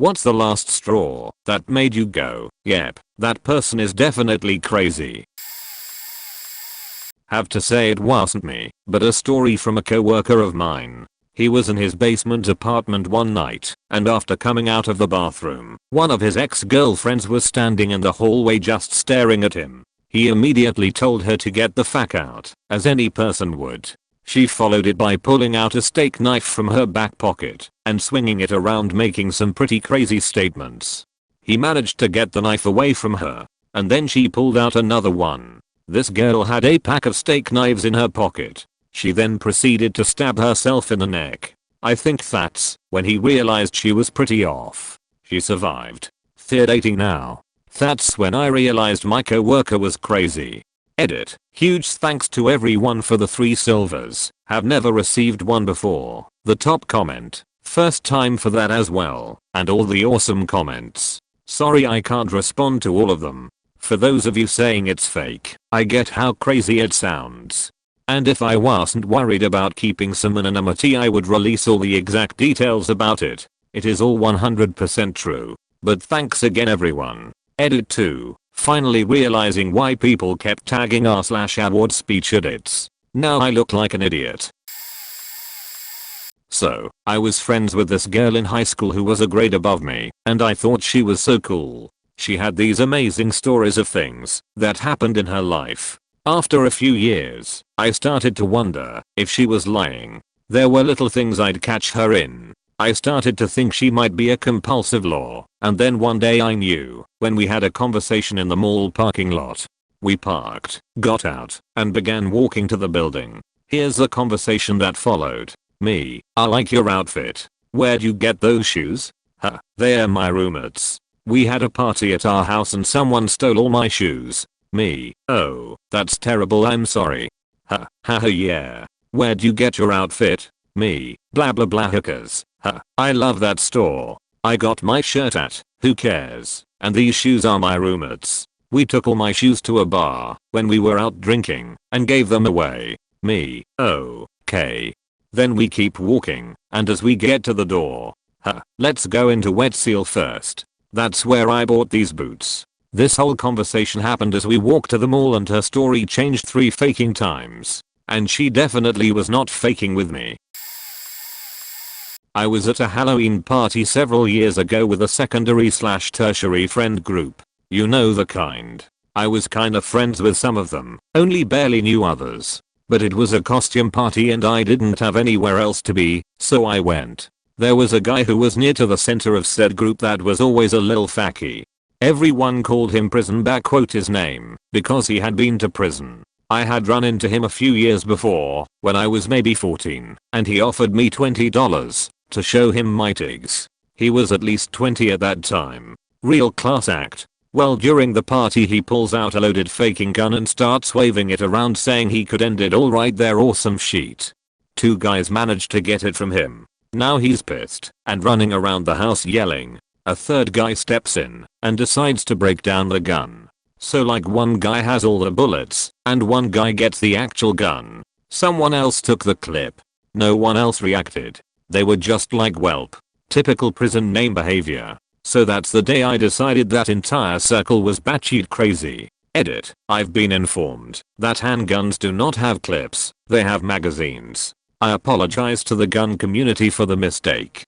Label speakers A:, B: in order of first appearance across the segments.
A: What's the last straw that made you go, yep, that person is definitely crazy? Have to say it wasn't me, but a story from a coworker of mine. He was in his basement apartment one night, and after coming out of the bathroom, one of his ex-girlfriends was standing in the hallway just staring at him. He immediately told her to get the fuck out, as any person would. She followed it by pulling out a steak knife from her back pocket and swinging it around, making some pretty crazy statements. He managed to get the knife away from her, and then she pulled out another one. This girl had a pack of steak knives in her pocket. She then proceeded to stab herself in the neck. I think that's when he realized she was pretty off. She survived. They're dating now. That's when I realized my coworker was crazy. Edit. Huge thanks to everyone for the 3 silvers. Have never received one before. The top comment. First time for that as well. And all the awesome comments. Sorry I can't respond to all of them. For those of you saying it's fake, I get how crazy it sounds. And if I wasn't worried about keeping some anonymity, I would release all the exact details about it. It is all 100% true. But thanks again everyone. Edit 2. Finally realizing why people kept tagging r/award speech edits. Now I look like an idiot. So, I was friends with this girl in high school who was a grade above me, and I thought she was so cool. She had these amazing stories of things that happened in her life. After a few years, I started to wonder if she was lying. There were little things I'd catch her in. I started to think she might be a compulsive liar, and then one day I knew when we had a conversation in the mall parking lot. We parked, got out, and began walking to the building. Here's the conversation that followed. Me, I like your outfit. Where'd you get those shoes? Huh, they're my roommates. We had a party at our house and someone stole all my shoes. Me, oh, that's terrible, I'm sorry. Huh, haha yeah. Where'd you get your outfit? Me, blah blah blah hookers. Huh, I love that store. I got my shirt at, who cares, and these shoes are my roommates. We took all my shoes to a bar when we were out drinking and gave them away. Me, oh, okay. Then we keep walking, and as we get to the door, huh, let's go into Wet Seal first. That's where I bought these boots. This whole conversation happened as we walked to the mall and her story changed 3 faking times. And she definitely was not faking with me. I was at a Halloween party several years ago with a secondary/tertiary friend group. You know the kind. I was kinda friends with some of them, only barely knew others. But it was a costume party and I didn't have anywhere else to be, so I went. There was a guy who was near to the center of said group that was always a little facky. Everyone called him Prison his name, because he had been to prison. I had run into him a few years before, when I was maybe 14, and he offered me $20 to show him my tigs. He was at least 20 at that time. Real class act. Well, during the party he pulls out a loaded faking gun and starts waving it around saying he could end it all right there, awesome sheet. 2 guys managed to get it from him. Now he's pissed and running around the house yelling. A 3rd guy steps in and decides to break down the gun. So like one guy has all the bullets and one guy gets the actual gun. Someone else took the clip. No one else reacted. They were just like whelp. Typical prison name behavior. So that's the day I decided that entire circle was batshit crazy. Edit. I've been informed that handguns do not have clips, they have magazines. I apologize to the gun community for the mistake.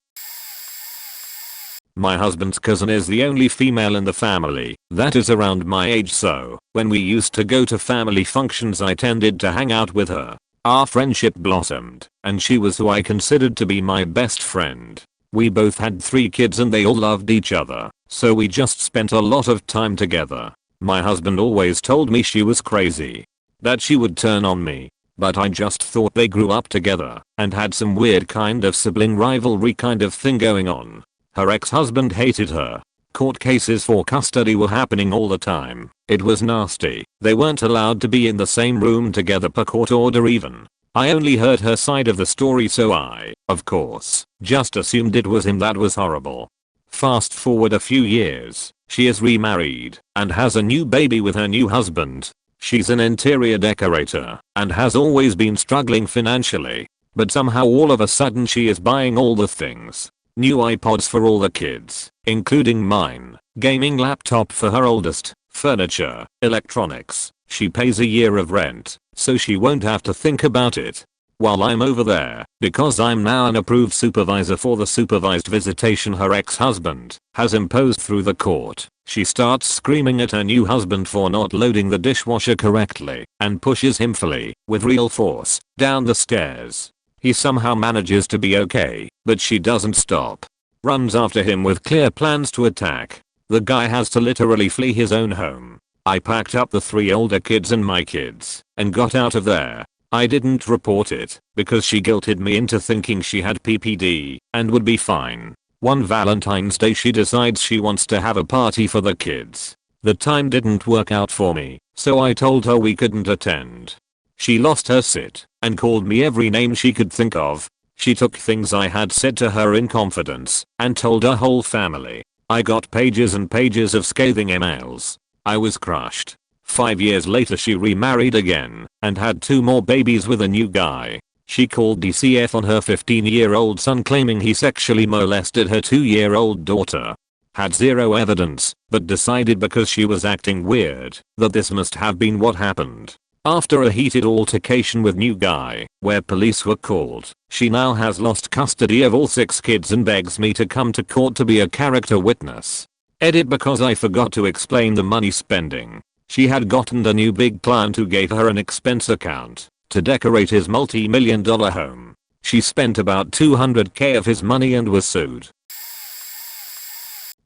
A: My husband's cousin is the only female in the family that is around my age, so when we used to go to family functions I tended to hang out with her. Our friendship blossomed, and she was who I considered to be my best friend. We both had 3 kids and they all loved each other, so we just spent a lot of time together. My husband always told me she was crazy, that she would turn on me, but I just thought they grew up together and had some weird kind of sibling rivalry kind of thing going on. Her ex-husband hated her. Court cases for custody were happening all the time. It was nasty. They weren't allowed to be in the same room together per court order even. I only heard her side of the story, so I, of course, just assumed it was him. That was horrible. Fast forward a few years, she is remarried and has a new baby with her new husband. She's an interior decorator and has always been struggling financially, but somehow all of a sudden she is buying all the things. new iPods for all the kids, including mine, gaming laptop for her oldest, furniture, electronics. She pays a year of rent, so she won't have to think about it. While I'm over there, because I'm now an approved supervisor for the supervised visitation her ex-husband has imposed through the court, she starts screaming at her new husband for not loading the dishwasher correctly and pushes him fully, with real force, down the stairs. He somehow manages to be okay, but she doesn't stop. Runs after him with clear plans to attack. The guy has to literally flee his own home. I packed up the 3 older kids and my kids and got out of there. I didn't report it because she guilted me into thinking she had PPD and would be fine. One Valentine's Day she decides she wants to have a party for the kids. The time didn't work out for me, so I told her we couldn't attend. She lost her shit and called me every name she could think of. She took things I had said to her in confidence and told her whole family. I got pages and pages of scathing emails. I was crushed. 5 years later she remarried again and had 2 more babies with a new guy. She called DCF on her 15-year-old son claiming he sexually molested her 2-year-old daughter. Had zero evidence, but decided because she was acting weird that this must have been what happened. After a heated altercation with new guy, where police were called, she now has lost custody of all 6 kids and begs me to come to court to be a character witness. Edit because I forgot to explain the money spending. She had gotten a new big client who gave her an expense account to decorate his multi-million-dollar home. She spent about $200k of his money and was sued.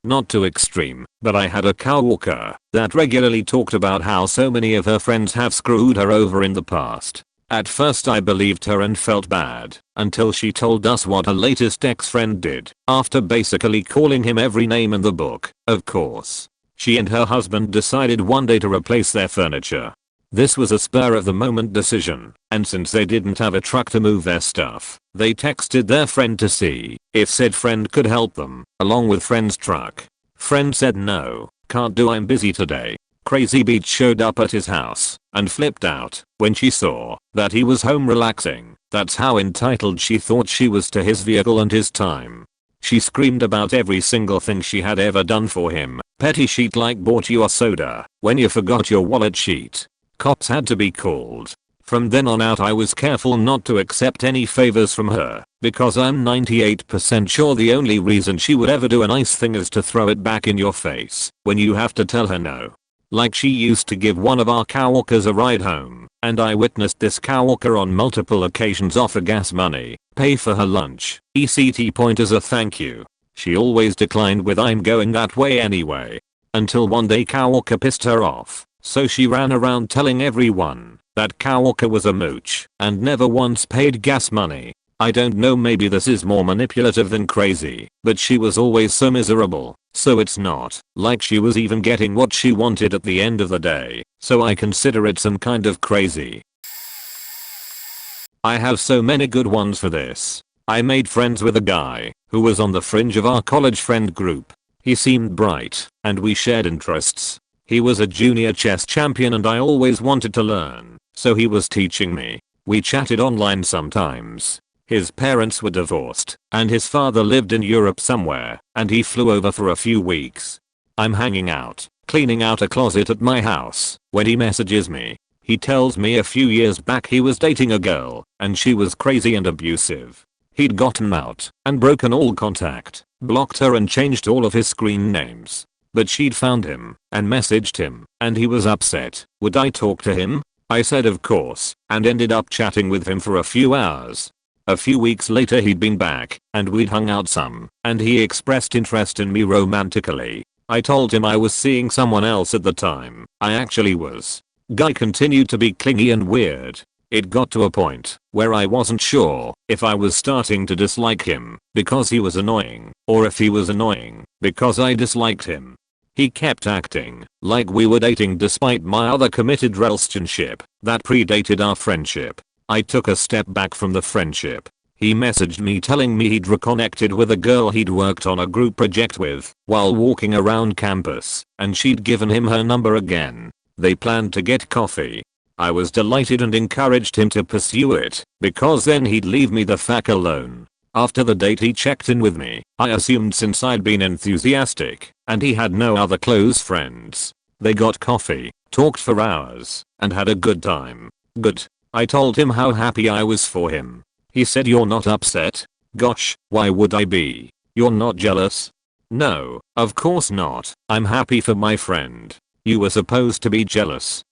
A: Not too extreme, but I had a coworker that regularly talked about how so many of her friends have screwed her over in the past. At first I believed her and felt bad, until she told us what her latest ex-friend did, after basically calling him every name in the book, of course. She and her husband decided one day to replace their furniture. This was a spur-of-the-moment decision, and since they didn't have a truck to move their stuff, they texted their friend to see if said friend could help them, along with friend's truck. Friend said no, can't do, I'm busy today. Crazy Beach showed up at his house and flipped out when she saw that he was home relaxing. That's how entitled she thought she was to his vehicle and his time. She screamed about every single thing she had ever done for him. Petty sheet like bought you a soda when you forgot your wallet sheet. Cops had to be called. From then on out I was careful not to accept any favors from her, because I'm 98% sure the only reason she would ever do a nice thing is to throw it back in your face when you have to tell her no. Like she used to give one of our coworkers a ride home, and I witnessed this coworker on multiple occasions offer gas money, pay for her lunch, ECT point as a thank you. She always declined with I'm going that way anyway. Until one day coworker pissed her off. So she ran around telling everyone that coworker was a mooch and never once paid gas money. I don't know, maybe this is more manipulative than crazy, but she was always so miserable, so it's not like she was even getting what she wanted at the end of the day, so I consider it some kind of crazy. I have so many good ones for this. I made friends with a guy who was on the fringe of our college friend group. He seemed bright and we shared interests. He was a junior chess champion and I always wanted to learn, so he was teaching me. We chatted online sometimes. His parents were divorced and his father lived in Europe somewhere and he flew over for a few weeks. I'm hanging out, cleaning out a closet at my house when he messages me. He tells me a few years back he was dating a girl and she was crazy and abusive. He'd gotten out and broken all contact, blocked her and changed all of his screen names. But she'd found him and messaged him and he was upset. Would I talk to him? I said of course and ended up chatting with him for a few hours. A few weeks later he'd been back and we'd hung out some and he expressed interest in me romantically. I told him I was seeing someone else at the time. I actually was. Guy continued to be clingy and weird. It got to a point where I wasn't sure if I was starting to dislike him because he was annoying or if he was annoying because I disliked him. He kept acting like we were dating despite my other committed relationship that predated our friendship. I took a step back from the friendship. He messaged me telling me he'd reconnected with a girl he'd worked on a group project with while walking around campus and she'd given him her number again. They planned to get coffee. I was delighted and encouraged him to pursue it because then he'd leave me the fuck alone. After the date he checked in with me. I assumed since I'd been enthusiastic and he had no other close friends. They got coffee, talked for hours, and had a good time. Good. I told him how happy I was for him. He said, "You're not upset?" Gosh, why would I be? You're not jealous? No, of course not. I'm happy for my friend. You were supposed to be jealous.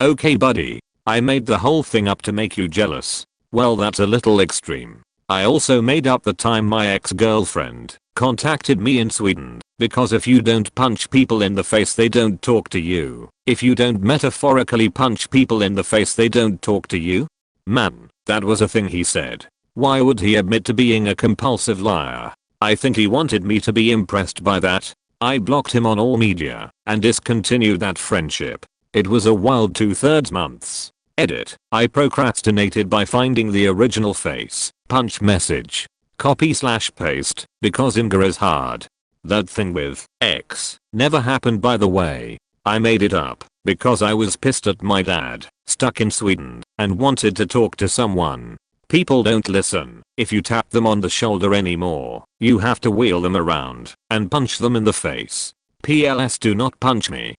A: Okay buddy. I made the whole thing up to make you jealous. Well, that's a little extreme. I also made up the time my ex-girlfriend contacted me in Sweden, because if you don't punch people in the face they don't talk to you. If you don't metaphorically punch people in the face they don't talk to you. Man, that was a thing he said. Why would he admit to being a compulsive liar? I think he wanted me to be impressed by that. I blocked him on all media and discontinued that friendship. It was a wild 2/3 months. Edit. I procrastinated by finding the original face, punch message, copy/paste, because Inga is hard. That thing with X never happened by the way. I made it up because I was pissed at my dad, stuck in Sweden, and wanted to talk to someone. People don't listen. If you tap them on the shoulder anymore, you have to wheel them around and punch them in the face. PLS, do not punch me.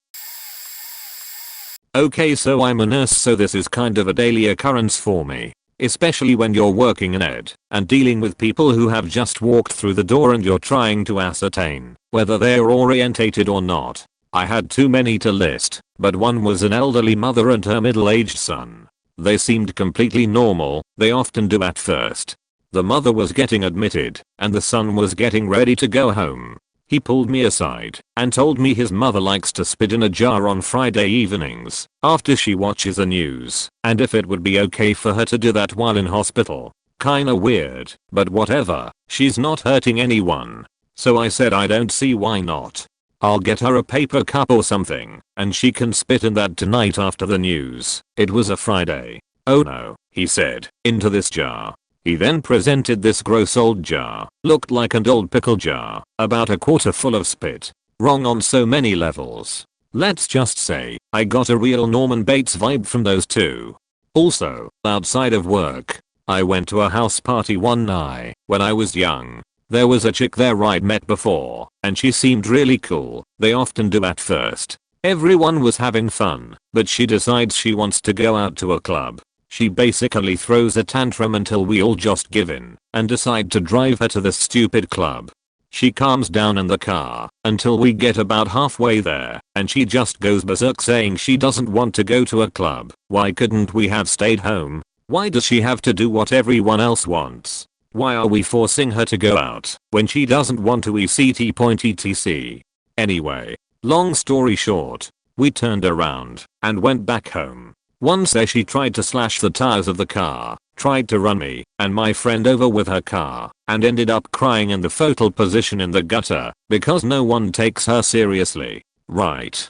A: Okay, so I'm a nurse, so this is kind of a daily occurrence for me. Especially when you're working in ed and dealing with people who have just walked through the door and you're trying to ascertain whether they're orientated or not. I had too many to list, but one was an elderly mother and her middle-aged son. They seemed completely normal, they often do at first. The mother was getting admitted and the son was getting ready to go home. He pulled me aside and told me his mother likes to spit in a jar on Friday evenings after she watches the news, and if it would be okay for her to do that while in hospital. Kinda weird, but whatever, she's not hurting anyone. So I said I don't see why not. I'll get her a paper cup or something, and she can spit in that tonight after the news. It was a Friday. Oh no, he said, into this jar. He then presented this gross old jar, looked like an old pickle jar, about a quarter full of spit. Wrong on so many levels. Let's just say, I got a real Norman Bates vibe from those two. Also, outside of work, I went to a house party one night when I was young. There was a chick there I'd met before, and she seemed really cool. They often do at first. Everyone was having fun, but she decides she wants to go out to a club. She basically throws a tantrum until we all just give in and decide to drive her to this stupid club. She calms down in the car until we get about halfway there and she just goes berserk saying she doesn't want to go to a club. Why couldn't we have stayed home? Why does she have to do what everyone else wants? Why are we forcing her to go out when she doesn't want to etc. Anyway, long story short, we turned around and went back home. Once there she tried to slash the tires of the car, tried to run me and my friend over with her car, and ended up crying in the fetal position in the gutter because no one takes her seriously. Right.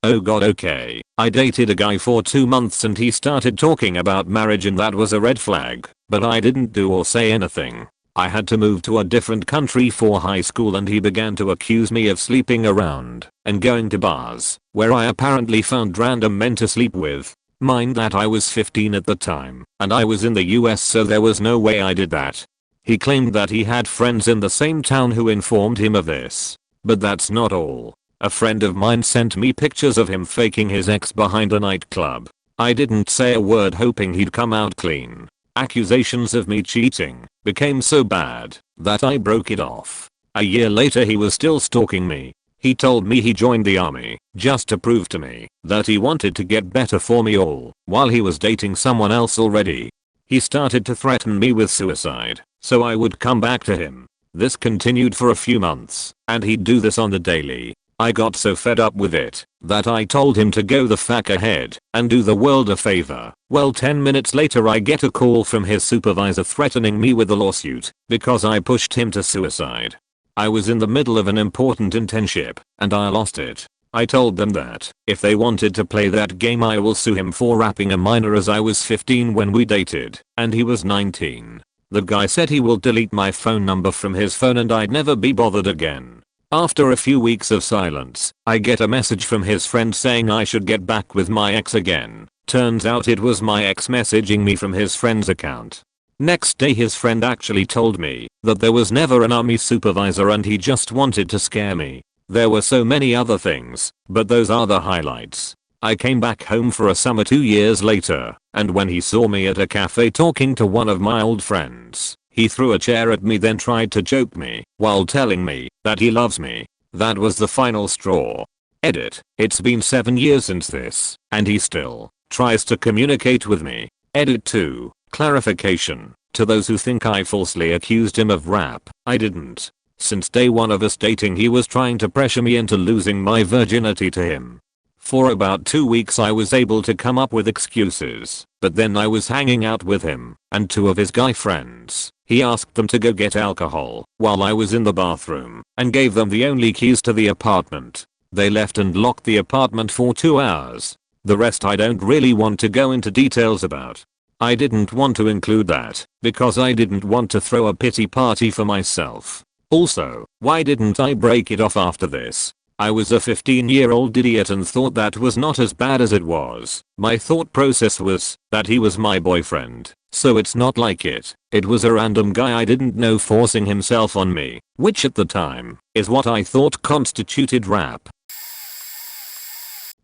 A: Oh god, okay. I dated a guy for 2 months and he started talking about marriage and that was a red flag, but I didn't do or say anything. I had to move to a different country for high school and he began to accuse me of sleeping around and going to bars where I apparently found random men to sleep with. Mind that I was 15 at the time and I was in the US, so there was no way I did that. He claimed that he had friends in the same town who informed him of this. But that's not all. A friend of mine sent me pictures of him faking his ex behind a nightclub. I didn't say a word, hoping he'd come out clean. Accusations of me cheating became so bad that I broke it off. A year later he was still stalking me. He told me he joined the army just to prove to me that he wanted to get better for me, all while he was dating someone else already. He started to threaten me with suicide so I would come back to him. This continued for a few months and he'd do this on the daily. I got so fed up with it that I told him to go the fuck ahead and do the world a favor. Well, 10 minutes later I get a call from his supervisor threatening me with a lawsuit because I pushed him to suicide. I was in the middle of an important internship and I lost it. I told them that if they wanted to play that game I will sue him for rapping a minor, as I was 15 when we dated and he was 19. The guy said he will delete my phone number from his phone and I'd never be bothered again. After a few weeks of silence, I get a message from his friend saying I should get back with my ex again. Turns out it was my ex messaging me from his friend's account. Next day his friend actually told me that there was never an army supervisor and he just wanted to scare me. There were so many other things, but those are the highlights. I came back home for a summer 2 years later, and when he saw me at a cafe talking to one of my old friends, he threw a chair at me then tried to choke me while telling me that he loves me. That was the final straw. Edit. It's been 7 years since this, and he still tries to communicate with me. Edit 2. Clarification. To those who think I falsely accused him of rap, I didn't. Since day one of us dating he was trying to pressure me into losing my virginity to him. For about 2 weeks I was able to come up with excuses, but then I was hanging out with him and 2 of his guy friends. He asked them to go get alcohol while I was in the bathroom and gave them the only keys to the apartment. They left and locked the apartment for 2 hours. The rest I don't really want to go into details about. I didn't want to include that because I didn't want to throw a pity party for myself. Also, why didn't I break it off after this? I was a 15-year-old idiot and thought that was not as bad as it was. My thought process was that he was my boyfriend, so it's not like it was a random guy I didn't know forcing himself on me, which at the time is what I thought constituted rap.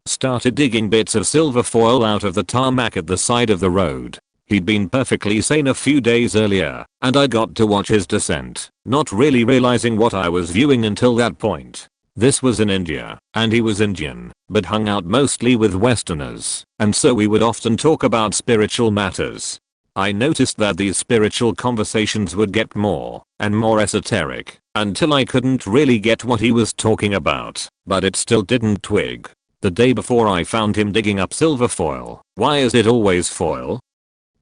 A: Started digging bits of silver foil out of the tarmac at the side of the road. He'd been perfectly sane a few days earlier, and I got to watch his descent, not really realizing what I was viewing until that point. This was in India, and he was Indian, but hung out mostly with Westerners, and so we would often talk about spiritual matters. I noticed that these spiritual conversations would get more and more esoteric, until I couldn't really get what he was talking about, but it still didn't twig. The day before I found him digging up silver foil. Why is it always foil?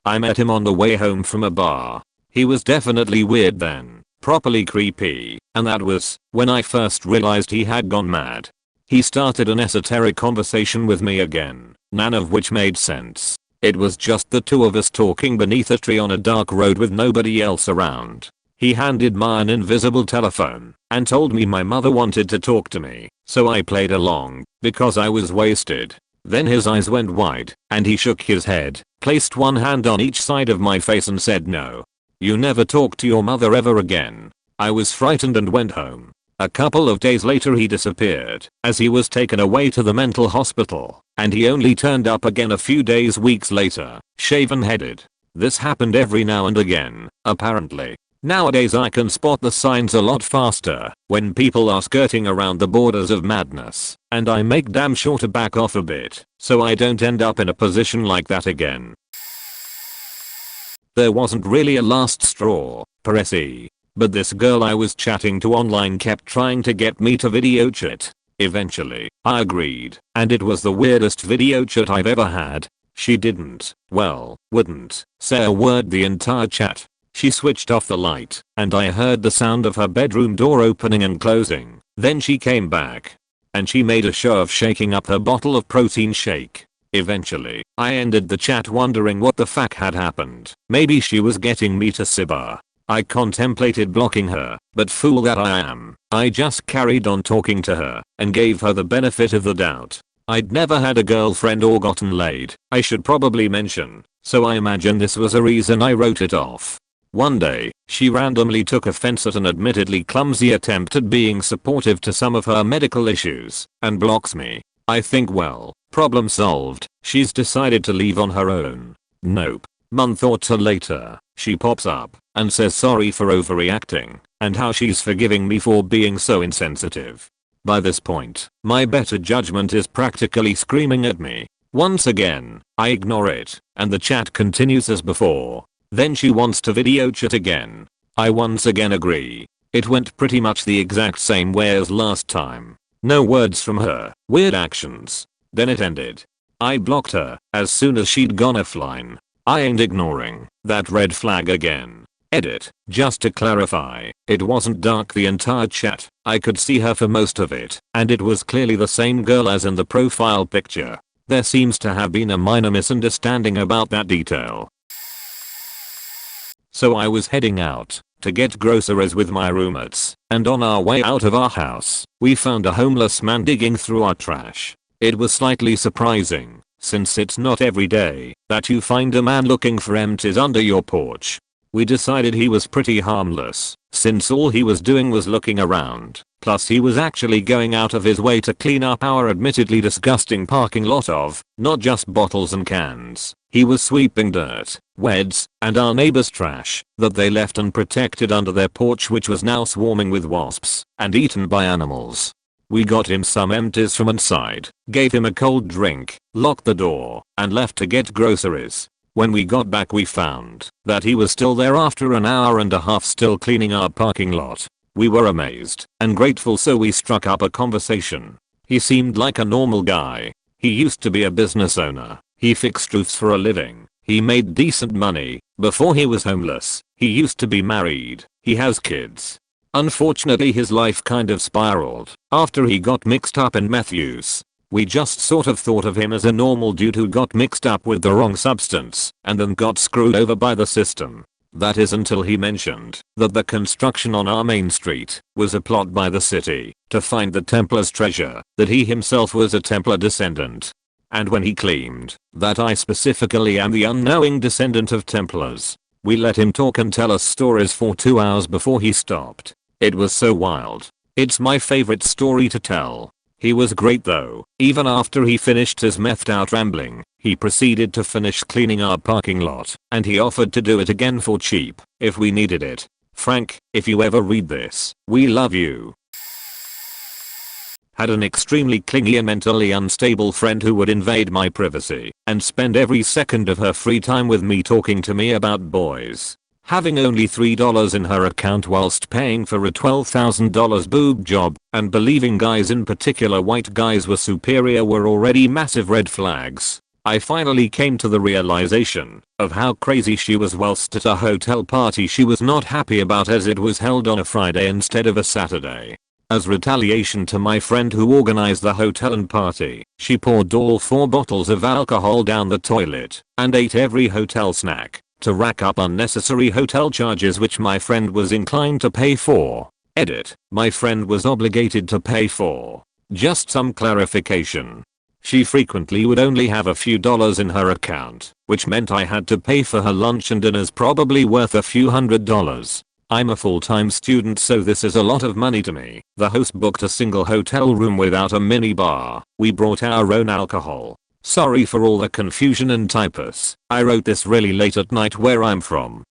A: I met him on the way home from a bar. He was definitely weird then, properly creepy, and that was when I first realized he had gone mad. He started an esoteric conversation with me again, none of which made sense. It was just the 2 of us talking beneath a tree on a dark road with nobody else around. He handed me an invisible telephone and told me my mother wanted to talk to me, so I played along because I was wasted. Then his eyes went wide and he shook his head, placed one hand on each side of my face and said, "No. You never talk to your mother ever again." I was frightened and went home. A couple of days later he disappeared as he was taken away to the mental hospital, and he only turned up again a few weeks later, shaven-headed. This happened every now and again, apparently. Nowadays I can spot the signs a lot faster when people are skirting around the borders of madness, and I make damn sure to back off a bit so I don't end up in a position like that again. There wasn't really a last straw, per se, but this girl I was chatting to online kept trying to get me to video chat. Eventually, I agreed, and it was the weirdest video chat I've ever had. She wouldn't say a word the entire chat. She switched off the light, and I heard the sound of her bedroom door opening and closing. Then she came back, and she made a show of shaking up her bottle of protein shake. Eventually, I ended the chat wondering what the fuck had happened. Maybe she was getting me to Sibba. I contemplated blocking her, but fool that I am, I just carried on talking to her and gave her the benefit of the doubt. I'd never had a girlfriend or gotten laid, I should probably mention, so I imagine this was a reason I wrote it off. One day, she randomly took offense at an admittedly clumsy attempt at being supportive to some of her medical issues, and blocks me. I think, well, problem solved, she's decided to leave on her own. Nope. Month or two later, she pops up and says sorry for overreacting, and how she's forgiving me for being so insensitive. By this point, my better judgment is practically screaming at me. Once again, I ignore it, and the chat continues as before. Then she wants to video chat again. I once again agree. It went pretty much the exact same way as last time. No words from her, weird actions. Then it ended. I blocked her as soon as she'd gone offline. I ain't ignoring that red flag again. Edit. Just to clarify, it wasn't dark the entire chat. I could see her for most of it, and it was clearly the same girl as in the profile picture. There seems to have been a minor misunderstanding about that detail. So I was heading out to get groceries with my roommates, and on our way out of our house, we found a homeless man digging through our trash. It was slightly surprising, since it's not every day that you find a man looking for empties under your porch. We decided he was pretty harmless, since all he was doing was looking around. Plus he was actually going out of his way to clean up our admittedly disgusting parking lot of, not just bottles and cans. He was sweeping dirt, weeds, and our neighbors' trash that they left unprotected under their porch, which was now swarming with wasps and eaten by animals. We got him some empties from inside, gave him a cold drink, locked the door, and left to get groceries. When we got back we found that he was still there after an hour and a half, still cleaning our parking lot. We were amazed and grateful, so we struck up a conversation. He seemed like a normal guy. He used to be a business owner. He fixed roofs for a living. He made decent money before he was homeless. He used to be married. He has kids. Unfortunately his life kind of spiraled after he got mixed up in meth use. We just sort of thought of him as a normal dude who got mixed up with the wrong substance and then got screwed over by the system. That is until he mentioned that the construction on our main street was a plot by the city to find the Templar's treasure, that he himself was a Templar descendant. And when he claimed that I specifically am the unknowing descendant of Templars, we let him talk and tell us stories for 2 hours before he stopped. It was so wild. It's my favorite story to tell. He was great though. Even after he finished his methed out rambling, he proceeded to finish cleaning our parking lot, and he offered to do it again for cheap if we needed it. Frank, if you ever read this, we love you. Had an extremely clingy and mentally unstable friend who would invade my privacy and spend every second of her free time with me talking to me about boys. Having only $3 in her account whilst paying for a $12,000 boob job and believing guys, in particular white guys, were superior were already massive red flags. I finally came to the realization of how crazy she was whilst at a hotel party she was not happy about, as it was held on a Friday instead of a Saturday. As retaliation to my friend who organized the hotel and party, she poured all 4 bottles of alcohol down the toilet and ate every hotel snack to rack up unnecessary hotel charges which my friend was inclined to pay for. Edit. My friend was obligated to pay for. Just some clarification. She frequently would only have a few dollars in her account, which meant I had to pay for her lunch and dinners probably worth a few $100s. I'm a full-time student, so this is a lot of money to me. The host booked a single hotel room without a mini bar. We brought our own alcohol. Sorry for all the confusion and typos. I wrote this really late at night where I'm from.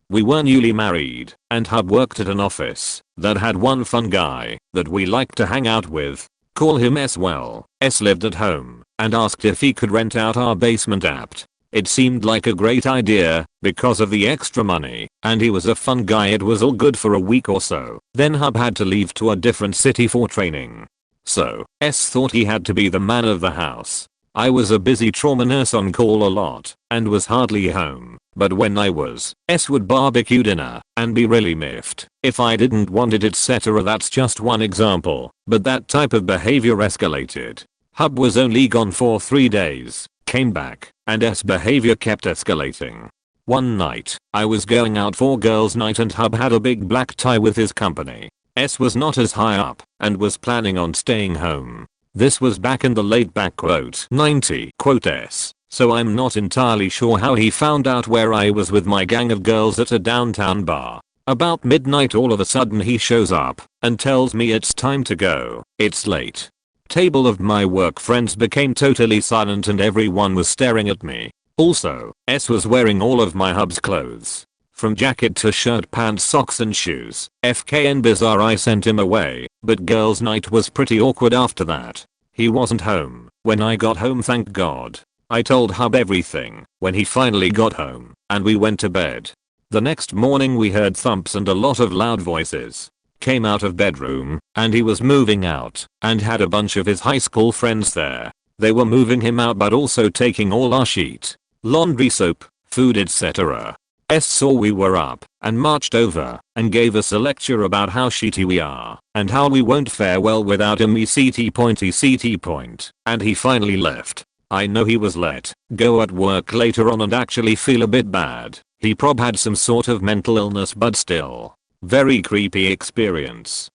A: We were newly married, and Hub worked at an office that had one fun guy that we liked to hang out with. Call him S. Well, S lived at home and asked if he could rent out our basement apt. It seemed like a great idea because of the extra money, and he was a fun guy. It was all good for a week or so. Then Hub had to leave to a different city for training. So, S thought he had to be the man of the house. I was a busy trauma nurse on call a lot and was hardly home, but when I was, S would barbecue dinner and be really miffed if I didn't want it, etc. That's just one example, but that type of behavior escalated. Hub was only gone for 3 days, came back, and S behavior kept escalating. One night, I was going out for girls' night and Hub had a big black tie with his company. S was not as high up and was planning on staying home. This was back in the late back quote 90 quote S, so I'm not entirely sure how he found out where I was with my gang of girls at a downtown bar. About midnight all of a sudden he shows up and tells me it's time to go, it's late. Table of my work friends became totally silent and everyone was staring at me. Also, S was wearing all of my Hub's clothes. From jacket to shirt, pants, socks and shoes. FKN bizarre. I sent him away, but girls' night was pretty awkward after that. He wasn't home when I got home, thank God. I told Hub everything when he finally got home, and we went to bed. The next morning we heard thumps and a lot of loud voices. Came out of bedroom, and he was moving out, and had a bunch of his high school friends there. They were moving him out but also taking all our sheet, laundry, soap, food, etc. S saw we were up and marched over and gave us a lecture about how shitty we are and how we won't fare well without him, ECT. And he finally left. I know he was let go at work later on and actually feel a bit bad. He prob had some sort of mental illness, but still. Very creepy experience.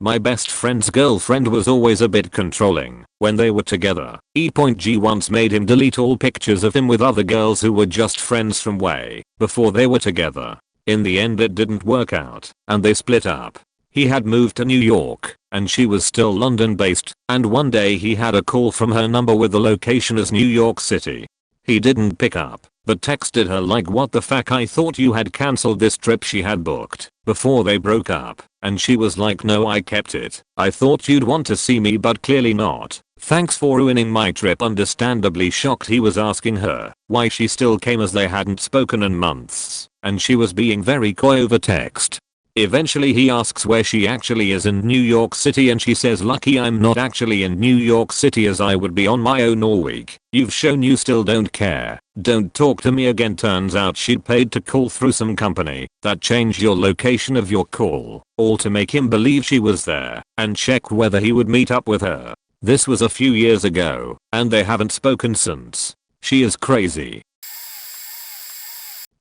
A: My best friend's girlfriend was always a bit controlling when they were together. E.G once made him delete all pictures of him with other girls who were just friends from way before they were together. In the end it didn't work out and they split up. He had moved to New York and she was still London based, and one day he had a call from her number with the location as New York City. He didn't pick up, but texted her like, "What the fuck, I thought you had cancelled this trip she had booked before they broke up." And she was like, "No, I kept it. I thought you'd want to see me but clearly not. Thanks for ruining my trip." Understandably shocked, he was asking her why she still came as they hadn't spoken in months and she was being very coy over text. Eventually he asks where she actually is in New York City and she says, "Lucky I'm not actually in New York City as I would be on my own all week. You've shown you still don't care. Don't talk to me again." Turns out she'd paid to call through some company that changed your location of your call, all to make him believe she was there and check whether he would meet up with her. This was a few years ago and they haven't spoken since. She is crazy.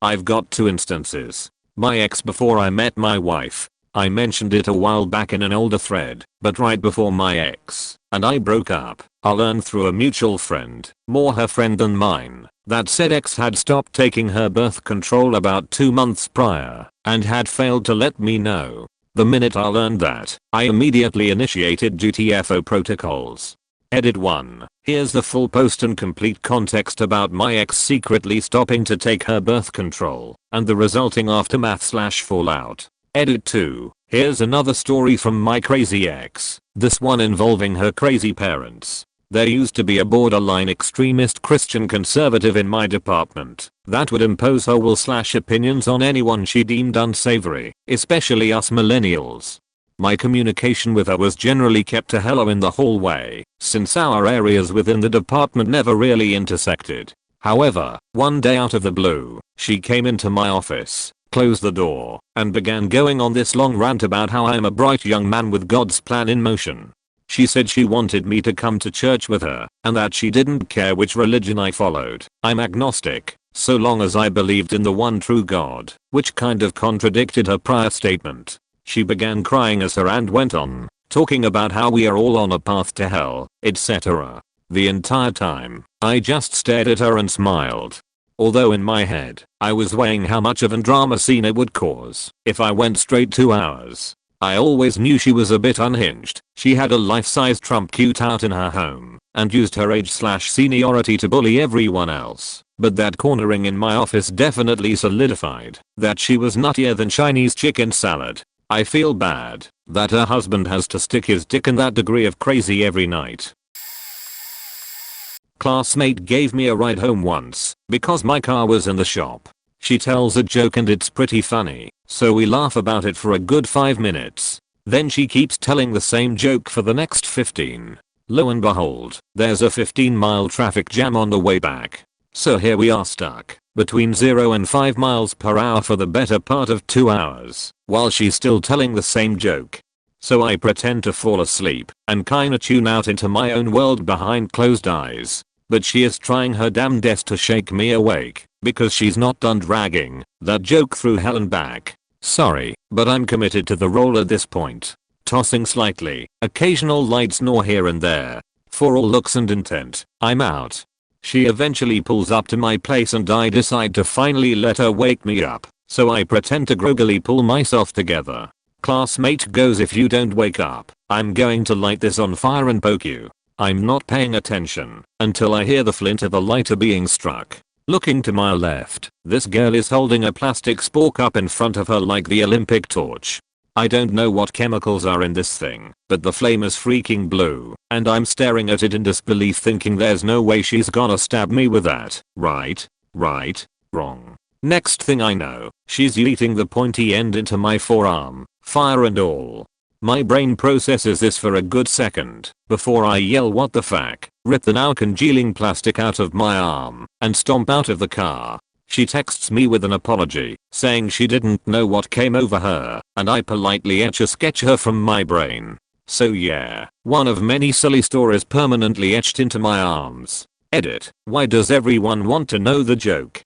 A: I've got two instances. My ex before I met my wife. I mentioned it a while back in an older thread, but right before my ex and I broke up, I learned through a mutual friend, more her friend than mine, that said ex had stopped taking her birth control about 2 months prior and had failed to let me know. The minute I learned that, I immediately initiated GTFO protocols. Edit 1. Here's the full post and complete context about my ex secretly stopping to take her birth control and the resulting aftermath/fallout. Edit 2. Here's another story from my crazy ex, this one involving her crazy parents. There used to be a borderline extremist Christian conservative in my department that would impose her will/opinions on anyone she deemed unsavory, especially us millennials. My communication with her was generally kept to hello in the hallway, since our areas within the department never really intersected. However, one day out of the blue, she came into my office, closed the door, and began going on this long rant about how I'm a bright young man with God's plan in motion. She said she wanted me to come to church with her, and that she didn't care which religion I followed. I'm agnostic, so long as I believed in the one true God, which kind of contradicted her prior statement. She began crying as her and went on, talking about how we are all on a path to hell, etc. The entire time, I just stared at her and smiled. Although in my head, I was weighing how much of a drama scene it would cause if I went straight 2 hours. I always knew she was a bit unhinged. She had a life-size Trump cute out in her home and used her age/seniority to bully everyone else. But that cornering in my office definitely solidified that she was nuttier than Chinese chicken salad. I feel bad that her husband has to stick his dick in that degree of crazy every night. Classmate gave me a ride home once because my car was in the shop. She tells a joke and it's pretty funny, so we laugh about it for a good 5 minutes. Then she keeps telling the same joke for the next 15. Lo and behold, there's a 15-mile traffic jam on the way back. So here we are stuck between 0 and 5 miles per hour for the better part of 2 hours, while she's still telling the same joke. So I pretend to fall asleep and kinda tune out into my own world behind closed eyes. But she is trying her damnedest to shake me awake because she's not done dragging that joke through hell and back. Sorry, but I'm committed to the role at this point. Tossing slightly, occasional light snore here and there. For all looks and intent, I'm out. She eventually pulls up to my place and I decide to finally let her wake me up, so I pretend to groggily pull myself together. Classmate goes, "If you don't wake up, I'm going to light this on fire and poke you." I'm not paying attention until I hear the flint of a lighter being struck. Looking to my left, this girl is holding a plastic spork up in front of her like the Olympic torch. I don't know what chemicals are in this thing, but the flame is freaking blue, and I'm staring at it in disbelief thinking there's no way she's gonna stab me with that. Right, wrong. Next thing I know, she's yeeting the pointy end into my forearm, fire and all. My brain processes this for a good second before I yell, "What the fuck?" rip the now congealing plastic out of my arm, and stomp out of the car. She texts me with an apology, saying she didn't know what came over her, and I politely etch a sketch her from my brain. So yeah, one of many silly stories permanently etched into my arms. Edit. Why does everyone want to know the joke?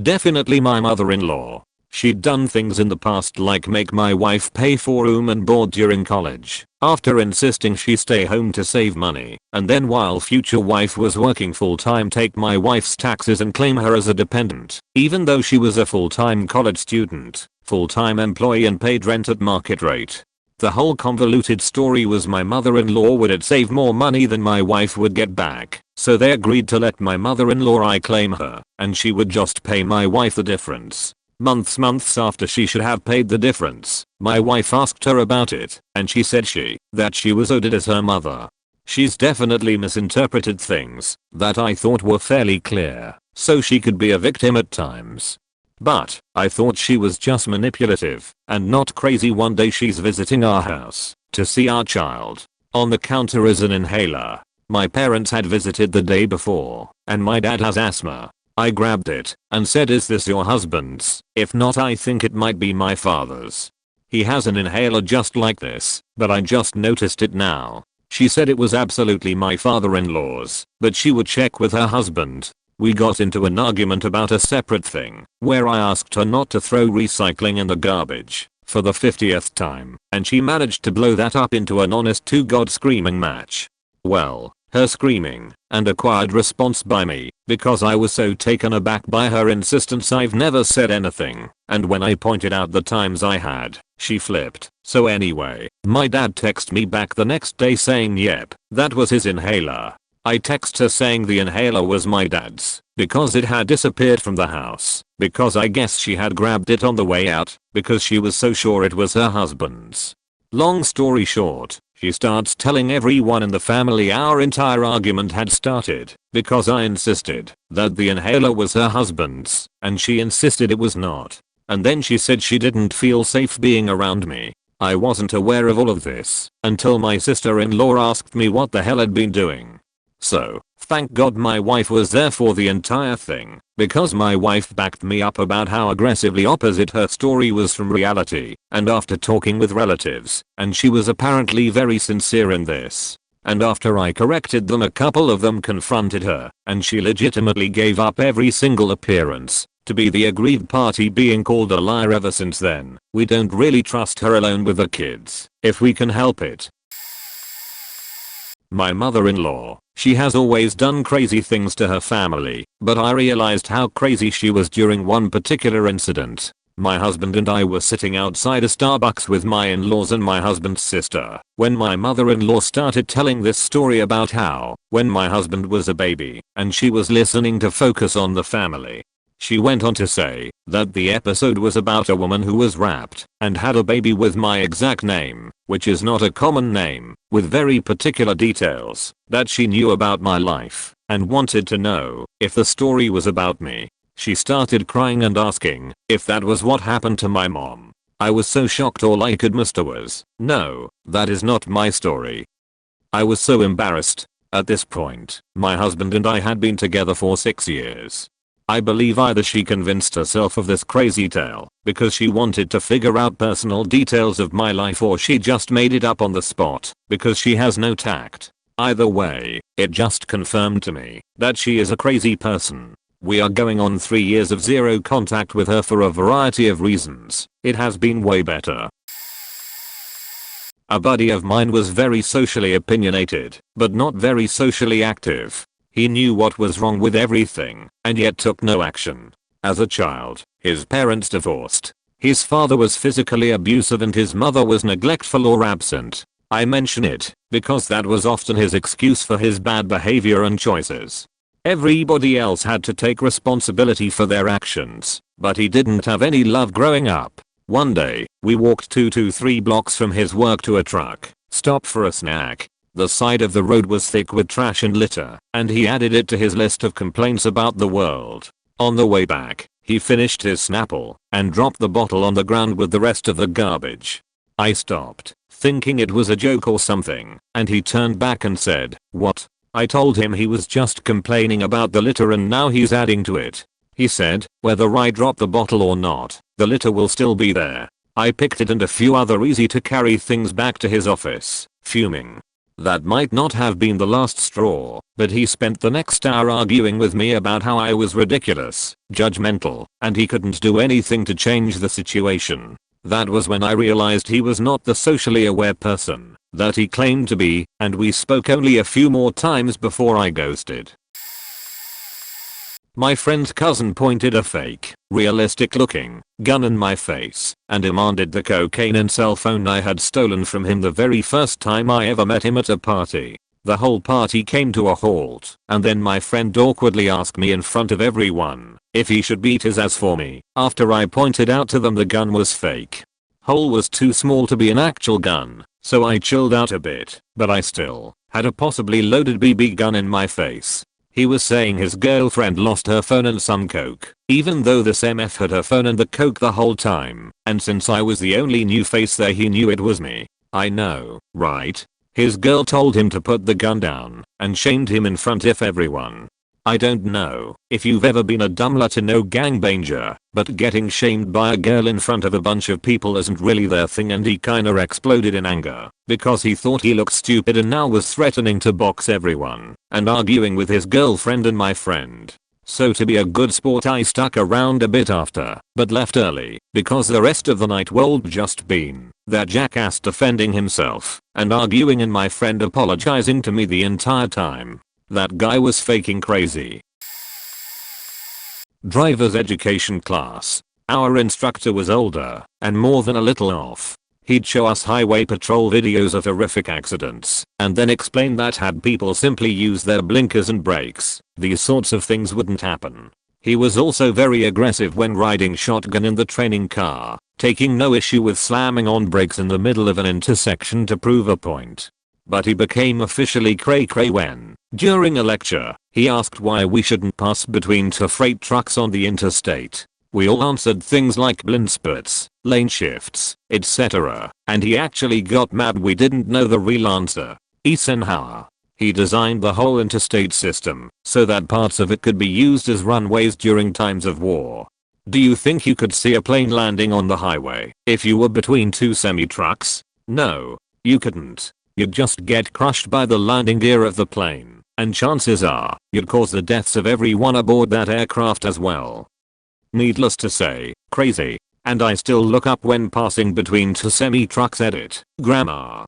A: Definitely my mother-in-law. She'd done things in the past like make my wife pay for room and board during college, after insisting she stay home to save money, and then while future wife was working full-time take my wife's taxes and claim her as a dependent, even though she was a full-time college student, full-time employee and paid rent at market rate. The whole convoluted story was my mother-in-law would save more money than my wife would get back, so they agreed to let my mother-in-law I claim her, and she would just pay my wife the difference. Months after she should have paid the difference, my wife asked her about it, and she said that she was owed it as her mother. She's definitely misinterpreted things that I thought were fairly clear, so she could be a victim at times. But I thought she was just manipulative and not crazy. One day she's visiting our house to see our child. On the counter is an inhaler. My parents had visited the day before, and my dad has asthma. I grabbed it and said, "Is this your husband's? If not, I think it might be my father's. He has an inhaler just like this, but I just noticed it now." She said it was absolutely my father-in-law's, but she would check with her husband. We got into an argument about a separate thing, where I asked her not to throw recycling in the garbage for the 50th time, and she managed to blow that up into an honest to God screaming match. Well, her screaming and a quiet response by me, because I was so taken aback by her insistence I've never said anything, and when I pointed out the times I had, she flipped. So anyway, my dad texted me back the next day saying yep, that was his inhaler. I texted her saying the inhaler was my dad's, because it had disappeared from the house, because I guess she had grabbed it on the way out, because she was so sure it was her husband's. Long story short, she starts telling everyone in the family our entire argument had started because I insisted that the inhaler was her husband's, and she insisted it was not. And then she said she didn't feel safe being around me. I wasn't aware of all of this until my sister-in-law asked me what the hell I'd been doing. So, thank God my wife was there for the entire thing, because my wife backed me up about how aggressively opposite her story was from reality, and after talking with relatives, and she was apparently very sincere in this, and after I corrected them a couple of them confronted her, and she legitimately gave up every single appearance to be the aggrieved party being called a liar ever since then. We don't really trust her alone with the kids, if we can help it. My mother-in-law, she has always done crazy things to her family, but I realized how crazy she was during one particular incident. My husband and I were sitting outside a Starbucks with my in-laws and my husband's sister, when my mother-in-law started telling this story about how, when my husband was a baby, and she was listening to focus on the family. She went on to say that the episode was about a woman who was raped and had a baby with my exact name, which is not a common name, with very particular details that she knew about my life and wanted to know if the story was about me. She started crying and asking if that was what happened to my mom. I was so shocked all I could muster was, "No, that is not my story." I was so embarrassed. At this point, my husband and I had been together for 6 years. I believe either she convinced herself of this crazy tale because she wanted to figure out personal details of my life, or she just made it up on the spot because she has no tact. Either way, it just confirmed to me that she is a crazy person. We are going on 3 years of zero contact with her for a variety of reasons. It has been way better. A buddy of mine was very socially opinionated, but not very socially active. He knew what was wrong with everything, and yet took no action. As a child, his parents divorced. His father was physically abusive and his mother was neglectful or absent. I mention it because that was often his excuse for his bad behavior and choices. Everybody else had to take responsibility for their actions, but he didn't have any love growing up. One day, we walked 2 to 3 blocks from his work to a truck stop for a snack. The side of the road was thick with trash and litter, and he added it to his list of complaints about the world. On the way back, he finished his Snapple and dropped the bottle on the ground with the rest of the garbage. I stopped, thinking it was a joke or something, and he turned back and said, "What?" I told him he was just complaining about the litter and now he's adding to it. He said, "Whether I drop the bottle or not, the litter will still be there." I picked it and a few other easy to carry things back to his office, fuming. That might not have been the last straw, but he spent the next hour arguing with me about how I was ridiculous, judgmental, and he couldn't do anything to change the situation. That was when I realized he was not the socially aware person that he claimed to be, and we spoke only a few more times before I ghosted. My friend's cousin pointed a fake, realistic looking gun in my face and demanded the cocaine and cell phone I had stolen from him the very first time I ever met him at a party. The whole party came to a halt, and then my friend awkwardly asked me in front of everyone if he should beat his ass for me after I pointed out to them the gun was fake. Hole was too small to be an actual gun, so I chilled out a bit, but I still had a possibly loaded BB gun in my face. He was saying his girlfriend lost her phone and some coke, even though this MF had her phone and the coke the whole time, and since I was the only new face there he knew it was me. I know, right? His girl told him to put the gun down and shamed him in front of everyone. I don't know if you've ever been a dumb Latino gangbanger, but getting shamed by a girl in front of a bunch of people isn't really their thing, and he kinda exploded in anger because he thought he looked stupid and now was threatening to box everyone and arguing with his girlfriend and my friend. So to be a good sport I stuck around a bit after, but left early because the rest of the night would just been that jackass defending himself and arguing and my friend apologizing to me the entire time. That guy was faking crazy. Driver's education class. Our instructor was older and more than a little off. He'd show us highway patrol videos of horrific accidents and then explain that had people simply use their blinkers and brakes, these sorts of things wouldn't happen. He was also very aggressive when riding shotgun in the training car, taking no issue with slamming on brakes in the middle of an intersection to prove a point. But he became officially cray-cray when, during a lecture, he asked why we shouldn't pass between two freight trucks on the interstate. We all answered things like blind spots, lane shifts, etc. And he actually got mad we didn't know the real answer. Eisenhower. He designed the whole interstate system so that parts of it could be used as runways during times of war. Do you think you could see a plane landing on the highway if you were between two semi-trucks? No, you couldn't. You'd just get crushed by the landing gear of the plane, and chances are, you'd cause the deaths of everyone aboard that aircraft as well. Needless to say, crazy. And I still look up when passing between two semi-trucks. Edit. Grammar.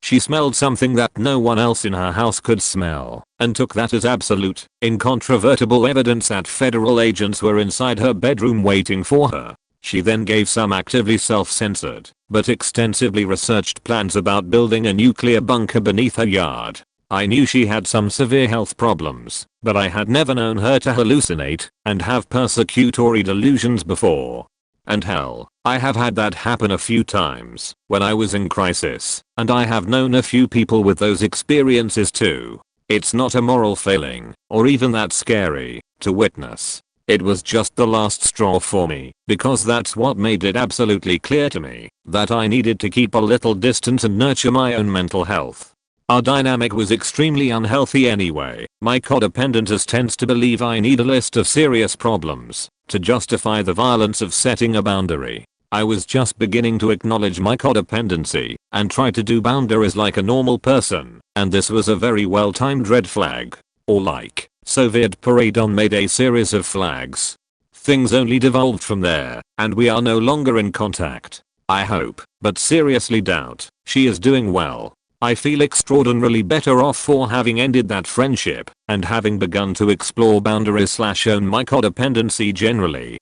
A: She smelled something that no one else in her house could smell, and took that as absolute, incontrovertible evidence that federal agents were inside her bedroom waiting for her. She then gave some actively self-censored, but extensively researched plans about building a nuclear bunker beneath her yard. I knew she had some severe health problems, but I had never known her to hallucinate and have persecutory delusions before. And hell, I have had that happen a few times when I was in crisis, and I have known a few people with those experiences too. It's not a moral failing, or even that scary, to witness. It was just the last straw for me, because that's what made it absolutely clear to me that I needed to keep a little distance and nurture my own mental health. Our dynamic was extremely unhealthy anyway. My codependent tends to believe I need a list of serious problems to justify the violence of setting a boundary. I was just beginning to acknowledge my codependency and try to do boundaries like a normal person, and this was a very well-timed red flag. Or like Soviet parade on May Day series of flags. Things only devolved from there, and we are no longer in contact. I hope, but seriously doubt, she is doing well. I feel extraordinarily better off for having ended that friendship and having begun to explore boundaries / own my codependency generally.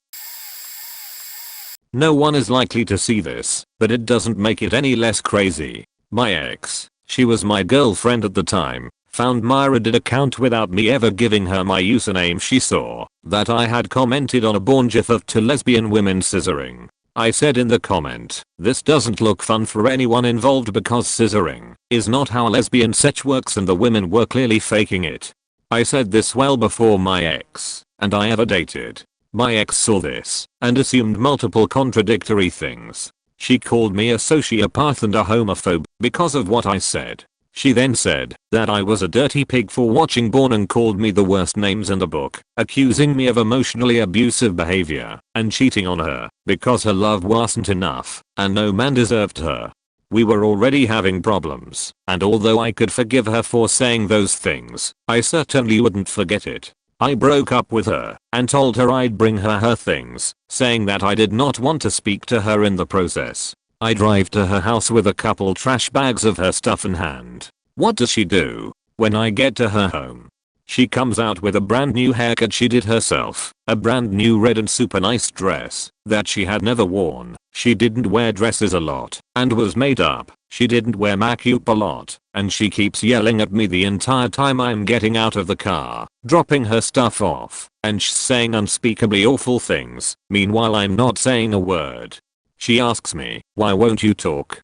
A: No one is likely to see this, but it doesn't make it any less crazy. My ex, she was my girlfriend at the time, found my Reddit account without me ever giving her my username. She saw that I had commented on a porn gif of two lesbian women scissoring. I said in the comment, this doesn't look fun for anyone involved because scissoring is not how lesbian sex works and the women were clearly faking it. I said this well before my ex and I ever dated. My ex saw this and assumed multiple contradictory things. She called me a sociopath and a homophobe because of what I said. She then said that I was a dirty pig for watching porn and called me the worst names in the book, accusing me of emotionally abusive behavior and cheating on her because her love wasn't enough and no man deserved her. We were already having problems, and although I could forgive her for saying those things, I certainly wouldn't forget it. I broke up with her and told her I'd bring her things, saying that I did not want to speak to her in the process. I drive to her house with a couple trash bags of her stuff in hand. What does she do? When I get to her home, she comes out with a brand new haircut she did herself, a brand new red and super nice dress that she had never worn. She didn't wear dresses a lot and was made up. She didn't wear makeup a lot, and she keeps yelling at me the entire time I'm getting out of the car, dropping her stuff off, and saying unspeakably awful things. Meanwhile I'm not saying a word. She asks me, "Why won't you talk?"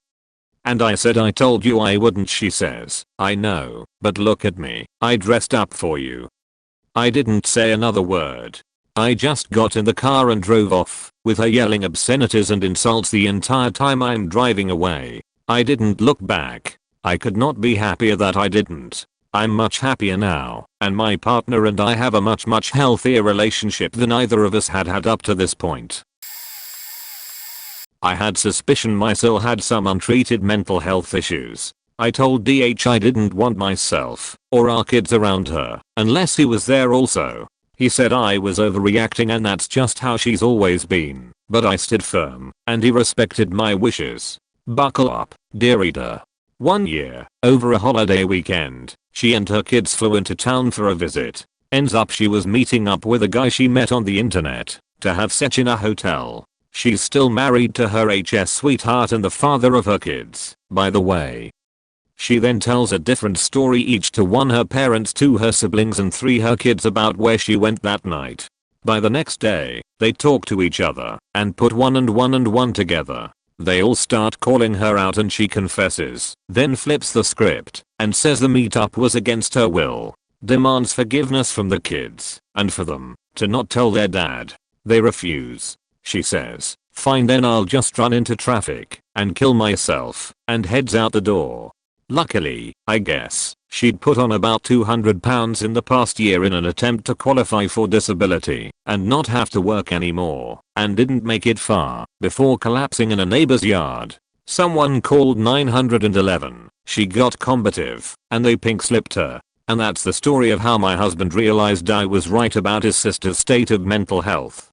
A: And I said I told you I wouldn't. She says, "I know, but look at me. I dressed up for you." I didn't say another word. I just got in the car and drove off, with her yelling obscenities and insults the entire time I'm driving away. I didn't look back. I could not be happier that I didn't. I'm much happier now, and my partner and I have a much healthier relationship than either of us had up to this point. I had suspicion my Sil had some untreated mental health issues. I told DH I didn't want myself or our kids around her unless he was there also. He said I was overreacting and that's just how she's always been, but I stood firm and he respected my wishes. Buckle up, dear reader. One year, over a holiday weekend, she and her kids flew into town for a visit. Ends up she was meeting up with a guy she met on the internet to have sex in a hotel. She's still married to her HS sweetheart and the father of her kids, by the way. She then tells a different story each to one her parents, two her siblings and three her kids about where she went that night. By the next day, they talk to each other and put one and one together. They all start calling her out and she confesses, then flips the script and says the meetup was against her will. Demands forgiveness from the kids and for them to not tell their dad. They refuse. She says, "Fine then, I'll just run into traffic and kill myself," and heads out the door. Luckily, I guess, she'd put on about 200 pounds in the past year in an attempt to qualify for disability and not have to work anymore, and didn't make it far before collapsing in a neighbor's yard. Someone called 911. She got combative and they pink slipped her. And that's the story of how my husband realized I was right about his sister's state of mental health.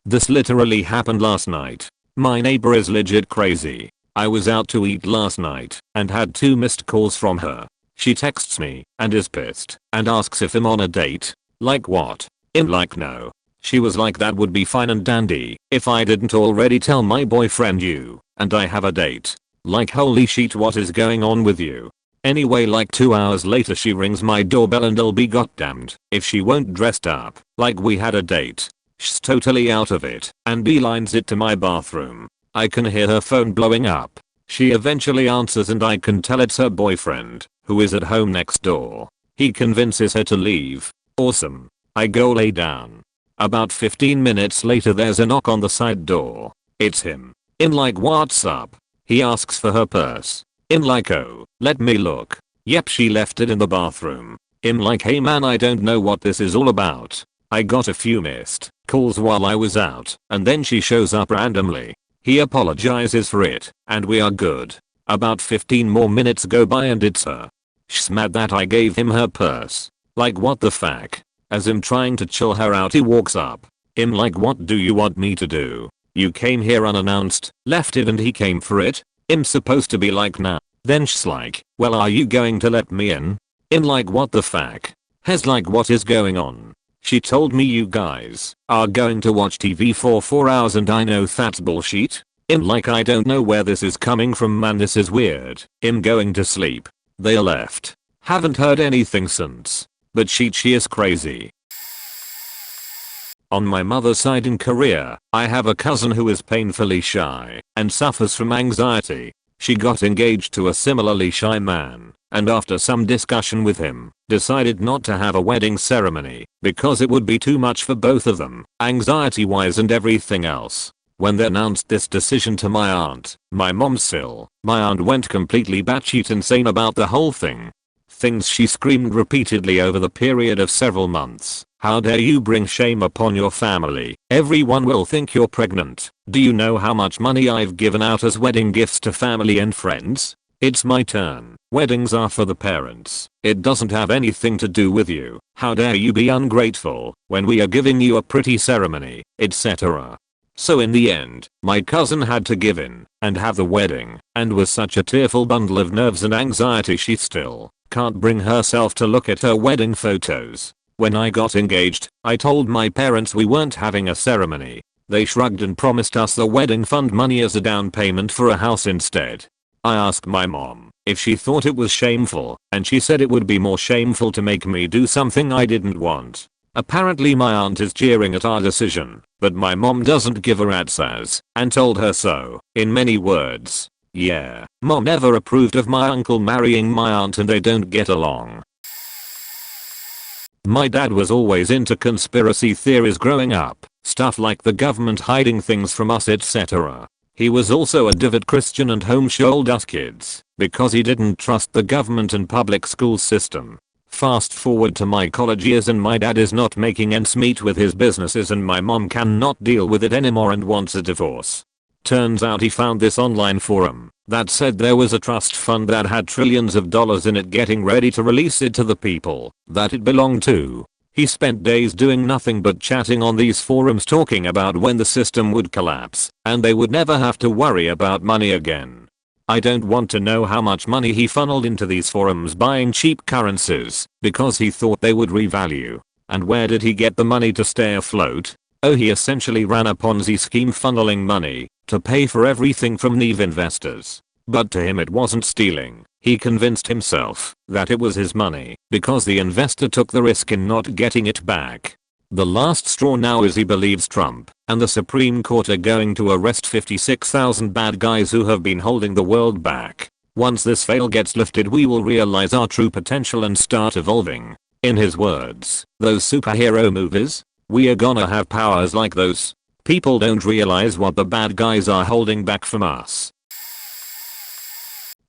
A: This literally happened last night. My neighbor is legit crazy. I was out to eat last night and had 2 missed calls from her. She texts me and is pissed and asks if I'm on a date. Like what? I'm like no. She was like that would be fine and dandy if I didn't already tell my boyfriend you and I have a date. Like holy shit, what is going on with you? Anyway, like 2 hours later she rings my doorbell and I'll be goddamned if she won't dressed up like we had a date. She's totally out of it and beelines it to my bathroom. I can hear her phone blowing up. She eventually answers and I can tell it's her boyfriend, who is at home next door. He convinces her to leave. Awesome. I go lay down. About 15 minutes later there's a knock on the side door. It's him. I'm like, what's up? He asks for her purse. I'm like, oh, let me look. Yep, she left it in the bathroom. I'm like, hey man, I don't know what this is all about. I got a few missed calls while I was out and then she shows up randomly. He apologizes for it and we are good. About 15 more minutes go by and it's her. She's mad that I gave him her purse. Like what the fuck? As I'm trying to chill her out he walks up. I'm like, what do you want me to do? You came here unannounced, left it and he came for it? I'm supposed to be like nah. Then she's like, well, are you going to let me in? I'm like, what the fuck? Has like, what is going on? She told me you guys are going to watch TV for 4 hours and I know that's bullshit. I'm like, I don't know where this is coming from man, this is weird. I'm going to sleep. They left. Haven't heard anything since. But she is crazy. On my mother's side in Korea, I have a cousin who is painfully shy and suffers from anxiety. She got engaged to a similarly shy man, and after some discussion with him, decided not to have a wedding ceremony because it would be too much for both of them, anxiety-wise and everything else. When they announced this decision to my aunt, my mom's Sil, my aunt went completely batshit insane about the whole thing. Things she screamed repeatedly over the period of several months. How dare you bring shame upon your family? Everyone will think you're pregnant. Do you know how much money I've given out as wedding gifts to family and friends? It's my turn. Weddings are for the parents. It doesn't have anything to do with you. How dare you be ungrateful when we are giving you a pretty ceremony, etc. So in the end, my cousin had to give in and have the wedding, and was such a tearful bundle of nerves and anxiety she still can't bring herself to look at her wedding photos. When I got engaged, I told my parents we weren't having a ceremony. They shrugged and promised us the wedding fund money as a down payment for a house instead. I asked my mom if she thought it was shameful, and she said it would be more shameful to make me do something I didn't want. Apparently my aunt is jeering at our decision, but my mom doesn't give a rat's ass, and told her so, in many words. Yeah, mom never approved of my uncle marrying my aunt and they don't get along. My dad was always into conspiracy theories growing up, stuff like the government hiding things from us, etc. He was also a devout Christian and homeschooled us kids because he didn't trust the government and public school system. Fast forward to my college years and my dad is not making ends meet with his businesses and my mom cannot deal with it anymore and wants a divorce. Turns out he found this online forum that said there was a trust fund that had trillions of dollars in it getting ready to release it to the people that it belonged to. He spent days doing nothing but chatting on these forums talking about when the system would collapse and they would never have to worry about money again. I don't want to know how much money he funneled into these forums buying cheap currencies because he thought they would revalue. And where did he get the money to stay afloat? Oh, he essentially ran a Ponzi scheme funneling money to pay for everything from naive investors. But to him it wasn't stealing. He convinced himself that it was his money because the investor took the risk in not getting it back. The last straw now is he believes Trump and the Supreme Court are going to arrest 56,000 bad guys who have been holding the world back. Once this veil gets lifted we will realize our true potential and start evolving. In his words, those superhero movies? We are gonna have powers like those. People don't realize what the bad guys are holding back from us.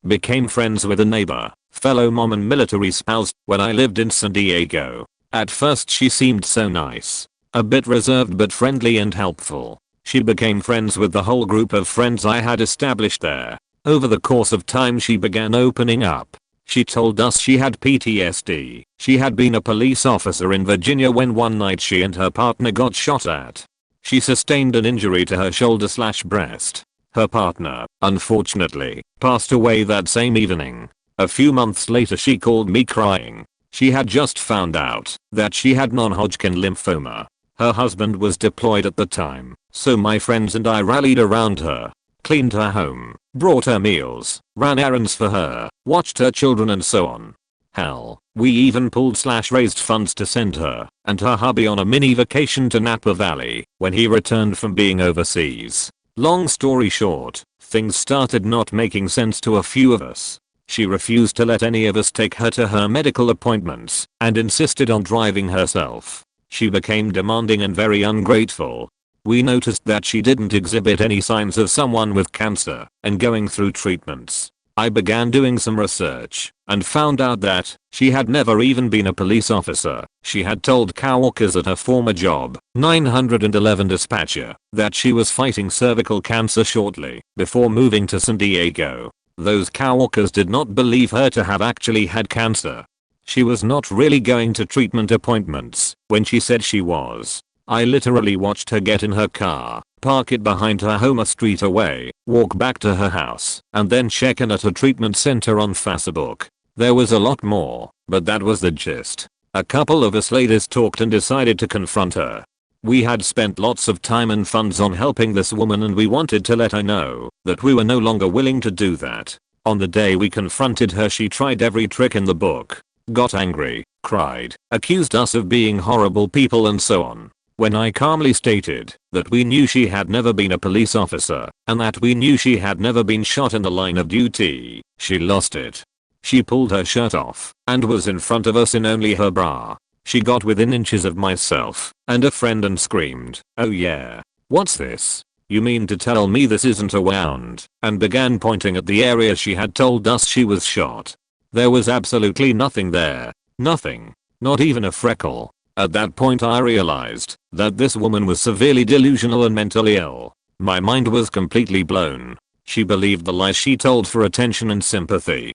A: Became friends with a neighbor, fellow mom and military spouse when I lived in San Diego. At first she seemed so nice. A bit reserved but friendly and helpful. She became friends with the whole group of friends I had established there. Over the course of time she began opening up. She told us she had PTSD. She had been a police officer in Virginia when one night she and her partner got shot at. She sustained an injury to her shoulder/breast. Her partner, unfortunately, passed away that same evening. A few months later she called me crying. She had just found out that she had non-Hodgkin lymphoma. Her husband was deployed at the time, so my friends and I rallied around her, cleaned her home, brought her meals, ran errands for her, watched her children and so on. Hell, we even pooled/raised funds to send her and her hubby on a mini vacation to Napa Valley when he returned from being overseas. Long story short, things started not making sense to a few of us. She refused to let any of us take her to her medical appointments and insisted on driving herself. She became demanding and very ungrateful. We noticed that she didn't exhibit any signs of someone with cancer and going through treatments. I began doing some research and found out that she had never even been a police officer. She had told coworkers at her former job, 911 dispatcher, that she was fighting cervical cancer shortly before moving to San Diego. Those coworkers did not believe her to have actually had cancer. She was not really going to treatment appointments when she said she was. I literally watched her get in her car, park it behind her home a street away, walk back to her house, and then check in at a treatment center on Facebook. There was a lot more, but that was the gist. A couple of us ladies talked and decided to confront her. We had spent lots of time and funds on helping this woman and we wanted to let her know that we were no longer willing to do that. On the day we confronted her she tried every trick in the book, got angry, cried, accused us of being horrible people and so on. When I calmly stated that we knew she had never been a police officer and that we knew she had never been shot in the line of duty, she lost it. She pulled her shirt off and was in front of us in only her bra. She got within inches of myself and a friend and screamed, "Oh yeah, what's this? You mean to tell me this isn't a wound?" and began pointing at the area she had told us she was shot. There was absolutely nothing there. Nothing. Not even a freckle. At that point I realized that this woman was severely delusional and mentally ill. My mind was completely blown. She believed the lies she told for attention and sympathy.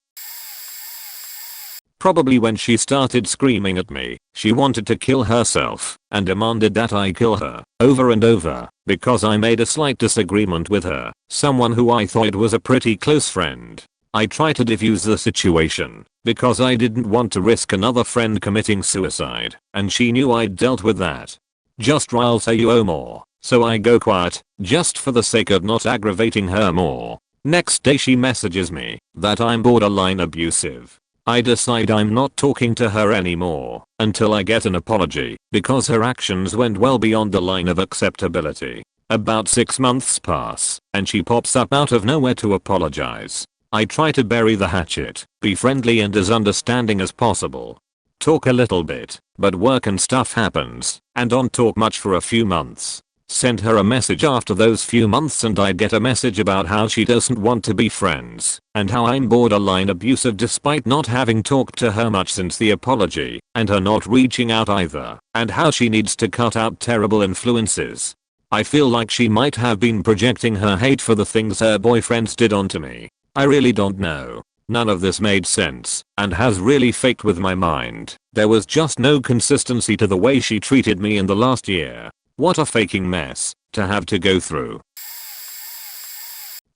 A: Probably when she started screaming at me, she wanted to kill herself and demanded that I kill her over and over because I made a slight disagreement with her, someone who I thought was a pretty close friend. I tried to defuse the situation because I didn't want to risk another friend committing suicide, and she knew I'd dealt with that. Just I'll say you owe more, so I go quiet just for the sake of not aggravating her more. Next day she messages me that I'm borderline abusive. I decide I'm not talking to her anymore until I get an apology because her actions went well beyond the line of acceptability. About 6 months pass and she pops up out of nowhere to apologize. I try to bury the hatchet, be friendly and as understanding as possible. Talk a little bit, but work and stuff happens and don't talk much for a few months. Send her a message after those few months and I get a message about how she doesn't want to be friends and how I'm borderline abusive despite not having talked to her much since the apology and her not reaching out either, and how she needs to cut out terrible influences. I feel like she might have been projecting her hate for the things her boyfriends did onto me. I really don't know. None of this made sense and has really faked with my mind. There was just no consistency to the way she treated me in the last year. What a faking mess to have to go through.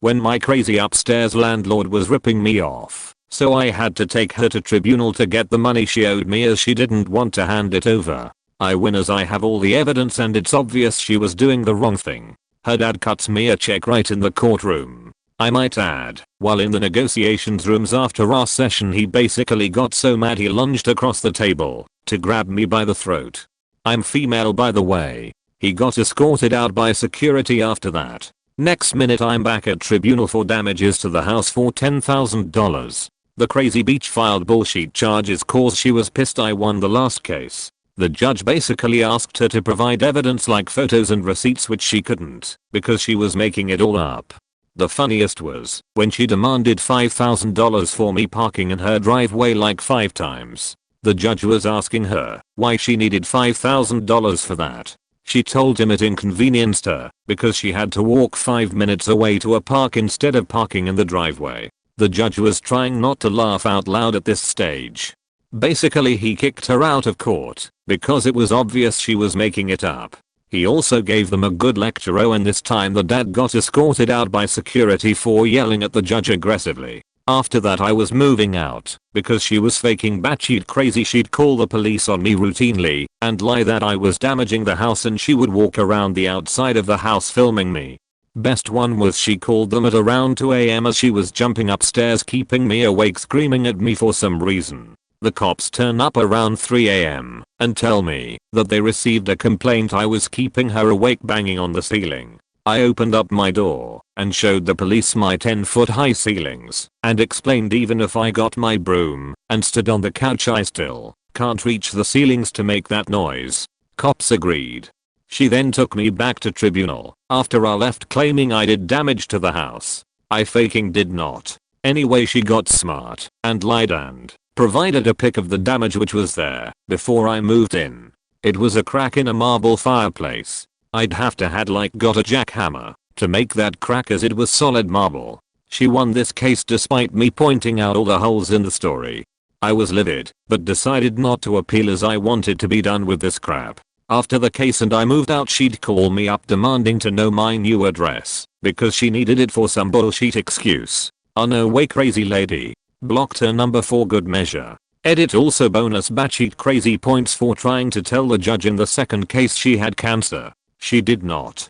A: When my crazy upstairs landlord was ripping me off, so I had to take her to tribunal to get the money she owed me as she didn't want to hand it over. I win as I have all the evidence and it's obvious she was doing the wrong thing. Her dad cuts me a check right in the courtroom. I might add, while in the negotiations rooms after our session he basically got so mad he lunged across the table to grab me by the throat. I'm female by the way. He got escorted out by security after that. Next minute I'm back at tribunal for damages to the house for $10,000. The crazy bitch filed bullshit charges cause she was pissed I won the last case. The judge basically asked her to provide evidence like photos and receipts which she couldn't because she was making it all up. The funniest was when she demanded $5,000 for me parking in her driveway like 5 times. The judge was asking her why she needed $5,000 for that. She told him it inconvenienced her because she had to walk 5 minutes away to a park instead of parking in the driveway. The judge was trying not to laugh out loud at this stage. Basically he kicked her out of court because it was obvious she was making it up. He also gave them a good lecture and this time the dad got escorted out by security for yelling at the judge aggressively. After that I was moving out because she was faking batshit crazy. She'd call the police on me routinely and lie that I was damaging the house and she would walk around the outside of the house filming me. Best one was she called them at around 2 AM as she was jumping upstairs keeping me awake screaming at me for some reason. The cops turn up around 3 AM and tell me that they received a complaint I was keeping her awake banging on the ceiling. I opened up my door and showed the police my 10-foot high ceilings and explained even if I got my broom and stood on the couch I still can't reach the ceilings to make that noise. Cops agreed. She then took me back to tribunal after I left claiming I did damage to the house. I faking did not. Anyway she got smart and lied and provided a pic of the damage which was there before I moved in. It was a crack in a marble fireplace. I'd have to had like got a jackhammer to make that crack as it was solid marble. She won this case despite me pointing out all the holes in the story. I was livid but decided not to appeal as I wanted to be done with this crap. After the case and I moved out she'd call me up demanding to know my new address because she needed it for some bullshit excuse. Oh no way crazy lady. Blocked her number for good measure. Edit also bonus batshit crazy points for trying to tell the judge in the second case she had cancer. She did not.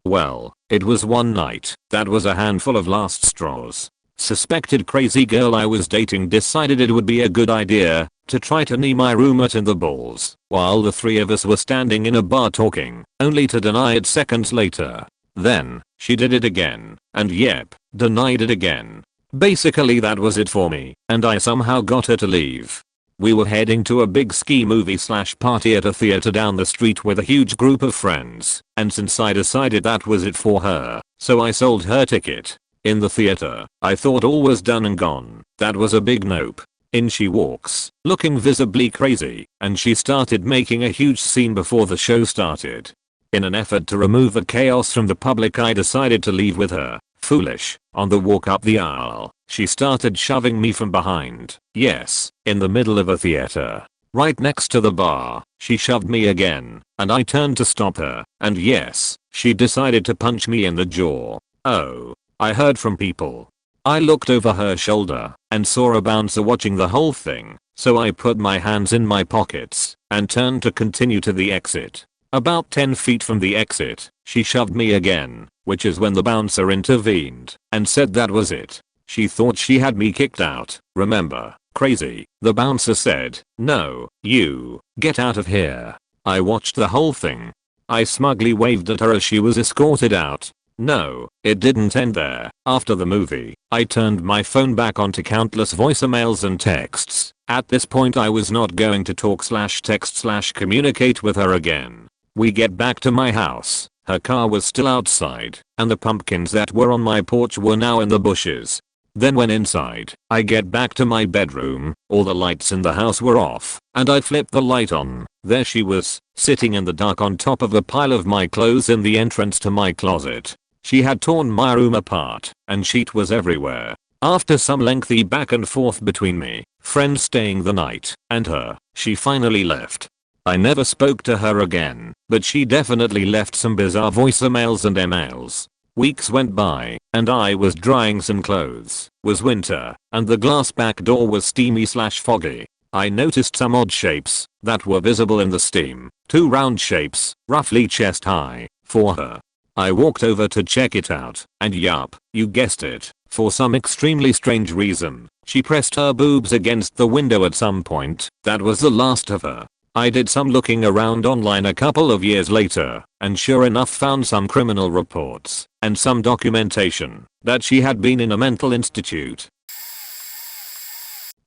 A: Well, it was one night that was a handful of last straws. Suspected crazy girl I was dating decided it would be a good idea to try to knee my roommate in the balls while the 3 of us were standing in a bar talking, only to deny it seconds later. Then, she did it again, and yep, denied it again. Basically that was it for me, and I somehow got her to leave. We were heading to a big ski movie / party at a theater down the street with a huge group of friends, and since I decided that was it for her, so I sold her ticket. In the theater, I thought all was done and gone. That was a big nope. In she walks, looking visibly crazy, and she started making a huge scene before the show started. In an effort to remove the chaos from the public, I decided to leave with her. Foolish. On the walk up the aisle, she started shoving me from behind. Yes, in the middle of a theater. Right next to the bar, she shoved me again, and I turned to stop her, and yes, she decided to punch me in the jaw. Oh, I heard from people. I looked over her shoulder and saw a bouncer watching the whole thing, so I put my hands in my pockets and turned to continue to the exit. About 10 feet from the exit, she shoved me again, which is when the bouncer intervened and said that was it. She thought she had me kicked out, remember? Crazy. The bouncer said, "No, you, get out of here." I watched the whole thing. I smugly waved at her as she was escorted out. No, it didn't end there. After the movie, I turned my phone back on to countless voicemails and texts. At this point I was not going to talk/text/communicate with her again. We get back to my house. Her car was still outside, and the pumpkins that were on my porch were now in the bushes. Then when inside, I get back to my bedroom, all the lights in the house were off, and I flipped the light on. There she was, sitting in the dark on top of a pile of my clothes in the entrance to my closet. She had torn my room apart, and sheet was everywhere. After some lengthy back and forth between me, friends staying the night, and her, she finally left. I never spoke to her again, but she definitely left some bizarre voicemails and emails. Weeks went by, and I was drying some clothes. Was winter, and the glass back door was steamy/foggy. I noticed some odd shapes that were visible in the steam. 2 round shapes, roughly chest high, for her. I walked over to check it out, and yup, you guessed it, for some extremely strange reason, she pressed her boobs against the window at some point. That was the last of her. I did some looking around online a couple of years later, and sure enough found some criminal reports and some documentation that she had been in a mental institute.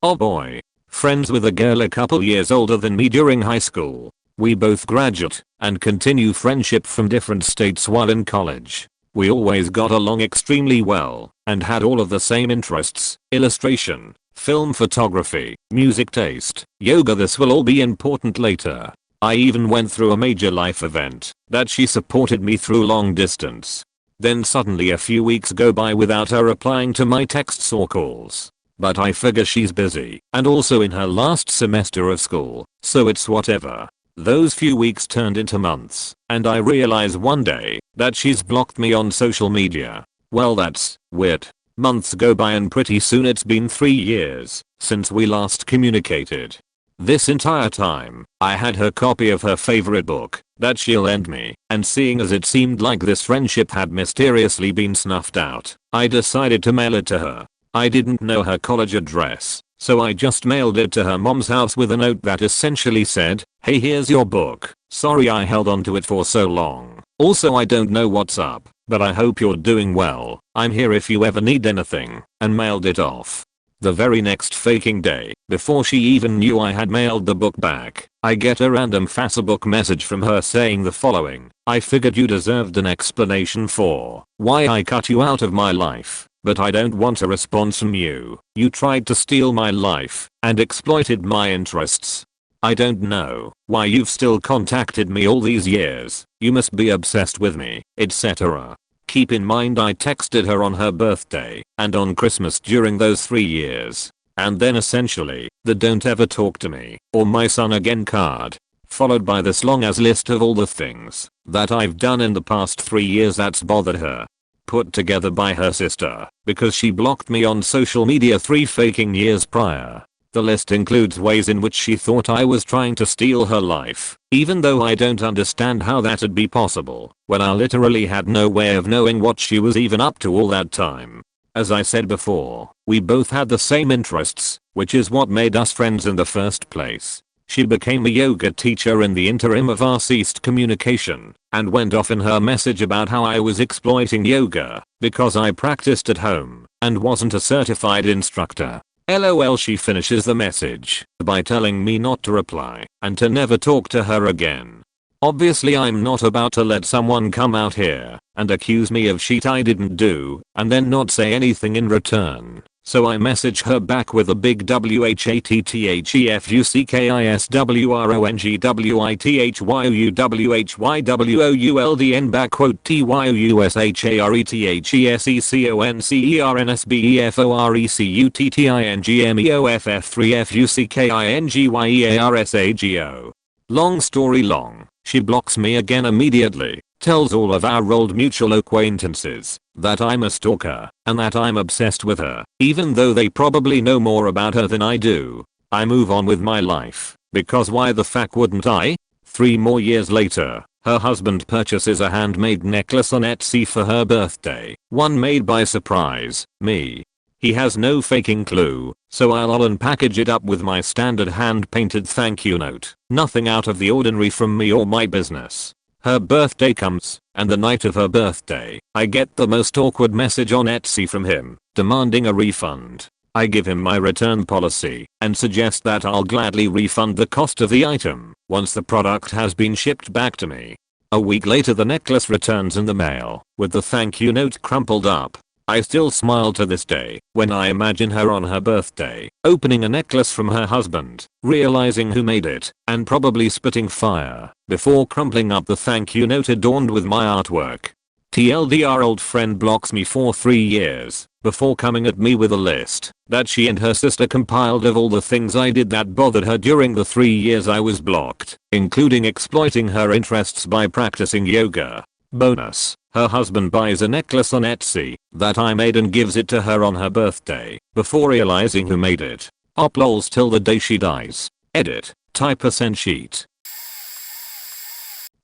A: Oh boy. Friends with a girl a couple years older than me during high school. We both graduate and continue friendship from different states while in college. We always got along extremely well and had all of the same interests: illustration, film photography, music taste, yoga. This will all be important later. I even went through a major life event that she supported me through long distance. Then suddenly a few weeks go by without her replying to my texts or calls. But I figure she's busy and also in her last semester of school, so it's whatever. Those few weeks turned into months, and I realize one day that she's blocked me on social media. Well, that's weird. Months go by and pretty soon it's been 3 years since we last communicated. This entire time, I had her copy of her favorite book that she'll lend me, and seeing as it seemed like this friendship had mysteriously been snuffed out, I decided to mail it to her. I didn't know her college address, so I just mailed it to her mom's house with a note that essentially said, "Hey, here's your book. Sorry I held on to it for so long. Also, I don't know what's up, but I hope you're doing well. I'm here if you ever need anything," and mailed it off. The very next faking day, before she even knew I had mailed the book back, I get a random Facebook message from her saying the following: "I figured you deserved an explanation for why I cut you out of my life, but I don't want a response from you. You tried to steal my life and exploited my interests. I don't know why you've still contacted me all these years. You must be obsessed with me," etc. Keep in mind I texted her on her birthday and on Christmas during those 3 years. And then essentially, the "don't ever talk to me or my son again" card, followed by this long ass list of all the things that I've done in the past 3 years that's bothered her. Put together by her sister, because she blocked me on social media 3 faking years prior. The list includes ways in which she thought I was trying to steal her life, even though I don't understand how that'd be possible, when I literally had no way of knowing what she was even up to all that time. As I said before, we both had the same interests, which is what made us friends in the first place. She became a yoga teacher in the interim of our ceased communication, and went off in her message about how I was exploiting yoga because I practiced at home and wasn't a certified instructor. LOL. She finishes the message by telling me not to reply and to never talk to her again. Obviously I'm not about to let someone come out here and accuse me of shit I didn't do and then not say anything in return. So I message her back with a big WHATTHEFUCKISWRONGWITHYOUWHYWOULDN backquote TYUSHARETHECONCERNCEFOREFUCKINGYEARSAGO. Long story long, she blocks me again immediately, tells all of our old mutual acquaintances that I'm a stalker and that I'm obsessed with her, even though they probably know more about her than I do. I move on with my life, because why the fuck wouldn't I? 3 more years later, her husband purchases a handmade necklace on Etsy for her birthday, one made by surprise, me. He has no faking clue, so I'll unpackage it up with my standard hand-painted thank you note. Nothing out of the ordinary from me or my business. Her birthday comes, and the night of her birthday, I get the most awkward message on Etsy from him, demanding a refund. I give him my return policy, and suggest that I'll gladly refund the cost of the item, once the product has been shipped back to me. A week later the necklace returns in the mail, with the thank you note crumpled up. I still smile to this day when I imagine her on her birthday, opening a necklace from her husband, realizing who made it, and probably spitting fire, before crumpling up the thank you note adorned with my artwork. TLDR old friend blocks me for 3 years, before coming at me with a list that she and her sister compiled of all the things I did that bothered her during the 3 years I was blocked, including exploiting her interests by practicing yoga. Bonus. Her husband buys a necklace on Etsy that I made and gives it to her on her birthday before realizing who made it. Uploads till the day she dies. Edit. Type a send sheet.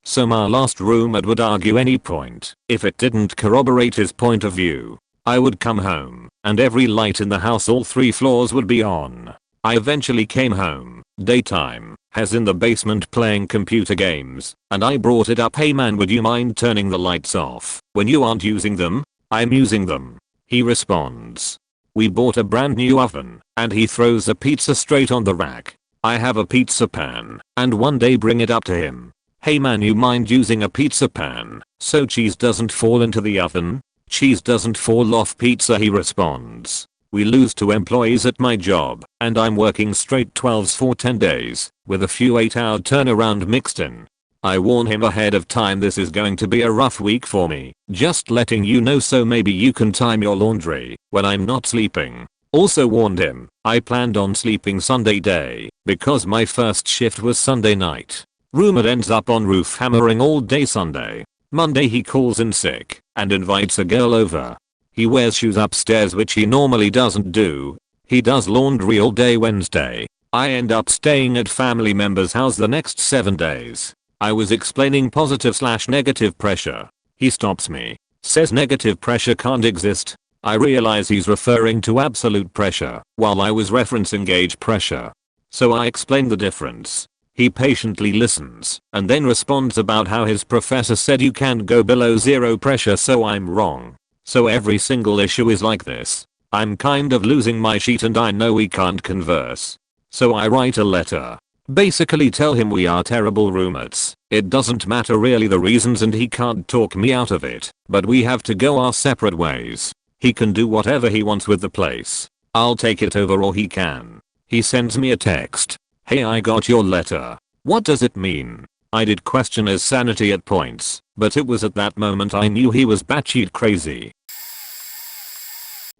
A: So my last roommate would argue any point if it didn't corroborate his point of view. I would come home and every light in the house all 3 floors would be on. I eventually came home, daytime, has in the basement playing computer games, and I brought it up, hey man, would you mind turning the lights off when you aren't using them? I'm using them. He responds. We bought a brand new oven, and he throws a pizza straight on the rack. I have a pizza pan, and one day bring it up to him. Hey man, you mind using a pizza pan so cheese doesn't fall into the oven? Cheese doesn't fall off pizza, he responds. We lose 2 employees at my job, and I'm working straight 12s for 10 days, with a few 8-hour turnaround mixed in. I warn him ahead of time this is going to be a rough week for me, just letting you know so maybe you can time your laundry when I'm not sleeping. Also warned him, I planned on sleeping Sunday day, because my first shift was Sunday night. Roommate ends up on roof hammering all day Sunday. Monday he calls in sick, and invites a girl over. He wears shoes upstairs which he normally doesn't do. He does laundry all day Wednesday. I end up staying at family member's house the next 7 days. I was explaining positive/negative pressure. He stops me. Says negative pressure can't exist. I realize he's referring to absolute pressure, while I was referencing gauge pressure. So I explain the difference. He patiently listens, and then responds about how his professor said you can't go below 0 pressure, so I'm wrong. So every single issue is like this. I'm kind of losing my shit and I know we can't converse. So I write a letter. Basically tell him we are terrible roommates. It doesn't matter really the reasons and he can't talk me out of it, but we have to go our separate ways. He can do whatever he wants with the place. I'll take it over or he can. He sends me a text. Hey, I got your letter. What does it mean? I did question his sanity at points, but it was at that moment I knew he was batshit crazy.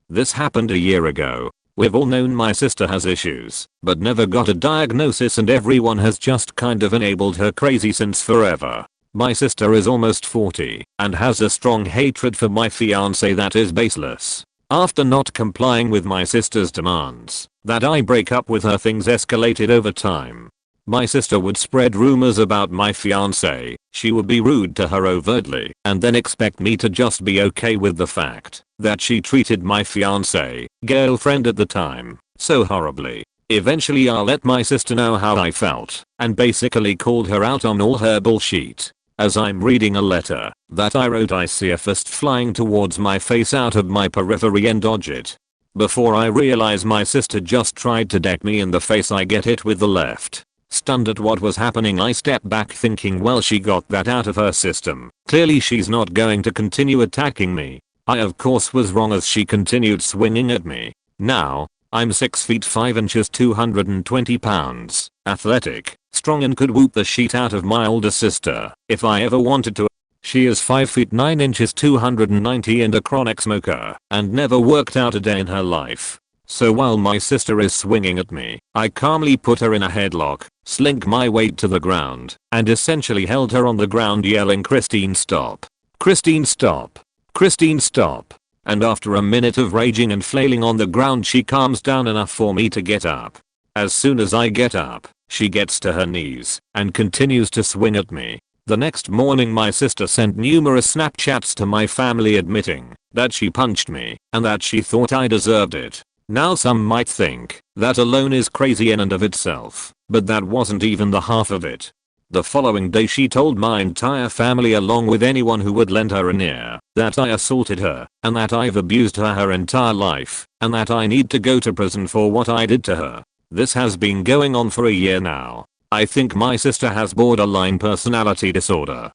A: This happened a year ago. We've all known my sister has issues, but never got a diagnosis and everyone has just kind of enabled her crazy since forever. My sister is almost 40 and has a strong hatred for my fiance that is baseless. After not complying with my sister's demands that I break up with her, things escalated over time. My sister would spread rumors about my fiance. She would be rude to her overtly and then expect me to just be okay with the fact that she treated my fiance, girlfriend at the time, so horribly. Eventually I let my sister know how I felt and basically called her out on all her bullshit. As I'm reading a letter that I wrote, I see a fist flying towards my face out of my periphery and dodge it. Before I realize my sister just tried to deck me in the face, I get hit with the left. Stunned at what was happening, I step back thinking, well, she got that out of her system. Clearly she's not going to continue attacking me. I of course was wrong as she continued swinging at me. Now, I'm 6 feet 5 inches 220 pounds, athletic, strong and could whoop the shit out of my older sister if I ever wanted to. She is 5 feet 9 inches 290 and a chronic smoker and never worked out a day in her life. So while my sister is swinging at me, I calmly put her in a headlock, slink my weight to the ground, and essentially held her on the ground yelling, "Christine, stop. Christine, stop. Christine, stop." And after a minute of raging and flailing on the ground, she calms down enough for me to get up. As soon as I get up, she gets to her knees and continues to swing at me. The next morning my sister sent numerous Snapchats to my family admitting that she punched me and that she thought I deserved it. Now some might think that alone is crazy in and of itself, but that wasn't even the half of it. The following day she told my entire family along with anyone who would lend her an ear that I assaulted her and that I've abused her entire life and that I need to go to prison for what I did to her. This has been going on for a year now. I think my sister has borderline personality disorder.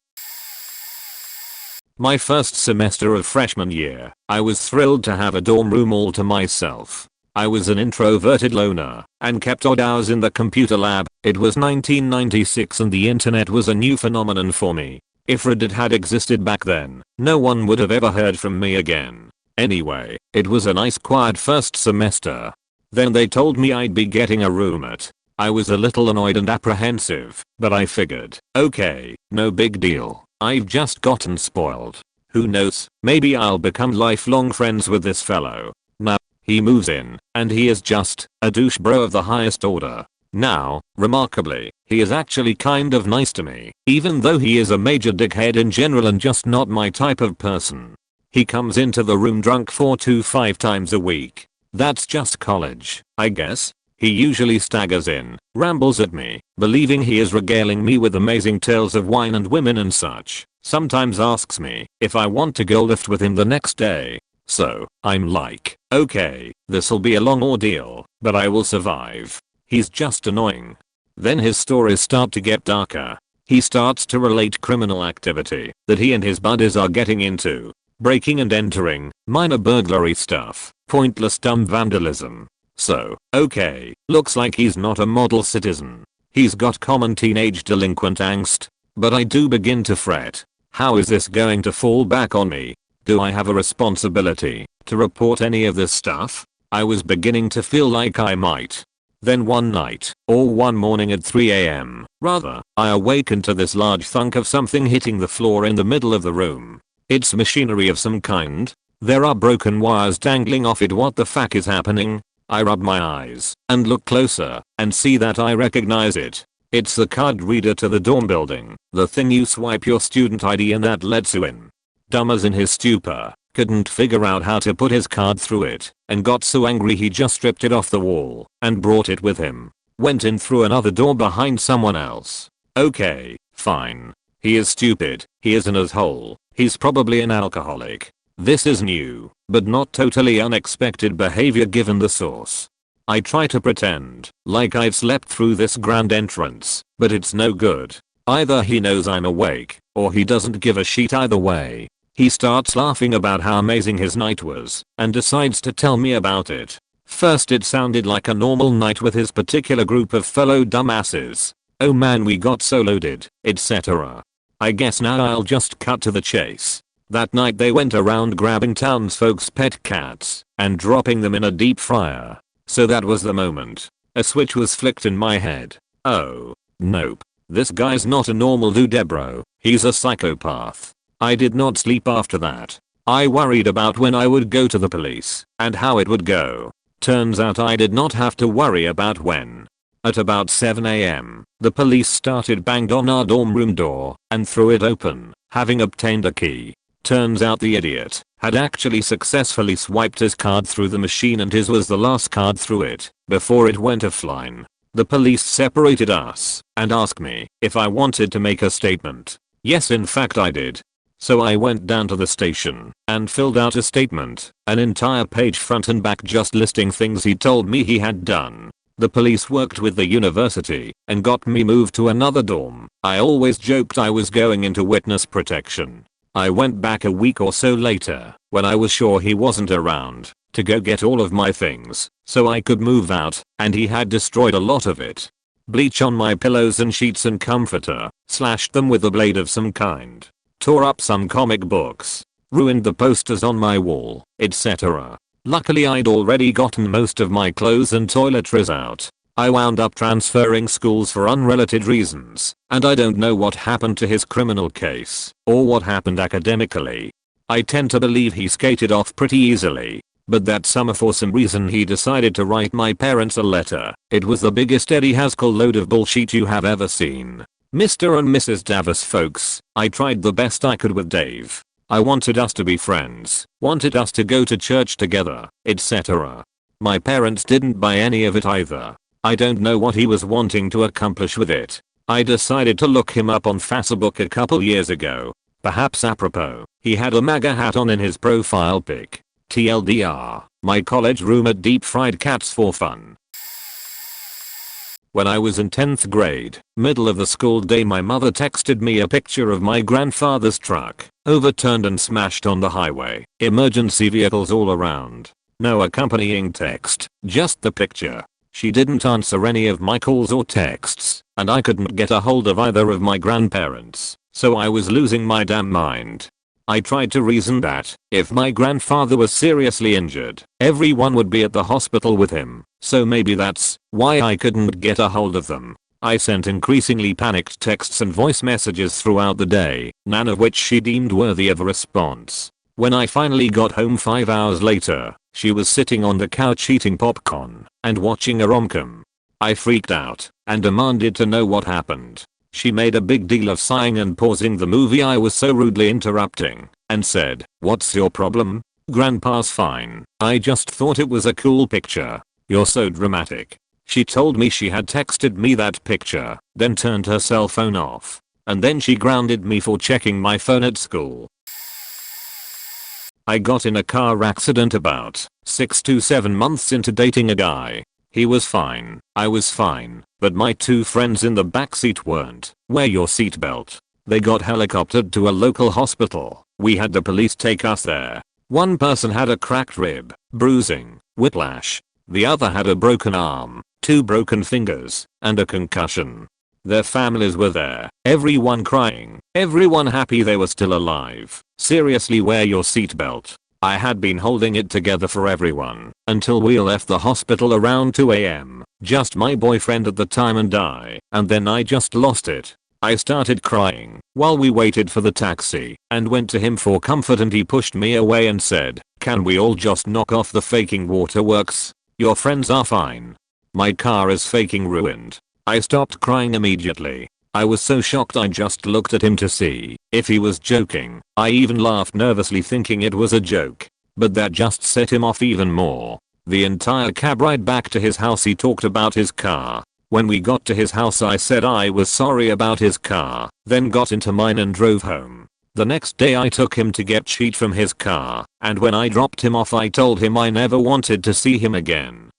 A: My first semester of freshman year, I was thrilled to have a dorm room all to myself. I was an introverted loner and kept odd hours in the computer lab. It was 1996 and the internet was a new phenomenon for me. If Reddit had existed back then, no one would have ever heard from me again. Anyway, it was a nice quiet first semester. Then they told me I'd be getting a roommate. I was a little annoyed and apprehensive, but I figured, okay, no big deal. I've just gotten spoiled. Who knows, maybe I'll become lifelong friends with this fellow. Now, he moves in, and he is just a douche bro of the highest order. Now, remarkably, he is actually kind of nice to me, even though he is a major dickhead in general and just not my type of person. He comes into the room drunk 4 to 5 times a week. That's just college, I guess. He usually staggers in, rambles at me, believing he is regaling me with amazing tales of wine and women and such. Sometimes asks me if I want to go lift with him the next day. So, I'm like, okay, this'll be a long ordeal, but I will survive. He's just annoying. Then his stories start to get darker. He starts to relate criminal activity that he and his buddies are getting into. Breaking and entering, minor burglary stuff, pointless dumb vandalism. So, okay, looks like he's not a model citizen. He's got common teenage delinquent angst. But I do begin to fret. How is this going to fall back on me? Do I have a responsibility to report any of this stuff? I was beginning to feel like I might. Then one night, or one morning at 3 AM, rather, I awakened to this large thunk of something hitting the floor in the middle of the room. It's machinery of some kind. There are broken wires dangling off it. What the fuck is happening? I rub my eyes and look closer and see that I recognize it. It's the card reader to the dorm building, the thing you swipe your student ID and that lets you in. Dumb as in his stupor, couldn't figure out how to put his card through it and got so angry he just stripped it off the wall and brought it with him. Went in through another door behind someone else. Okay, fine. He is stupid, he is an asshole, he's probably an alcoholic. This is new, but not totally unexpected behavior given the source. I try to pretend like I've slept through this grand entrance, but it's no good. Either he knows I'm awake, or he doesn't give a shit either way. He starts laughing about how amazing his night was, and decides to tell me about it. First it sounded like a normal night with his particular group of fellow dumbasses. Oh man, we got so loaded, etc. I guess now I'll just cut to the chase. That night they went around grabbing townsfolk's pet cats and dropping them in a deep fryer. So that was the moment. A switch was flicked in my head. Oh, nope. This guy's not a normal dude bro, he's a psychopath. I did not sleep after that. I worried about when I would go to the police and how it would go. Turns out I did not have to worry about when. At about 7 AM, the police started banged on our dorm room door and threw it open, having obtained a key. Turns out the idiot had actually successfully swiped his card through the machine and his was the last card through it before it went offline. The police separated us and asked me if I wanted to make a statement. Yes, in fact I did. So I went down to the station and filled out a statement, an entire page front and back just listing things he told me he had done. The police worked with the university and got me moved to another dorm. I always joked I was going into witness protection. I went back a week or so later when I was sure he wasn't around to go get all of my things so I could move out, and he had destroyed a lot of it. Bleach on my pillows and sheets and comforter, slashed them with a blade of some kind, tore up some comic books, ruined the posters on my wall, etc. Luckily I'd already gotten most of my clothes and toiletries out. I wound up transferring schools for unrelated reasons, and I don't know what happened to his criminal case, or what happened academically. I tend to believe he skated off pretty easily, but that summer for some reason he decided to write my parents a letter. It was the biggest Eddie Haskell load of bullshit you have ever seen. Mr. and Mrs. Davis folks, I tried the best I could with Dave. I wanted us to be friends, wanted us to go to church together, etc. My parents didn't buy any of it either. I don't know what he was wanting to accomplish with it. I decided to look him up on Facebook a couple years ago. Perhaps apropos, he had a MAGA hat on in his profile pic. TLDR, my college roommate deep fried cats for fun. When I was in 10th grade, middle of the school day, my mother texted me a picture of my grandfather's truck, overturned and smashed on the highway, emergency vehicles all around. No accompanying text, just the picture. She didn't answer any of my calls or texts, and I couldn't get a hold of either of my grandparents, so I was losing my damn mind. I tried to reason that, if my grandfather was seriously injured, everyone would be at the hospital with him, so maybe that's why I couldn't get a hold of them. I sent increasingly panicked texts and voice messages throughout the day, none of which she deemed worthy of a response. When I finally got home 5 hours later, she was sitting on the couch eating popcorn and watching a rom-com. I freaked out and demanded to know what happened. She made a big deal of sighing and pausing the movie I was so rudely interrupting, and said, "What's your problem? Grandpa's fine. I just thought it was a cool picture. You're so dramatic." She told me she had texted me that picture, then turned her cell phone off. And then she grounded me for checking my phone at school. I got in a car accident about 6 to 7 months into dating a guy. He was fine, I was fine, but my two friends in the backseat weren't. Wear your seatbelt. They got helicoptered to a local hospital. We had the police take us there. One person had a cracked rib, bruising, whiplash. The other had a broken arm, 2 broken fingers, and a concussion. Their families were there, everyone crying, everyone happy they were still alive. Seriously, wear your seatbelt. I had been holding it together for everyone until we left the hospital around 2 AM. Just my boyfriend at the time and I, and then I just lost it. I started crying while we waited for the taxi and went to him for comfort, and he pushed me away and said, "Can we all just knock off the faking waterworks? Your friends are fine. My car is faking ruined." I stopped crying immediately. I was so shocked I just looked at him to see if he was joking. I even laughed nervously thinking it was a joke. But that just set him off even more. The entire cab ride back to his house he talked about his car. When we got to his house I said I was sorry about his car, then got into mine and drove home. The next day I took him to get sheet from his car, and when I dropped him off I told him I never wanted to see him again.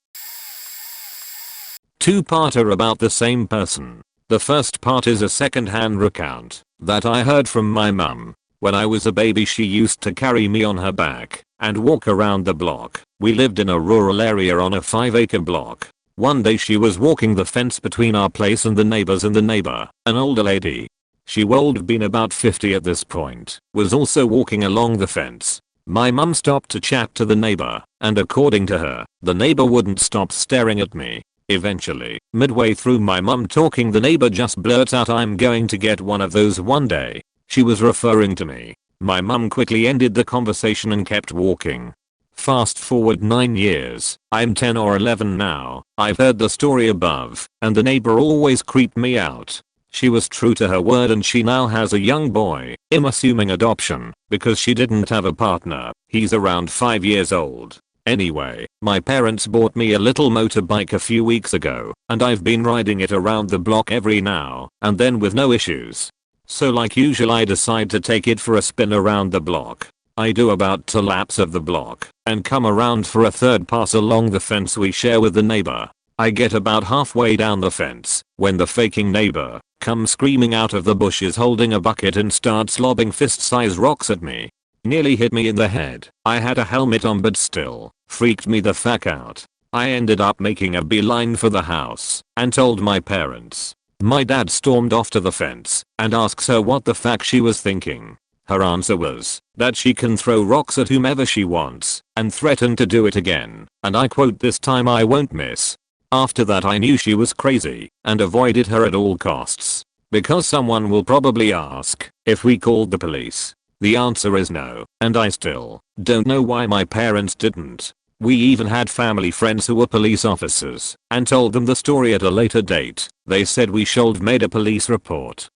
A: Two-parter about the same person. The first part is a second-hand recount that I heard from my mum. When I was a baby she used to carry me on her back and walk around the block. We lived in a rural area on a 5-acre block. One day she was walking the fence between our place and the neighbors, and the neighbor, an older lady. She would have been about 50 at this point, was also walking along the fence. My mum stopped to chat to the neighbor, and according to her, the neighbor wouldn't stop staring at me. Eventually, midway through my mum talking, the neighbor just blurts out, "I'm going to get one of those one day." She was referring to me. My mum quickly ended the conversation and kept walking. Fast forward 9 years, I'm 10 or 11 now. I've heard the story above, and the neighbor always creeped me out. She was true to her word, and she now has a young boy, I'm assuming adoption, because she didn't have a partner. He's around 5 years old. Anyway, my parents bought me a little motorbike a few weeks ago, and I've been riding it around the block every now and then with no issues. So like usual I decide to take it for a spin around the block. I do about 2 laps of the block and come around for a third pass along the fence we share with the neighbor. I get about halfway down the fence when the faking neighbor comes screaming out of the bushes holding a bucket and starts lobbing fist-sized rocks at me. Nearly hit me in the head. I had a helmet on, but still, Freaked me the fuck out. I ended up making a beeline for the house and told my parents. My dad stormed off to the fence and asks her what the fuck she was thinking. Her answer was that she can throw rocks at whomever she wants and threatened to do it again, and I quote, "This time I won't miss." After that I knew she was crazy and avoided her at all costs. Because someone will probably ask if we called the police. The answer is no, and I still don't know why my parents didn't. We even had family friends who were police officers and told them the story at a later date. They said we should have made a police report.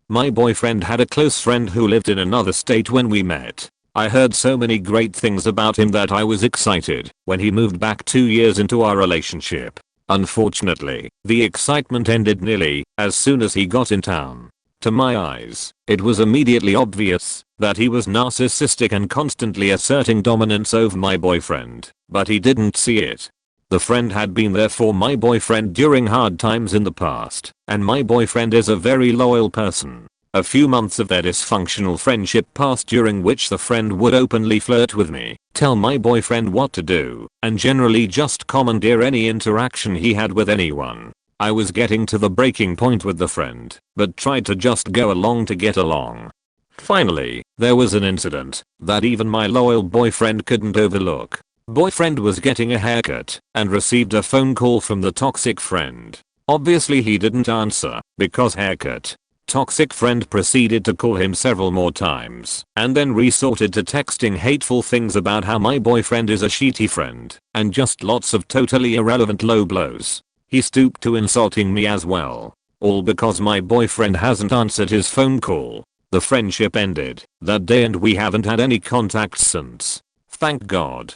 A: My boyfriend had a close friend who lived in another state when we met. I heard so many great things about him that I was excited when he moved back 2 years into our relationship. Unfortunately, the excitement ended nearly as soon as he got in town. To my eyes, it was immediately obvious that he was narcissistic and constantly asserting dominance over my boyfriend, but he didn't see it. The friend had been there for my boyfriend during hard times in the past, and my boyfriend is a very loyal person. A few months of their dysfunctional friendship passed, during which the friend would openly flirt with me, tell my boyfriend what to do, and generally just commandeer any interaction he had with anyone. I was getting to the breaking point with the friend, but tried to just go along to get along. Finally, there was an incident that even my loyal boyfriend couldn't overlook. Boyfriend was getting a haircut and received a phone call from the toxic friend. Obviously he didn't answer because haircut. Toxic friend proceeded to call him several more times and then resorted to texting hateful things about how my boyfriend is a shitty friend and just lots of totally irrelevant low blows. He stooped to insulting me as well. All because my boyfriend hasn't answered his phone call. The friendship ended that day and we haven't had any contact since. Thank God.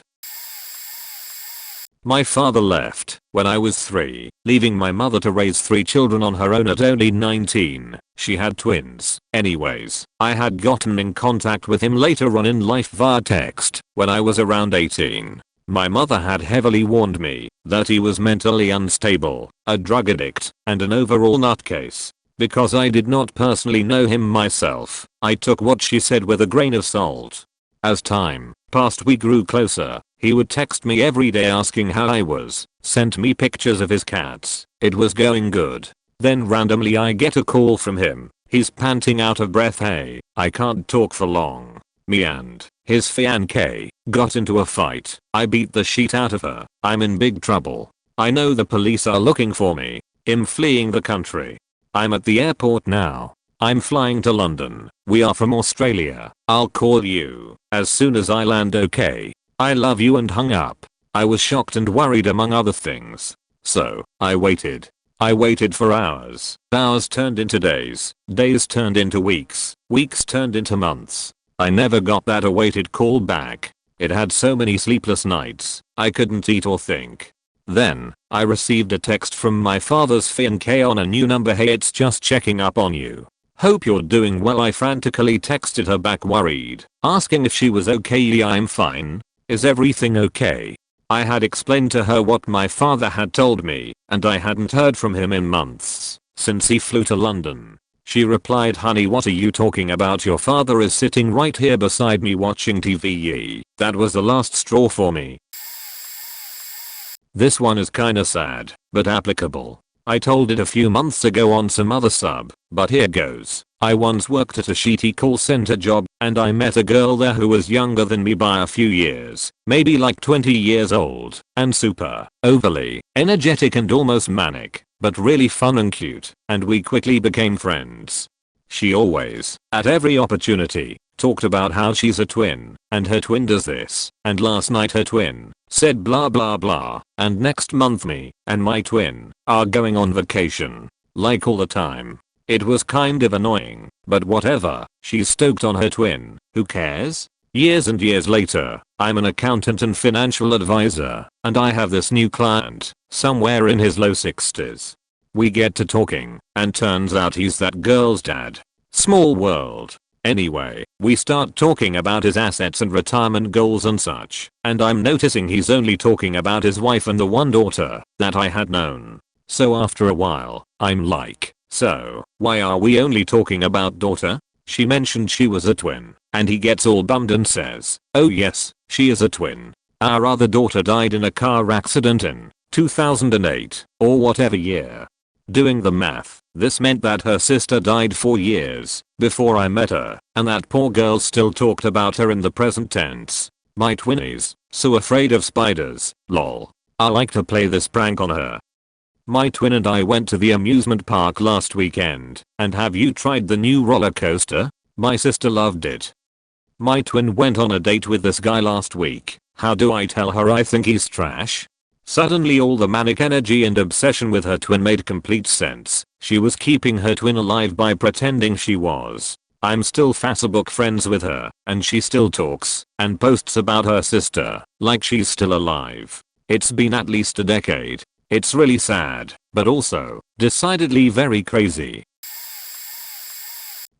A: My father left when I was 3, leaving my mother to raise 3 children on her own at only 19. She had twins. Anyways, I had gotten in contact with him later on in life via text when I was around 18. My mother had heavily warned me that he was mentally unstable, a drug addict, and an overall nutcase. Because I did not personally know him myself, I took what she said with a grain of salt. As time passed we grew closer. He would text me every day asking how I was, sent me pictures of his cats. It was going good. Then randomly I get a call from him. He's panting out of breath. "Hey, I can't talk for long." Me and his fiancée got into a fight. I beat the shit out of her. I'm in big trouble. I know the police are looking for me. I'm fleeing the country. I'm at the airport now. I'm flying to London. We are from Australia. I'll call you as soon as I land, okay? I love you, and hung up. I was shocked and worried among other things. So, I waited. I waited for hours. Hours turned into days. Days turned into weeks. Weeks turned into months. I never got that awaited call back. It had so many sleepless nights, I couldn't eat or think. Then, I received a text from my father's fiancée on a new number. "Hey, it's just checking up on you. Hope you're doing well." I frantically texted her back, worried, asking if she was okay. "Yeah, I'm fine. Is everything okay?" I had explained to her what my father had told me, and I hadn't heard from him in months, since he flew to London. She replied, "Honey, what are you talking about? Your father is sitting right here beside me watching TV." That was the last straw for me. This one is kinda sad, but applicable. I told it a few months ago on some other sub, but here goes. I once worked at a shitty call center job, and I met a girl there who was younger than me by a few years, maybe like 20 years old, and super, overly, energetic and almost manic, but really fun and cute, and we quickly became friends. She always, at every opportunity, talked about how she's a twin, and her twin does this, and last night her twin said blah blah blah, and next month me and my twin are going on vacation. Like all the time. It was kind of annoying, but whatever, she's stoked on her twin, who cares? Years and years later, I'm an accountant and financial advisor, and I have this new client, somewhere in his low 60s. We get to talking, and turns out he's that girl's dad. Small world. Anyway, we start talking about his assets and retirement goals and such, and I'm noticing he's only talking about his wife and the one daughter that I had known. So after a while, I'm like, "So, why are we only talking about daughter?" She mentioned she was a twin, and he gets all bummed and says, "Oh yes, she is a twin. Our other daughter died in a car accident in 2008 or whatever year." Doing the math, this meant that her sister died 4 years before I met her, and that poor girl still talked about her in the present tense. My twinnies, so afraid of spiders, lol. I like to play this prank on her. My twin and I went to the amusement park last weekend, and have you tried the new roller coaster? My sister loved it. My twin went on a date with this guy last week. How do I tell her I think he's trash? Suddenly all the manic energy and obsession with her twin made complete sense. She was keeping her twin alive by pretending she was. I'm still Facebook friends with her, and she still talks and posts about her sister like she's still alive. It's been at least a decade. It's really sad, but also decidedly very crazy.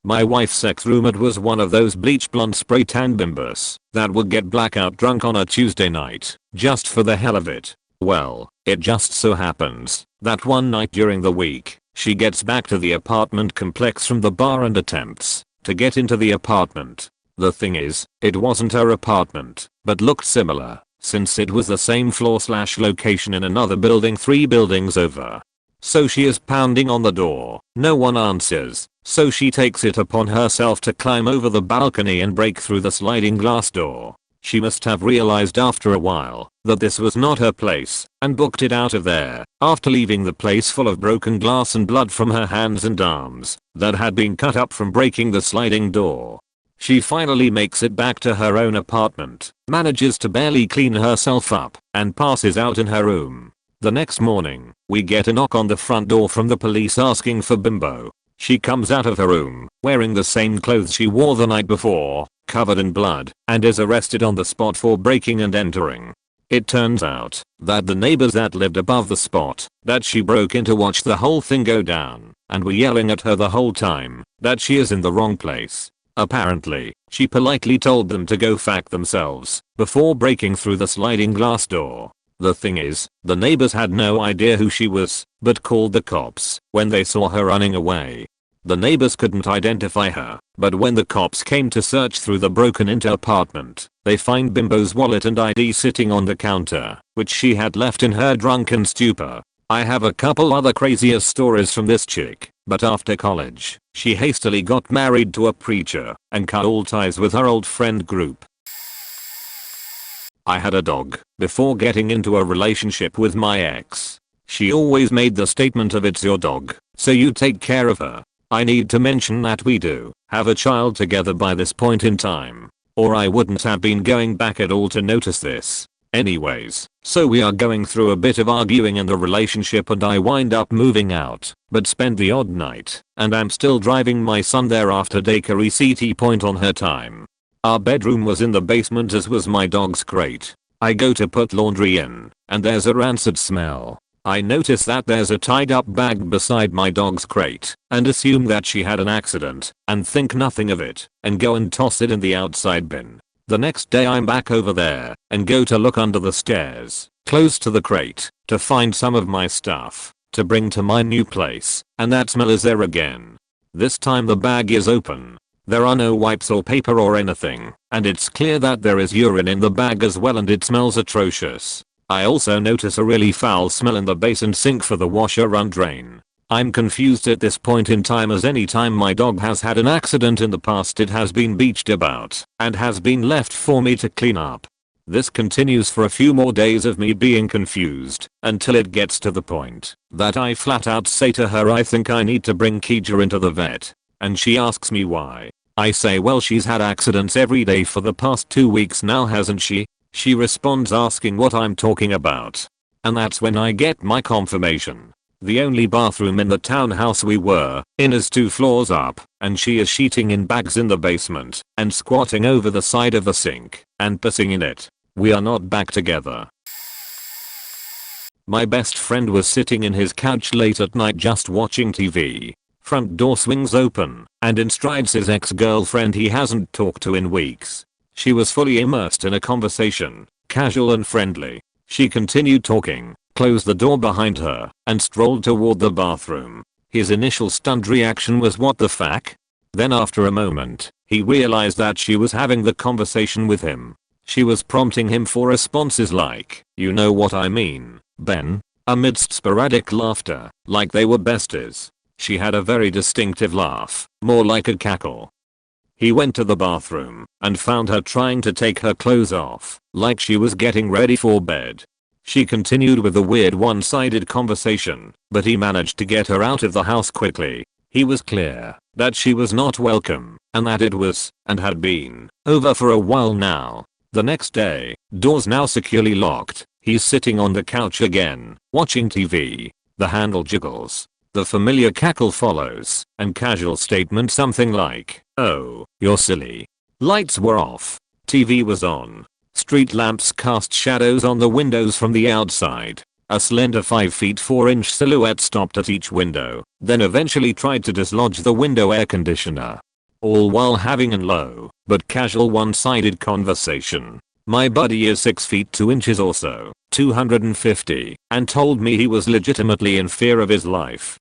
A: My wife's ex-roommate was one of those bleach blonde spray tan bimbos that would get blackout drunk on a Tuesday night just for the hell of it. Well, it just so happens that one night during the week, she gets back to the apartment complex from the bar and attempts to get into the apartment. The thing is, it wasn't her apartment, but looked similar, since it was the same floor/location in another building 3 buildings over. So she is pounding on the door, no one answers, so she takes it upon herself to climb over the balcony and break through the sliding glass door. She must have realized after a while that this was not her place and booked it out of there after leaving the place full of broken glass and blood from her hands and arms that had been cut up from breaking the sliding door. She finally makes it back to her own apartment, manages to barely clean herself up, and passes out in her room. The next morning, we get a knock on the front door from the police asking for Bimbo. She comes out of her room, wearing the same clothes she wore the night before, covered in blood, and is arrested on the spot for breaking and entering. It turns out that the neighbors that lived above the spot that she broke into watched the whole thing go down, and were yelling at her the whole time that she is in the wrong place. Apparently, she politely told them to go fuck themselves before breaking through the sliding glass door. The thing is, the neighbors had no idea who she was, but called the cops when they saw her running away. The neighbors couldn't identify her, but when the cops came to search through the broken-into apartment, they find Bimbo's wallet and ID sitting on the counter, which she had left in her drunken stupor. I have a couple other crazier stories from this chick, but after college, she hastily got married to a preacher and cut all ties with her old friend group. I had a dog before getting into a relationship with my ex. She always made the statement of "it's your dog, so you take care of her." I need to mention that we do have a child together by this point in time, or I wouldn't have been going back at all to notice this. Anyways, so we are going through a bit of arguing in the relationship and I wind up moving out, but spend the odd night, and I'm still driving my son there after daycare ECT point on her time. Our bedroom was in the basement, as was my dog's crate. I go to put laundry in, and there's a rancid smell. I notice that there's a tied up bag beside my dog's crate, and assume that she had an accident, and think nothing of it, and go and toss it in the outside bin. The next day I'm back over there, and go to look under the stairs, close to the crate, to find some of my stuff, to bring to my new place, and that smell is there again. This time the bag is open. There are no wipes or paper or anything, and it's clear that there is urine in the bag as well, and it smells atrocious. I also notice a really foul smell in the basin sink for the washer and drain. I'm confused at this point in time, as any time my dog has had an accident in the past it has been beached about and has been left for me to clean up. This continues for a few more days of me being confused until it gets to the point that I flat out say to her I think I need to bring Kija into the vet, and she asks me why. I say well, she's had accidents every day for the past 2 weeks now, hasn't she? She responds asking what I'm talking about. And that's when I get my confirmation. The only bathroom in the townhouse we were in is 2 floors up, and she is sheeting in bags in the basement and squatting over the side of the sink and pissing in it. We are not back together. My best friend was sitting in his couch late at night just watching TV. Front door swings open, and in strides his ex-girlfriend he hasn't talked to in weeks. She was fully immersed in a conversation, casual and friendly. She continued talking, closed the door behind her, and strolled toward the bathroom. His initial stunned reaction was "what the fuck?" Then after a moment, he realized that she was having the conversation with him. She was prompting him for responses like, "You know what I mean, Ben?" amidst sporadic laughter, like they were besties. She had a very distinctive laugh, more like a cackle. He went to the bathroom and found her trying to take her clothes off, like she was getting ready for bed. She continued with the weird one-sided conversation, but he managed to get her out of the house quickly. He was clear that she was not welcome, and that it was, and had been, over for a while now. The next day, doors now securely locked, he's sitting on the couch again, watching TV. The handle jiggles. The familiar cackle follows, and casual statement something like, "Oh, you're silly." Lights were off. TV was on. Street lamps cast shadows on the windows from the outside. A slender 5 feet 4 inch silhouette stopped at each window, then eventually tried to dislodge the window air conditioner. All while having an low, but casual one-sided conversation. My buddy is 6 feet 2 inches or so, 250, and told me he was legitimately in fear of his life.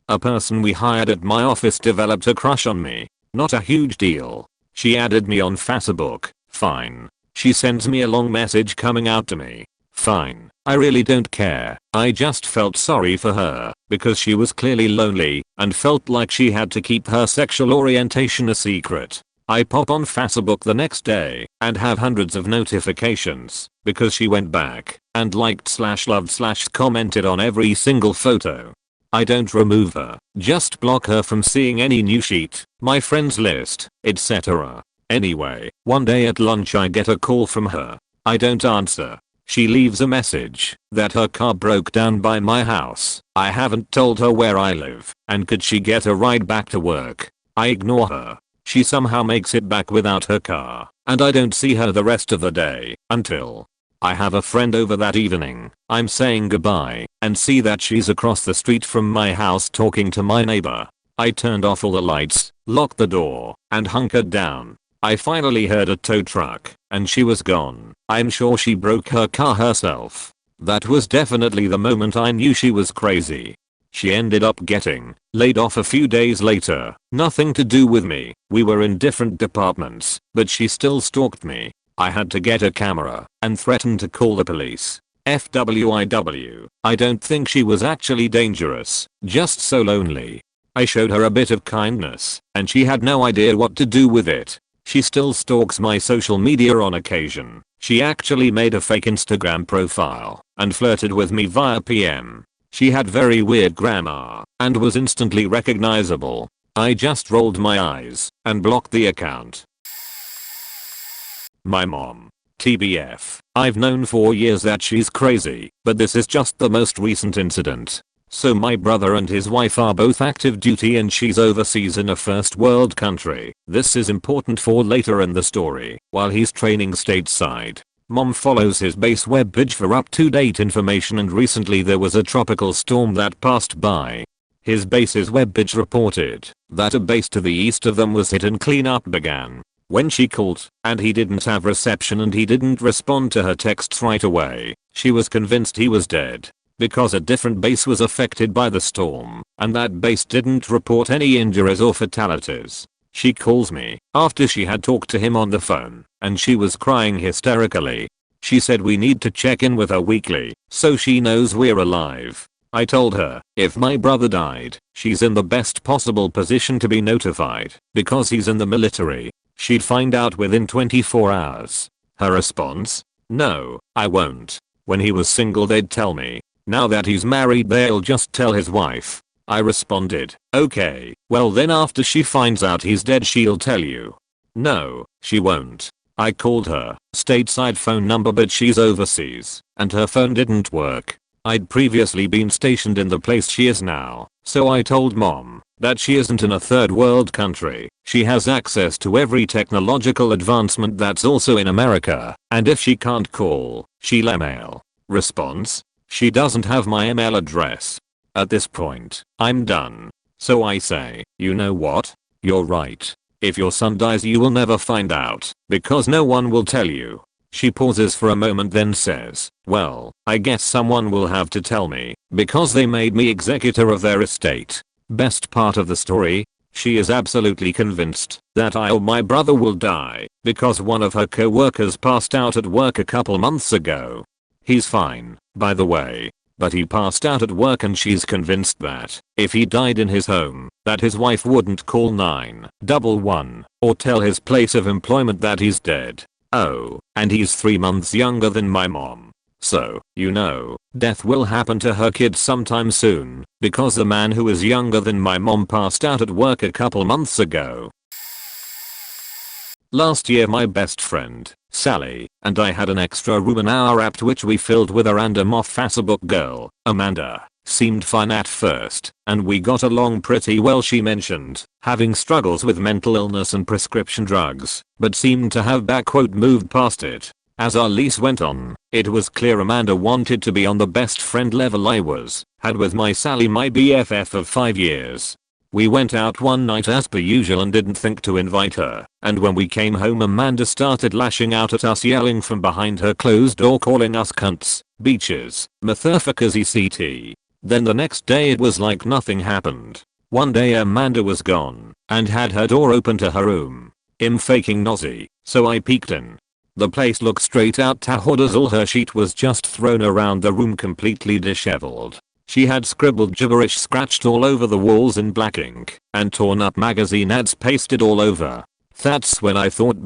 A: A person we hired at my office developed a crush on me. Not a huge deal. She added me on Facebook. Fine. She sends me a long message coming out to me. Fine. I really don't care. I just felt sorry for her because she was clearly lonely and felt like she had to keep her sexual orientation a secret. I pop on Facebook the next day and have hundreds of notifications because she went back and liked/loved/commented on every single photo. I don't remove her, just block her from seeing any new sheet, my friends list, etc. Anyway, one day at lunch I get a call from her. I don't answer. She leaves a message that her car broke down by my house. I haven't told her where I live, and could she get a ride back to work? I ignore her. She somehow makes it back without her car, and I don't see her the rest of the day until I have a friend over that evening. I'm saying goodbye and see that she's across the street from my house talking to my neighbor. I turned off all the lights, locked the door, and hunkered down. I finally heard a tow truck, and she was gone. I'm sure she broke her car herself. That was definitely the moment I knew she was crazy. She ended up getting laid off a few days later. Nothing to do with me. We were in different departments, but she still stalked me. I had to get a camera and threatened to call the police. FWIW. I don't think she was actually dangerous, just so lonely. I showed her a bit of kindness, and she had no idea what to do with it. She still stalks my social media on occasion. She actually made a fake Instagram profile and flirted with me via PM. She had very weird grammar and was instantly recognizable. I just rolled my eyes and blocked the account. My mom. TBF. I've known for years that she's crazy, but this is just the most recent incident. So my brother and his wife are both active duty and she's overseas in a first world country. This is important for later in the story. While he's training stateside, mom follows his base webpage for up-to-date information, and recently there was a tropical storm that passed by. His base's webpage reported that a base to the east of them was hit and cleanup began. When she called and he didn't have reception and he didn't respond to her texts right away, she was convinced he was dead because a different base was affected by the storm and that base didn't report any injuries or fatalities. She calls me after she had talked to him on the phone and she was crying hysterically. She said we need to check in with her weekly so she knows we're alive. I told her if my brother died, she's in the best possible position to be notified because he's in the military. She'd find out within 24 hours. Her response? No, I won't. When he was single they'd tell me. Now that he's married they'll just tell his wife. I responded, okay, well then after she finds out he's dead she'll tell you. No, she won't. I called her stateside phone number but she's overseas and her phone didn't work. I'd previously been stationed in the place she is now, so I told mom that she isn't in a third world country. She has access to every technological advancement that's also in America, and if she can't call, she'll email. Response? She doesn't have my email address. At this point, I'm done. So I say, you know what? You're right. If your son dies you will never find out, because no one will tell you. She pauses for a moment then says, well, I guess someone will have to tell me, because they made me executor of their estate. Best part of the story? She is absolutely convinced that I or my brother will die because one of her co-workers passed out at work a couple months ago. He's fine, by the way. But he passed out at work and she's convinced that if he died in his home, that his wife wouldn't call 911 or tell his place of employment that he's dead. Oh, and he's 3 months younger than my mom. So, you know, death will happen to her kids sometime soon because the man who is younger than my mom passed out at work a couple months ago. Last year my best friend, Sally, and I had an extra room in our apt which we filled with a random off-Facebook girl, Amanda. Seemed fine at first, and we got along pretty well. She mentioned having struggles with mental illness and prescription drugs, but seemed to have moved past it. As our lease went on, it was clear Amanda wanted to be on the best friend level I had with my Sally, my BFF of 5 years. We went out one night as per usual and didn't think to invite her, and when we came home Amanda started lashing out at us, yelling from behind her closed door, calling us cunts, beaches, motherfuckers etc. Then the next day it was like nothing happened. One day Amanda was gone and had her door open to her room. I'm faking nosy, so I peeked in. The place looked straight out to hoarders. All her sheet was just thrown around the room, completely disheveled. She had scribbled gibberish scratched all over the walls in black ink, and torn up magazine ads pasted all over. That's when I thought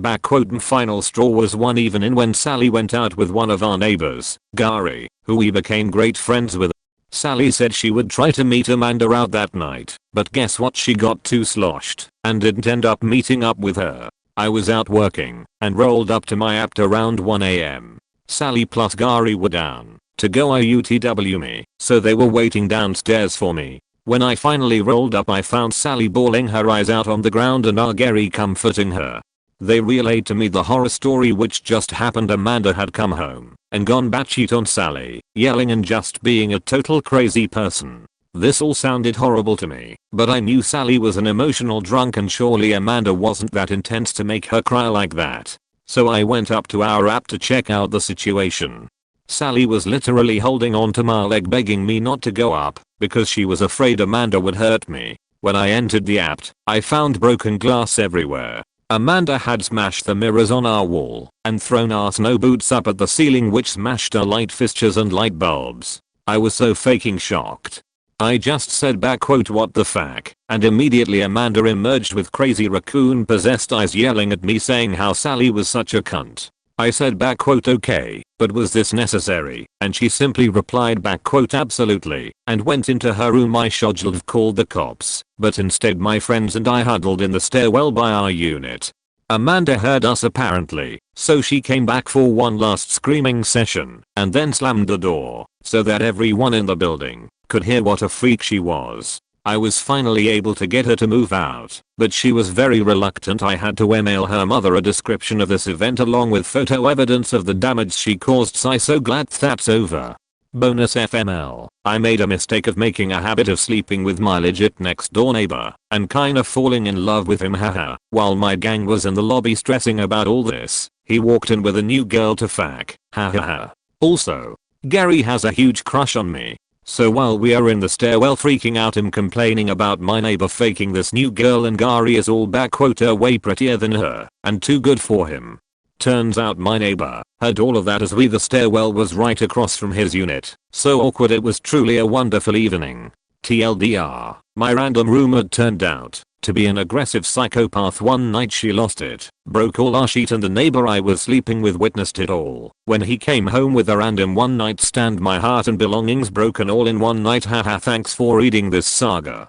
A: final straw was one even in when Sally went out with one of our neighbors, Gary, who we became great friends with. Sally said she would try to meet Amanda out that night, but guess what, she got too sloshed and didn't end up meeting up with her. I was out working and rolled up to my apt around 1 AM. Sally plus Gary were down to go IUTW me, so they were waiting downstairs for me. When I finally rolled up I found Sally bawling her eyes out on the ground and our Gary comforting her. They relayed to me the horror story which just happened. Amanda had come home and gone batshit on Sally, yelling and just being a total crazy person. This all sounded horrible to me, but I knew Sally was an emotional drunk and surely Amanda wasn't that intense to make her cry like that. So I went up to our app to check out the situation. Sally was literally holding on to my leg begging me not to go up because she was afraid Amanda would hurt me. When I entered the app, I found broken glass everywhere. Amanda had smashed the mirrors on our wall and thrown our snow boots up at the ceiling which smashed our light fixtures and light bulbs. I was so fucking shocked. I just said what the fuck, and immediately Amanda emerged with crazy raccoon possessed eyes yelling at me saying how Sally was such a cunt. I said okay, but was this necessary? And she simply replied absolutely, and went into her room. I should have called the cops, but instead my friends and I huddled in the stairwell by our unit. Amanda heard us apparently, so she came back for one last screaming session and then slammed the door so that everyone in the building could hear what a freak she was. I was finally able to get her to move out, but she was very reluctant. I had to email her mother a description of this event along with photo evidence of the damage she caused. So glad that's over. Bonus FML, I made a mistake of making a habit of sleeping with my legit next door neighbor and kinda falling in love with him, haha. While my gang was in the lobby stressing about all this, he walked in with a new girl to fuck, haha. Also, Gary has a huge crush on me. So while we are in the stairwell freaking out, him complaining about my neighbor faking this new girl, and Gary is all way prettier than her and too good for him. Turns out my neighbor had all of that as the stairwell was right across from his unit. So awkward, it was truly a wonderful evening. TLDR, my random roommate turned out to be an aggressive psychopath. One night she lost it, broke all our sheet, and the neighbor I was sleeping with witnessed it all. When he came home with a random one night stand, my heart and belongings broken all in one night, haha. Thanks for reading this saga.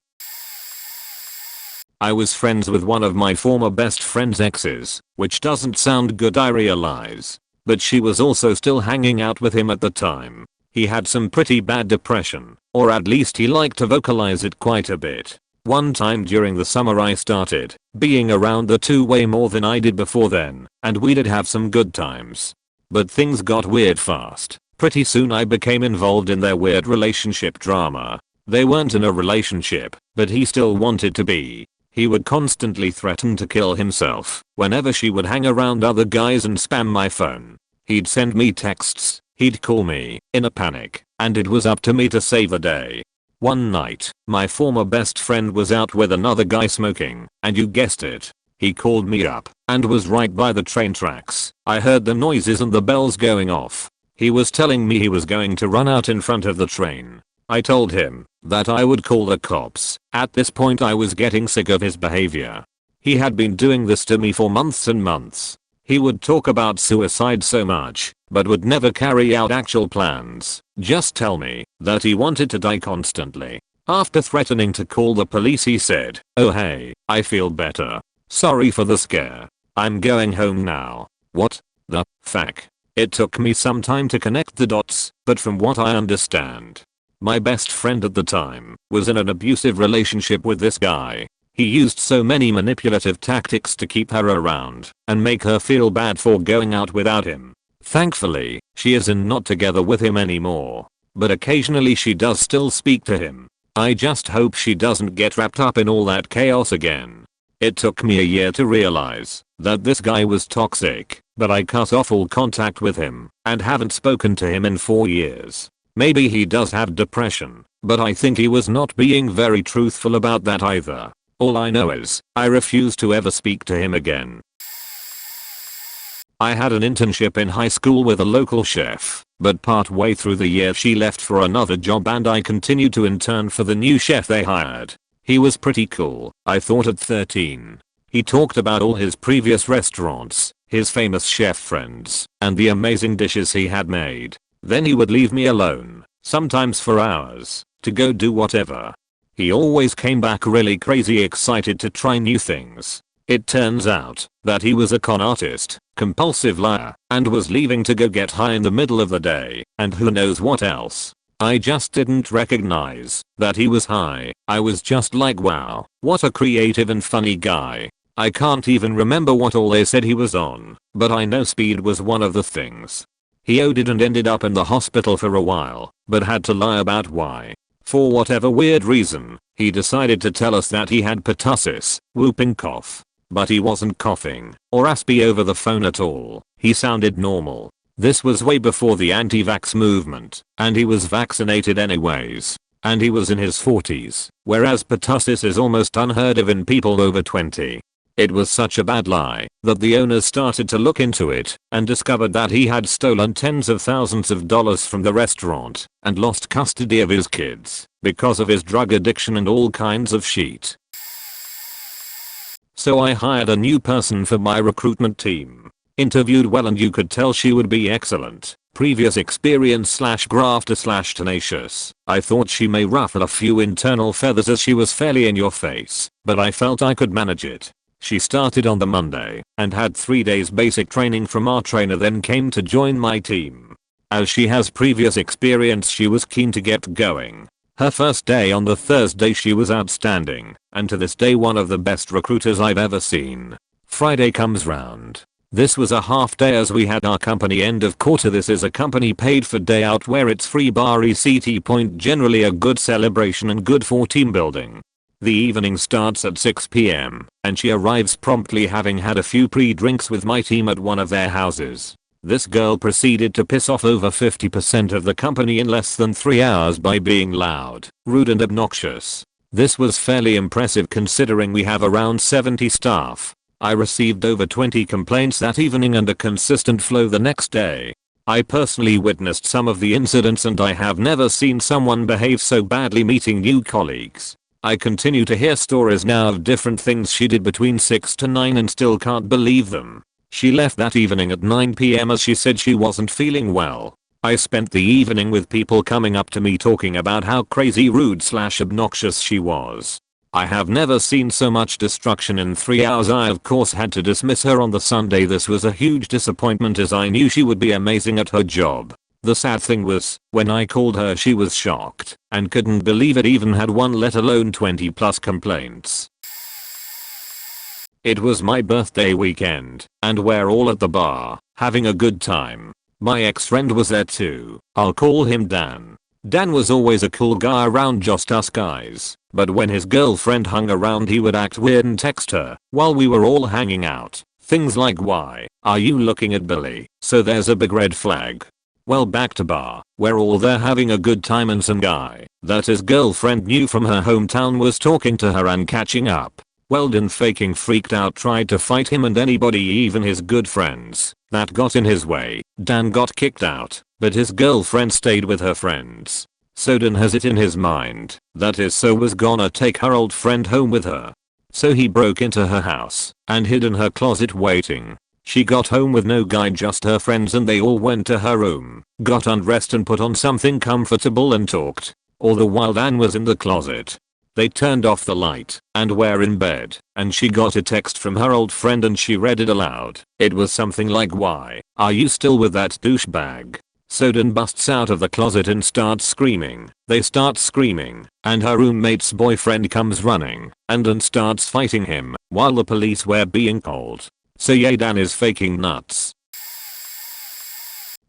A: I was friends with one of my former best friend's exes, which doesn't sound good, I realize. But she was also still hanging out with him at the time. He had some pretty bad depression, or at least he liked to vocalize it quite a bit. One time during the summer I started being around the two way more than I did before then, and we did have some good times. But things got weird fast. Pretty soon I became involved in their weird relationship drama. They weren't in a relationship, but he still wanted to be. He would constantly threaten to kill himself whenever she would hang around other guys and spam my phone. He'd send me texts, he'd call me in a panic, and it was up to me to save the day. One night, my former best friend was out with another guy smoking, and you guessed it. He called me up and was right by the train tracks. I heard the noises and the bells going off. He was telling me he was going to run out in front of the train. I told him that I would call the cops. At this point I was getting sick of his behavior. He had been doing this to me for months and months. He would talk about suicide so much, but would never carry out actual plans. Just tell me that he wanted to die constantly. After threatening to call the police he said, "Oh hey, I feel better. Sorry for the scare. I'm going home now." What the fuck? It took me some time to connect the dots, but from what I understand, my best friend at the time was in an abusive relationship with this guy. He used so many manipulative tactics to keep her around and make her feel bad for going out without him. Thankfully, she isn't not together with him anymore, but occasionally she does still speak to him. I just hope she doesn't get wrapped up in all that chaos again. It took me a year to realize that this guy was toxic, but I cut off all contact with him and haven't spoken to him in 4 years. Maybe he does have depression, but I think he was not being very truthful about that either. All I know is, I refuse to ever speak to him again. I had an internship in high school with a local chef, but partway through the year she left for another job and I continued to intern for the new chef they hired. He was pretty cool, I thought at 13. He talked about all his previous restaurants, his famous chef friends, and the amazing dishes he had made. Then he would leave me alone, sometimes for hours, to go do whatever. He always came back really crazy excited to try new things. It turns out that he was a con artist, compulsive liar, and was leaving to go get high in the middle of the day, and who knows what else. I just didn't recognize that he was high. I was just like, wow, what a creative and funny guy. I can't even remember what all they said he was on, but I know speed was one of the things. He OD'd and ended up in the hospital for a while, but had to lie about why. For whatever weird reason, he decided to tell us that he had pertussis, whooping cough. But he wasn't coughing or raspy over the phone at all. He sounded normal. This was way before the anti-vax movement, and he was vaccinated anyways. And he was in his 40s, whereas pertussis is almost unheard of in people over 20. It was such a bad lie that the owners started to look into it and discovered that he had stolen tens of thousands of dollars from the restaurant and lost custody of his kids because of his drug addiction and all kinds of shit. So I hired a new person for my recruitment team. Interviewed well and you could tell she would be excellent. Previous experience / grafter / tenacious. I thought she may ruffle a few internal feathers as she was fairly in your face, but I felt I could manage it. She started on the Monday and had 3 days basic training from our trainer, then came to join my team. As she has previous experience she was keen to get going. Her first day on the Thursday she was outstanding, and to this day one of the best recruiters I've ever seen. Friday comes round. This was a half day as we had our company end of quarter. This is a company paid for day out where it's free bar ECT point, generally a good celebration and good for team building. The evening starts at 6 PM, and she arrives promptly having had a few pre-drinks with my team at one of their houses. This girl proceeded to piss off over 50% of the company in less than 3 hours by being loud, rude and obnoxious. This was fairly impressive considering we have around 70 staff. I received over 20 complaints that evening and a consistent flow the next day. I personally witnessed some of the incidents and I have never seen someone behave so badly meeting new colleagues. I continue to hear stories now of different things she did between 6 to 9 and still can't believe them. She left that evening at 9 PM as she said she wasn't feeling well. I spent the evening with people coming up to me talking about how crazy rude / obnoxious she was. I have never seen so much destruction in 3 hours. I of course had to dismiss her on the Sunday. This was a huge disappointment as I knew she would be amazing at her job. The sad thing was, when I called her she was shocked and couldn't believe it even had one let alone 20 plus complaints. It was my birthday weekend and we're all at the bar, having a good time. My ex-friend was there too. I'll call him Dan. Dan was always a cool guy around just us guys, but when his girlfriend hung around he would act weird and text her while we were all hanging out. Things like, "Why are you looking at Billy?" So there's a big red flag. Well, back to bar, where all they're having a good time and some guy that his girlfriend knew from her hometown was talking to her and catching up. Weldon faking freaked out tried to fight him and anybody even his good friends that got in his way. Dan got kicked out, but his girlfriend stayed with her friends. Soden has it in his mind that his so was gonna take her old friend home with her. So he broke into her house and hid in her closet waiting. She got home with no guy, just her friends, and they all went to her room, got undressed and put on something comfortable and talked. All the while Dan was in the closet. They turned off the light and were in bed, and she got a text from her old friend and she read it aloud. It was something like, "Why are you still with that douchebag?" Soden busts out of the closet and starts screaming. They start screaming, and her roommate's boyfriend comes running and starts fighting him while the police were being called. So yeah, Dan is faking nuts.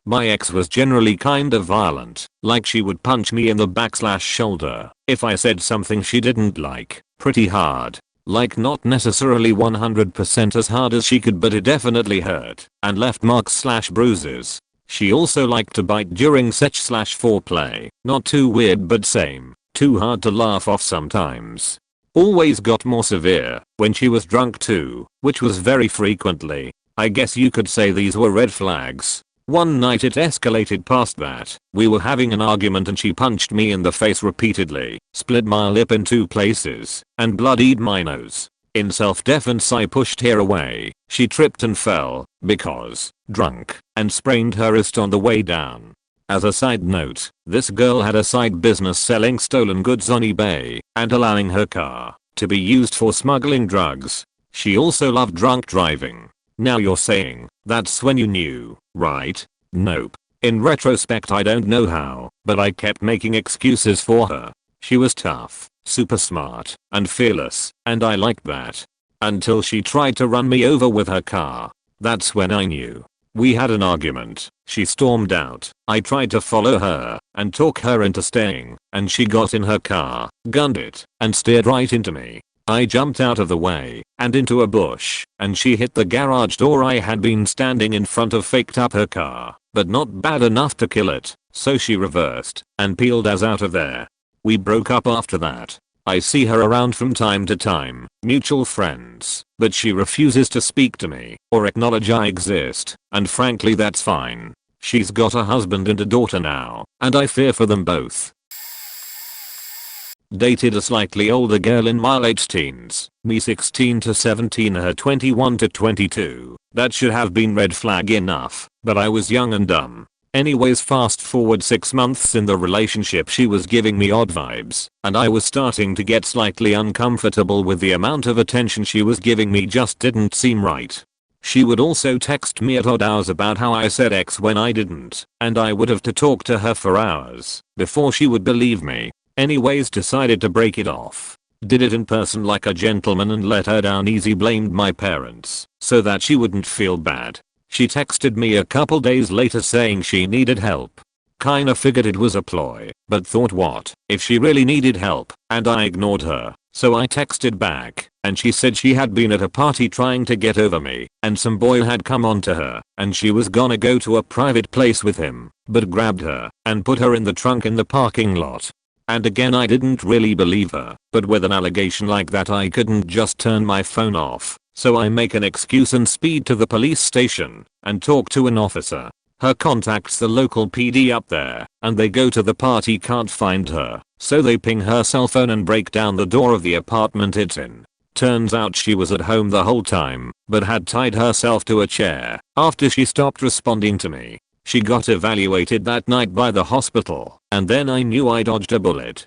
A: My ex was generally kind of violent, like she would punch me in the back/shoulder if I said something she didn't like, pretty hard. Like not necessarily 100% as hard as she could, but it definitely hurt and left marks/bruises. She also liked to bite during sex/foreplay, not too weird but same, too hard to laugh off sometimes. Always got more severe when she was drunk too, which was very frequently. I guess you could say these were red flags. One night it escalated past that. We were having an argument and she punched me in the face repeatedly, split my lip in 2 places, and bloodied my nose. In self-defense I pushed her away. She tripped and fell, because drunk, and sprained her wrist on the way down. As a side note, this girl had a side business selling stolen goods on eBay and allowing her car to be used for smuggling drugs. She also loved drunk driving. Now you're saying, that's when you knew, right? Nope. In retrospect I don't know how, but I kept making excuses for her. She was tough, super smart, and fearless, and I liked that. Until she tried to run me over with her car. That's when I knew. We had an argument. She stormed out. I tried to follow her and talk her into staying, and she got in her car, gunned it, and steered right into me. I jumped out of the way and into a bush, and she hit the garage door I had been standing in front of, faked up her car, but not bad enough to kill it, so she reversed and peeled us out of there. We broke up after that. I see her around from time to time, mutual friends, but she refuses to speak to me or acknowledge I exist, and frankly that's fine. She's got a husband and a daughter now, and I fear for them both. Dated a slightly older girl in my late teens, me 16 to 17, her 21 to 22. That should have been red flag enough, but I was young and dumb. Anyways, fast forward 6 months in the relationship, she was giving me odd vibes, and I was starting to get slightly uncomfortable with the amount of attention she was giving me. Just didn't seem right. She would also text me at odd hours about how I said X when I didn't, and I would have to talk to her for hours before she would believe me. Anyways, decided to break it off. Did it in person like a gentleman and let her down easy. Blamed my parents so that she wouldn't feel bad. She texted me a couple days later saying she needed help. Kinda figured it was a ploy, but thought, what if she really needed help? And I ignored her. So I texted back, and she said she had been at a party trying to get over me, and some boy had come on to her, and she was gonna go to a private place with him, but grabbed her and put her in the trunk in the parking lot. And again, I didn't really believe her, but with an allegation like that I couldn't just turn my phone off. So I make an excuse and speed to the police station and talk to an officer. Her contacts the local PD up there, and they go to the party, can't find her, so they ping her cell phone and break down the door of the apartment it's in. Turns out she was at home the whole time, but had tied herself to a chair after she stopped responding to me. She got evaluated that night by the hospital, and then I knew I dodged a bullet.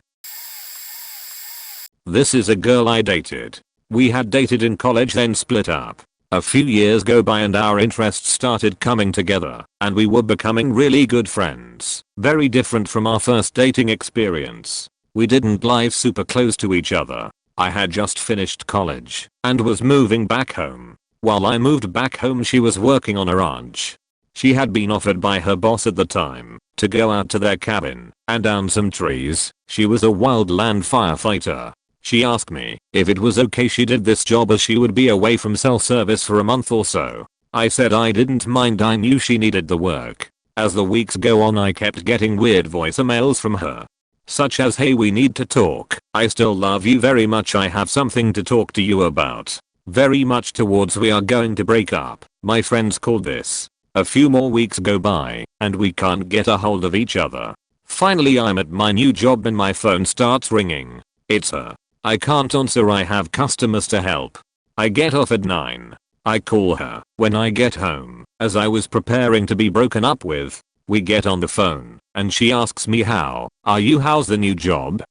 A: This is a girl I dated. We had dated in college, then split up. A few years go by and our interests started coming together, and we were becoming really good friends. Very different from our first dating experience. We didn't live super close to each other. I had just finished college and was moving back home. While I moved back home, she was working on a ranch. She had been offered by her boss at the time to go out to their cabin and down some trees. She was a wildland firefighter. She asked me if it was okay she did this job as she would be away from cell service for a month or so. I said I didn't mind, I knew she needed the work. As the weeks go on, I kept getting weird voicemails from her. Such as, hey, we need to talk. I still love you very much. I have something to talk to you about. Very much towards we are going to break up. My friends called this. A few more weeks go by and we can't get a hold of each other. Finally I'm at my new job and my phone starts ringing. It's her. I can't answer. I have customers to help. I get off at 9. I call her when I get home, as I was preparing to be broken up with. We get on the phone and she asks me, how are you? How's the new job?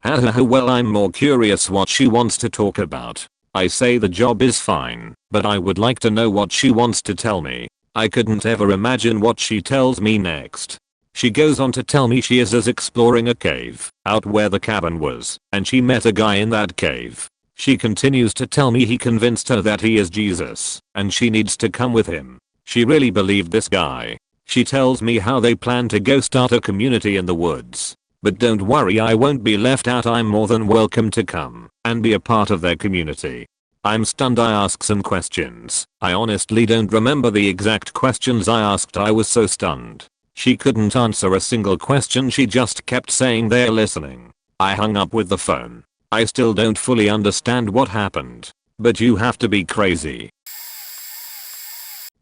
A: Well, I'm more curious what she wants to talk about. I say the job is fine, but I would like to know what she wants to tell me. I couldn't ever imagine what she tells me next. She goes on to tell me she is exploring a cave out where the cabin was and she met a guy in that cave. She continues to tell me he convinced her that he is Jesus and she needs to come with him. She really believed this guy. She tells me how they plan to go start a community in the woods. But don't worry, I won't be left out. I'm more than welcome to come and be a part of their community. I'm stunned. I ask some questions. I honestly don't remember the exact questions I asked. I was so stunned. She couldn't answer a single question. She just kept saying they're listening. I hung up with the phone. I still don't fully understand what happened. But you have to be crazy.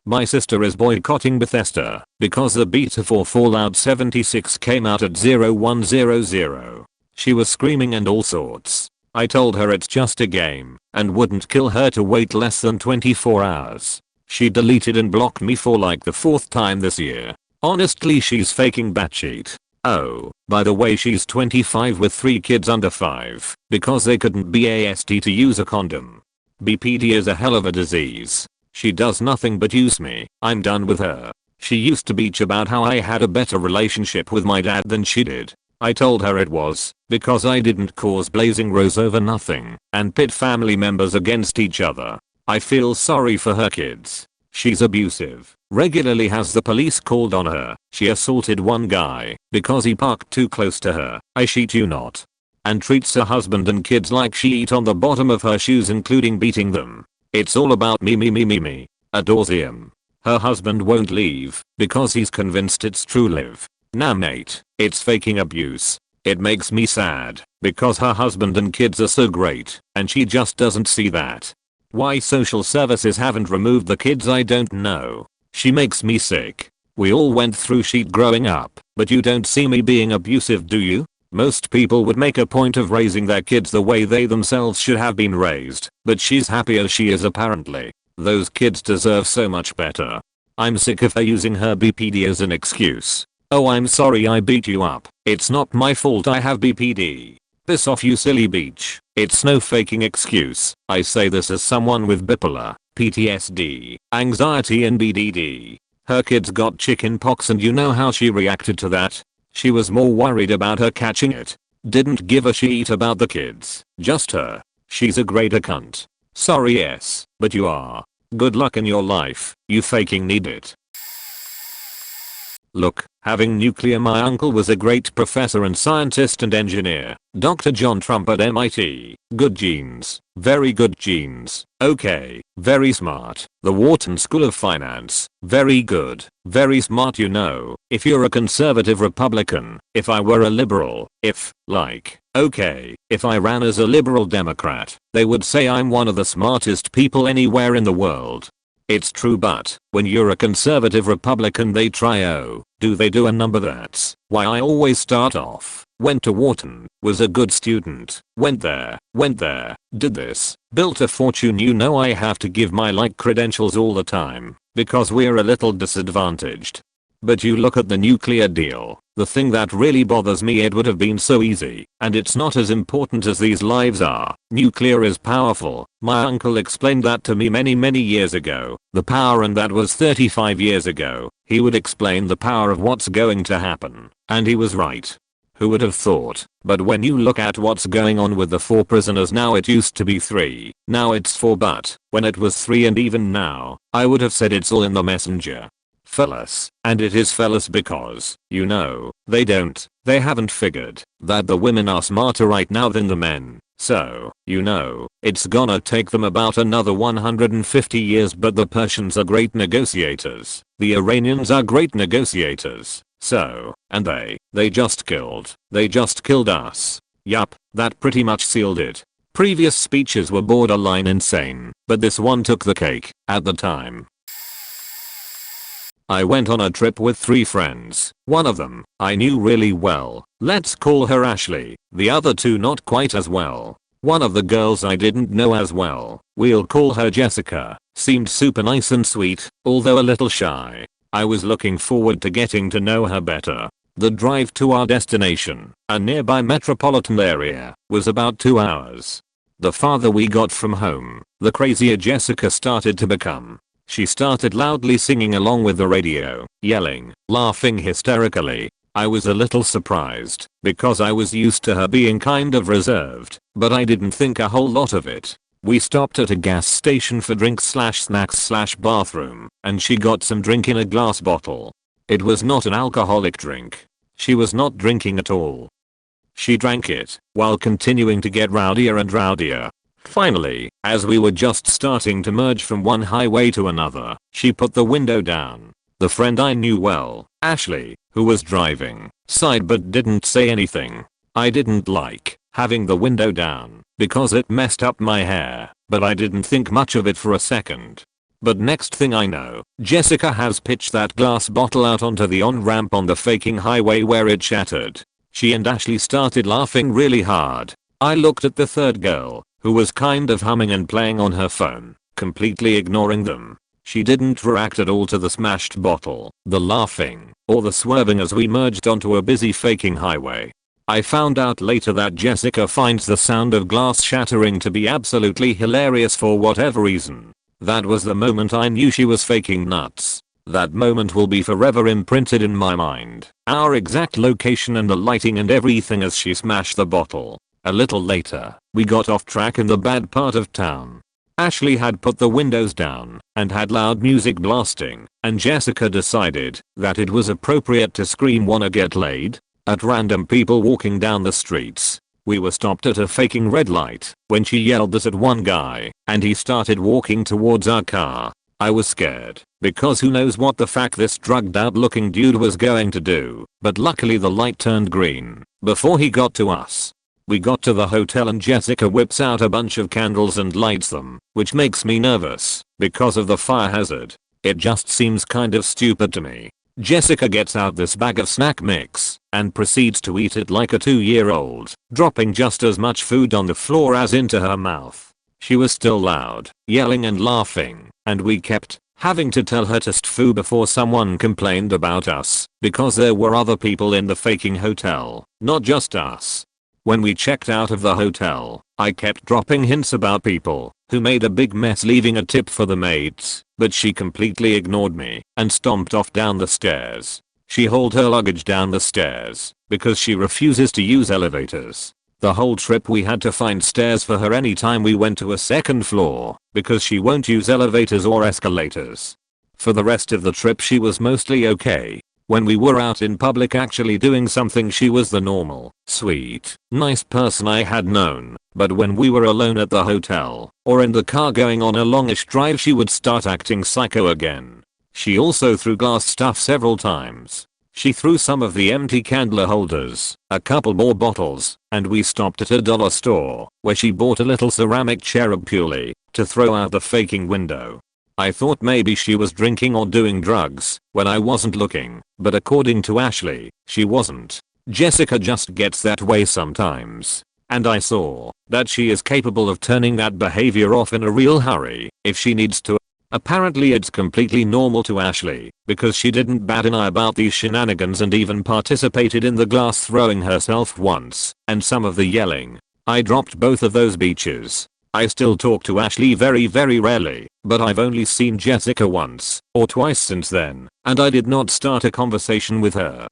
A: My sister is boycotting Bethesda because the beta for Fallout 76 came out at 0100. She was screaming and all sorts. I told her it's just a game and wouldn't kill her to wait less than 24 hours. She deleted and blocked me for like the 4th time this year. Honestly, she's faking batshit. Oh, by the way, she's 25 with 3 kids under 5 because they couldn't be asked to use a condom. BPD is a hell of a disease. She does nothing but use me. I'm done with her. She used to bitch about how I had a better relationship with my dad than she did. I told her it was because I didn't cause blazing rows over nothing and pit family members against each other. I feel sorry for her kids. She's abusive. Regularly has the police called on her. She assaulted one guy because he parked too close to her. I shit you not. And treats her husband and kids like she eat on the bottom of her shoes, including beating them. It's all about me. Adores him. Her husband won't leave because he's convinced it's true love. Nah mate, it's faking abuse. It makes me sad because her husband and kids are so great and she just doesn't see that. Why social services haven't removed the kids I don't know. She makes me sick. We all went through shit growing up, but you don't see me being abusive, do you? Most people would make a point of raising their kids the way they themselves should have been raised, but she's happy as she is apparently. Those kids deserve so much better. I'm sick of her using her BPD as an excuse. Oh, I'm sorry I beat you up. It's not my fault I have BPD. Piss off, you silly bitch. It's no faking excuse. I say this as someone with bipolar, PTSD, anxiety and BDD. Her kids got chicken pox and you know how she reacted to that? She was more worried about her catching it. Didn't give a shit about the kids. Just her. She's a greater cunt. Sorry yes, but you are. Good luck in your life. You faking need it. Look, having nuclear. My uncle was a great professor and scientist and engineer. Dr. John Trump at MIT. Good genes. Very good genes. Okay. Very smart. The Wharton School of Finance. Very good. Very smart, you know. If you're a conservative Republican. If I were a liberal. If I ran as a liberal Democrat. They would say I'm one of the smartest people anywhere in the world. It's true, but when you're a conservative Republican they try, oh, do they do a number? That's why I always start off. Went to Wharton, was a good student, went there, did this, built a fortune. You know I have to give my credentials all the time because we're a little disadvantaged. But you look at the nuclear deal, the thing that really bothers me, it would have been so easy, and it's not as important as these lives are. Nuclear is powerful. My uncle explained that to me many years ago. The power, and that was 35 years ago. He would explain the power of what's going to happen, and he was right. Who would have thought? But when you look at what's going on with the 4 prisoners now, it used to be 3, now it's 4, but when it was 3 and even now, I would have said it's all in the messenger. Fellas, and it is fellas because, you know, they haven't figured that the women are smarter right now than the men. So, it's gonna take them about another 150 years, but the Persians are great negotiators. The Iranians are great negotiators. So, and they just killed us. Yup, that pretty much sealed it. Previous speeches were borderline insane, but this one took the cake at the time. I went on a trip with 3 friends. One of them I knew really well. Let's call her Ashley. The other 2 not quite as well. One of the girls I didn't know as well. We'll call her Jessica. Seemed super nice and sweet, although a little shy. I was looking forward to getting to know her better. The drive to our destination, a nearby metropolitan area, was about 2 hours. The farther we got from home, the crazier Jessica started to become. She started loudly singing along with the radio, yelling, laughing hysterically. I was a little surprised, because I was used to her being kind of reserved, but I didn't think a whole lot of it. We stopped at a gas station for drinks/snacks/bathroom, and she got some drink in a glass bottle. It was not an alcoholic drink. She was not drinking at all. She drank it, while continuing to get rowdier and rowdier. Finally, as we were just starting to merge from one highway to another, she put the window down. The friend I knew well, Ashley, who was driving, sighed but didn't say anything. I didn't like having the window down, because it messed up my hair, but I didn't think much of it for a second. But next thing I know, Jessica has pitched that glass bottle out onto the on-ramp on the faking highway where it shattered. She and Ashley started laughing really hard. I looked at the third girl, who was kind of humming and playing on her phone, completely ignoring them. She didn't react at all to the smashed bottle, the laughing, or the swerving as we merged onto a busy faking highway. I found out later that Jessica finds the sound of glass shattering to be absolutely hilarious for whatever reason. That was the moment I knew she was faking nuts. That moment will be forever imprinted in my mind. Our exact location and the lighting and everything as she smashed the bottle. A little later, we got off track in the bad part of town. Ashley had put the windows down and had loud music blasting, and Jessica decided that it was appropriate to scream "wanna get laid?" at random people walking down the streets. We were stopped at a faking red light when she yelled this at one guy, and he started walking towards our car. I was scared, because who knows what the fuck this drugged out looking dude was going to do, but luckily the light turned green before he got to us. We got to the hotel and Jessica whips out a bunch of candles and lights them, which makes me nervous, because of the fire hazard. It just seems kind of stupid to me. Jessica gets out this bag of snack mix, and proceeds to eat it like a 2-year-old, dropping just as much food on the floor as into her mouth. She was still loud, yelling and laughing, and we kept having to tell her to stfoo before someone complained about us, because there were other people in the faking hotel, not just us. When we checked out of the hotel, I kept dropping hints about people who made a big mess leaving a tip for the maids, but she completely ignored me and stomped off down the stairs. She hauled her luggage down the stairs because she refuses to use elevators. The whole trip we had to find stairs for her anytime we went to a second floor because she won't use elevators or escalators. For the rest of the trip she was mostly okay. When we were out in public actually doing something she was the normal, sweet, nice person I had known, but when we were alone at the hotel, or in the car going on a longish drive she would start acting psycho again. She also threw glass stuff several times. She threw some of the empty candle holders, a couple more bottles, and we stopped at a dollar store, where she bought a little ceramic cherub purely to throw out the faking window. I thought maybe she was drinking or doing drugs when I wasn't looking, but according to Ashley, she wasn't. Jessica just gets that way sometimes. And I saw that she is capable of turning that behavior off in a real hurry if she needs to. Apparently it's completely normal to Ashley because she didn't bat an eye about these shenanigans and even participated in the glass throwing herself once and some of the yelling. I dropped both of those beaches. I still talk to Ashley very rarely, but I've only seen Jessica once or twice since then, and I did not start a conversation with her.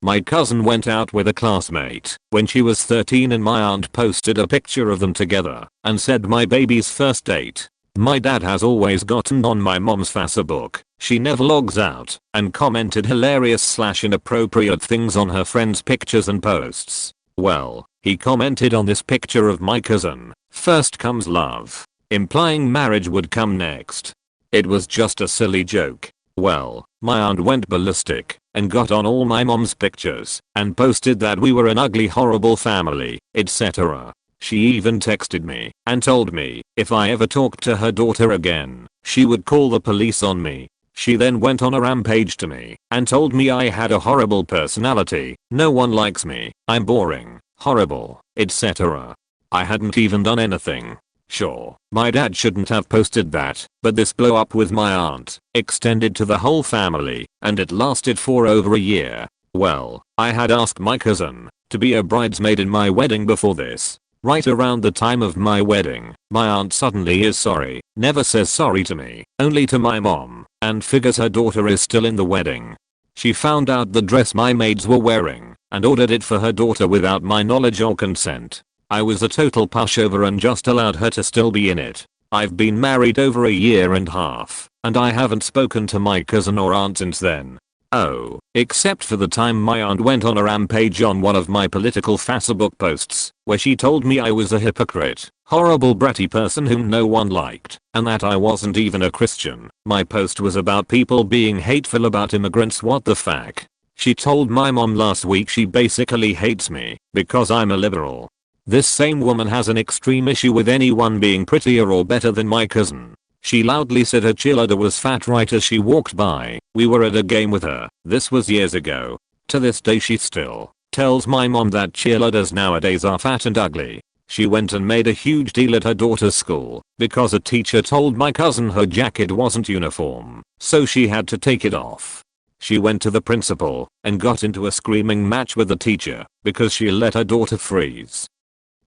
A: My cousin went out with a classmate when she was 13 and my aunt posted a picture of them together and said my baby's first date. My dad has always gotten on my mom's Facebook. She never logs out and commented hilarious/inappropriate things on her friends' pictures and posts. Well, He commented on this picture of my cousin, "First comes love," implying marriage would come next. It was just a silly joke. Well, my aunt went ballistic and got on all my mom's pictures and posted that we were an ugly horrible family, etc. She even texted me and told me if I ever talked to her daughter again, she would call the police on me. She then went on a rampage to me and told me I had a horrible personality, no one likes me, I'm boring, horrible, etc. I hadn't even done anything. Sure, my dad shouldn't have posted that, but this blow up with my aunt extended to the whole family, and it lasted for over a year. Well, I had asked my cousin to be a bridesmaid in my wedding before this. Right around the time of my wedding, my aunt suddenly is sorry, never says sorry to me, only to my mom, and figures her daughter is still in the wedding. She found out the dress my maids were wearing and ordered it for her daughter without my knowledge or consent. I was a total pushover and just allowed her to still be in it. I've been married over a year and a half, and I haven't spoken to my cousin or aunt since then. Oh, except for the time my aunt went on a rampage on one of my political Facebook posts, where she told me I was a hypocrite, horrible bratty person whom no one liked, and that I wasn't even a Christian. My post was about people being hateful about immigrants. What the fuck? She told my mom last week she basically hates me because I'm a liberal. This same woman has an extreme issue with anyone being prettier or better than my cousin. She loudly said her cheerleader was fat right as she walked by. We were at a game with her. This was years ago. To this day she still tells my mom that cheerleaders nowadays are fat and ugly. She went and made a huge deal at her daughter's school because a teacher told my cousin her jacket wasn't uniform, so she had to take it off. She went to the principal and got into a screaming match with the teacher because she let her daughter freeze.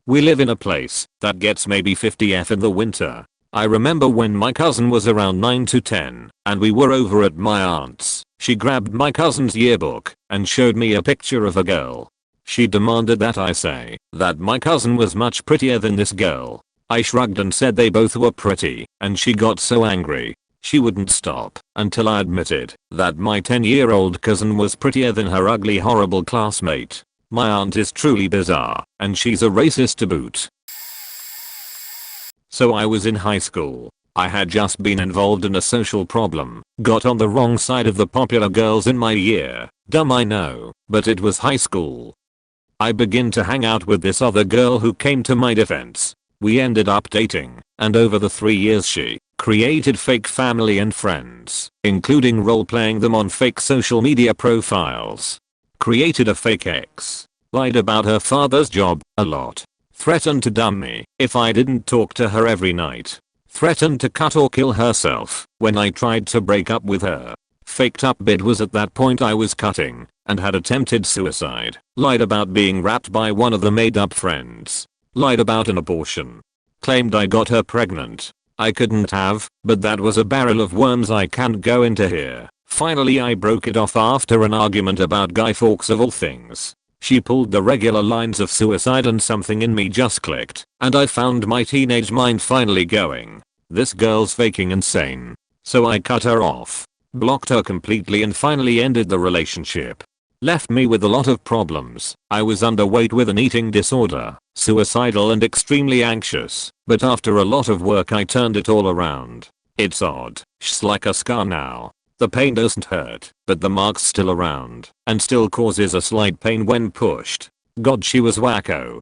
A: We live in a place that gets maybe 50°F in the winter. I remember when my cousin was around 9 to 10 and we were over at my aunt's. She grabbed my cousin's yearbook and showed me a picture of a girl. She demanded that I say that my cousin was much prettier than this girl. I shrugged and said they both were pretty, and she got so angry. She wouldn't stop until I admitted that my 10-year-old cousin was prettier than her ugly horrible classmate. My aunt is truly bizarre, and she's a racist to boot. So I was in high school. I had just been involved in a social problem, got on the wrong side of the popular girls in my year. Dumb I know, but it was high school. I began to hang out with this other girl who came to my defense. We ended up dating, and over the 3 years she created fake family and friends, including role-playing them on fake social media profiles. Created a fake ex. Lied about her father's job a lot. Threatened to dump me if I didn't talk to her every night. Threatened to cut or kill herself when I tried to break up with her. Faked up bid was at that point I was cutting and had attempted suicide. Lied about being raped by one of the made up friends. Lied about an abortion. Claimed I got her pregnant. I couldn't have, but that was a barrel of worms I can't go into here. Finally I broke it off after an argument about Guy Fawkes of all things. She pulled the regular lines of suicide and something in me just clicked, and I found my teenage mind finally going. This girl's faking insane. So I cut her off. Blocked her completely and finally ended the relationship. Left me with a lot of problems. I was underweight with an eating disorder, suicidal and extremely anxious, but after a lot of work I turned it all around. It's odd. She's like a scar now. The pain doesn't hurt, but the mark's still around, and still causes a slight pain when pushed. God, she was wacko.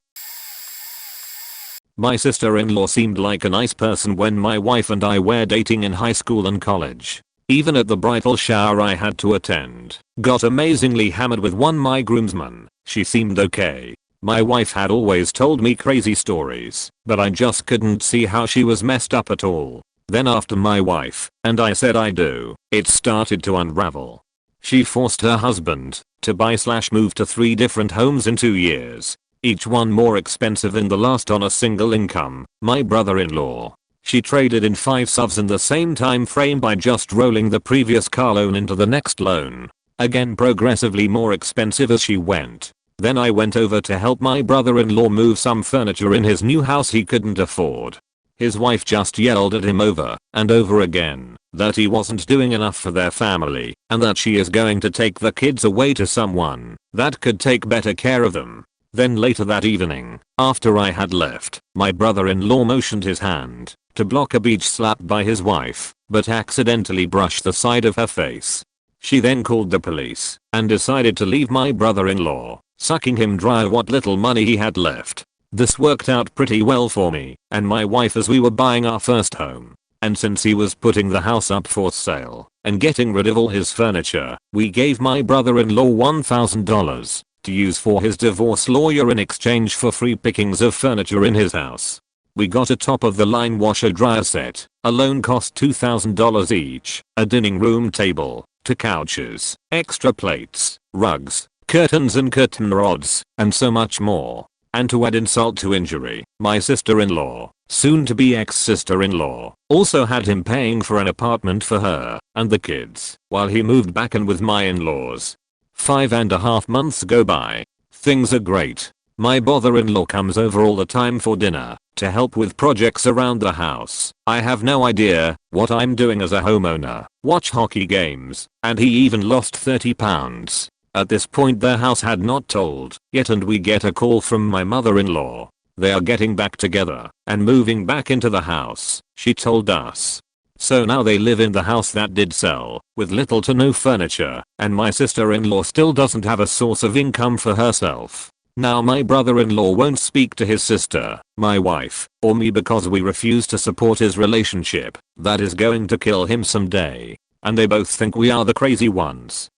A: My sister-in-law seemed like a nice person when my wife and I were dating in high school and college. Even at the bridal shower I had to attend, got amazingly hammered with my groomsmen. She seemed okay. My wife had always told me crazy stories, but I just couldn't see how she was messed up at all. Then after my wife and I said I do, it started to unravel. She forced her husband to buy/move to 3 different homes in 2 years, each one more expensive than the last on a single income. My brother-in-law. She traded in 5 SUVs in the same time frame by just rolling the previous car loan into the next loan. Again progressively more expensive as she went. Then I went over to help my brother-in-law move some furniture in his new house he couldn't afford. His wife just yelled at him over and over again that he wasn't doing enough for their family and that she is going to take the kids away to someone that could take better care of them. Then later that evening, after I had left, my brother-in-law motioned his hand to block a beach slap by his wife, but accidentally brushed the side of her face. She then called the police and decided to leave my brother-in-law, sucking him dry of what little money he had left. This worked out pretty well for me and my wife as we were buying our first home. And since he was putting the house up for sale and getting rid of all his furniture, we gave my brother-in-law $1,000 to use for his divorce lawyer in exchange for free pickings of furniture in his house. We got a top-of-the-line washer-dryer set, alone cost $2,000 each, a dining room table, 2 couches, extra plates, rugs, curtains and curtain rods, and so much more. And to add insult to injury, my sister-in-law, soon-to-be ex-sister-in-law, also had him paying for an apartment for her and the kids while he moved back in with my in-laws. 5.5 months go by. Things are great. My brother-in-law comes over all the time for dinner to help with projects around the house. I have no idea what I'm doing as a homeowner. Watch hockey games, and he even lost 30 pounds. At this point their house had not told yet and we get a call from my mother-in-law. They are getting back together and moving back into the house, she told us. So now they live in the house that did sell, with little to no furniture, and my sister-in-law still doesn't have a source of income for herself. Now my brother-in-law won't speak to his sister, my wife, or me because we refuse to support his relationship that is going to kill him someday. And they both think we are the crazy ones.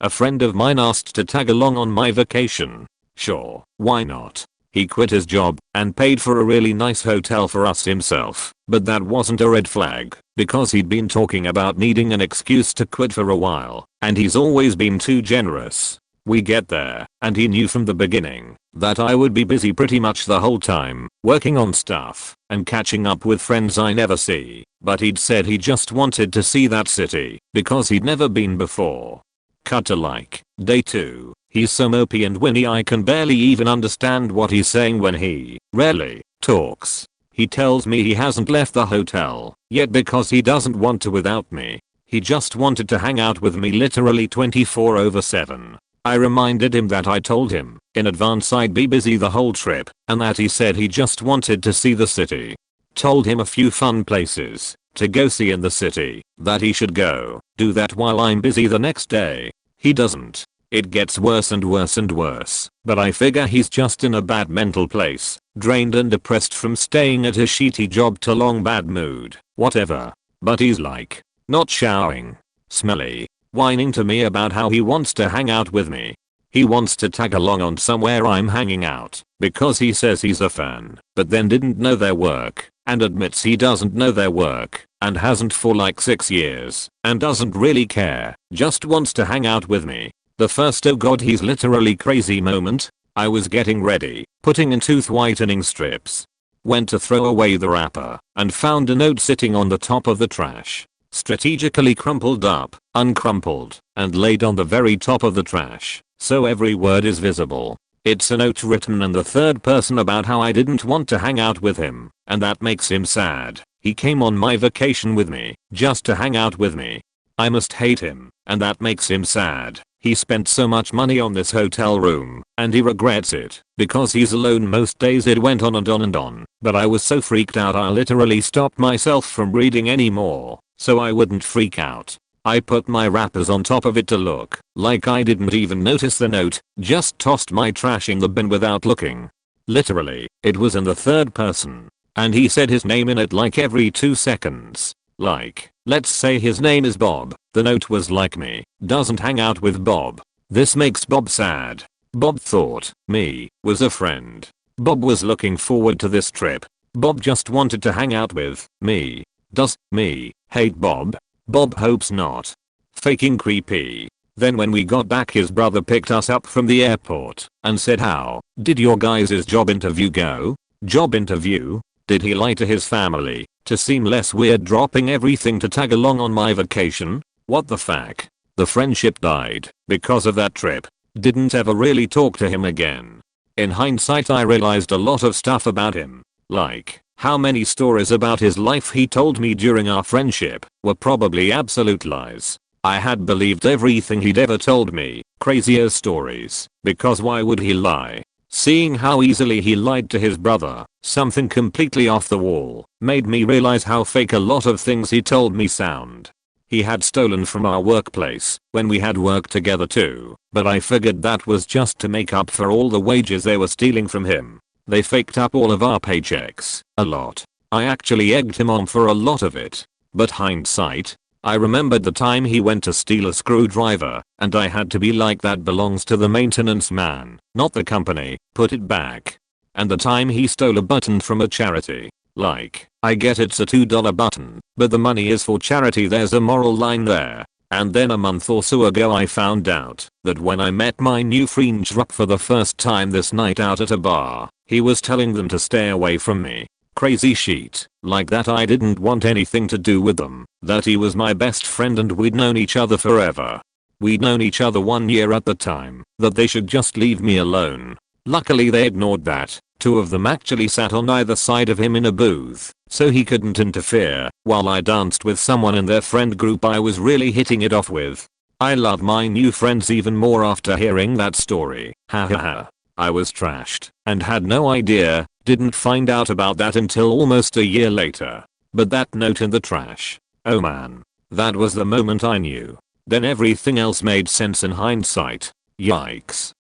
A: A friend of mine asked to tag along on my vacation. Sure, why not? He quit his job and paid for a really nice hotel for us himself, but that wasn't a red flag because he'd been talking about needing an excuse to quit for a while, and he's always been too generous. We get there, and he knew from the beginning that I would be busy pretty much the whole time, working on stuff and catching up with friends I never see, but he'd said he just wanted to see that city because he'd never been before. Cut to like, day 2. He's so mopey and whinny I can barely even understand what he's saying when he rarely talks. He tells me he hasn't left the hotel yet because he doesn't want to without me. He just wanted to hang out with me literally 24/7. I reminded him that I told him in advance I'd be busy the whole trip and that he said he just wanted to see the city. Told him a few fun places to go see in the city that he should go do that while I'm busy the next day. He doesn't. It gets worse and worse and worse, but I figure he's just in a bad mental place, drained and depressed from staying at his shitty job to long bad mood, whatever. But he's like, not showering, smelly, whining to me about how he wants to hang out with me. He wants to tag along on somewhere I'm hanging out because he says he's a fan, but then didn't know their work and admits he doesn't know their work and hasn't for like 6 years and doesn't really care, just wants to hang out with me. The first oh god he's literally crazy moment. I was getting ready, putting in tooth whitening strips. Went to throw away the wrapper and found a note sitting on the top of the trash. Strategically crumpled up, uncrumpled, and laid on the very top of the trash, so every word is visible. It's a note written in the third person about how I didn't want to hang out with him, and that makes him sad. He came on my vacation with me, just to hang out with me. I must hate him, and that makes him sad. He spent so much money on this hotel room, and he regrets it, because he's alone most days. It went on and on and on, but I was so freaked out I literally stopped myself from reading anymore, so I wouldn't freak out. I put my wrappers on top of it to look like I didn't even notice the note, just tossed my trash in the bin without looking. Literally, it was in the third person, and he said his name in it like every 2 seconds. Like, let's say his name is Bob. The note was like me, doesn't hang out with Bob. This makes Bob sad. Bob thought me was a friend. Bob was looking forward to this trip. Bob just wanted to hang out with me. Does me hate Bob? Bob hopes not. Faking creepy. Then when we got back his brother picked us up from the airport and said, how did your guys' job interview go? Job interview? Did he lie to his family to seem less weird dropping everything to tag along on my vacation? What the fuck? The friendship died because of that trip. Didn't ever really talk to him again. In hindsight I realized a lot of stuff about him. Like, how many stories about his life he told me during our friendship were probably absolute lies. I had believed everything he'd ever told me, crazier stories, because why would he lie? Seeing how easily he lied to his brother, something completely off the wall, made me realize how fake a lot of things he told me sound. He had stolen from our workplace when we had worked together too, but I figured that was just to make up for all the wages they were stealing from him. They faked up all of our paychecks, a lot. I actually egged him on for a lot of it. But hindsight, I remembered the time he went to steal a screwdriver, and I had to be like, that belongs to the maintenance man, not the company, put it back. And the time he stole a button from a charity. Like, I get it's a $2 button, but the money is for charity, there's a moral line there. And then a month or so ago I found out that when I met my new fringe rock for the first time this night out at a bar, he was telling them to stay away from me. Crazy shit, like that I didn't want anything to do with them, that he was my best friend and we'd known each other forever. We'd known each other 1 year at the time, that they should just leave me alone. Luckily they ignored that. 2 of them actually sat on either side of him in a booth, so he couldn't interfere, while I danced with someone in their friend group I was really hitting it off with. I love my new friends even more after hearing that story. Hahaha. I was trashed, and had no idea, didn't find out about that until almost a year later. But that note in the trash. Oh man. That was the moment I knew. Then everything else made sense in hindsight. Yikes.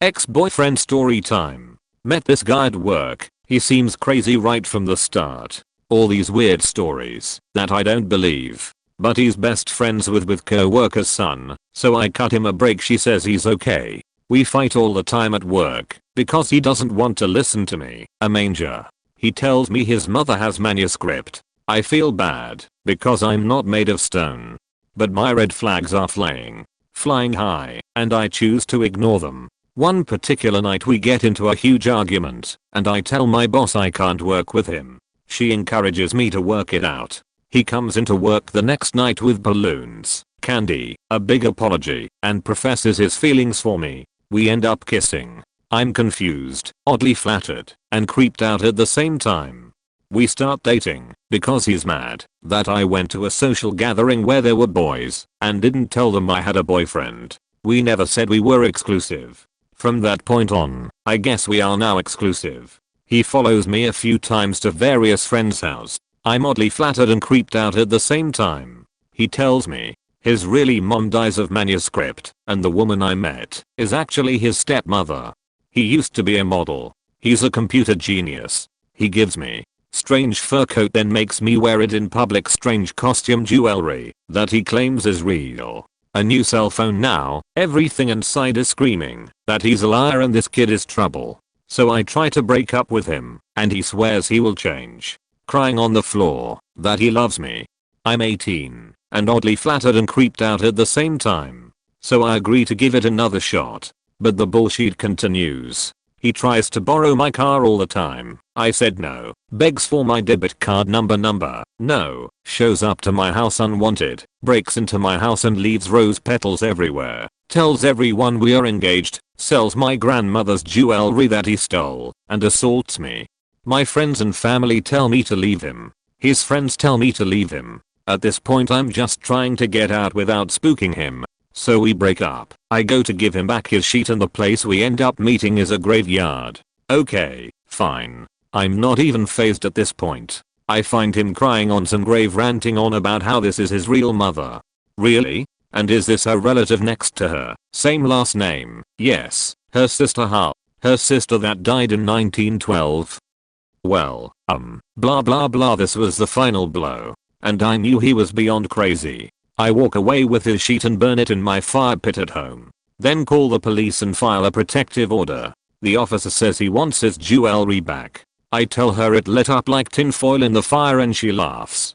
A: Ex-boyfriend story time. Met this guy at work. He seems crazy right from the start. All these weird stories that I don't believe. But he's best friends with co-worker's son, so I cut him a break. She says he's okay. We fight all the time at work because he doesn't want to listen to me. A manger. He tells me his mother has manuscript. I feel bad because I'm not made of stone. But my red flags are flying high, and I choose to ignore them. One particular night we get into a huge argument, and I tell my boss I can't work with him. She encourages me to work it out. He comes into work the next night with balloons, candy, a big apology, and professes his feelings for me. We end up kissing. I'm confused, oddly flattered, and creeped out at the same time. We start dating because he's mad that I went to a social gathering where there were boys and didn't tell them I had a boyfriend. We never said we were exclusive. From that point on, I guess we are now exclusive. He follows me a few times to various friends' house. I'm oddly flattered and creeped out at the same time. He tells me his really mom dies of manuscript, and the woman I met is actually his stepmother. He used to be a model. He's a computer genius. He gives me strange fur coat, then makes me wear it in public. Strange costume jewelry that he claims is real. A new cell phone now. Everything inside is screaming that he's a liar and this kid is trouble. So I try to break up with him, and he swears he will change. Crying on the floor that he loves me. I'm 18 and oddly flattered and creeped out at the same time. So I agree to give it another shot. But the bullshit continues. He tries to borrow my car all the time. I said no. Begs for my debit card number. No. Shows up to my house unwanted. Breaks into my house and leaves rose petals everywhere. Tells everyone we are engaged. Sells my grandmother's jewelry that he stole. And assaults me. My friends and family tell me to leave him. His friends tell me to leave him. At this point I'm just trying to get out without spooking him. So we break up. I go to give him back his sheet and the place we end up meeting is a graveyard. Okay, fine. I'm not even phased at this point. I find him crying on some grave, ranting on about how this is his real mother. Really? And is this her relative next to her? Same last name? Yes. Her sister. How? Her sister that died in 1912. Well, blah blah blah. This was the final blow. And I knew he was beyond crazy. I walk away with his sheet and burn it in my fire pit at home. Then call the police and file a protective order. The officer says he wants his jewelry back. I tell her it lit up like tinfoil in the fire and she laughs.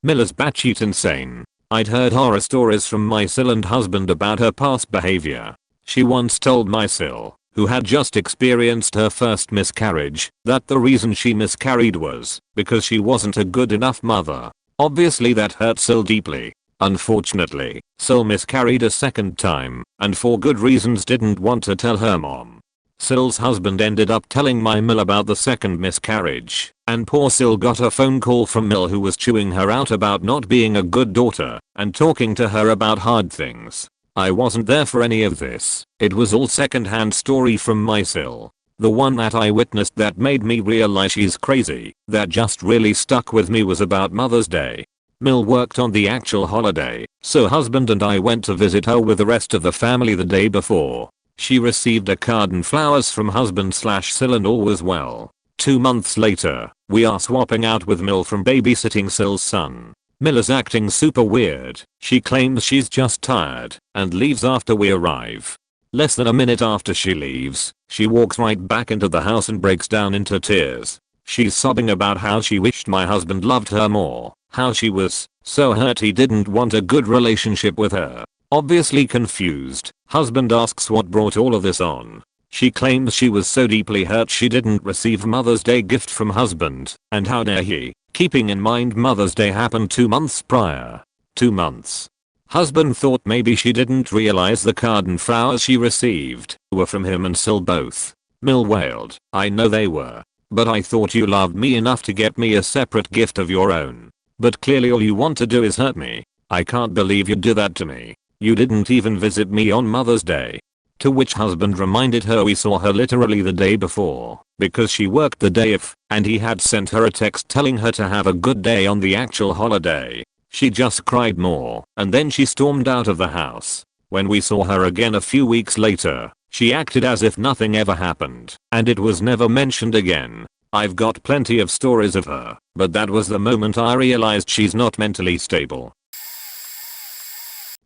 A: Miller's batshit insane. I'd heard horror stories from my Sil and husband about her past behavior. She once told my Sil, who had just experienced her first miscarriage, that the reason she miscarried was because she wasn't a good enough mother. Obviously that hurt Sil deeply. Unfortunately, Sil miscarried a second time, and for good reasons didn't want to tell her mom. Syl's husband ended up telling my Mill about the second miscarriage, and poor Syl got a phone call from Mill who was chewing her out about not being a good daughter and talking to her about hard things. I wasn't there for any of this. It was all second-hand story from my Syl. The one that I witnessed that made me realize she's crazy, that just really stuck with me, was about Mother's Day. Mill worked on the actual holiday, so husband and I went to visit her with the rest of the family the day before. She received a card and flowers from husband/Syl and all was well. 2 months later, we are swapping out with Mill from babysitting Syl's son. Mill is acting super weird. She claims she's just tired and leaves after we arrive. Less than a minute after she leaves, she walks right back into the house and breaks down into tears. She's sobbing about how she wished my husband loved her more, how she was so hurt he didn't want a good relationship with her. Obviously confused, husband asks what brought all of this on. She claims she was so deeply hurt she didn't receive Mother's Day gift from husband, and how dare he, keeping in mind Mother's Day happened 2 months prior. 2 months. Husband thought maybe she didn't realize the card and flowers she received were from him and Syl both. Mill wailed, I know they were, but I thought you loved me enough to get me a separate gift of your own. But clearly all you want to do is hurt me. I can't believe you'd do that to me. You didn't even visit me on Mother's Day. To which husband reminded her we saw her literally the day before, because she worked the day of, and he had sent her a text telling her to have a good day on the actual holiday. She just cried more, and then she stormed out of the house. When we saw her again a few weeks later, she acted as if nothing ever happened, and it was never mentioned again. I've got plenty of stories of her, but that was the moment I realized she's not mentally stable.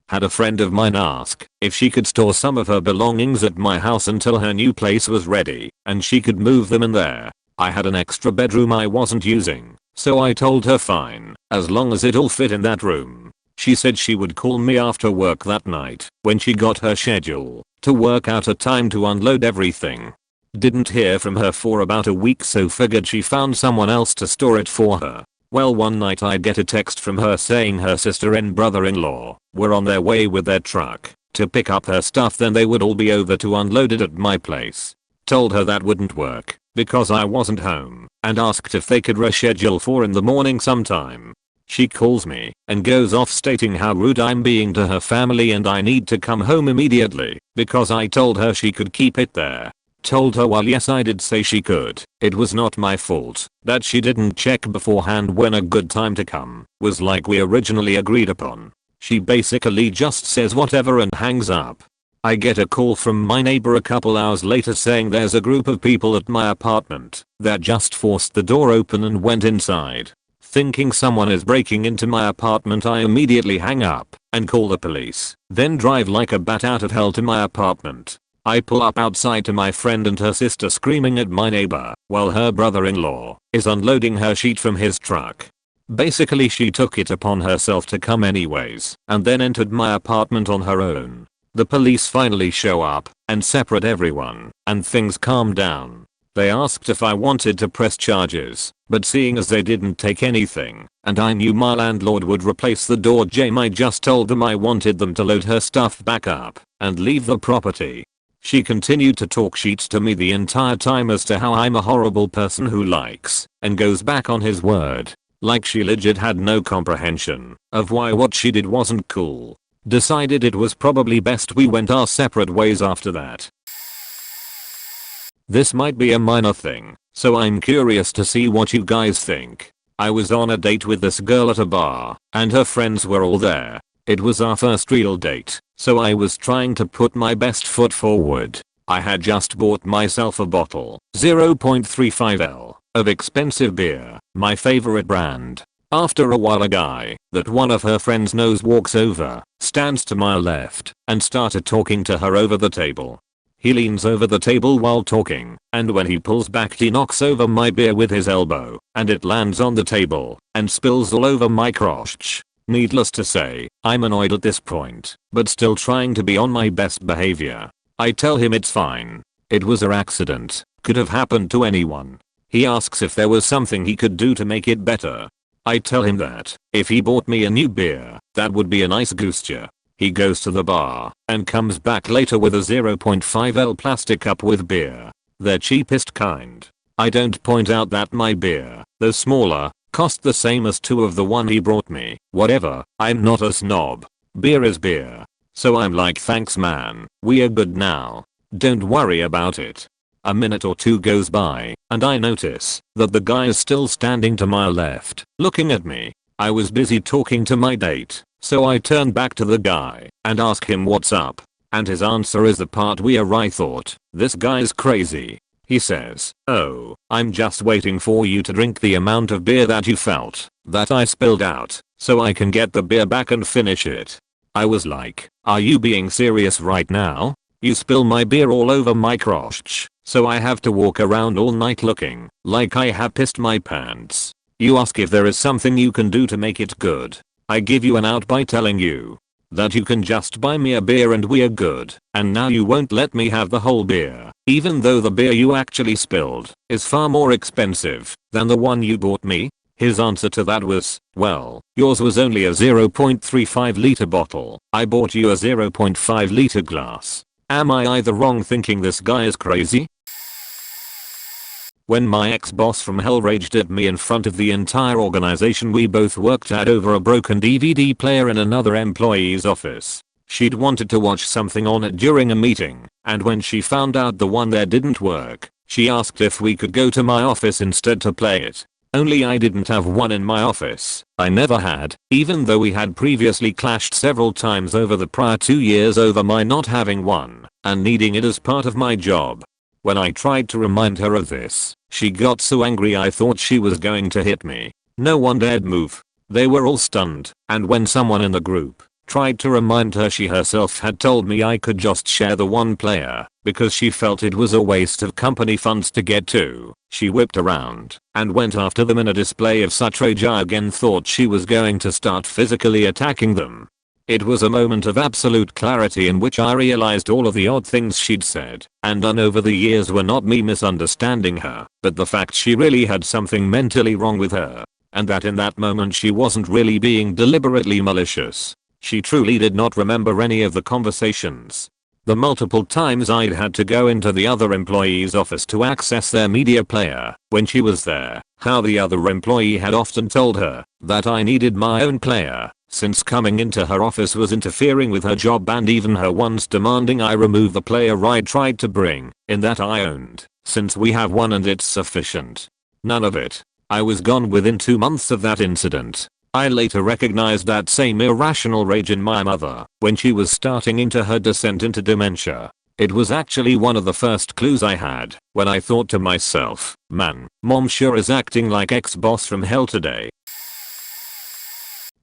A: Had a friend of mine ask if she could store some of her belongings at my house until her new place was ready, and she could move them in there. I had an extra bedroom I wasn't using, so I told her fine, as long as it all fit in that room. She said she would call me after work that night, when she got her schedule, to work out a time to unload everything. Didn't hear from her for about a week, so figured she found someone else to store it for her. Well, one night I get a text from her saying her sister and brother-in-law were on their way with their truck to pick up her stuff, then they would all be over to unload it at my place. Told her that wouldn't work because I wasn't home, and asked if they could reschedule for in the morning sometime. She calls me and goes off stating how rude I'm being to her family and I need to come home immediately because I told her she could keep it there. Told her while yes I did say she could, it was not my fault that she didn't check beforehand when a good time to come was like we originally agreed upon. She basically just says whatever and hangs up. I get a call from my neighbor a couple hours later saying there's a group of people at my apartment that just forced the door open and went inside. Thinking someone is breaking into my apartment, I immediately hang up and call the police, then drive like a bat out of hell to my apartment. I pull up outside to my friend and her sister screaming at my neighbor while her brother-in-law is unloading her sheet from his truck. Basically she took it upon herself to come anyways and then entered my apartment on her own. The police finally show up and separate everyone, and things calm down. They asked if I wanted to press charges, but seeing as they didn't take anything, and I knew my landlord would replace the door jamb, I just told them I wanted them to load her stuff back up and leave the property. She continued to talk shit to me the entire time as to how I'm a horrible person who likes and goes back on his word. Like she legit had no comprehension of why what she did wasn't cool. Decided it was probably best we went our separate ways after that. This might be a minor thing, so I'm curious to see what you guys think. I was on a date with this girl at a bar, and her friends were all there. It was our first real date, so I was trying to put my best foot forward. I had just bought myself a bottle, 0.35L, of expensive beer, my favorite brand. After a while a guy that one of her friends knows walks over, stands to my left, and started talking to her over the table. He leans over the table while talking, and when he pulls back he knocks over my beer with his elbow, and it lands on the table, and spills all over my crotch. Needless to say, I'm annoyed at this point, but still trying to be on my best behavior. I tell him it's fine. It was an accident, could have happened to anyone. He asks if there was something he could do to make it better. I tell him that if he bought me a new beer, that would be a nice gesture. He goes to the bar and comes back later with a 0.5L plastic cup with beer. The cheapest kind. I don't point out that my beer, though smaller, cost the same as two of the one he brought me. Whatever, I'm not a snob. Beer is beer. So I'm like, thanks man, we are good now. Don't worry about it. A minute or two goes by, and I notice that the guy is still standing to my left, looking at me. I was busy talking to my date, so I turn back to the guy and ask him what's up. And his answer is the part where I thought, this guy's crazy. He says, oh, I'm just waiting for you to drink the amount of beer that you felt that I spilled out, so I can get the beer back and finish it. I was like, are you being serious right now? You spill my beer all over my crotch, so I have to walk around all night looking like I have pissed my pants. You ask if there is something you can do to make it good. I give you an out by telling you that you can just buy me a beer and we're good, and now you won't let me have the whole beer, even though the beer you actually spilled is far more expensive than the one you bought me? His answer to that was, well, yours was only a 0.35 liter bottle, I bought you a 0.5 liter glass. Am I either wrong thinking this guy is crazy? When my ex-boss from hell raged at me in front of the entire organization we both worked at over a broken DVD player in another employee's office. She'd wanted to watch something on it during a meeting, and when she found out the one there didn't work, she asked if we could go to my office instead to play it. Only I didn't have one in my office. I never had, even though we had previously clashed several times over the prior 2 years over my not having one and needing it as part of my job. When I tried to remind her of this, she got so angry I thought she was going to hit me. No one dared move. They were all stunned, and when someone in the group tried to remind her, she herself had told me I could just share the one player because she felt it was a waste of company funds to get two. She whipped around and went after them in a display of such rage I again thought she was going to start physically attacking them. It was a moment of absolute clarity in which I realized all of the odd things she'd said and done over the years were not me misunderstanding her, but the fact she really had something mentally wrong with her, and that in that moment she wasn't really being deliberately malicious. She truly did not remember any of the conversations. The multiple times I'd had to go into the other employee's office to access their media player when she was there, how the other employee had often told her that I needed my own player, since coming into her office was interfering with her job, and even her once demanding I remove the player I tried to bring in that I owned, since we have one and it's sufficient. None of it. I was gone within 2 months of that incident. I later recognized that same irrational rage in my mother when she was starting into her descent into dementia. It was actually one of the first clues I had when I thought to myself, man, mom sure is acting like ex-boss from hell today.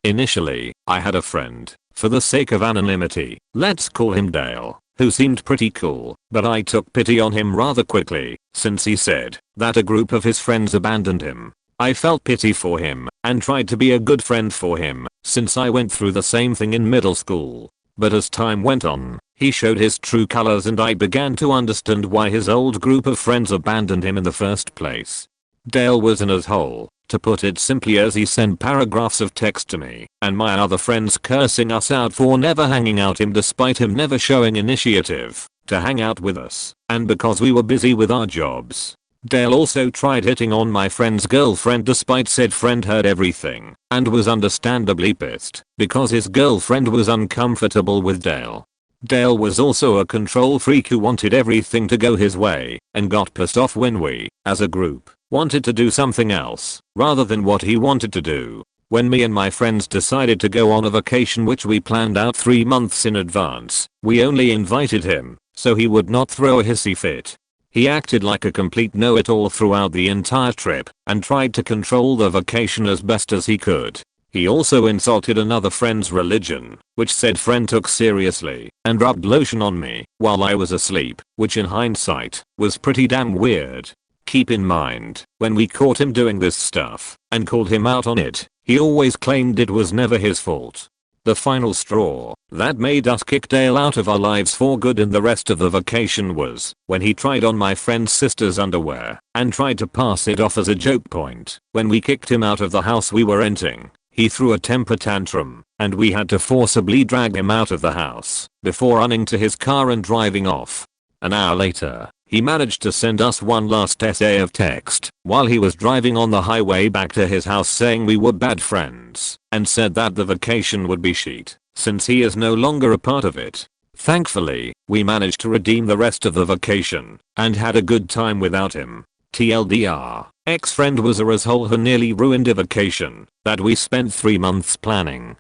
A: Initially, I had a friend, for the sake of anonymity, let's call him Dale, who seemed pretty cool, but I took pity on him rather quickly, since he said that a group of his friends abandoned him. I felt pity for him and tried to be a good friend for him, since I went through the same thing in middle school. But as time went on, he showed his true colors and I began to understand why his old group of friends abandoned him in the first place. Dale was an asshole, to put it simply, as he sent paragraphs of text to me and my other friends cursing us out for never hanging out him despite him never showing initiative to hang out with us, and because we were busy with our jobs. Dale also tried hitting on my friend's girlfriend despite said friend heard everything and was understandably pissed because his girlfriend was uncomfortable with Dale. Dale was also a control freak who wanted everything to go his way and got pissed off when we, as a group, wanted to do something else rather than what he wanted to do. When me and my friends decided to go on a vacation which we planned out 3 months in advance, we only invited him so he would not throw a hissy fit. He acted like a complete know-it-all throughout the entire trip and tried to control the vacation as best as he could. He also insulted another friend's religion, which said friend took seriously, and rubbed lotion on me while I was asleep, which in hindsight was pretty damn weird. Keep in mind, when we caught him doing this stuff and called him out on it, he always claimed it was never his fault. The final straw that made us kick Dale out of our lives for good in the rest of the vacation was when he tried on my friend's sister's underwear and tried to pass it off as a joke point when we kicked him out of the house we were renting. He threw a temper tantrum, and we had to forcibly drag him out of the house before running to his car and driving off. An hour later, he managed to send us one last essay of text while he was driving on the highway back to his house saying we were bad friends and said that the vacation would be shit since he is no longer a part of it. Thankfully, we managed to redeem the rest of the vacation and had a good time without him. TLDR, ex-friend was a asshole who nearly ruined a vacation that we spent 3 months planning.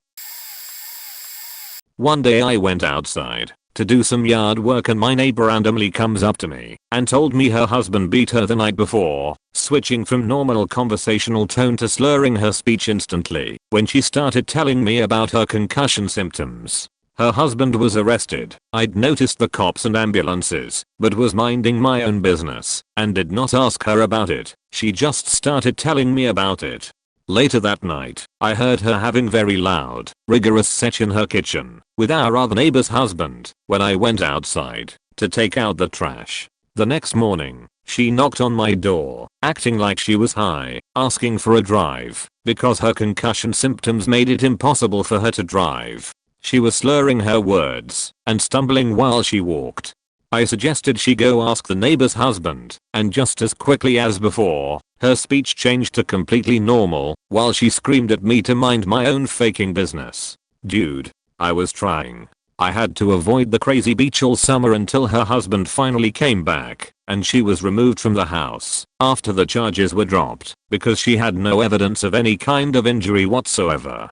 A: One day I went outside to do some yard work and my neighbor randomly comes up to me and told me her husband beat her the night before, switching from normal conversational tone to slurring her speech instantly when she started telling me about her concussion symptoms. Her husband was arrested. I'd noticed the cops and ambulances, but was minding my own business and did not ask her about it. She just started telling me about it. Later that night, I heard her having very loud, rigorous sex in her kitchen with our other neighbor's husband when I went outside to take out the trash. The next morning, she knocked on my door, acting like she was high, asking for a drive because her concussion symptoms made it impossible for her to drive. She was slurring her words and stumbling while she walked. I suggested she go ask the neighbor's husband, and just as quickly as before, her speech changed to completely normal while she screamed at me to mind my own faking business. Dude, I was trying. I had to avoid the crazy beach all summer until her husband finally came back and she was removed from the house after the charges were dropped because she had no evidence of any kind of injury whatsoever.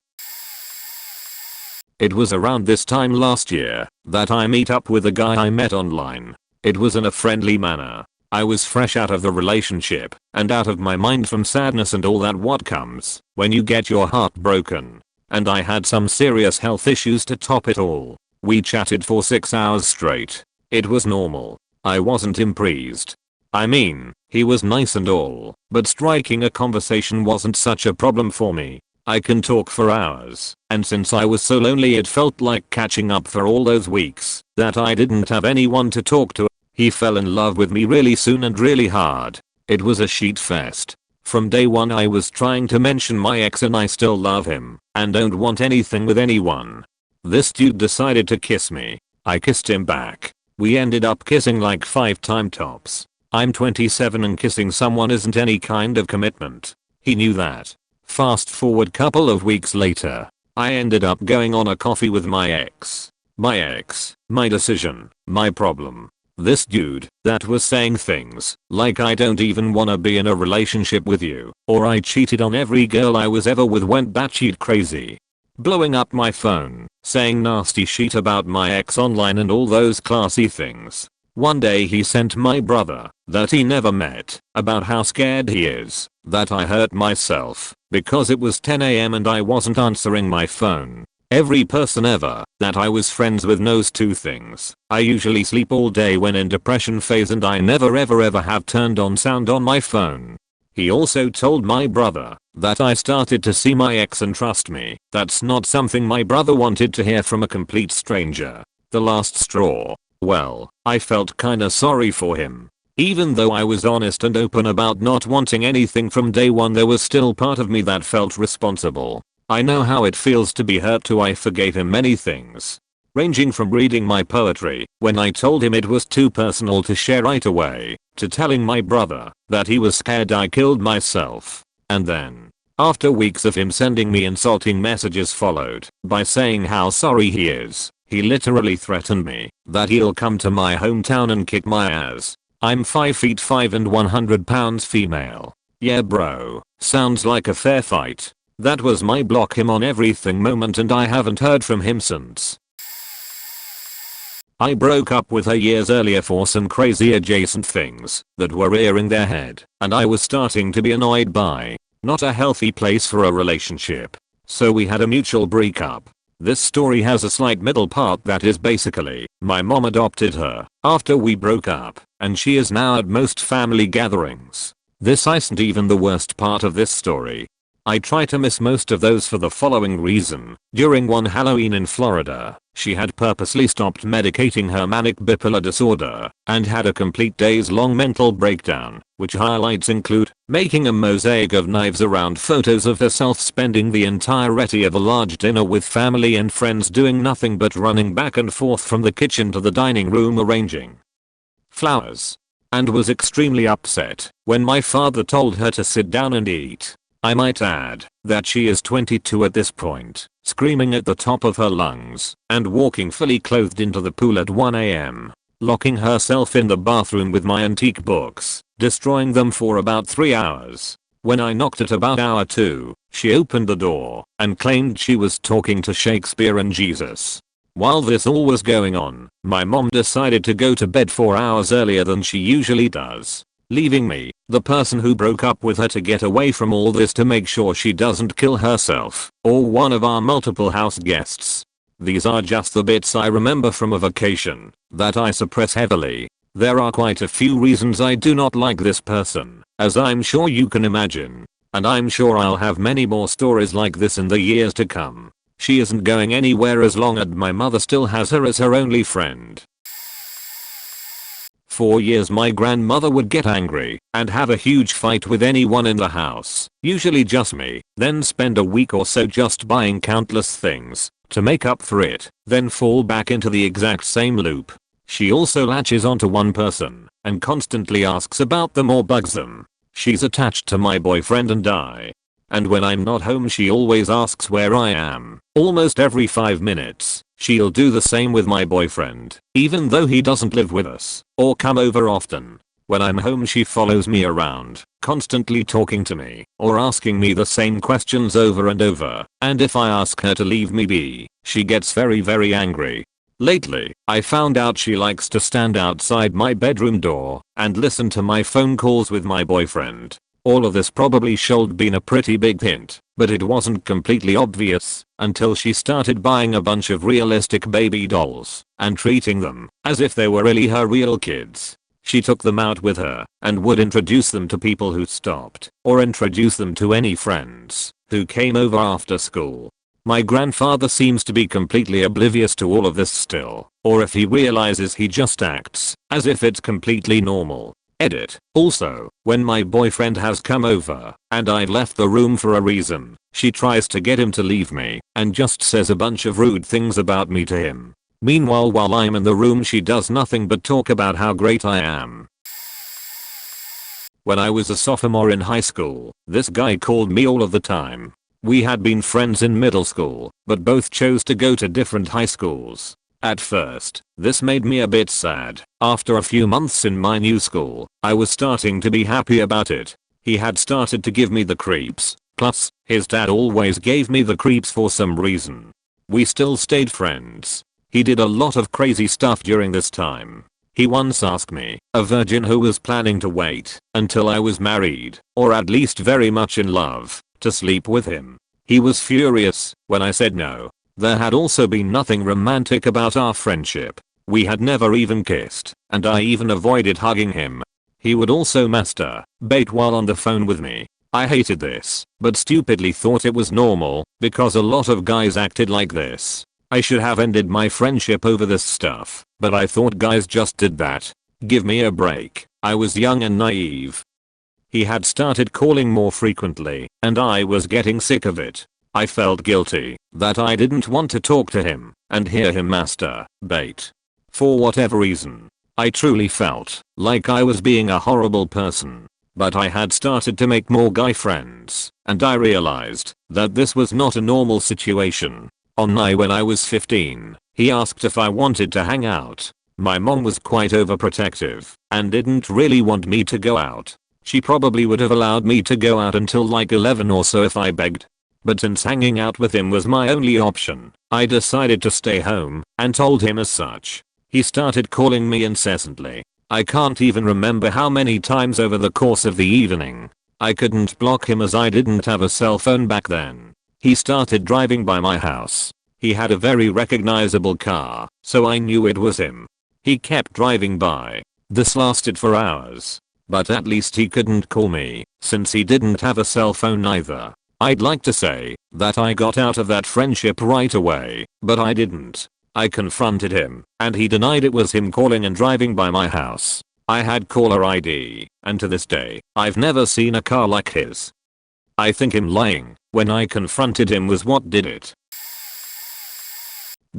A: It was around this time last year that I meet up with a guy I met online. It was in a friendly manner. I was fresh out of the relationship and out of my mind from sadness and all that what comes when you get your heart broken. And I had some serious health issues to top it all. We chatted for 6 hours straight. It was normal. I wasn't impressed. I mean, he was nice and all, but striking a conversation wasn't such a problem for me. I can talk for hours, and since I was so lonely it felt like catching up for all those weeks that I didn't have anyone to talk to. He fell in love with me really soon and really hard. It was a sheet fest. From day one I was trying to mention my ex and I still love him and don't want anything with anyone. This dude decided to kiss me. I kissed him back. We ended up kissing like 5 times tops. I'm 27 and kissing someone isn't any kind of commitment. He knew that. Fast forward couple of weeks later, I ended up going on a coffee with my ex. My decision, my problem. This dude that was saying things like I don't even wanna be in a relationship with you, or I cheated on every girl I was ever with went batshit crazy. Blowing up my phone, saying nasty shit about my ex online and all those classy things. One day he sent my brother, that he never met, about how scared he is that I hurt myself because it was 10 AM and I wasn't answering my phone. Every person ever that I was friends with knows 2 things. I usually sleep all day when in depression phase and I never ever have turned on sound on my phone. He also told my brother that I started to see my ex and trust me, that's not something my brother wanted to hear from a complete stranger. The last straw. Well, I felt kinda sorry for him. Even though I was honest and open about not wanting anything from day one, there was still part of me that felt responsible. I know how it feels to be hurt too. I forgave him many things. Ranging from reading my poetry when I told him it was too personal to share right away, to telling my brother that he was scared I killed myself. And then, after weeks of him sending me insulting messages followed by saying how sorry he is, he literally threatened me that he'll come to my hometown and kick my ass. I'm 5'5" and 100 pounds female. Yeah bro, sounds like a fair fight. That was my block him on everything moment and I haven't heard from him since. I broke up with her years earlier for some crazy adjacent things that were rearing their head and I was starting to be annoyed by. Not a healthy place for a relationship. So we had a mutual breakup. This story has a slight middle part that is basically, my mom adopted her after we broke up, and she is now at most family gatherings. This isn't even the worst part of this story. I try to miss most of those for the following reason. During one Halloween in Florida, She had purposely stopped medicating her manic bipolar disorder and had a complete days-long mental breakdown, which highlights include making a mosaic of knives around photos of herself spending the entirety of a large dinner with family and friends doing nothing but running back and forth from the kitchen to the dining room arranging flowers, and was extremely upset when my father told her to sit down and eat. I might add that she is 22 at this point, screaming at the top of her lungs and walking fully clothed into the pool at 1 AM, locking herself in the bathroom with my antique books, destroying them for about 3 hours. When I knocked at about hour 2, she opened the door and claimed she was talking to Shakespeare and Jesus. While this all was going on, my mom decided to go to bed 4 hours earlier than she usually does, leaving me, the person who broke up with her, to get away from all this to make sure she doesn't kill herself or one of our multiple house guests. These are just the bits I remember from a vacation that I suppress heavily. There are quite a few reasons I do not like this person, as I'm sure you can imagine. And I'm sure I'll have many more stories like this in the years to come. She isn't going anywhere as long as my mother still has her as her only friend. For years my grandmother would get angry and have a huge fight with anyone in the house, usually just me, then spend a week or so just buying countless things to make up for it, then fall back into the exact same loop. She also latches onto one person and constantly asks about them or bugs them. She's attached to my boyfriend and I. And when I'm not home she always asks where I am. Almost every 5 minutes, she'll do the same with my boyfriend, even though he doesn't live with us or come over often. When I'm home she follows me around, constantly talking to me or asking me the same questions over and over, and if I ask her to leave me be, she gets very angry. Lately, I found out she likes to stand outside my bedroom door and listen to my phone calls with my boyfriend. All of this probably should have been a pretty big hint, but it wasn't completely obvious until she started buying a bunch of realistic baby dolls and treating them as if they were really her real kids. She took them out with her and would introduce them to people who stopped, or introduce them to any friends who came over after school. My grandfather seems to be completely oblivious to all of this still, or if he realizes he just acts as if it's completely normal. Edit. Also, when my boyfriend has come over and I've left the room for a reason, she tries to get him to leave me and just says a bunch of rude things about me to him. Meanwhile, while I'm in the room she does nothing but talk about how great I am. When I was a sophomore in high school, this guy called me all of the time. We had been friends in middle school, but both chose to go to different high schools. At first, this made me a bit sad. After a few months in my new school, I was starting to be happy about it. He had started to give me the creeps, plus, his dad always gave me the creeps for some reason. We still stayed friends. He did a lot of crazy stuff during this time. He once asked me, a virgin who was planning to wait until I was married, or at least very much in love, to sleep with him. He was furious when I said no. There had also been nothing romantic about our friendship. We had never even kissed, and I even avoided hugging him. He would also masturbate while on the phone with me. I hated this, but stupidly thought it was normal, because a lot of guys acted like this. I should have ended my friendship over this stuff, but I thought guys just did that. Give me a break. I was young and naive. He had started calling more frequently, and I was getting sick of it. I felt guilty that I didn't want to talk to him and hear him masturbate. For whatever reason, I truly felt like I was being a horrible person. But I had started to make more guy friends, and I realized that this was not a normal situation. On night when I was 15, he asked if I wanted to hang out. My mom was quite overprotective and didn't really want me to go out. She probably would have allowed me to go out until like 11 or so if I begged. But since hanging out with him was my only option, I decided to stay home and told him as such. He started calling me incessantly. I can't even remember how many times over the course of the evening. I couldn't block him as I didn't have a cell phone back then. He started driving by my house. He had a very recognizable car, so I knew it was him. He kept driving by. This lasted for hours. But at least he couldn't call me, since he didn't have a cell phone either. I'd like to say that I got out of that friendship right away, but I didn't. I confronted him, and he denied it was him calling and driving by my house. I had caller ID, and to this day, I've never seen a car like his. I think him lying when I confronted him was what did it.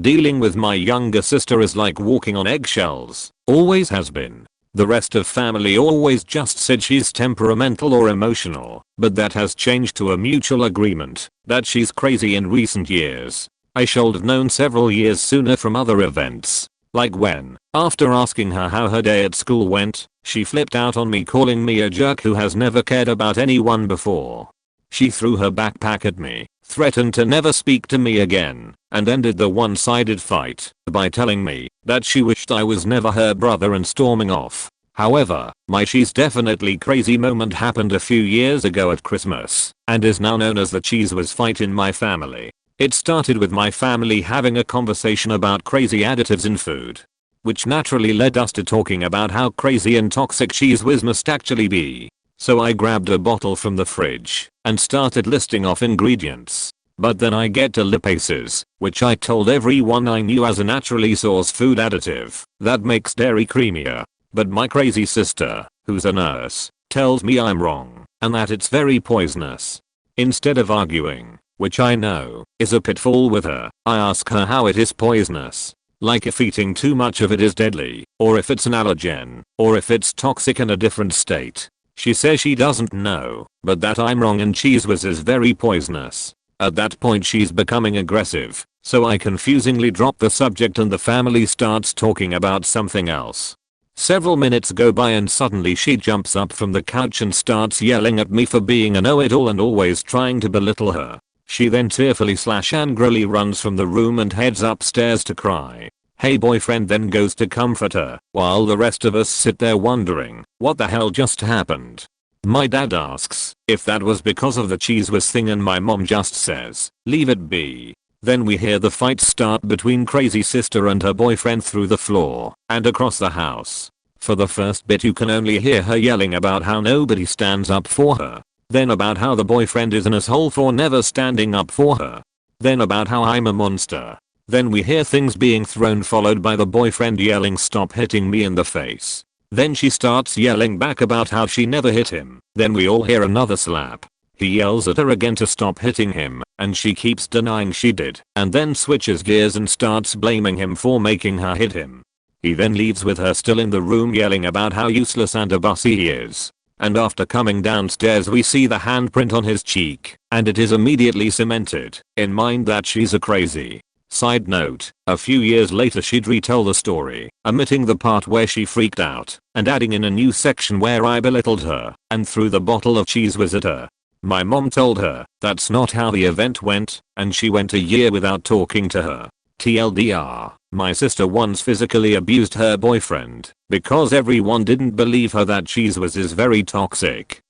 A: Dealing with my younger sister is like walking on eggshells, always has been. The rest of family always just said she's temperamental or emotional, but that has changed to a mutual agreement that she's crazy in recent years. I should have known several years sooner from other events. Like when, after asking her how her day at school went, she flipped out on me calling me a jerk who has never cared about anyone before. She threw her backpack at me, threatened to never speak to me again, and ended the one-sided fight by telling me that she wished I was never her brother and storming off. However, my she's definitely crazy moment happened a few years ago at Christmas, and is now known as the cheese whiz fight in my family. It started with my family having a conversation about crazy additives in food, which naturally led us to talking about how crazy and toxic cheese whiz must actually be. So I grabbed a bottle from the fridge and started listing off ingredients. But then I get to lipases, which I told everyone I knew as a naturally sourced food additive that makes dairy creamier. But my crazy sister, who's a nurse, tells me I'm wrong and that it's very poisonous. Instead of arguing, which I know is a pitfall with her, I ask her how it is poisonous. Like if eating too much of it is deadly, or if it's an allergen, or if it's toxic in a different state. She says she doesn't know, but that I'm wrong and cheese whiz is very poisonous. At that point she's becoming aggressive, so I confusingly drop the subject and the family starts talking about something else. Several minutes go by and suddenly she jumps up from the couch and starts yelling at me for being a know-it-all and always trying to belittle her. She then tearfully/angrily runs from the room and heads upstairs to cry. Hey boyfriend then goes to comfort her, while the rest of us sit there wondering what the hell just happened. My dad asks if that was because of the cheese whiz thing and my mom just says, leave it be. Then we hear the fight start between crazy sister and her boyfriend through the floor and across the house. For the first bit you can only hear her yelling about how nobody stands up for her. Then about how the boyfriend is an asshole for never standing up for her. Then about how I'm a monster. Then we hear things being thrown followed by the boyfriend yelling stop hitting me in the face. Then she starts yelling back about how she never hit him. Then we all hear another slap. He yells at her again to stop hitting him, and she keeps denying she did, and then switches gears and starts blaming him for making her hit him. He then leaves with her still in the room yelling about how useless and a bossy he is. And after coming downstairs we see the handprint on his cheek, and it is immediately cemented in mind that she's a crazy. Side note, a few years later she'd retell the story, omitting the part where she freaked out, and adding in a new section where I belittled her, and threw the bottle of cheese whiz at her. My mom told her that's not how the event went, and she went a year without talking to her. TLDR, my sister once physically abused her boyfriend, because everyone didn't believe her that cheese whiz is very toxic.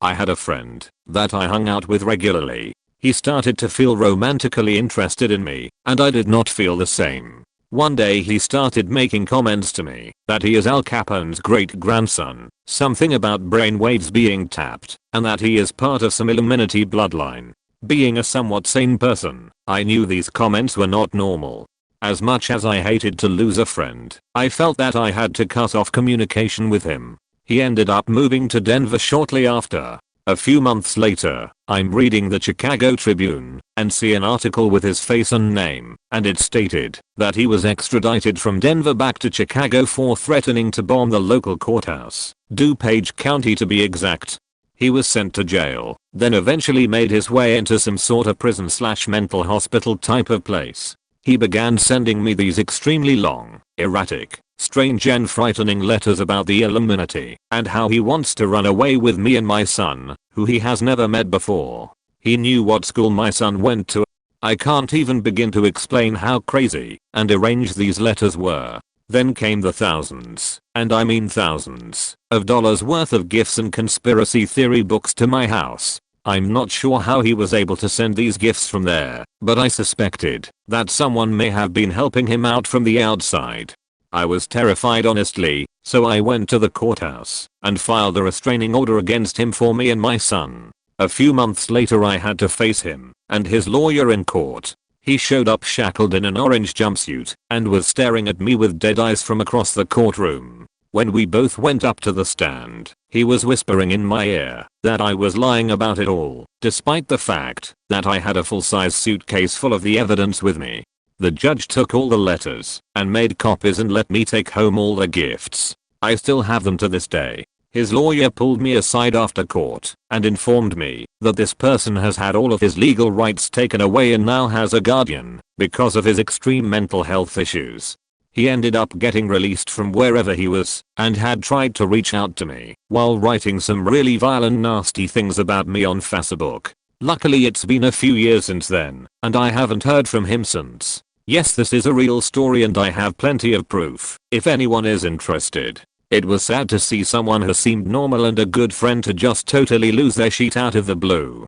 A: I had a friend that I hung out with regularly. He started to feel romantically interested in me, and I did not feel the same. One day he started making comments to me that he is Al Capone's great-grandson, something about brainwaves being tapped, and that he is part of some Illuminati bloodline. Being a somewhat sane person, I knew these comments were not normal. As much as I hated to lose a friend, I felt that I had to cut off communication with him. He ended up moving to Denver shortly after. A few months later, I'm reading the Chicago Tribune and see an article with his face and name, and it stated that he was extradited from Denver back to Chicago for threatening to bomb the local courthouse, DuPage County to be exact. He was sent to jail, then eventually made his way into some sort of prison/mental hospital type of place. He began sending me these extremely long, erratic, strange and frightening letters about the Illuminati and how he wants to run away with me and my son, who he has never met before. He knew what school my son went to. I can't even begin to explain how crazy and deranged these letters were. Then came the thousands, and I mean thousands, of dollars worth of gifts and conspiracy theory books to my house. I'm not sure how he was able to send these gifts from there, but I suspected that someone may have been helping him out from the outside. I was terrified honestly, so I went to the courthouse and filed a restraining order against him for me and my son. A few months later I had to face him and his lawyer in court. He showed up shackled in an orange jumpsuit and was staring at me with dead eyes from across the courtroom. When we both went up to the stand, he was whispering in my ear that I was lying about it all, despite the fact that I had a full-size suitcase full of the evidence with me. The judge took all the letters and made copies and let me take home all the gifts. I still have them to this day. His lawyer pulled me aside after court and informed me that this person has had all of his legal rights taken away and now has a guardian because of his extreme mental health issues. He ended up getting released from wherever he was and had tried to reach out to me while writing some really violent nasty things about me on Facebook. Luckily it's been a few years since then and I haven't heard from him since. Yes, this is a real story and I have plenty of proof if anyone is interested. It was sad to see someone who seemed normal and a good friend to just totally lose their shit out of the blue.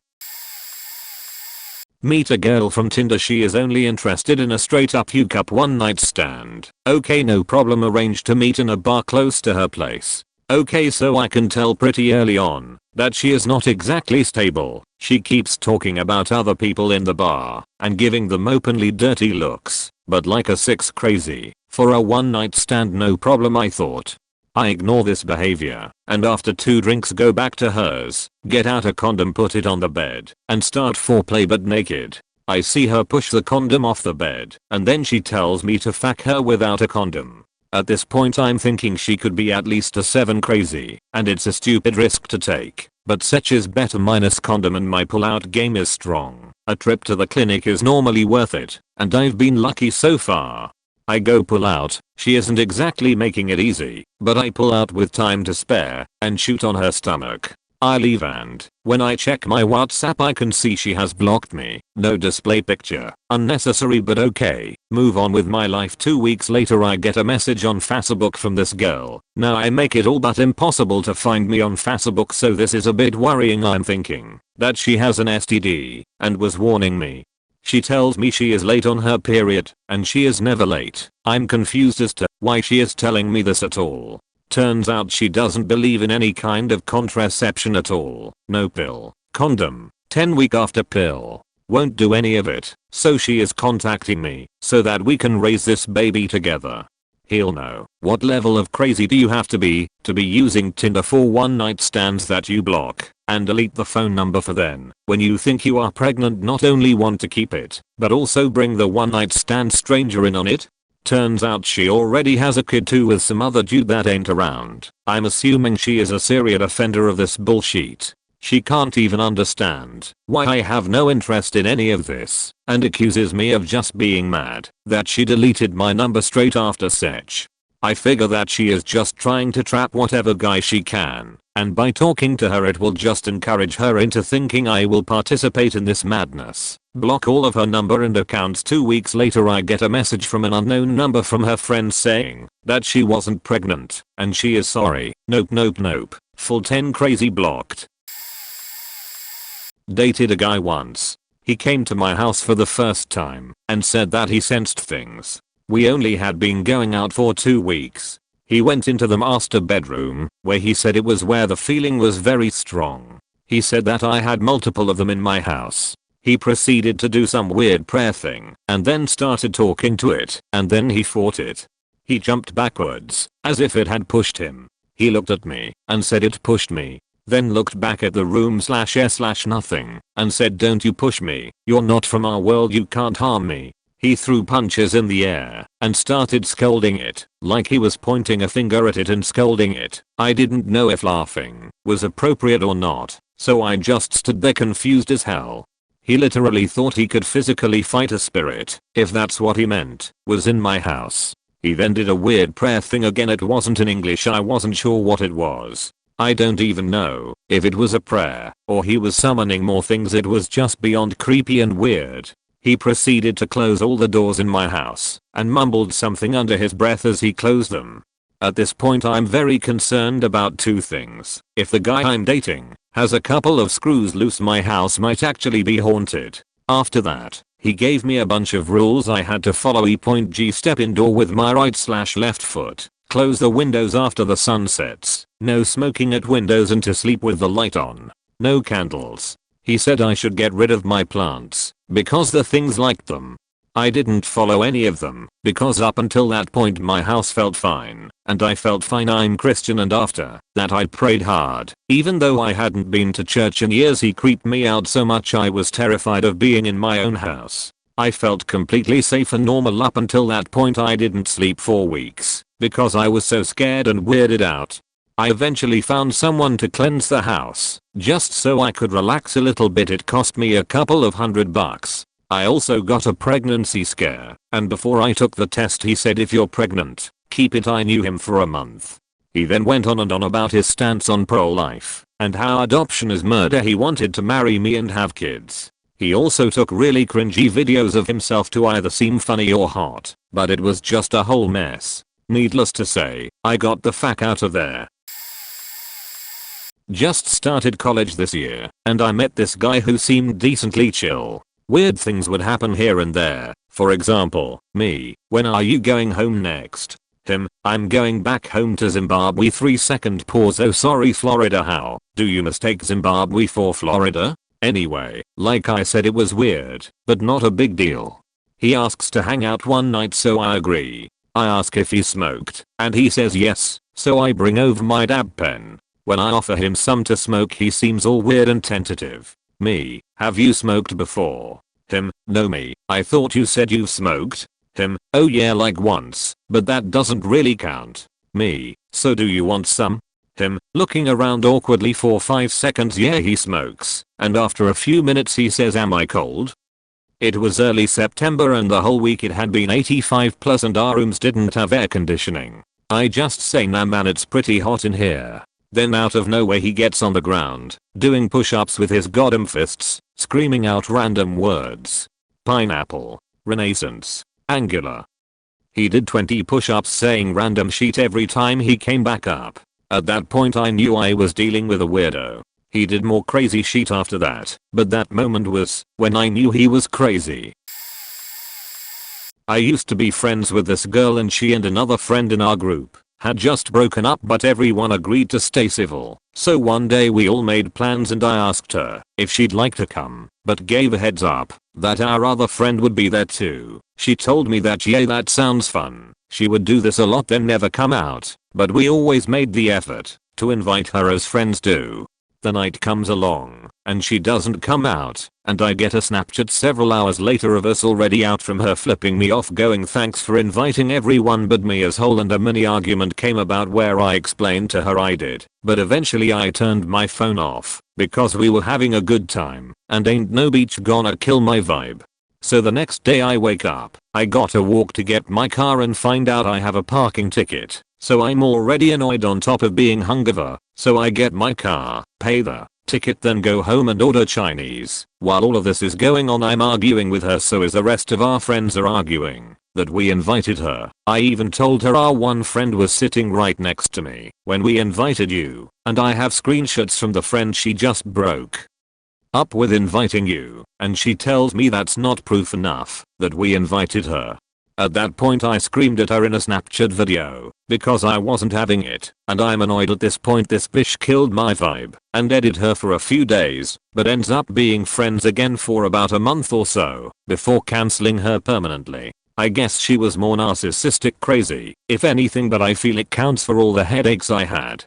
A: Meet a girl from Tinder. She is only interested in a straight up hookup one night stand. Okay, no problem. Arranged to meet in a bar close to her place. Okay, so I can tell pretty early on that she is not exactly stable. She keeps talking about other people in the bar and giving them openly dirty looks, but like a 6 crazy. For a one night stand, no problem, I thought. I ignore this behavior and after 2 drinks go back to hers, get out a condom, put it on the bed and start foreplay but naked. I see her push the condom off the bed and then she tells me to fuck her without a condom. At this point I'm thinking she could be at least a 7 crazy and it's a stupid risk to take, but such is better minus condom and my pull-out game is strong. A trip to the clinic is normally worth it and I've been lucky so far. I go pull out, she isn't exactly making it easy, but I pull out with time to spare and shoot on her stomach. I leave and when I check my WhatsApp I can see she has blocked me. No display picture. Unnecessary but okay. Move on with my life. 2 weeks later I get a message on Facebook from this girl. Now I make it all but impossible to find me on Facebook, so this is a bit worrying. I'm thinking that she has an STD and was warning me. She tells me she is late on her period and she is never late. I'm confused as to why she is telling me this at all. Turns out she doesn't believe in any kind of contraception at all. No pill, condom, 10-week after pill. Won't do any of it. So she is contacting me so that we can raise this baby together. Hell no. What level of crazy do you have to be using Tinder for one night stands that you block and delete the phone number for then, when you think you are pregnant, not only want to keep it, but also bring the one night stand stranger in on it? Turns out she already has a kid too with some other dude that ain't around. I'm assuming she is a serial offender of this bullshit. She can't even understand why I have no interest in any of this and accuses me of just being mad that she deleted my number straight after sex. I figure that she is just trying to trap whatever guy she can, and by talking to her it will just encourage her into thinking I will participate in this madness. Block all of her number and accounts. 2 weeks later I get a message from an unknown number from her friend saying that she wasn't pregnant and she is sorry. Nope. Full 10 crazy. Blocked. Dated a guy once. He came to my house for the first time and said that he sensed things. We only had been going out for 2 weeks. He went into the master bedroom where he said it was where the feeling was very strong. He said that I had multiple of them in my house. He proceeded to do some weird prayer thing and then started talking to it, and then he fought it. He jumped backwards as if it had pushed him. He looked at me and said it pushed me. Then looked back at the room/nothing and said, "Don't you push me. You're not from our world. You can't harm me." He threw punches in the air and started scolding it, like he was pointing a finger at it and scolding it. I didn't know if laughing was appropriate or not, so I just stood there confused as hell. He literally thought he could physically fight a spirit, if that's what he meant, was in my house. He then did a weird prayer thing again. It wasn't in English. I wasn't sure what it was. I don't even know if it was a prayer or he was summoning more things. It was just beyond creepy and weird. He proceeded to close all the doors in my house and mumbled something under his breath as he closed them. At this point I'm very concerned about 2 things. If the guy I'm dating has a couple of screws loose, my house might actually be haunted. After that, he gave me a bunch of rules I had to follow. G. Step indoor with my right/left foot. Close the windows after the sun sets. No smoking at windows and to sleep with the light on. No candles. He said I should get rid of my plants because the things liked them. I didn't follow any of them because up until that point my house felt fine and I felt fine. I'm Christian and after that I prayed hard. Even though I hadn't been to church in years, he creeped me out so much I was terrified of being in my own house. I felt completely safe and normal up until that point. I didn't sleep for weeks because I was so scared and weirded out. I eventually found someone to cleanse the house just so I could relax a little bit. It cost me a couple of $100. I also got a pregnancy scare, and before I took the test he said if you're pregnant, keep it. I knew him for a month. He then went on and on about his stance on pro-life and how adoption is murder. He wanted to marry me and have kids. He also took really cringy videos of himself to either seem funny or hot, but it was just a whole mess. Needless to say, I got the fuck out of there. Just started college this year, and I met this guy who seemed decently chill. Weird things would happen here and there. For example, me, when are you going home next? Him, I'm going back home to Zimbabwe. 3-second pause. Oh sorry Florida. How do you mistake Zimbabwe for Florida? Anyway, like I said, it was weird, but not a big deal. He asks to hang out one night, so I agree. I ask if he smoked, and he says yes, so I bring over my dab pen. When I offer him some to smoke he seems all weird and tentative. Me, have you smoked before? Him, no. Me, I thought you said you've smoked. Him, oh yeah, like once, but that doesn't really count. Me, so do you want some? Him, looking around awkwardly for 5 seconds. Yeah, he smokes, and after a few minutes he says, am I cold? It was early September and the whole week it had been 85 plus and our rooms didn't have air conditioning. I just say, nah man, it's pretty hot in here. Then out of nowhere he gets on the ground, doing push-ups with his goddamn fists, screaming out random words. Pineapple, Renaissance, Angular. He did 20 push-ups saying random shit every time he came back up. At that point I knew I was dealing with a weirdo. He did more crazy shit after that, but that moment was when I knew he was crazy. I used to be friends with this girl and she and another friend in our group had just broken up, but everyone agreed to stay civil. So one day we all made plans and I asked her if she'd like to come, but gave a heads up that our other friend would be there too. She told me that yeah, that sounds fun. She would do this a lot then never come out, but we always made the effort to invite her as friends do. The night comes along and she doesn't come out, and I get a Snapchat several hours later of us already out from her flipping me off going thanks for inviting everyone but me as whole, and a mini argument came about where I explained to her I did, but eventually I turned my phone off because we were having a good time and ain't no beach gonna kill my vibe. So the next day I wake up, I gotta walk to get my car and find out I have a parking ticket. So I'm already annoyed on top of being hungover, so I get my car, pay the ticket, then go home and order Chinese. While all of this is going on I'm arguing with her, so as the rest of our friends are arguing that we invited her. I even told her our one friend was sitting right next to me when we invited you, and I have screenshots from the friend she just broke up with inviting you, and she tells me that's not proof enough that we invited her. At that point I screamed at her in a Snapchat video because I wasn't having it, and I'm annoyed at this point. This bitch killed my vibe and edited her for a few days, but ends up being friends again for about a month or so before cancelling her permanently. I guess she was more narcissistic crazy, if anything, but I feel it counts for all the headaches I had.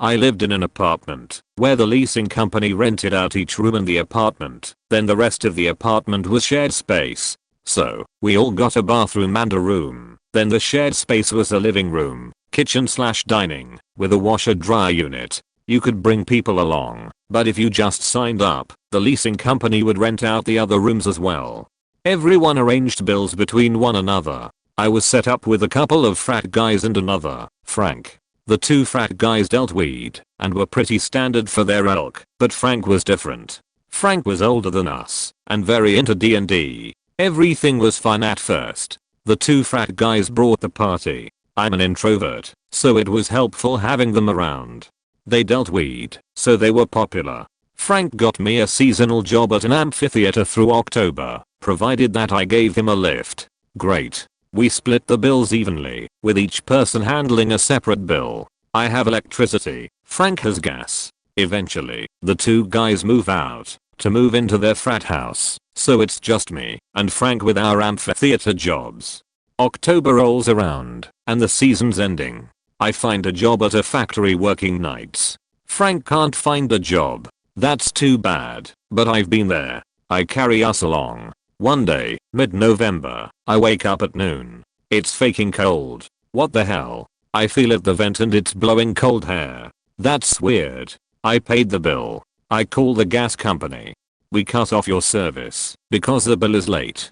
A: I lived in an apartment where the leasing company rented out each room in the apartment, then the rest of the apartment was shared space. So, we all got a bathroom and a room, then the shared space was a living room, kitchen/dining, with a washer-dryer unit. You could bring people along, but if you just signed up, the leasing company would rent out the other rooms as well. Everyone arranged bills between one another. I was set up with a couple of frat guys and another, Frank. The two frat guys dealt weed and were pretty standard for their ilk, but Frank was different. Frank was older than us and very into D&D. Everything was fun at first. The two frat guys brought the party. I'm an introvert, so it was helpful having them around. They dealt weed, so they were popular. Frank got me a seasonal job at an amphitheater through October, provided that I gave him a lift. Great. We split the bills evenly, with each person handling a separate bill. I have electricity, Frank has gas. Eventually, the two guys move out, to move into their frat house, so it's just me and Frank with our amphitheater jobs. October rolls around, and the season's ending. I find a job at a factory working nights. Frank can't find a job. That's too bad, but I've been there. I carry us along. One day, mid-November, I wake up at noon. It's faking cold. What the hell? I feel at the vent and it's blowing cold air. That's weird. I paid the bill. I call the gas company. We cut off your service because the bill is late.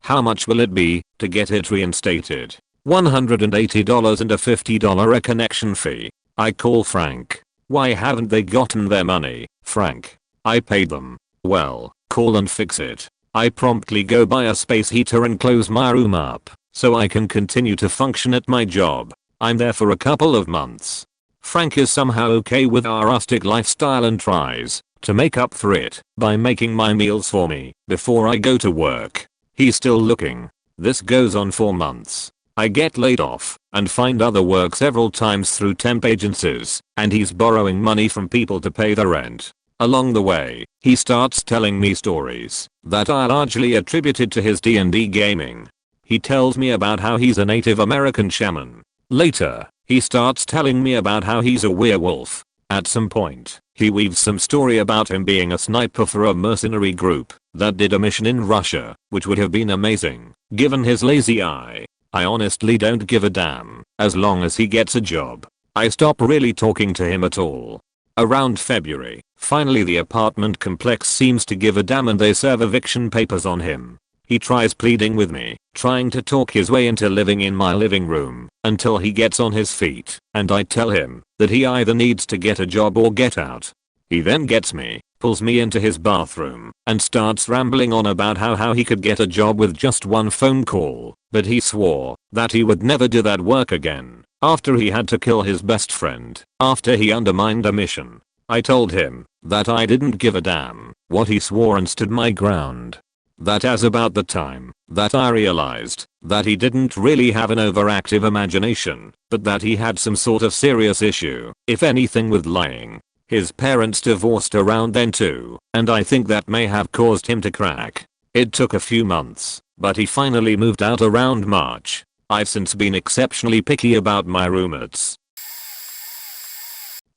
A: How much will it be to get it reinstated? $180 and a $50 connection fee. I call Frank. Why haven't they gotten their money, Frank? I paid them. Well, call and fix it. I promptly go buy a space heater and close my room up so I can continue to function at my job. I'm there for a couple of months. Frank is somehow okay with our rustic lifestyle and tries to make up for it by making my meals for me before I go to work. He's still looking. This goes on for months. I get laid off and find other work several times through temp agencies, and he's borrowing money from people to pay the rent. Along the way, he starts telling me stories that I largely attributed to his D&D gaming. He tells me about how he's a Native American shaman. Later, he starts telling me about how he's a werewolf. At some point, he weaves some story about him being a sniper for a mercenary group that did a mission in Russia, which would have been amazing, given his lazy eye. I honestly don't give a damn, as long as he gets a job. I stop really talking to him at all. Around February, finally the apartment complex seems to give a damn and they serve eviction papers on him. He tries pleading with me, trying to talk his way into living in my living room, until he gets on his feet, and I tell him that he either needs to get a job or get out. He then gets me, pulls me into his bathroom, and starts rambling on about how he could get a job with just one phone call, but he swore that he would never do that work again, after he had to kill his best friend, after he undermined a mission. I told him that I didn't give a damn what he swore and stood my ground. That as about the time that I realized that he didn't really have an overactive imagination, but that he had some sort of serious issue, if anything, with lying. His parents divorced around then too, and I think that may have caused him to crack. It took a few months, but he finally moved out around March. I've since been exceptionally picky about my roommates.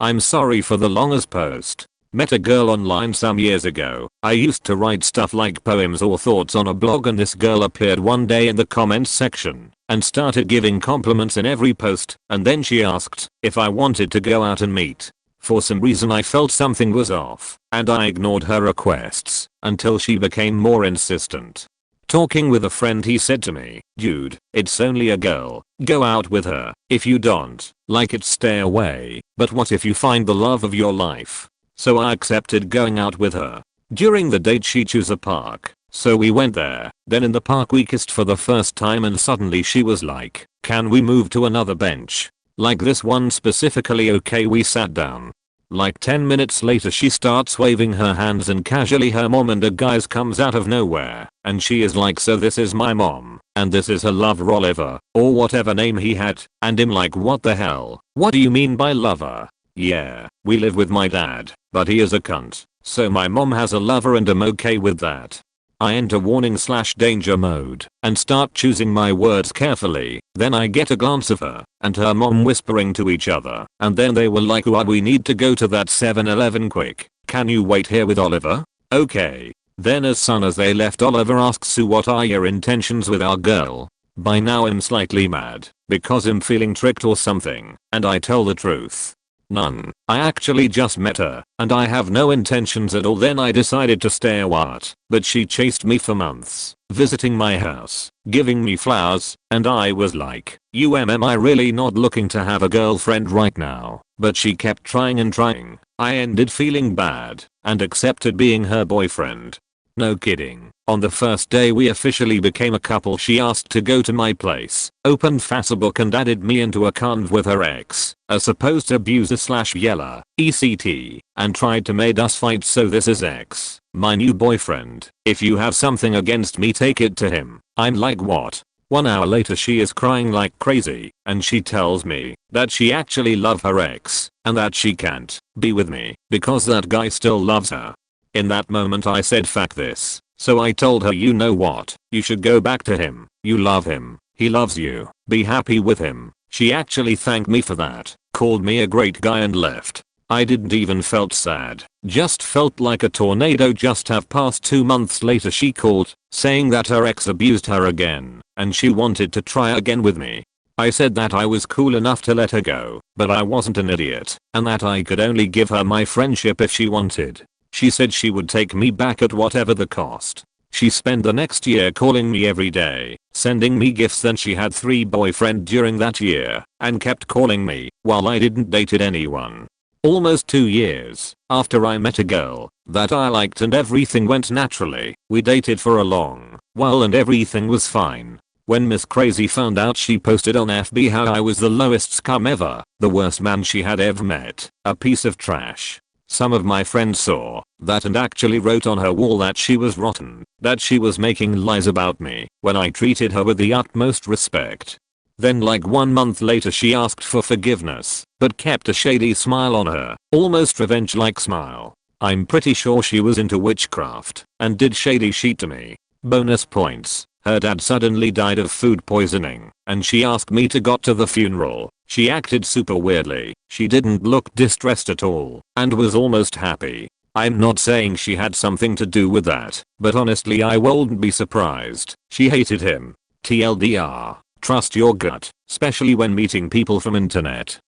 A: I'm sorry for the longest post. Met a girl online some years ago. I used to write stuff like poems or thoughts on a blog, and this girl appeared one day in the comments section and started giving compliments in every post, and then she asked if I wanted to go out and meet. For some reason I felt something was off, and I ignored her requests until she became more insistent. Talking with a friend, he said to me, "Dude, it's only a girl. Go out with her. If you don't like it, stay away. But what if you find the love of your life?" So I accepted going out with her. During the date she chose a park, so we went there. Then in the park we kissed for the first time, and suddenly she was like, "Can we move to another bench? Like this one specifically?" Okay, we sat down. Like 10 minutes later she starts waving her hands, and casually her mom and a guy's comes out of nowhere, and she is like, "So this is my mom, and this is her lover Oliver," or whatever name he had, and I'm like, "What the hell? What do you mean by lover?" "Yeah, we live with my dad, but he is a cunt, so my mom has a lover and I'm okay with that." I enter warning/danger mode and start choosing my words carefully. Then I get a glance of her and her mom whispering to each other, and then they were like, "Oh, we need to go to that 7-Eleven quick. Can you wait here with Oliver?" Okay. Then as soon as they left, Oliver asks, "So what are your intentions with our girl?" By now I'm slightly mad because I'm feeling tricked or something, and I tell the truth. None. I actually just met her, and I have no intentions at all. Then I decided to stay a while, but she chased me for months, visiting my house, giving me flowers, and I was like, am I really not looking to have a girlfriend right now? But she kept trying and trying. I ended feeling bad, and accepted being her boyfriend. No kidding. On the first day we officially became a couple, she asked to go to my place, opened Facebook and added me into a conv with her ex, a supposed abuser/yeller, ECT, and tried to make us fight. So this is X, my new boyfriend. If you have something against me, take it to him. I'm like, what? 1 hour later she is crying like crazy, and she tells me that she actually loves her ex, and that she can't be with me because that guy still loves her. In that moment I said fuck this. So I told her, you know what, you should go back to him. You love him. He loves you. Be happy with him. She actually thanked me for that, called me a great guy and left. I didn't even felt sad, just felt like a tornado. Just have passed 2 months later she called, saying that her ex abused her again, and she wanted to try again with me. I said that I was cool enough to let her go, but I wasn't an idiot, and that I could only give her my friendship if she wanted. She said she would take me back at whatever the cost. She spent the next year calling me every day, sending me gifts. Then she had 3 boyfriends during that year, and kept calling me, while I didn't dated anyone. Almost 2 years after I met a girl that I liked and everything went naturally, we dated for a long while and everything was fine. When Miss Crazy found out, she posted on FB how I was the lowest scum ever, the worst man she had ever met, a piece of trash. Some of my friends saw that and actually wrote on her wall that she was rotten, that she was making lies about me when I treated her with the utmost respect. Then like 1 month later she asked for forgiveness, but kept a shady smile on her, almost revenge-like smile. I'm pretty sure she was into witchcraft and did shady shit to me. Bonus points. Her dad suddenly died of food poisoning, and she asked me to go to the funeral. She acted super weirdly. She didn't look distressed at all, and was almost happy. I'm not saying she had something to do with that, but honestly I wouldn't be surprised. She hated him. TLDR. Trust your gut, especially when meeting people from internet.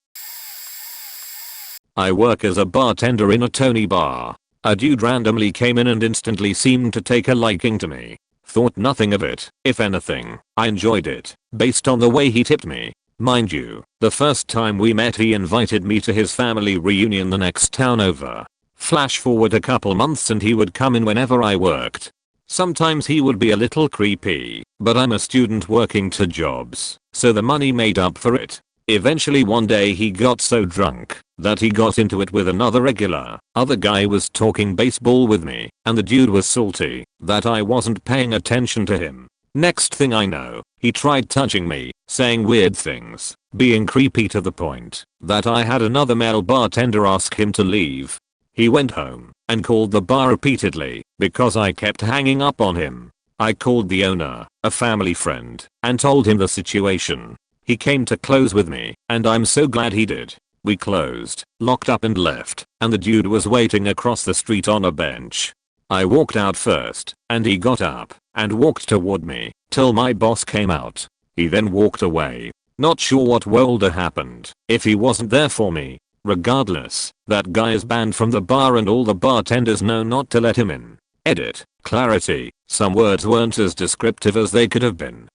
A: I work as a bartender in a Tony bar. A dude randomly came in and instantly seemed to take a liking to me. Thought nothing of it. If anything, I enjoyed it, based on the way he tipped me. Mind you, the first time we met he invited me to his family reunion the next town over. Flash forward a couple months and he would come in whenever I worked. Sometimes he would be a little creepy, but I'm a student working 2 jobs, so the money made up for it. Eventually one day he got so drunk that he got into it with another regular. Other guy was talking baseball with me, and the dude was salty that I wasn't paying attention to him. Next thing I know, he tried touching me, saying weird things, being creepy to the point that I had another male bartender ask him to leave. He went home and called the bar repeatedly because I kept hanging up on him. I called the owner, a family friend, and told him the situation. He came to close with me, and I'm so glad he did. We closed, locked up and left, and the dude was waiting across the street on a bench. I walked out first, and he got up and walked toward me till my boss came out. He then walked away. Not sure what would have happened if he wasn't there for me. Regardless, that guy is banned from the bar and all the bartenders know not to let him in. Edit. Clarity. Some words weren't as descriptive as they could have been.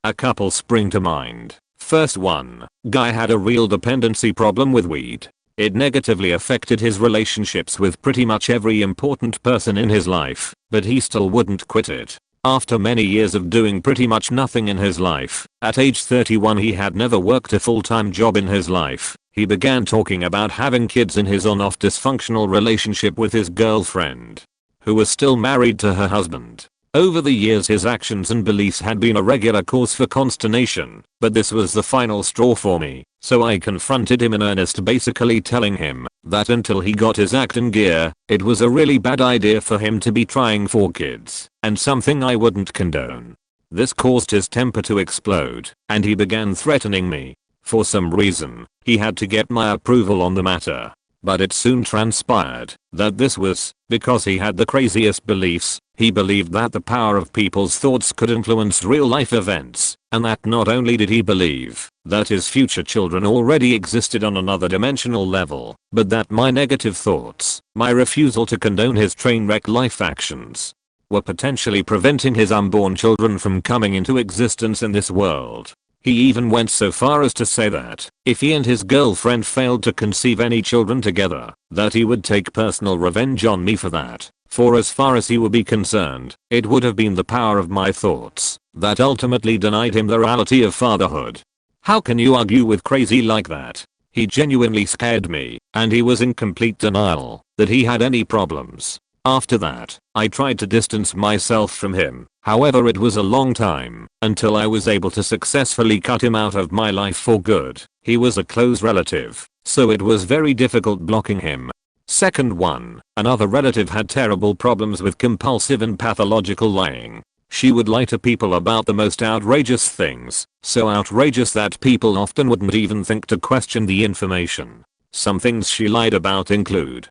A: A couple spring to mind. First one. Guy had a real dependency problem with weed. It negatively affected his relationships with pretty much every important person in his life, but he still wouldn't quit it. After many years of doing pretty much nothing in his life, at age 31 he had never worked a full-time job in his life. He began talking about having kids in his on-off dysfunctional relationship with his girlfriend, who was still married to her husband. Over the years his actions and beliefs had been a regular cause for consternation, but this was the final straw for me, so I confronted him in earnest, basically telling him that until he got his act in gear, it was a really bad idea for him to be trying for kids, and something I wouldn't condone. This caused his temper to explode, and he began threatening me. For some reason, he had to get my approval on the matter. But it soon transpired that this was because he had the craziest beliefs. He believed that the power of people's thoughts could influence real life events, and that not only did he believe that his future children already existed on another dimensional level, but that my negative thoughts, my refusal to condone his train wreck life actions, were potentially preventing his unborn children from coming into existence in this world. He even went so far as to say that if he and his girlfriend failed to conceive any children together, that he would take personal revenge on me for that. For as far as he would be concerned, it would have been the power of my thoughts that ultimately denied him the reality of fatherhood. How can you argue with crazy like that? He genuinely scared me, and he was in complete denial that he had any problems. After that, I tried to distance myself from him. However, it was a long time until I was able to successfully cut him out of my life for good. He was a close relative, so it was very difficult blocking him. Second one, another relative had terrible problems with compulsive and pathological lying. She would lie to people about the most outrageous things, so outrageous that people often wouldn't even think to question the information. Some things she lied about include: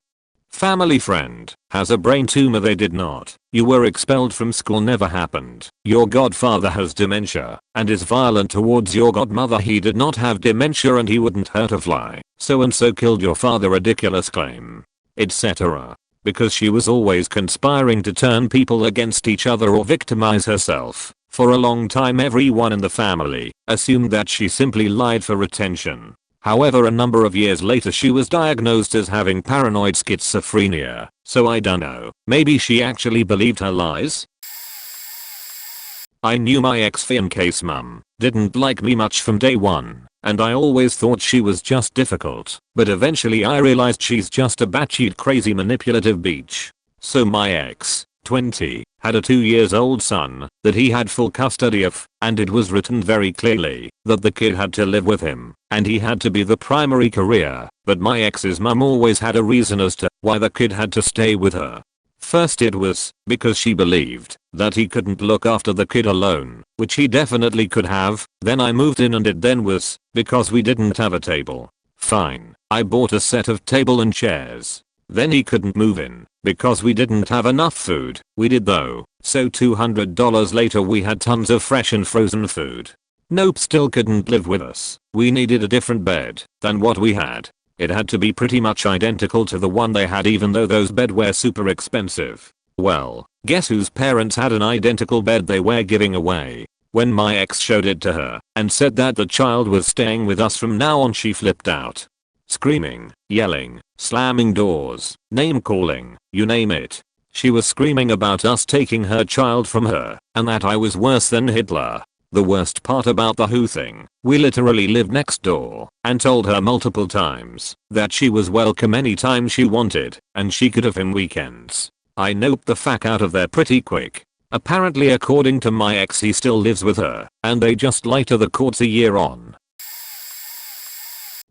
A: family friend has a brain tumor, they did not. You were expelled from school, never happened. Your godfather has dementia and is violent towards your godmother, he did not have dementia and he wouldn't hurt a fly. So and so killed your father, ridiculous claim, etc. Because she was always conspiring to turn people against each other or victimize herself. For a long time everyone in the family assumed that she simply lied for attention. However, a number of years later she was diagnosed as having paranoid schizophrenia, so I dunno, maybe she actually believed her lies? I knew my ex-fiance's mum didn't like me much from day one, and I always thought she was just difficult, but eventually I realized she's just a batshit crazy manipulative bitch. So my ex, 20, had a 2-year-old son that he had full custody of, and it was written very clearly that the kid had to live with him and he had to be the primary career, but my ex's mum always had a reason as to why the kid had to stay with her. First, it was because she believed that he couldn't look after the kid alone, which he definitely could have. Then I moved in and it then was because we didn't have a table. Fine, I bought a set of table and chairs. Then he couldn't move in because we didn't have enough food. We did though, so $200 later we had tons of fresh and frozen food. Nope, still couldn't live with us. We needed a different bed than what we had. It had to be pretty much identical to the one they had, even though those beds were super expensive. Well, guess whose parents had an identical bed they were giving away? When my ex showed it to her and said that the child was staying with us from now on, she flipped out. Screaming, yelling, slamming doors, name calling, you name it. She was screaming about us taking her child from her and that I was worse than Hitler. The worst part about the whole thing, we literally lived next door and told her multiple times that she was welcome anytime she wanted and she could have him weekends. I noped the fuck out of there pretty quick. Apparently, according to my ex, he still lives with her and they just lie to the courts a year on.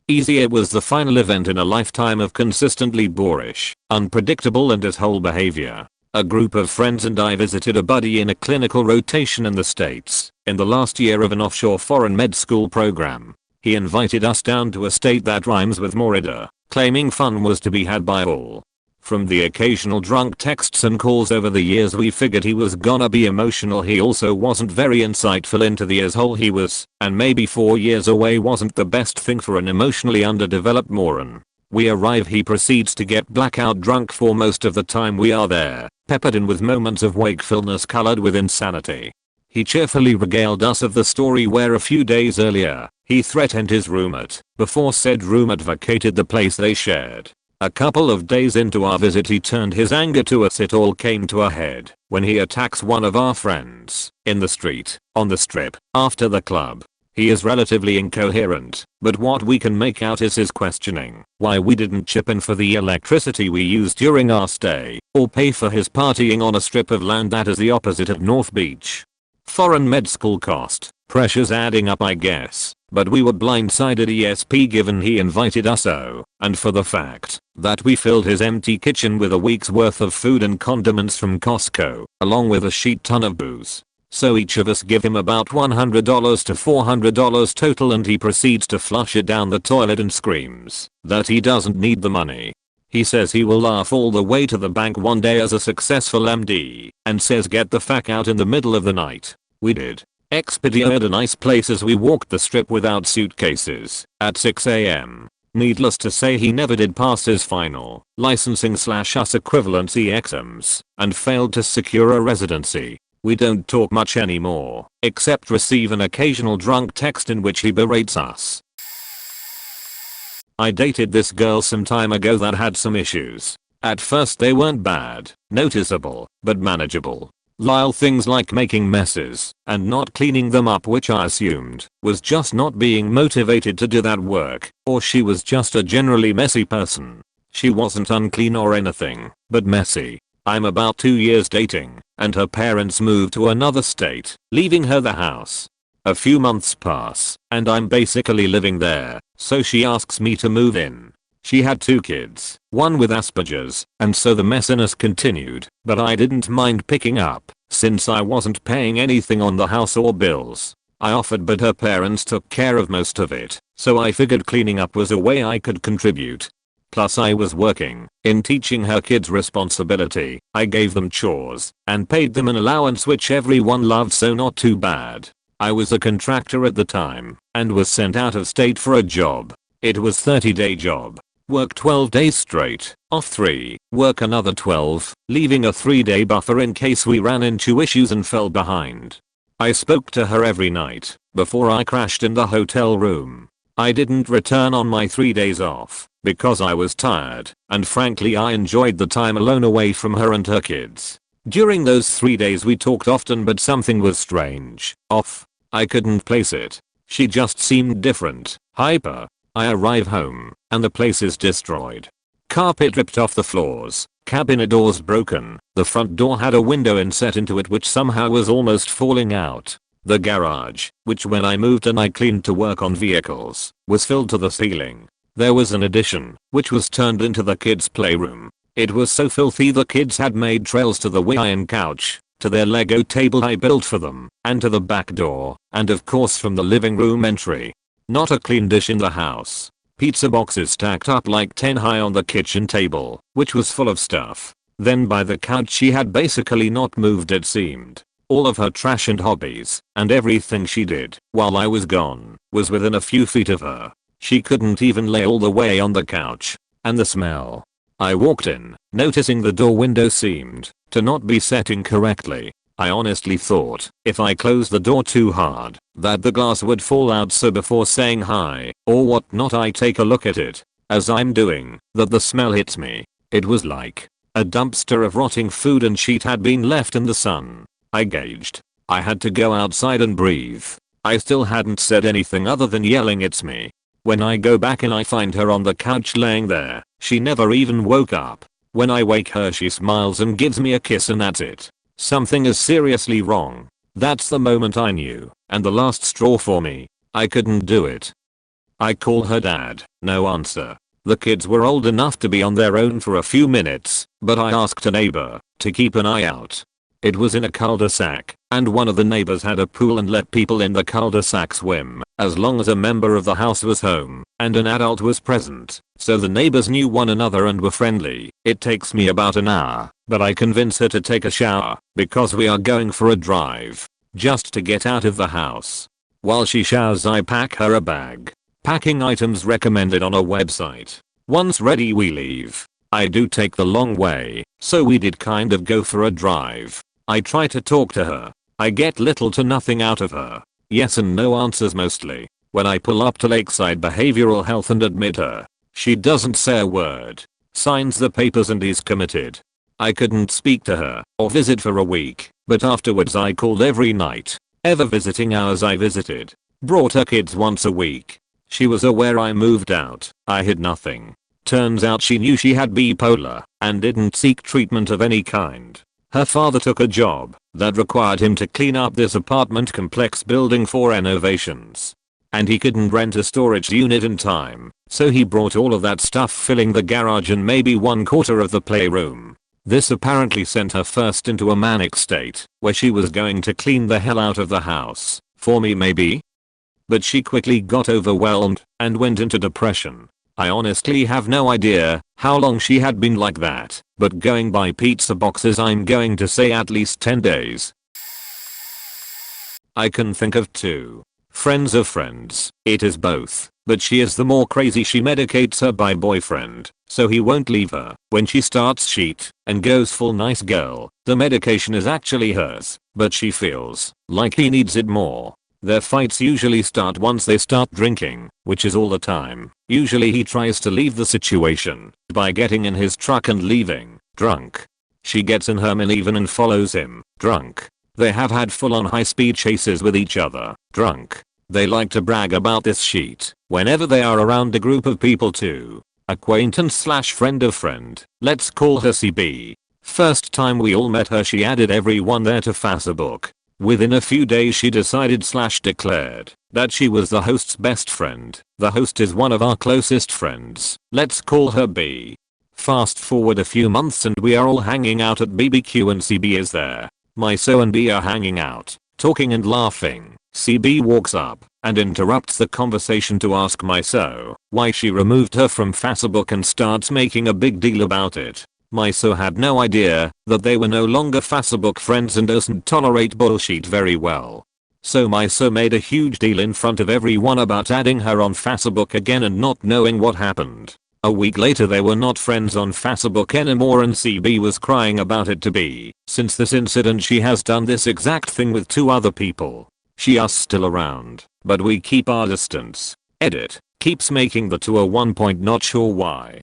A: Easy. It was the final event in a lifetime of consistently boorish, unpredictable and asshole behavior. A group of friends and I visited a buddy in a clinical rotation in the States in the last year of an offshore foreign med school program. He invited us down to a state that rhymes with Florida, claiming fun was to be had by all. From the occasional drunk texts and calls over the years, we figured he was gonna be emotional. He also wasn't very insightful into the asshole he was, and maybe 4 years away wasn't the best thing for an emotionally underdeveloped moron. We arrive, he proceeds to get blackout drunk for most of the time we are there, peppered in with moments of wakefulness colored with insanity. He cheerfully regaled us of the story where a few days earlier, he threatened his roommate before said roommate vacated the place they shared. A couple of days into our visit, he turned his anger to us. It all came to a head when he attacks one of our friends in the street, on the strip, after the club. He is relatively incoherent, but what we can make out is his questioning why we didn't chip in for the electricity we used during our stay, or pay for his partying on a strip of land that is the opposite of North Beach. Foreign med school cost, pressures adding up I guess, but we were blindsided ESP given he invited us and for the fact that we filled his empty kitchen with a week's worth of food and condiments from Costco, along with a shit ton of booze. So each of us give him about $100 to $400 total, and he proceeds to flush it down the toilet and screams that he doesn't need the money. He says he will laugh all the way to the bank one day as a successful MD and says get the fuck out in the middle of the night. We did. Expediered a nice place as we walked the strip without suitcases at 6 AM. Needless to say, he never did pass his final licensing/US equivalency exams and failed to secure a residency. We don't talk much anymore, except receive an occasional drunk text in which he berates us. I dated this girl some time ago that had some issues. At first they weren't bad, noticeable, but manageable. Lyle things like making messes and not cleaning them up, which I assumed was just not being motivated to do that work, or she was just a generally messy person. She wasn't unclean or anything, but messy. I'm about 2 years dating, and her parents moved to another state, leaving her the house. A few months pass, and I'm basically living there, so she asks me to move in. She had 2 kids, one with Asperger's, and so the messiness continued, but I didn't mind picking up, since I wasn't paying anything on the house or bills. I offered but her parents took care of most of it, so I figured cleaning up was a way I could contribute. Plus I was working in teaching her kids responsibility. I gave them chores and paid them an allowance which everyone loved, so not too bad. I was a contractor at the time and was sent out of state for a job. It was 30-day job. Work 12 days straight, off 3, work another 12, leaving a 3-day buffer in case we ran into issues and fell behind. I spoke to her every night before I crashed in the hotel room. I didn't return on my 3 days off because I was tired, and frankly I enjoyed the time alone away from her and her kids. During those 3 days we talked often, but something was strange, off. I couldn't place it. She just seemed different, hyper. I arrive home, and the place is destroyed. Carpet ripped off the floors, cabinet doors broken, the front door had a window inset into it which somehow was almost falling out. The garage, which when I moved and I cleaned to work on vehicles, was filled to the ceiling. There was an addition, which was turned into the kids' playroom. It was so filthy the kids had made trails to the iron couch, to their Lego table I built for them, and to the back door, and of course from the living room entry. Not a clean dish in the house. Pizza boxes stacked up like 10 high on the kitchen table, which was full of stuff. Then by the couch she had basically not moved, it seemed. All of her trash and hobbies, and everything she did while I was gone, was within a few feet of her. She couldn't even lay all the way on the couch. And the smell. I walked in, noticing the door window seemed to not be setting correctly. I honestly thought if I closed the door too hard that the glass would fall out, so before saying hi or whatnot I take a look at it. As I'm doing that the smell hits me. It was like a dumpster of rotting food and sheet had been left in the sun. I gauged. I had to go outside and breathe. I still hadn't said anything other than yelling "it's me." When I go back and I find her on the couch laying there, she never even woke up. When I wake her she smiles and gives me a kiss, and that's it. Something is seriously wrong. That's the moment I knew, and the last straw for me. I couldn't do it. I call her dad, no answer. The kids were old enough to be on their own for a few minutes, but I asked a neighbor to keep an eye out. It was in a cul-de-sac, and one of the neighbors had a pool and let people in the cul-de-sac swim, as long as a member of the house was home, and an adult was present, so the neighbors knew one another and were friendly. It takes me about an hour, but I convince her to take a shower, because we are going for a drive, just to get out of the house. While she showers I pack her a bag. Packing items recommended on a website. Once ready we leave. I do take the long way, so we did kind of go for a drive. I try to talk to her. I get little to nothing out of her. Yes and no answers mostly. When I pull up to Lakeside Behavioral Health and admit her, she doesn't say a word. Signs the papers and is committed. I couldn't speak to her or visit for a week, but afterwards I called every night. Ever visiting hours I visited. Brought her kids once a week. She was aware I moved out. I hid nothing. Turns out she knew she had bipolar and didn't seek treatment of any kind. Her father took a job that required him to clean up this apartment complex building for renovations. And he couldn't rent a storage unit in time, so he brought all of that stuff, filling the garage and maybe 1/4 of the playroom. This apparently sent her first into a manic state, where she was going to clean the hell out of the house, for me maybe? But she quickly got overwhelmed and went into depression. I honestly have no idea how long she had been like that, but going by pizza boxes I'm going to say at least 10 days. I can think of 2. Friends of friends. It is both, but she is the more crazy. She medicates her by boyfriend, so he won't leave her. When she starts shit and goes full nice girl, the medication is actually hers, but she feels like he needs it more. Their fights usually start once they start drinking, which is all the time. Usually he tries to leave the situation by getting in his truck and leaving, drunk. She gets in her minivan and follows him, drunk. They have had full-on high-speed chases with each other, drunk. They like to brag about this shit whenever they are around a group of people too. Acquaintance/friend of friend, let's call her CB. First time we all met her she added everyone there to Facebook. Within a few days she decided/declared that she was the host's best friend. The host is one of our closest friends. Let's call her B. Fast forward a few months and we are all hanging out at BBQ and CB is there. My so and B are hanging out, talking and laughing. CB walks up and interrupts the conversation to ask my so why she removed her from Facebook and starts making a big deal about it. My so had no idea that they were no longer Facebook friends and doesn't tolerate bullshit very well. So my so made a huge deal in front of everyone about adding her on Facebook again and not knowing what happened. A week later they were not friends on Facebook anymore and CB was crying about it to B. Since this incident she has done this exact thing with 2 other people. She is still around, but we keep our distance. Edit. Keeps making the 201 point not sure why.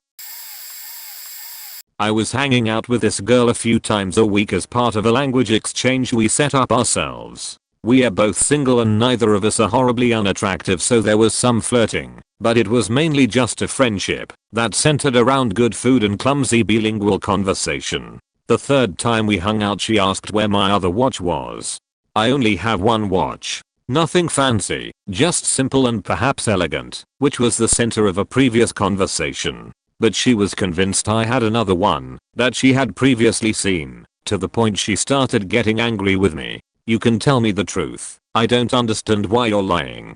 A: I was hanging out with this girl a few times a week as part of a language exchange we set up ourselves. We are both single and neither of us are horribly unattractive, so there was some flirting, but it was mainly just a friendship that centered around good food and clumsy bilingual conversation. The third time we hung out she asked where my other watch was. I only have one watch. Nothing fancy, just simple and perhaps elegant, which was the center of a previous conversation. But she was convinced I had another one that she had previously seen, to the point she started getting angry with me. You can tell me the truth. I don't understand why you're lying.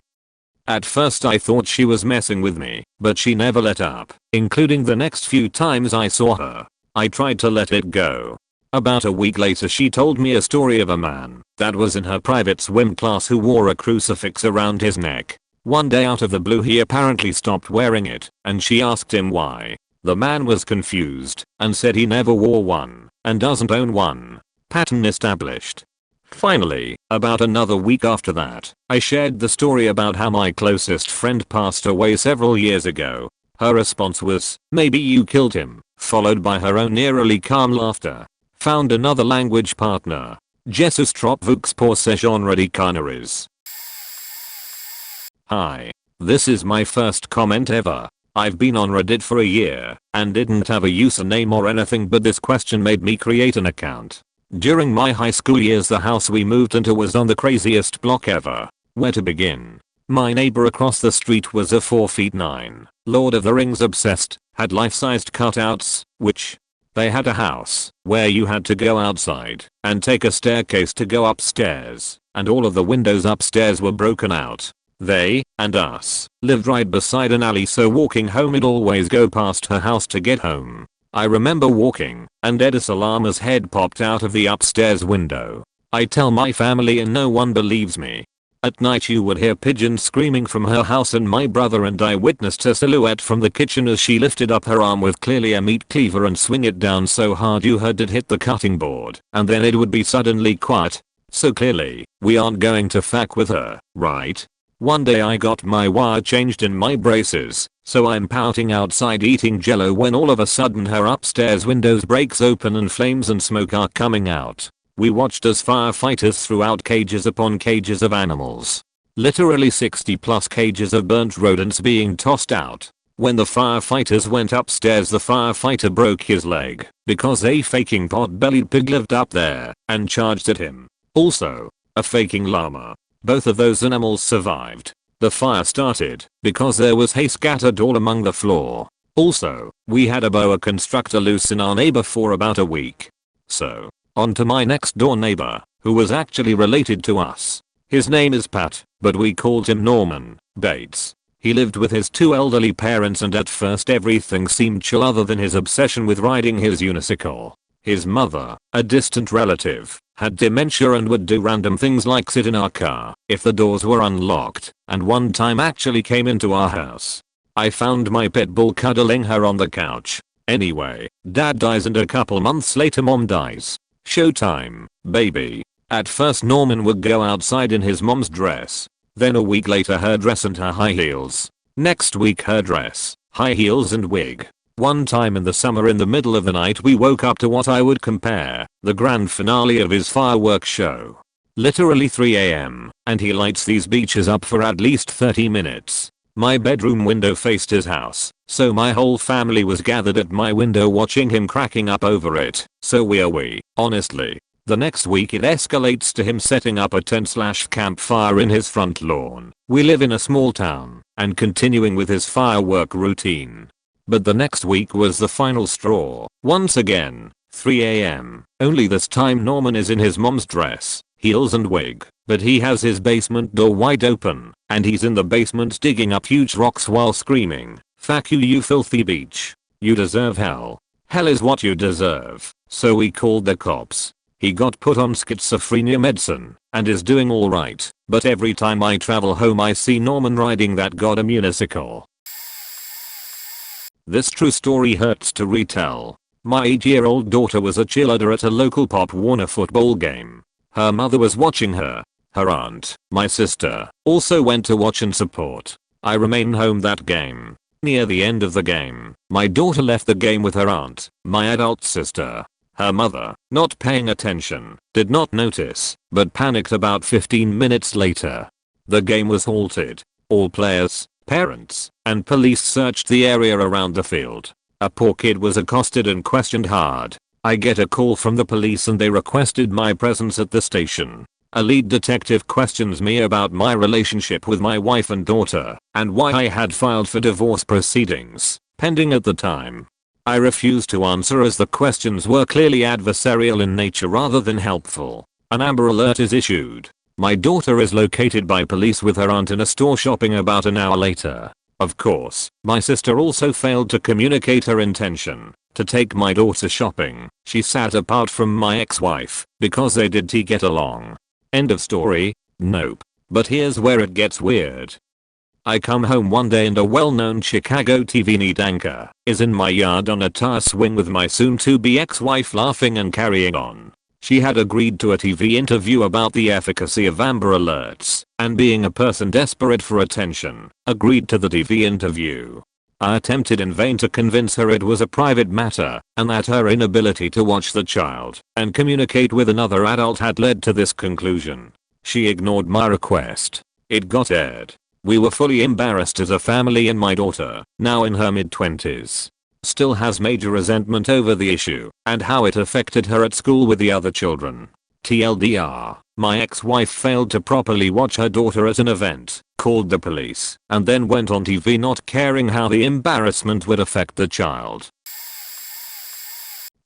A: At first I thought she was messing with me, but she never let up, including the next few times I saw her. I tried to let it go. About a week later she told me a story of a man that was in her private swim class who wore a crucifix around his neck. One day out of the blue he apparently stopped wearing it, and she asked him why. The man was confused and said he never wore one and doesn't own one. Pattern established. Finally, about another week after that, I shared the story about how my closest friend passed away several years ago. Her response was, "Maybe you killed him," followed by her own eerily calm laughter. Found another language partner. Jesus trop vous pour ce genre de conneries. Hi. This is my first comment ever. I've been on Reddit for a year and didn't have a username or anything, but this question made me create an account. During my high school years the house we moved into was on the craziest block ever. Where to begin? My neighbor across the street was a 4'9", Lord of the Rings obsessed, had life-sized cutouts, which they had a house where you had to go outside and take a staircase to go upstairs, and all of the windows upstairs were broken out. They, and us, lived right beside an alley, so walking home we'd always go past her house to get home. I remember walking, and Eda Salama's head popped out of the upstairs window. I tell my family and no one believes me. At night you would hear pigeons screaming from her house, and my brother and I witnessed her silhouette from the kitchen as she lifted up her arm with clearly a meat cleaver and swing it down so hard you heard it hit the cutting board, and then it would be suddenly quiet. So clearly, we aren't going to fuck with her, right? One day I got my wire changed in my braces, so I'm pouting outside eating jello when all of a sudden her upstairs windows breaks open and flames and smoke are coming out. We watched as firefighters threw out cages upon cages of animals. Literally 60 plus cages of burnt rodents being tossed out. When the firefighters went upstairs the firefighter broke his leg because a faking pot-bellied pig lived up there and charged at him. Also, a faking llama. Both of those animals survived. The fire started because there was hay scattered all among the floor. Also, we had a boa constrictor loose in our neighbor for about a week. So, on to my next door neighbor, who was actually related to us. His name is Pat, but we called him Norman Bates. He lived with his 2 elderly parents, and at first everything seemed chill other than his obsession with riding his unicycle. His mother, a distant relative, had dementia and would do random things like sit in our car if the doors were unlocked, and one time actually came into our house. I found my pit bull cuddling her on the couch. Anyway, dad dies and a couple months later mom dies. Showtime, baby. At first Norman would go outside in his mom's dress. Then a week later her dress and her high heels. Next week her dress, high heels and wig. One time in the summer in the middle of the night we woke up to what I would compare the grand finale of his fireworks show. Literally 3 AM, and he lights these beaches up for at least 30 minutes. My bedroom window faced his house, so my whole family was gathered at my window watching him cracking up over it. So we honestly, The next week it escalates to him setting up a tent/campfire in his front lawn. We live in a small town, and continuing with his firework routine. But the next week was the final straw. Once again, 3 AM. Only this time Norman is in his mom's dress, heels and wig, but he has his basement door wide open, and he's in the basement digging up huge rocks while screaming, "Fuck you, you filthy bitch. You deserve hell. Hell is what you deserve." So we called the cops. He got put on schizophrenia medicine and is doing alright, but every time I travel home I see Norman riding that goddamn unicycle. This true story hurts to retell. My 8-year-old daughter was a cheerleader at a local Pop Warner football game. Her mother was watching her. Her aunt, my sister, also went to watch and support. I remained home that game. Near the end of the game, my daughter left the game with her aunt, my adult sister. Her mother, not paying attention, did not notice, but panicked about 15 minutes later. The game was halted. All players, parents, and police searched the area around the field. A poor kid was accosted and questioned hard. I get a call from the police and they requested my presence at the station. A lead detective questions me about my relationship with my wife and daughter, and why I had filed for divorce proceedings, pending at the time. I refused to answer as the questions were clearly adversarial in nature rather than helpful. An Amber Alert is issued. My daughter is located by police with her aunt in a store shopping about an hour later. Of course, my sister also failed to communicate her intention to take my daughter shopping. She sat apart from my ex-wife because they did get along. End of story? Nope. But here's where it gets weird. I come home one day and a well-known Chicago TV news anchor is in my yard on a tire swing with my soon-to-be ex-wife laughing and carrying on. She had agreed to a TV interview about the efficacy of Amber Alerts, and being a person desperate for attention, agreed to the TV interview. I attempted in vain to convince her it was a private matter, and that her inability to watch the child and communicate with another adult had led to this conclusion. She ignored my request. It got aired. We were fully embarrassed as a family, and my daughter, now in her mid-20s, still has major resentment over the issue and how it affected her at school with the other children. TLDR, my ex-wife failed to properly watch her daughter at an event, called the police, and then went on TV not caring how the embarrassment would affect the child.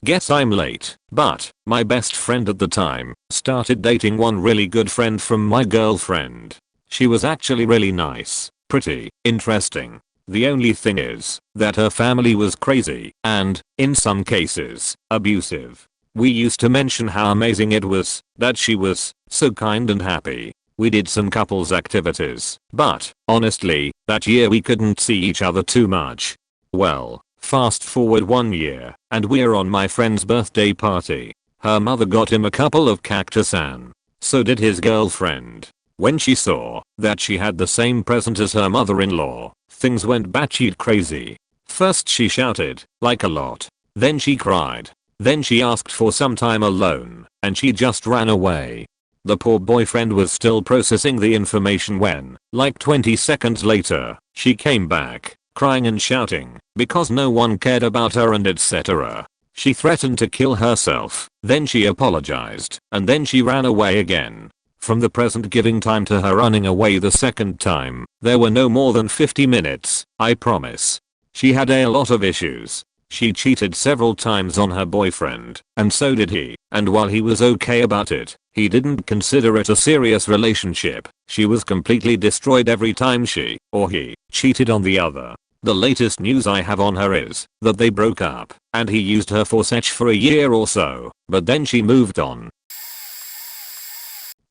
A: Guess I'm late, but my best friend at the time started dating one really good friend from my girlfriend. She was actually really nice, pretty, interesting. The only thing is that her family was crazy and, in some cases, abusive. We used to mention how amazing it was that she was so kind and happy. We did some couples activities, but, honestly, that year we couldn't see each other too much. Well, fast forward 1 year, and we're on my friend's birthday party. Her mother got him a couple of cactus and so did his girlfriend. When she saw that she had the same present as her mother-in-law, things went batshit crazy. First she shouted, like a lot. Then she cried. Then she asked for some time alone, and she just ran away. The poor boyfriend was still processing the information when, like 20 seconds later, she came back, crying and shouting, because no one cared about her and etc. She threatened to kill herself, then she apologized, and then she ran away again. From the present giving time to her running away the second time, there were no more than 50 minutes, I promise. She had a lot of issues. She cheated several times on her boyfriend, and so did he, and while he was okay about it, he didn't consider it a serious relationship. She was completely destroyed every time she, or he, cheated on the other. The latest news I have on her is that they broke up, and he used her for sex for a year or so, but then she moved on.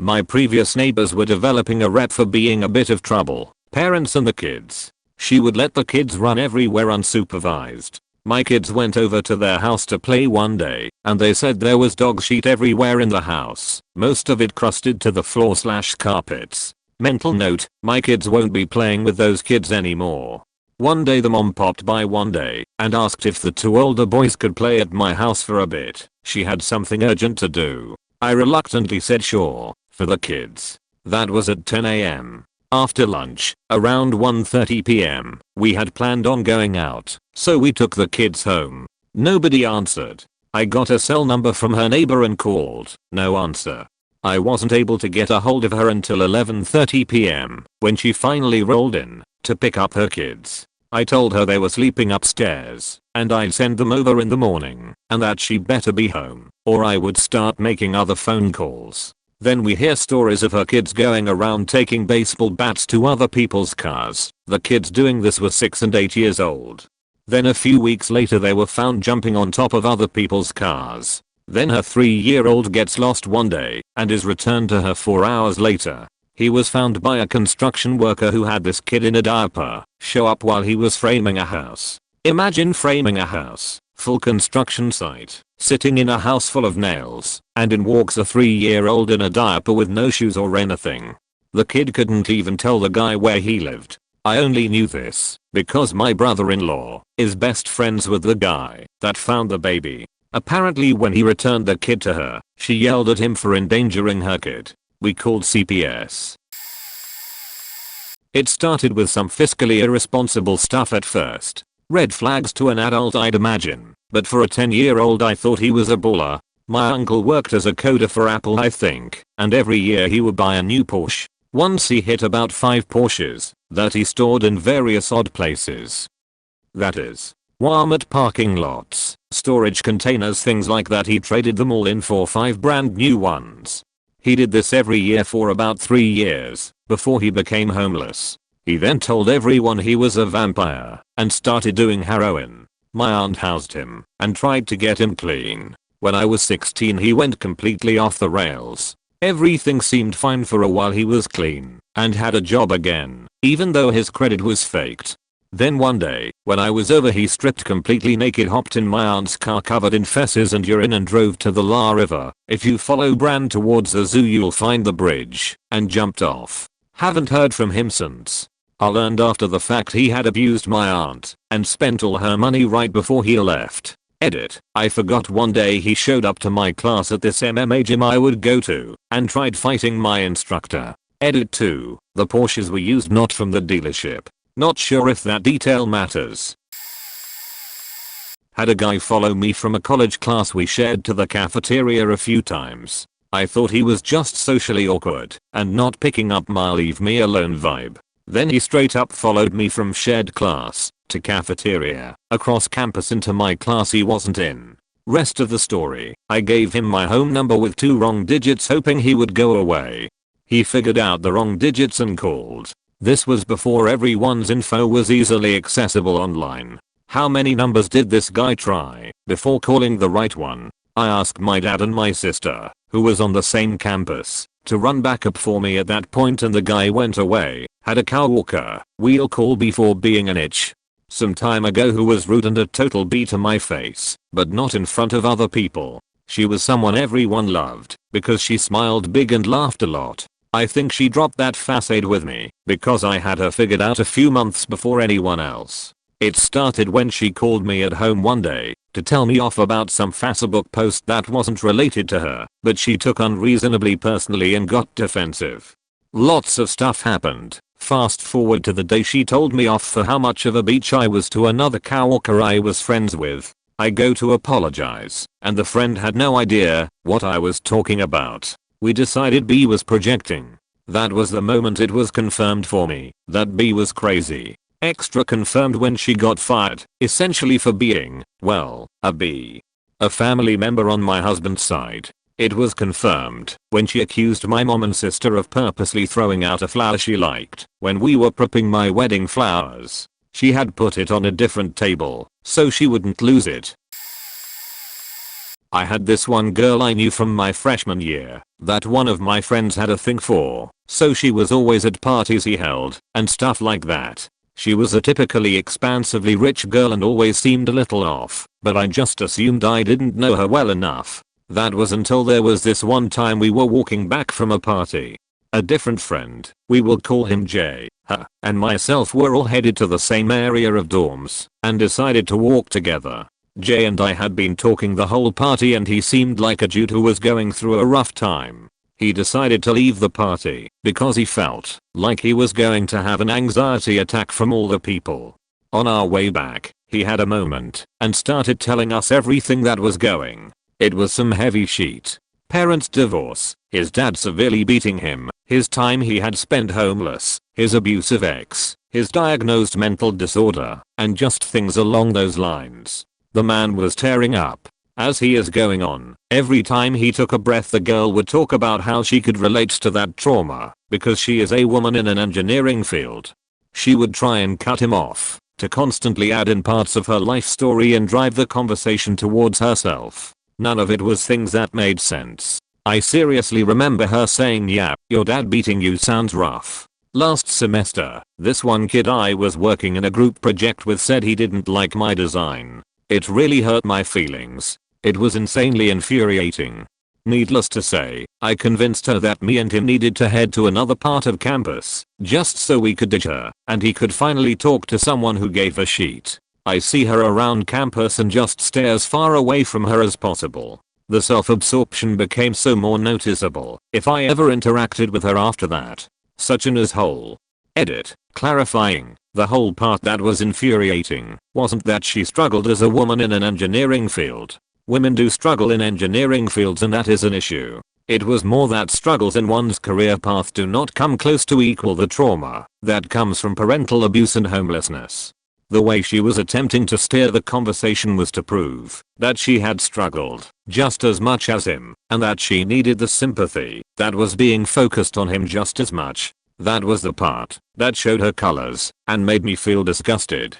A: My previous neighbors were developing a rep for being a bit of trouble, parents and the kids. She would let the kids run everywhere unsupervised. My kids went over to their house to play one day, and they said there was dog shit everywhere in the house, most of it crusted to the floor/carpets. Mental note, my kids won't be playing with those kids anymore. One day the mom popped by one day and asked if the two older boys could play at my house for a bit. She had something urgent to do. I reluctantly said sure, for the kids. That was at 10 AM. After lunch, around 1:30 PM, we had planned on going out, so we took the kids home. Nobody answered. I got a cell number from her neighbor and called. No answer. I wasn't able to get a hold of her until 11:30 p.m. when she finally rolled in to pick up her kids. I told her they were sleeping upstairs and I'd send them over in the morning and that she better be home or I would start making other phone calls. Then we hear stories of her kids going around taking baseball bats to other people's cars. The kids doing this were 6 and 8 years old. Then a few weeks later they were found jumping on top of other people's cars. Then her 3-year-old gets lost one day and is returned to her 4 hours later. He was found by a construction worker who had this kid in a diaper show up while he was framing a house. Imagine framing a house, full construction site, sitting in a house full of nails, and in walks a 3-year-old in a diaper with no shoes or anything. The kid couldn't even tell the guy where he lived. I only knew this because my brother-in-law is best friends with the guy that found the baby. Apparently when he returned the kid to her, she yelled at him for endangering her kid. We called CPS. It started with some fiscally irresponsible stuff at first. Red flags to an adult I'd imagine, but for a 10-year-old I thought he was a baller. My uncle worked as a coder for Apple I think, and every year he would buy a new Porsche. Once he hit about 5 Porsches that he stored in various odd places. That is, Walmart parking lots, storage containers, things like that. He traded them all in for 5 brand new ones. He did this every year for about 3 years before he became homeless. He then told everyone he was a vampire and started doing heroin. My aunt housed him and tried to get him clean. When I was 16 he went completely off the rails. Everything seemed fine for a while. He was clean and had a job again, even though his credit was faked. Then one day, when I was over, he stripped completely naked, hopped in my aunt's car covered in feces and urine and drove to the La River. If you follow Brand towards the zoo you'll find the bridge, and jumped off. Haven't heard from him since. I learned after the fact he had abused my aunt and spent all her money right before he left. Edit. I forgot one day he showed up to my class at this MMA gym I would go to and tried fighting my instructor. Edit 2. The Porsches were used, not from the dealership. Not sure if that detail matters. Had a guy follow me from a college class we shared to the cafeteria a few times. I thought he was just socially awkward and not picking up my leave me alone vibe. Then he straight up followed me from shared class to cafeteria, across campus into my class he wasn't in. Rest of the story, I gave him my home number with 2 wrong digits hoping he would go away. He figured out the wrong digits and called. This was before everyone's info was easily accessible online. How many numbers did this guy try before calling the right one? I asked my dad and my sister, who was on the same campus, to run backup for me at that point and the guy went away. Had a car walker wheel call before being an itch. Some time ago who was rude and a total B to my face, but not in front of other people. She was someone everyone loved because she smiled big and laughed a lot. I think she dropped that facade with me because I had her figured out a few months before anyone else. It started when she called me at home one day to tell me off about some Facebook post that wasn't related to her, but she took unreasonably personally and got defensive. Lots of stuff happened. Fast forward to the day she told me off for how much of a bitch I was to another coworker I was friends with. I go to apologize, and the friend had no idea what I was talking about. We decided B was projecting. That was the moment it was confirmed for me that B was crazy. Extra confirmed when she got fired, essentially for being, well, a B. A family member on my husband's side. It was confirmed when she accused my mom and sister of purposely throwing out a flower she liked when we were prepping my wedding flowers. She had put it on a different table so she wouldn't lose it. I had this one girl I knew from my freshman year that one of my friends had a thing for, so she was always at parties he held and stuff like that. She was a typically expansively rich girl and always seemed a little off, but I just assumed I didn't know her well enough. That was until there was this one time we were walking back from a party. A different friend, we will call him Jay, her, and myself were all headed to the same area of dorms and decided to walk together. Jay and I had been talking the whole party and he seemed like a dude who was going through a rough time. He decided to leave the party because he felt like he was going to have an anxiety attack from all the people. On our way back, He had a moment and started telling us everything that was going. It was some heavy shit. Parents' divorce, his dad severely beating him, his time he had spent homeless, his abusive ex, his diagnosed mental disorder, and just things along those lines. The man was tearing up. As he is going on, every time he took a breath the girl would talk about how she could relate to that trauma, because she is a woman in an engineering field. She would try and cut him off, to constantly add in parts of her life story and drive the conversation towards herself. None of it was things that made sense. I seriously remember her saying, "Yeah, your dad beating you sounds rough." Last semester, this one kid I was working in a group project with said he didn't like my design. It really hurt my feelings. It was insanely infuriating. Needless to say, I convinced her that me and him needed to head to another part of campus, just so we could ditch her, and he could finally talk to someone who gave a shit. I see her around campus and just stay as far away from her as possible. The self-absorption became so more noticeable if I ever interacted with her after that. Such an asshole. Edit. Clarifying, the whole part that was infuriating wasn't that she struggled as a woman in an engineering field. Women do struggle in engineering fields and that is an issue. It was more that struggles in one's career path do not come close to equal the trauma that comes from parental abuse and homelessness. The way she was attempting to steer the conversation was to prove that she had struggled just as much as him and that she needed the sympathy that was being focused on him just as much. That was the part that showed her colors and made me feel disgusted.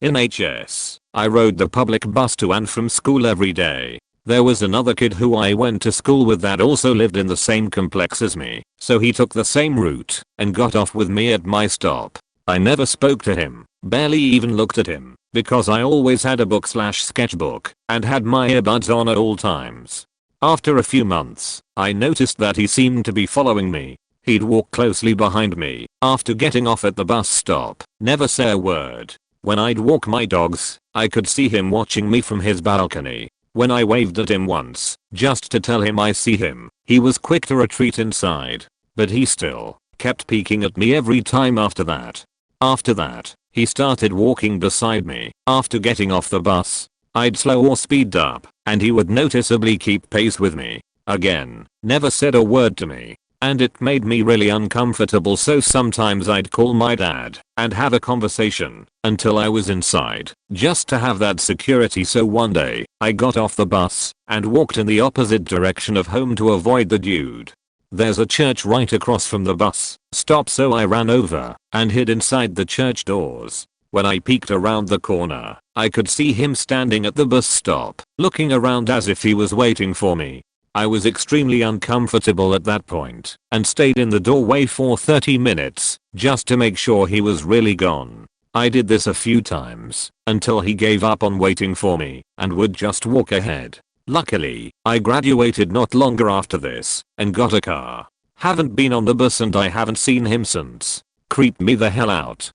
A: In HS, I rode the public bus to and from school every day. There was another kid who I went to school with that also lived in the same complex as me, so he took the same route and got off with me at my stop. I never spoke to him, barely even looked at him, because I always had a book/sketchbook and had my earbuds on at all times. After a few months, I noticed that he seemed to be following me. He'd walk closely behind me after getting off at the bus stop, never say a word. When I'd walk my dogs, I could see him watching me from his balcony. When I waved at him once, just to tell him I see him, he was quick to retreat inside. But he still kept peeking at me every time after that. After that, he started walking beside me after getting off the bus. I'd slow or speed up, and he would noticeably keep pace with me. Again, never said a word to me. And it made me really uncomfortable, so sometimes I'd call my dad and have a conversation until I was inside, just to have that security. So one day, I got off the bus and walked in the opposite direction of home to avoid the dude. There's a church right across from the bus stop, so I ran over and hid inside the church doors. When I peeked around the corner, I could see him standing at the bus stop, looking around as if he was waiting for me. I was extremely uncomfortable at that point and stayed in the doorway for 30 minutes just to make sure he was really gone. I did this a few times until he gave up on waiting for me and would just walk ahead. Luckily, I graduated not longer after this and got a car. Haven't been on the bus and I haven't seen him since. Creeped me the hell out.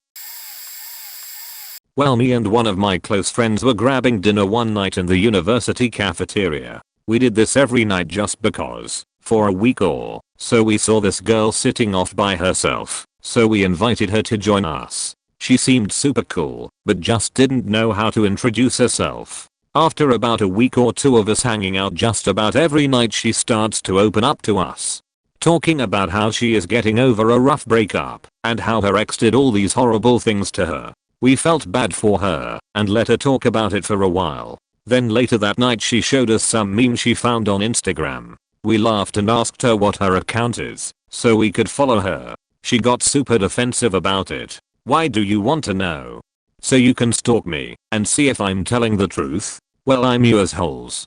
A: Well, me and one of my close friends were grabbing dinner one night in the university cafeteria. We did this every night just because, for a week or so we saw this girl sitting off by herself, so we invited her to join us. She seemed super cool, but just didn't know how to introduce herself. After about a week or two of us hanging out just about every night, she starts to open up to us. Talking about how she is getting over a rough breakup and how her ex did all these horrible things to her. We felt bad for her and let her talk about it for a while. Then later that night she showed us some meme she found on Instagram. We laughed and asked her what her account is so we could follow her. She got super defensive about it. Why do you want to know? So you can stalk me and see if I'm telling the truth? Well, I'm you assholes.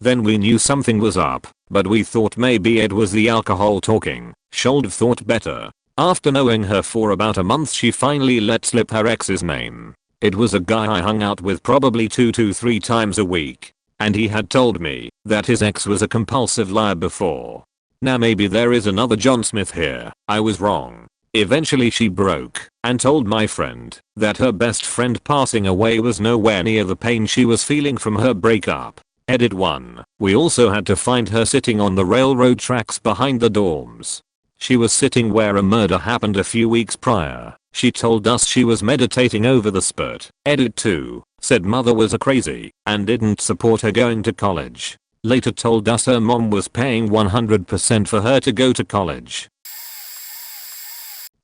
A: Then we knew something was up, but we thought maybe it was the alcohol talking. Should have thought better. After knowing her for about a month, she finally let slip her ex's name. It was a guy I hung out with probably 2 to 3 times a week. And he had told me that his ex was a compulsive liar before. Now maybe there is another John Smith here. I was wrong. Eventually she broke and told my friend that her best friend passing away was nowhere near the pain she was feeling from her breakup. Edit 1. We also had to find her sitting on the railroad tracks behind the dorms. She was sitting where a murder happened a few weeks prior. She told us she was meditating over the spurt. Edit 2. Said mother was a crazy and didn't support her going to college. Later told us her mom was paying 100% for her to go to college.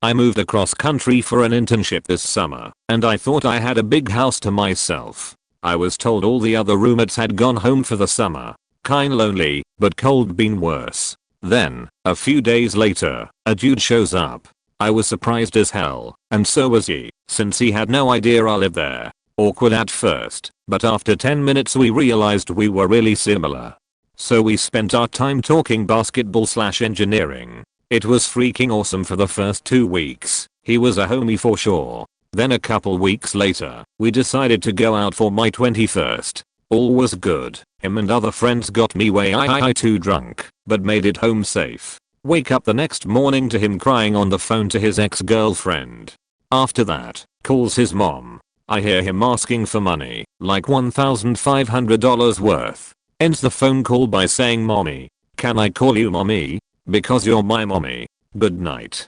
A: I moved across country for an internship this summer, and I thought I had a big house to myself. I was told all the other roommates had gone home for the summer. Kinda lonely, but cold been worse. Then, a few days later, a dude shows up. I was surprised as hell, and so was he, since he had no idea I lived there. Awkward at first, but after 10 minutes we realized we were really similar. So we spent our time talking basketball/engineering. It was freaking awesome for the first 2 weeks. He was a homie for sure. Then a couple weeks later, we decided to go out for my 21st. All was good. Him and other friends got me way too drunk, but made it home safe. Wake up the next morning to him crying on the phone to his ex-girlfriend. After that, calls his mom. I hear him asking for money, like $1,500 worth. Ends the phone call by saying, "Mommy, can I call you mommy? Because you're my mommy. Good night."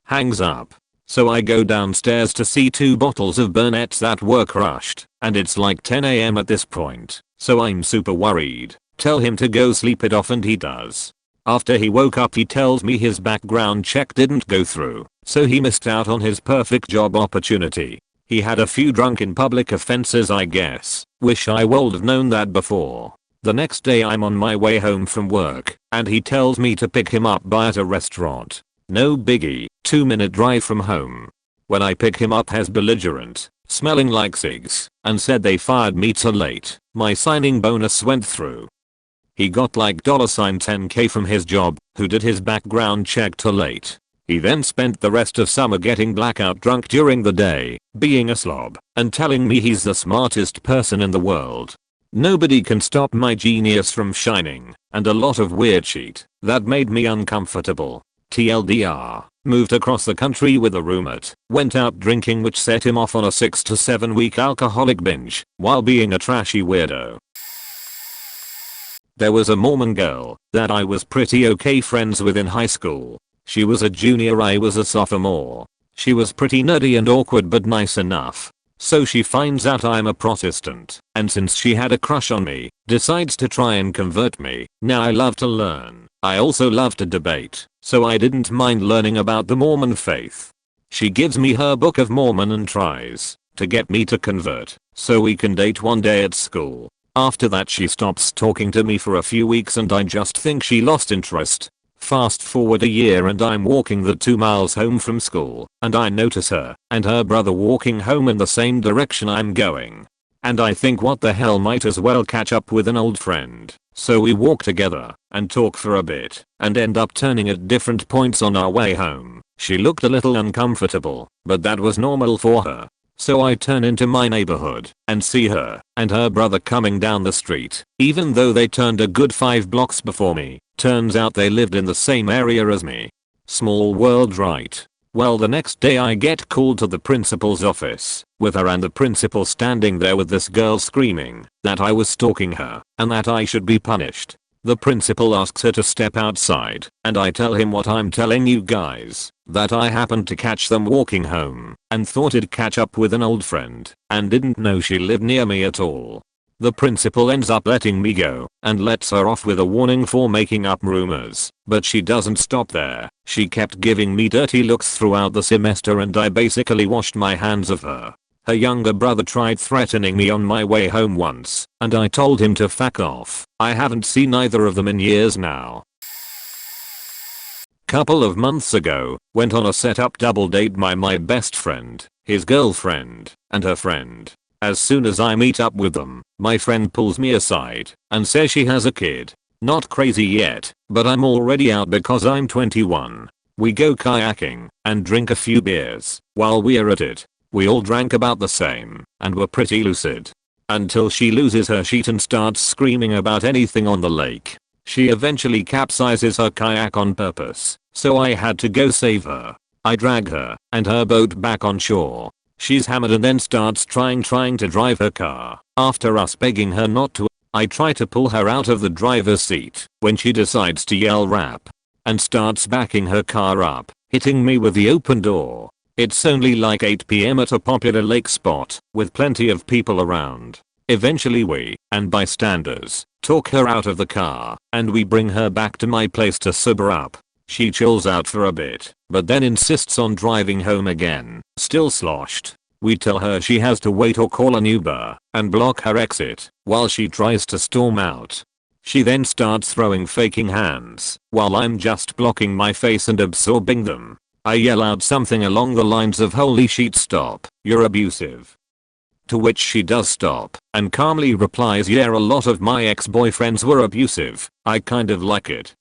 A: Hangs up. So I go downstairs to see 2 bottles of Burnett's that were crushed, and it's like 10 AM at this point, so I'm super worried. Tell him to go sleep it off and he does. After he woke up he tells me his background check didn't go through, so he missed out on his perfect job opportunity. He had a few drunken public offenses I guess. Wish I would have known that before. The next day I'm on my way home from work, and he tells me to pick him up by at a restaurant. No biggie, 2-minute drive from home. When I pick him up has belligerent, smelling like cigs, and said they fired me too late, my signing bonus went through. He got like $10k from his job, who did his background check too late. He then spent the rest of summer getting blackout drunk during the day, being a slob, and telling me he's the smartest person in the world. Nobody can stop my genius from shining, and a lot of weird shit that made me uncomfortable. TLDR, moved across the country with a roommate, went out drinking which set him off on a 6 to 7 week alcoholic binge, while being a trashy weirdo. There was a Mormon girl that I was pretty okay friends with in high school. She was a junior, I was a sophomore. She was pretty nerdy and awkward but nice enough. So she finds out I'm a Protestant, and since she had a crush on me, decides to try and convert me. Now I love to learn. I also love to debate, so I didn't mind learning about the Mormon faith. She gives me her Book of Mormon and tries to get me to convert, so we can date one day at school. After that she stops talking to me for a few weeks and I just think she lost interest. Fast forward a year and I'm walking the 2 miles home from school, and I notice her and her brother walking home in the same direction I'm going. And I think what the hell, might as well catch up with an old friend. So we walk together and talk for a bit and end up turning at different points on our way home. She looked a little uncomfortable, but that was normal for her. So I turn into my neighborhood and see her and her brother coming down the street, even though they turned a good 5 blocks before me. Turns out they lived in the same area as me. Small world, right? Well, the next day I get called to the principal's office with her and the principal standing there with this girl screaming that I was stalking her and that I should be punished. The principal asks her to step outside and I tell him what I'm telling you guys, that I happened to catch them walking home and thought I'd catch up with an old friend and didn't know she lived near me at all. The principal ends up letting me go and lets her off with a warning for making up rumors, but she doesn't stop there. She kept giving me dirty looks throughout the semester and I basically washed my hands of her. Her younger brother tried threatening me on my way home once, and I told him to fuck off. I haven't seen either of them in years now. Couple of months ago, went on a set-up double date by my best friend, his girlfriend, and her friend. As soon as I meet up with them, my friend pulls me aside and says she has a kid. Not crazy yet, but I'm already out because I'm 21. We go kayaking and drink a few beers. While we're at it, we all drank about the same and were pretty lucid. Until she loses her shit and starts screaming about anything on the lake. She eventually capsizes her kayak on purpose, so I had to go save her. I drag her and her boat back on shore. She's hammered and then starts trying to drive her car. After us begging her not to, I try to pull her out of the driver's seat when she decides to yell rap and starts backing her car up, hitting me with the open door. It's only like 8 PM at a popular lake spot with plenty of people around. Eventually we, and bystanders, talk her out of the car and we bring her back to my place to sober up. She chills out for a bit, but then insists on driving home again, still sloshed. We tell her she has to wait or call an Uber and block her exit while she tries to storm out. She then starts throwing faking hands while I'm just blocking my face and absorbing them. I yell out something along the lines of "Holy shit, stop, you're abusive." To which she does stop and calmly replies, "Yeah, a lot of my ex-boyfriends were abusive. I kind of like it."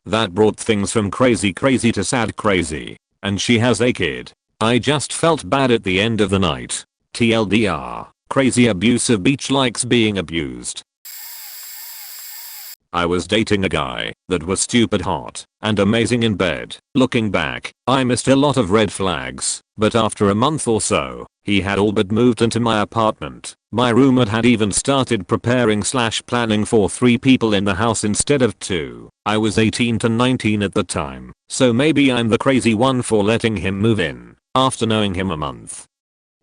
A: That brought things from crazy to sad crazy. And she has a kid. I just felt bad at the end of the night. TLDR, crazy abusive bitch likes being abused. I was dating a guy that was stupid hot and amazing in bed. Looking back, I missed a lot of red flags, but after a month or so, he had all but moved into my apartment. My roommate had even started preparing/planning for 3 people in the house instead of 2. I was 18 to 19 at the time, so maybe I'm the crazy one for letting him move in after knowing him a month.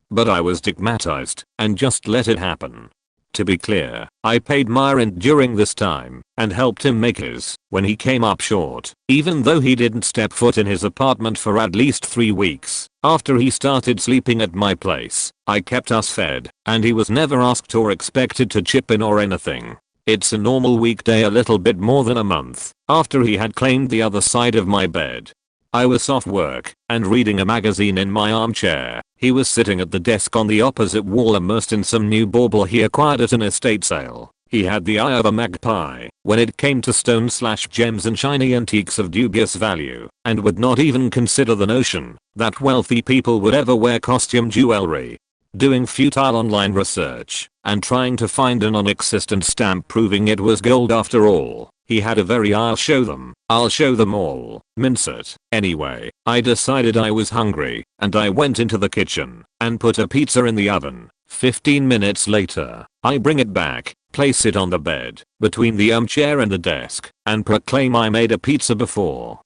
A: But I was stigmatized and just let it happen. To be clear, I paid my rent during this time and helped him make his when he came up short, even though he didn't step foot in his apartment for at least 3 weeks. After he started sleeping at my place, I kept us fed, and he was never asked or expected to chip in or anything. It's a normal weekday a little bit more than a month after he had claimed the other side of my bed. I was off work and reading a magazine in my armchair. He was sitting at the desk on the opposite wall immersed in some new bauble he acquired at an estate sale. He had the eye of a magpie when it came to stones/gems and shiny antiques of dubious value, and would not even consider the notion that wealthy people would ever wear costume jewelry. Doing futile online research and trying to find a non-existent stamp proving it was gold after all, he had a very I'll show them all mindset. Anyway, I decided I was hungry and I went into the kitchen and put a pizza in the oven. 15 minutes later, I bring it back, place it on the bed between the armchair and the desk, and proclaim I made a pizza before.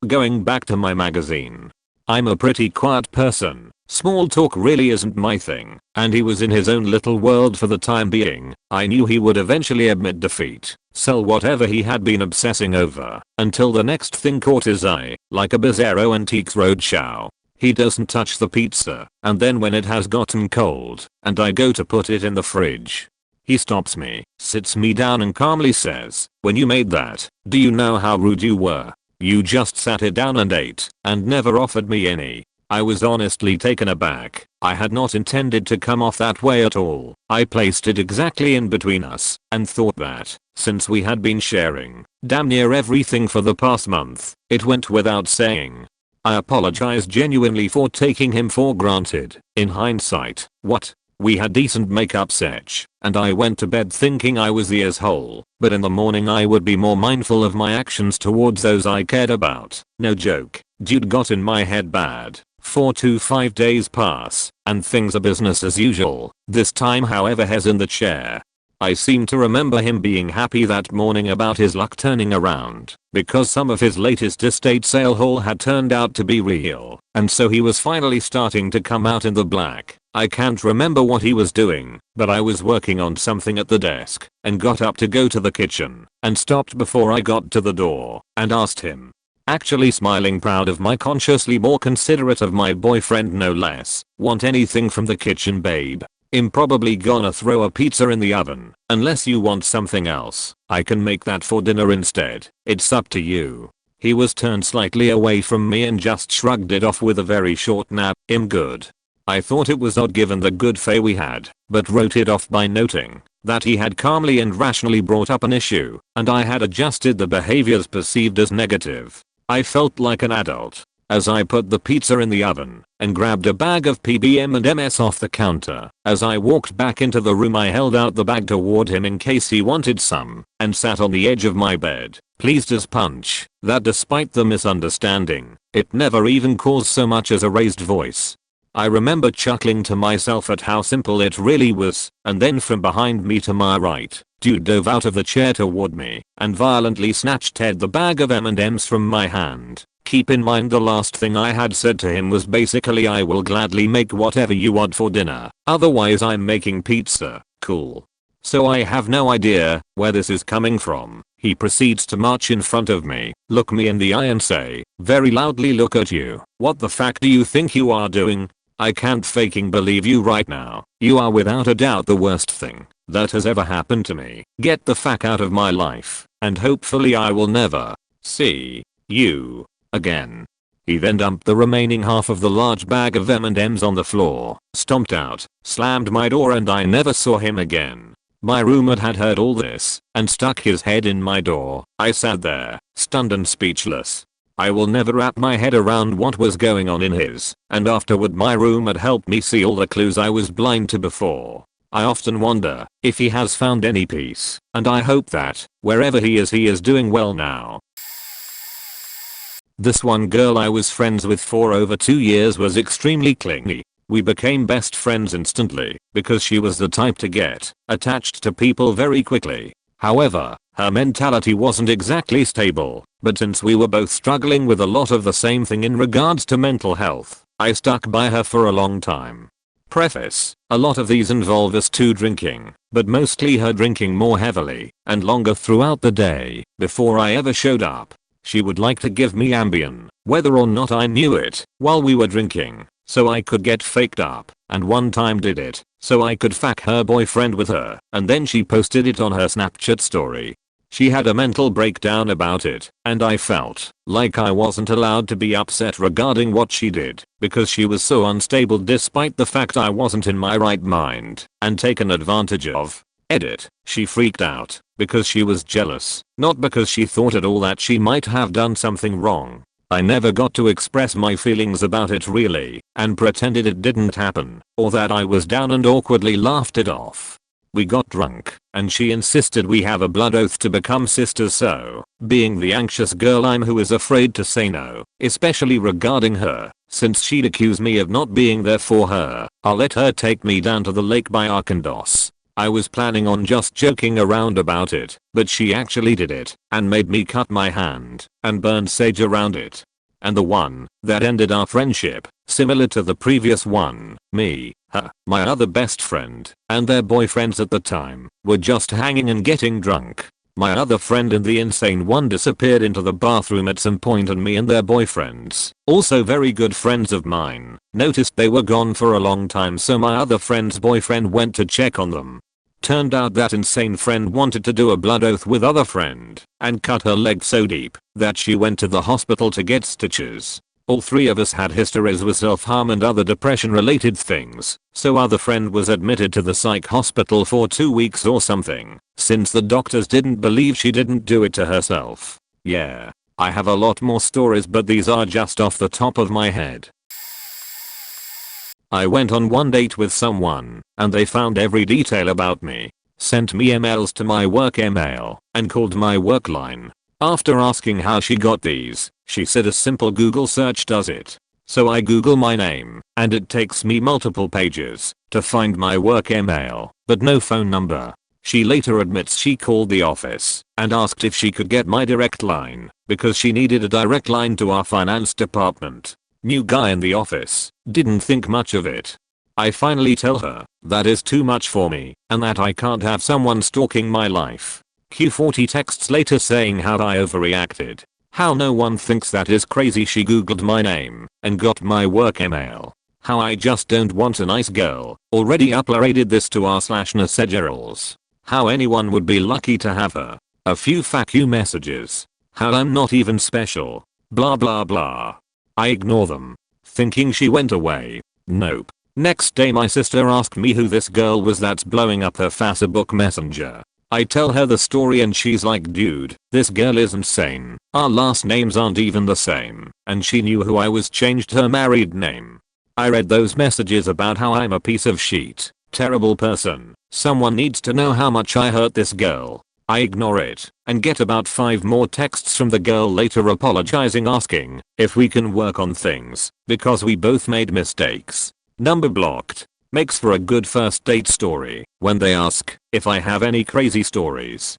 A: Going back to my magazine. I'm a pretty quiet person. Small talk really isn't my thing, and he was in his own little world for the time being. I knew he would eventually admit defeat, sell whatever he had been obsessing over, until the next thing caught his eye, like a bizarro Antiques Roadshow. He doesn't touch the pizza, and then when it has gotten cold, and I go to put it in the fridge, he stops me, sits me down and calmly says, "When you made that, do you know how rude you were? You just sat it down and ate, and never offered me any." I was honestly taken aback. I had not intended to come off that way at all. I placed it exactly in between us and thought that, since we had been sharing damn near everything for the past month, it went without saying. I apologized genuinely for taking him for granted. In hindsight, what? We had decent makeup sesh, and I went to bed thinking I was the asshole, but in the morning I would be more mindful of my actions towards those I cared about. No joke, dude got in my head bad. 4 to 5 days pass, and things are business as usual. This time however he's in the chair. I seem to remember him being happy that morning about his luck turning around, because some of his latest estate sale haul had turned out to be real, and so he was finally starting to come out in the black. I can't remember what he was doing, but I was working on something at the desk, and got up to go to the kitchen, and stopped before I got to the door, and asked him. Actually smiling, proud of my consciously more considerate of my boyfriend no less. "Want anything from the kitchen, babe? I'm probably gonna throw a pizza in the oven, unless you want something else. I can make that for dinner instead. It's up to you." He was turned slightly away from me and just shrugged it off with a very short nap. "I'm good." I thought it was odd given the good fae we had, but wrote it off by noting that he had calmly and rationally brought up an issue, and I had adjusted the behaviors perceived as negative. I felt like an adult as I put the pizza in the oven and grabbed a bag of PB&Ms off the counter. As I walked back into the room I held out the bag toward him in case he wanted some, and sat on the edge of my bed, pleased as punch that despite the misunderstanding, it never even caused so much as a raised voice. I remember chuckling to myself at how simple it really was, and then from behind me to my right, dude dove out of the chair toward me and violently snatched the bag of M&Ms from my hand. Keep in mind the last thing I had said to him was basically I will gladly make whatever you want for dinner, otherwise I'm making pizza, cool. So I have no idea where this is coming from. He proceeds to march in front of me, look me in the eye and say, very loudly, look at you, what the fuck do you think you are doing? I can't fucking believe you right now. You are without a doubt the worst thing that has ever happened to me. Get the fuck out of my life, and hopefully I will never see you again. He then dumped the remaining half of the large bag of M&Ms on the floor, stomped out, slammed my door, and I never saw him again. My roommate had heard all this and stuck his head in my door. I sat there, stunned and speechless. I will never wrap my head around what was going on in his, and afterward my roommate helped me see all the clues I was blind to before. I often wonder if he has found any peace, and I hope that, wherever he is doing well now. This one girl I was friends with for over 2 years was extremely clingy. We became best friends instantly because she was the type to get attached to people very quickly. However, her mentality wasn't exactly stable, but since we were both struggling with a lot of the same thing in regards to mental health, I stuck by her for a long time. Preface: a lot of these involve us two drinking, but mostly her drinking more heavily and longer throughout the day before I ever showed up. She would like to give me Ambien, whether or not I knew it, while we were drinking, so I could get faked up, and one time did it, so I could fuck her boyfriend with her, and then she posted it on her Snapchat story. She had a mental breakdown about it, and I felt like I wasn't allowed to be upset regarding what she did, because she was so unstable despite the fact I wasn't in my right mind, and taken advantage of. Edit. She freaked out because she was jealous, not because she thought at all that she might have done something wrong. I never got to express my feelings about it really, and pretended it didn't happen, or that I was down and awkwardly laughed it off. We got drunk, and she insisted we have a blood oath to become sisters, so, being the anxious girl I'm who is afraid to say no, especially regarding her, since she'd accuse me of not being there for her, I'll let her take me down to the lake by Arkansas. I was planning on just joking around about it, but she actually did it, and made me cut my hand, and burn sage around it. And the one that ended our friendship, similar to the previous one, me, her, my other best friend, and their boyfriends at the time, were just hanging and getting drunk. My other friend and the insane one disappeared into the bathroom at some point, and me and their boyfriends, also very good friends of mine, noticed they were gone for a long time, so my other friend's boyfriend went to check on them. Turned out that insane friend wanted to do a blood oath with other friend, and cut her leg so deep that she went to the hospital to get stitches. All three of us had histories with self-harm and other depression related things, so other friend was admitted to the psych hospital for 2 weeks or something, since the doctors didn't believe she didn't do it to herself. Yeah, I have a lot more stories, but these are just off the top of my head. I went on one date with someone, and they found every detail about me, sent me emails to my work email, and called my work line. After asking how she got these, she said a simple Google search does it. So I Google my name, and it takes me multiple pages to find my work email, but no phone number. She later admits she called the office and asked if she could get my direct line, because she needed a direct line to our finance department. New guy in the office, didn't think much of it. I finally tell her that is too much for me, and that I can't have someone stalking my life. Q40 texts later saying how I overreacted. How no one thinks that is crazy. She googled my name and got my work email. How I just don't want a nice girl. Already uploaded this to r/messagerals. How anyone would be lucky to have her. A few fuck you messages. How I'm not even special. Blah blah blah. I ignore them, thinking she went away. Nope. Next day my sister asked me who this girl was that's blowing up her Facebook Messenger. I tell her the story and she's like, dude, this girl is insane. Our last names aren't even the same, and she knew who I was, changed her married name. I read those messages about how I'm a piece of shit, terrible person. Someone needs to know how much I hurt this girl. I ignore it and get about 5 more texts from the girl later apologizing, asking if we can work on things because we both made mistakes. Number blocked. Makes for a good first date story when they ask if I have any crazy stories.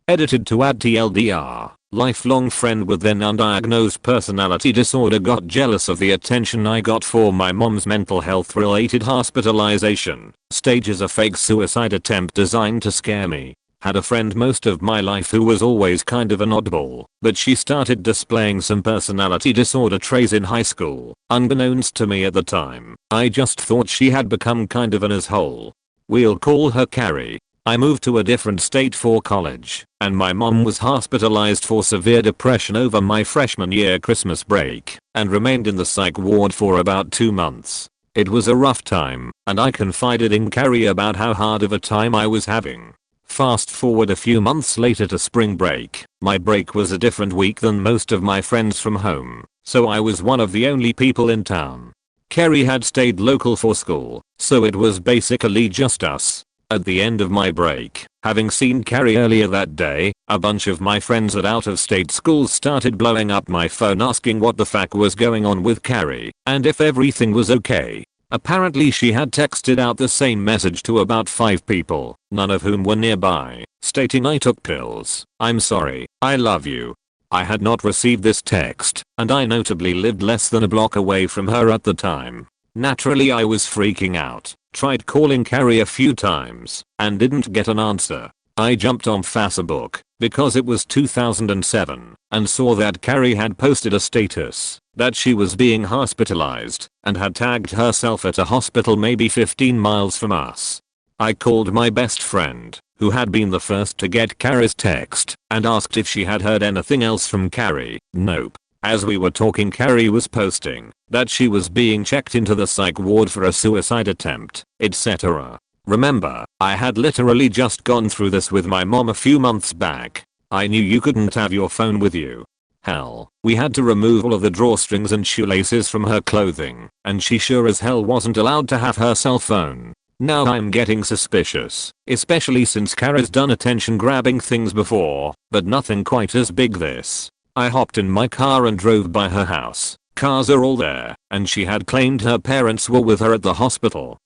A: Edited to add TLDR. Lifelong friend with then undiagnosed personality disorder got jealous of the attention I got for my mom's mental health related hospitalization. Stages a fake suicide attempt designed to scare me. Had a friend most of my life who was always kind of an oddball, but she started displaying some personality disorder traits in high school. Unbeknownst to me at the time, I just thought she had become kind of an asshole. We'll call her Carrie. I moved to a different state for college, and my mom was hospitalized for severe depression over my freshman year Christmas break, and remained in the psych ward for about 2 months. It was a rough time, and I confided in Carrie about how hard of a time I was having. Fast forward a few months later to spring break. My break was a different week than most of my friends from home, so I was one of the only people in town. Carrie had stayed local for school, so it was basically just us. At the end of my break, having seen Carrie earlier that day, a bunch of my friends at out-of-state schools started blowing up my phone asking what the fuck was going on with Carrie, and if everything was okay. Apparently she had texted out the same message to about 5 people, none of whom were nearby, stating I took pills, I'm sorry, I love you. I had not received this text, and I notably lived less than a block away from her at the time. Naturally I was freaking out, tried calling Carrie a few times, and didn't get an answer. I jumped on Facebook, because it was 2007, and saw that Carrie had posted a status that she was being hospitalized and had tagged herself at a hospital maybe 15 miles from us. I called my best friend, who had been the first to get Carrie's text, and asked if she had heard anything else from Carrie. Nope. As we were talking, Carrie was posting that she was being checked into the psych ward for a suicide attempt, etc. Remember, I had literally just gone through this with my mom a few months back. I knew you couldn't have your phone with you. Hell, we had to remove all of the drawstrings and shoelaces from her clothing, and she sure as hell wasn't allowed to have her cell phone. Now I'm getting suspicious, especially since Carrie's done attention grabbing things before, but nothing quite as big this. I hopped in my car and drove by her house. Cars are all there, and she had claimed her parents were with her at the hospital.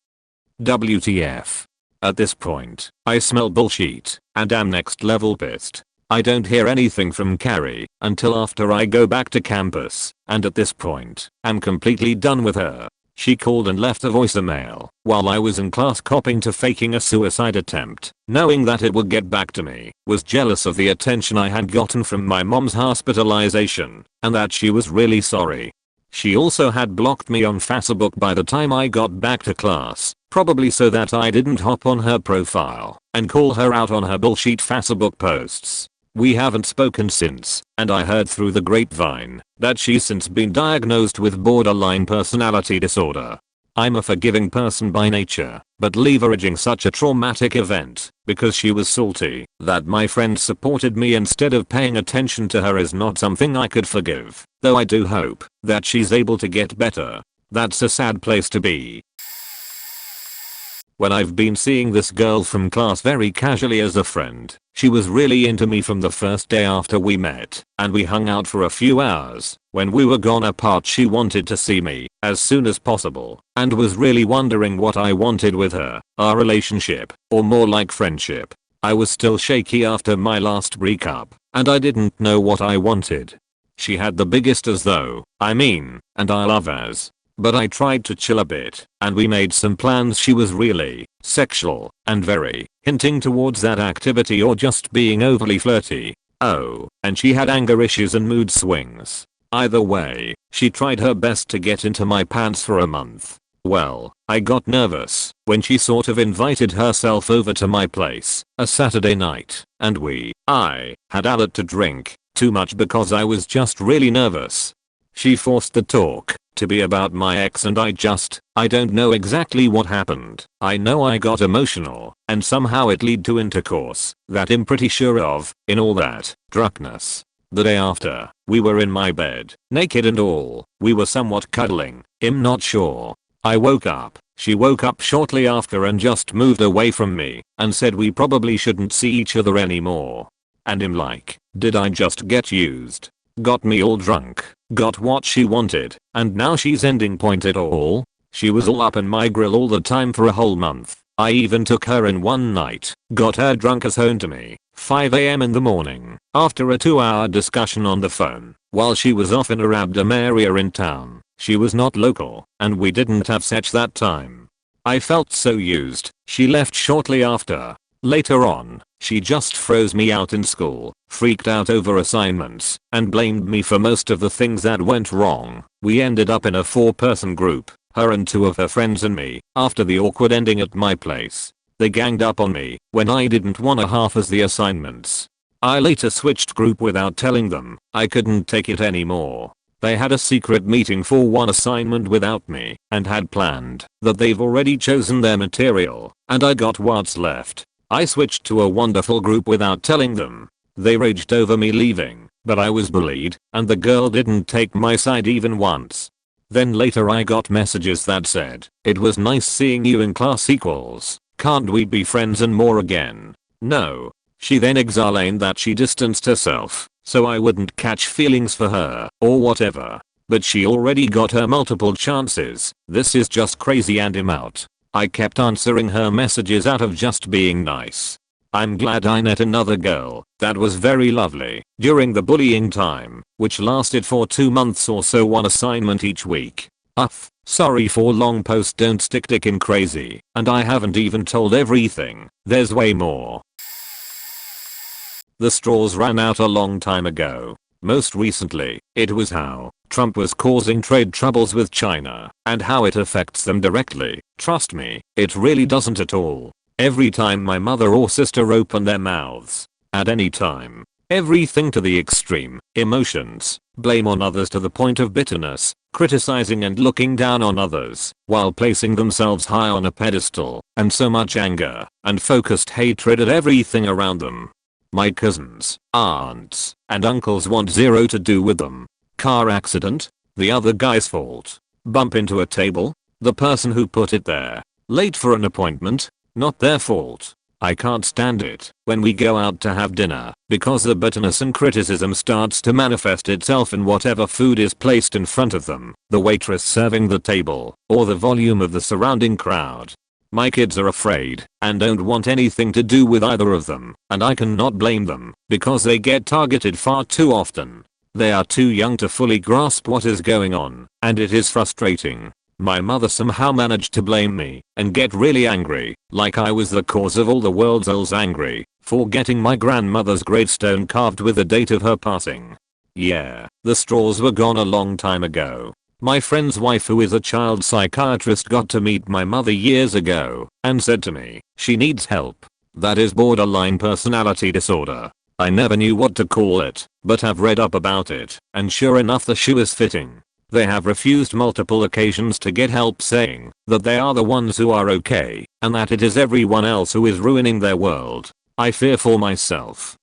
A: WTF. At this point, I smell bullshit, and am next level pissed. I don't hear anything from Carrie until after I go back to campus, and at this point, I'm completely done with her. She called and left a voicemail while I was in class copying to faking a suicide attempt, knowing that it would get back to me, was jealous of the attention I had gotten from my mom's hospitalization, and that she was really sorry. She also had blocked me on Facebook by the time I got back to class, probably so that I didn't hop on her profile and call her out on her bullshit Facebook posts. We haven't spoken since, and I heard through the grapevine that she's since been diagnosed with borderline personality disorder. I'm a forgiving person by nature, but leveraging such a traumatic event because she was salty that my friend supported me instead of paying attention to her is not something I could forgive, though I do hope that she's able to get better. That's a sad place to be. When I've been seeing this girl from class very casually as a friend, she was really into me from the first day after we met, and we hung out for a few hours. When we were gone apart, she wanted to see me as soon as possible, and was really wondering what I wanted with her, our relationship, or more like friendship. I was still shaky after my last breakup, and I didn't know what I wanted. She had the biggest as though, and I love as. But I tried to chill a bit, and we made some plans. She was really sexual and very hinting towards that activity or just being overly flirty. Oh, and she had anger issues and mood swings. Either way, she tried her best to get into my pants for a month. Well, I got nervous when she sort of invited herself over to my place a Saturday night, and I had a lot to drink, too much because I was just really nervous. She forced the talk to be about my ex, and I don't know exactly what happened. I know I got emotional, and somehow it led to intercourse that I'm pretty sure of, in all that drunkenness. The day after, we were in my bed, naked and all. We were somewhat cuddling, I'm not sure. I woke up, she woke up shortly after and just moved away from me and said we probably shouldn't see each other anymore. And I'm like, did I just get used? Got me all drunk, got what she wanted, and now she's ending point it all? She was all up in my grill all the time for a whole month. I even took her in one night, got her drunk as home to me, 5 a.m. in the morning, after a 2-hour discussion on the phone, while she was off in a random area in town. She was not local, and we didn't have sex that time. I felt so used. She left shortly after. Later on, she just froze me out in school, freaked out over assignments, and blamed me for most of the things that went wrong. We ended up in a 4-person group, her and 2 of her friends and me, after the awkward ending at my place. They ganged up on me when I didn't wanna half-ass the assignments. I later switched group without telling them. I couldn't take it anymore. They had a secret meeting for one assignment without me and had planned that they've already chosen their material, and I got what's left. I switched to a wonderful group without telling them. They raged over me leaving, but I was bullied, and the girl didn't take my side even once. Then later I got messages that said, "It was nice seeing you in class equals. Can't we be friends and more again?" No. She then explained that she distanced herself, so I wouldn't catch feelings for her, or whatever. But she already got her multiple chances. This is just crazy and I'm out. I kept answering her messages out of just being nice. I'm glad I met another girl that was very lovely during the bullying time, which lasted for 2 months or so, one assignment each week. Sorry for long post, don't stick dick in crazy, and I haven't even told everything. There's way more. The straws ran out a long time ago. Most recently, it was how Trump was causing trade troubles with China and how it affects them directly. Trust me, it really doesn't at all. Every time my mother or sister open their mouths, at any time, everything to the extreme, emotions, blame on others to the point of bitterness, criticizing and looking down on others while placing themselves high on a pedestal, and so much anger and focused hatred at everything around them. My cousins, aunts, and uncles want zero to do with them. Car accident? The other guy's fault. Bump into a table? The person who put it there. Late for an appointment? Not their fault. I can't stand it when we go out to have dinner, because the bitterness and criticism starts to manifest itself in whatever food is placed in front of them, the waitress serving the table, or the volume of the surrounding crowd. My kids are afraid and don't want anything to do with either of them, and I cannot blame them because they get targeted far too often. They are too young to fully grasp what is going on, and it is frustrating. My mother somehow managed to blame me and get really angry, like I was the cause of all the world's ills, angry for getting my grandmother's gravestone carved with the date of her passing. Yeah, the straws were gone a long time ago. My friend's wife, who is a child psychiatrist, got to meet my mother years ago and said to me, she needs help. That is borderline personality disorder. I never knew what to call it, but have read up about it, and sure enough the shoe is fitting. They have refused multiple occasions to get help, saying that they are the ones who are okay, and that it is everyone else who is ruining their world. I fear for myself.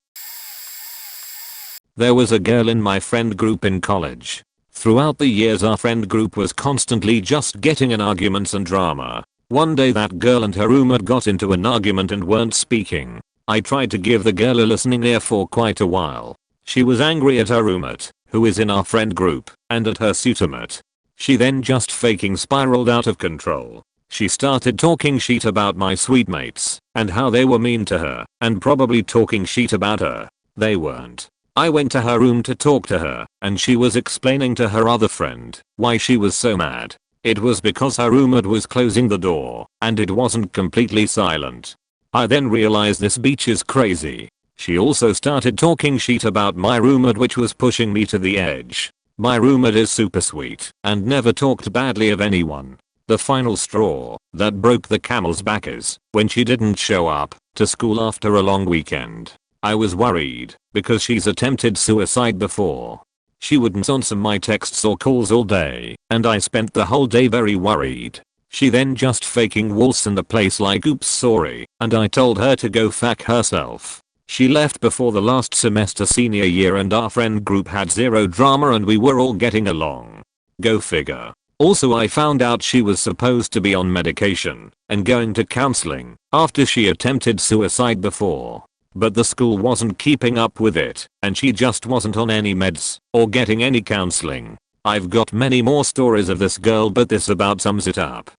A: There was a girl in my friend group in college. Throughout the years our friend group was constantly just getting in arguments and drama. One day that girl and her roommate got into an argument and weren't speaking. I tried to give the girl a listening ear for quite a while. She was angry at her roommate, who is in our friend group, and at her suitormate. She then just faking spiraled out of control. She started talking shit about my sweet mates and how they were mean to her and probably talking shit about her. They weren't. I went to her room to talk to her, and she was explaining to her other friend why she was so mad. It was because her roommate was closing the door and it wasn't completely silent. I then realized this bitch is crazy. She also started talking shit about my roommate, which was pushing me to the edge. My roommate is super sweet and never talked badly of anyone. The final straw that broke the camel's back is when she didn't show up to school after a long weekend. I was worried because she's attempted suicide before. She wouldn't answer my texts or calls all day, and I spent the whole day very worried. She then just faking waltz in the place like oops sorry, and I told her to go fuck herself. She left before the last semester senior year, and our friend group had zero drama and we were all getting along. Go figure. Also, I found out she was supposed to be on medication and going to counseling after she attempted suicide before. But the school wasn't keeping up with it, and she just wasn't on any meds or getting any counseling. I've got many more stories of this girl, but this about sums it up.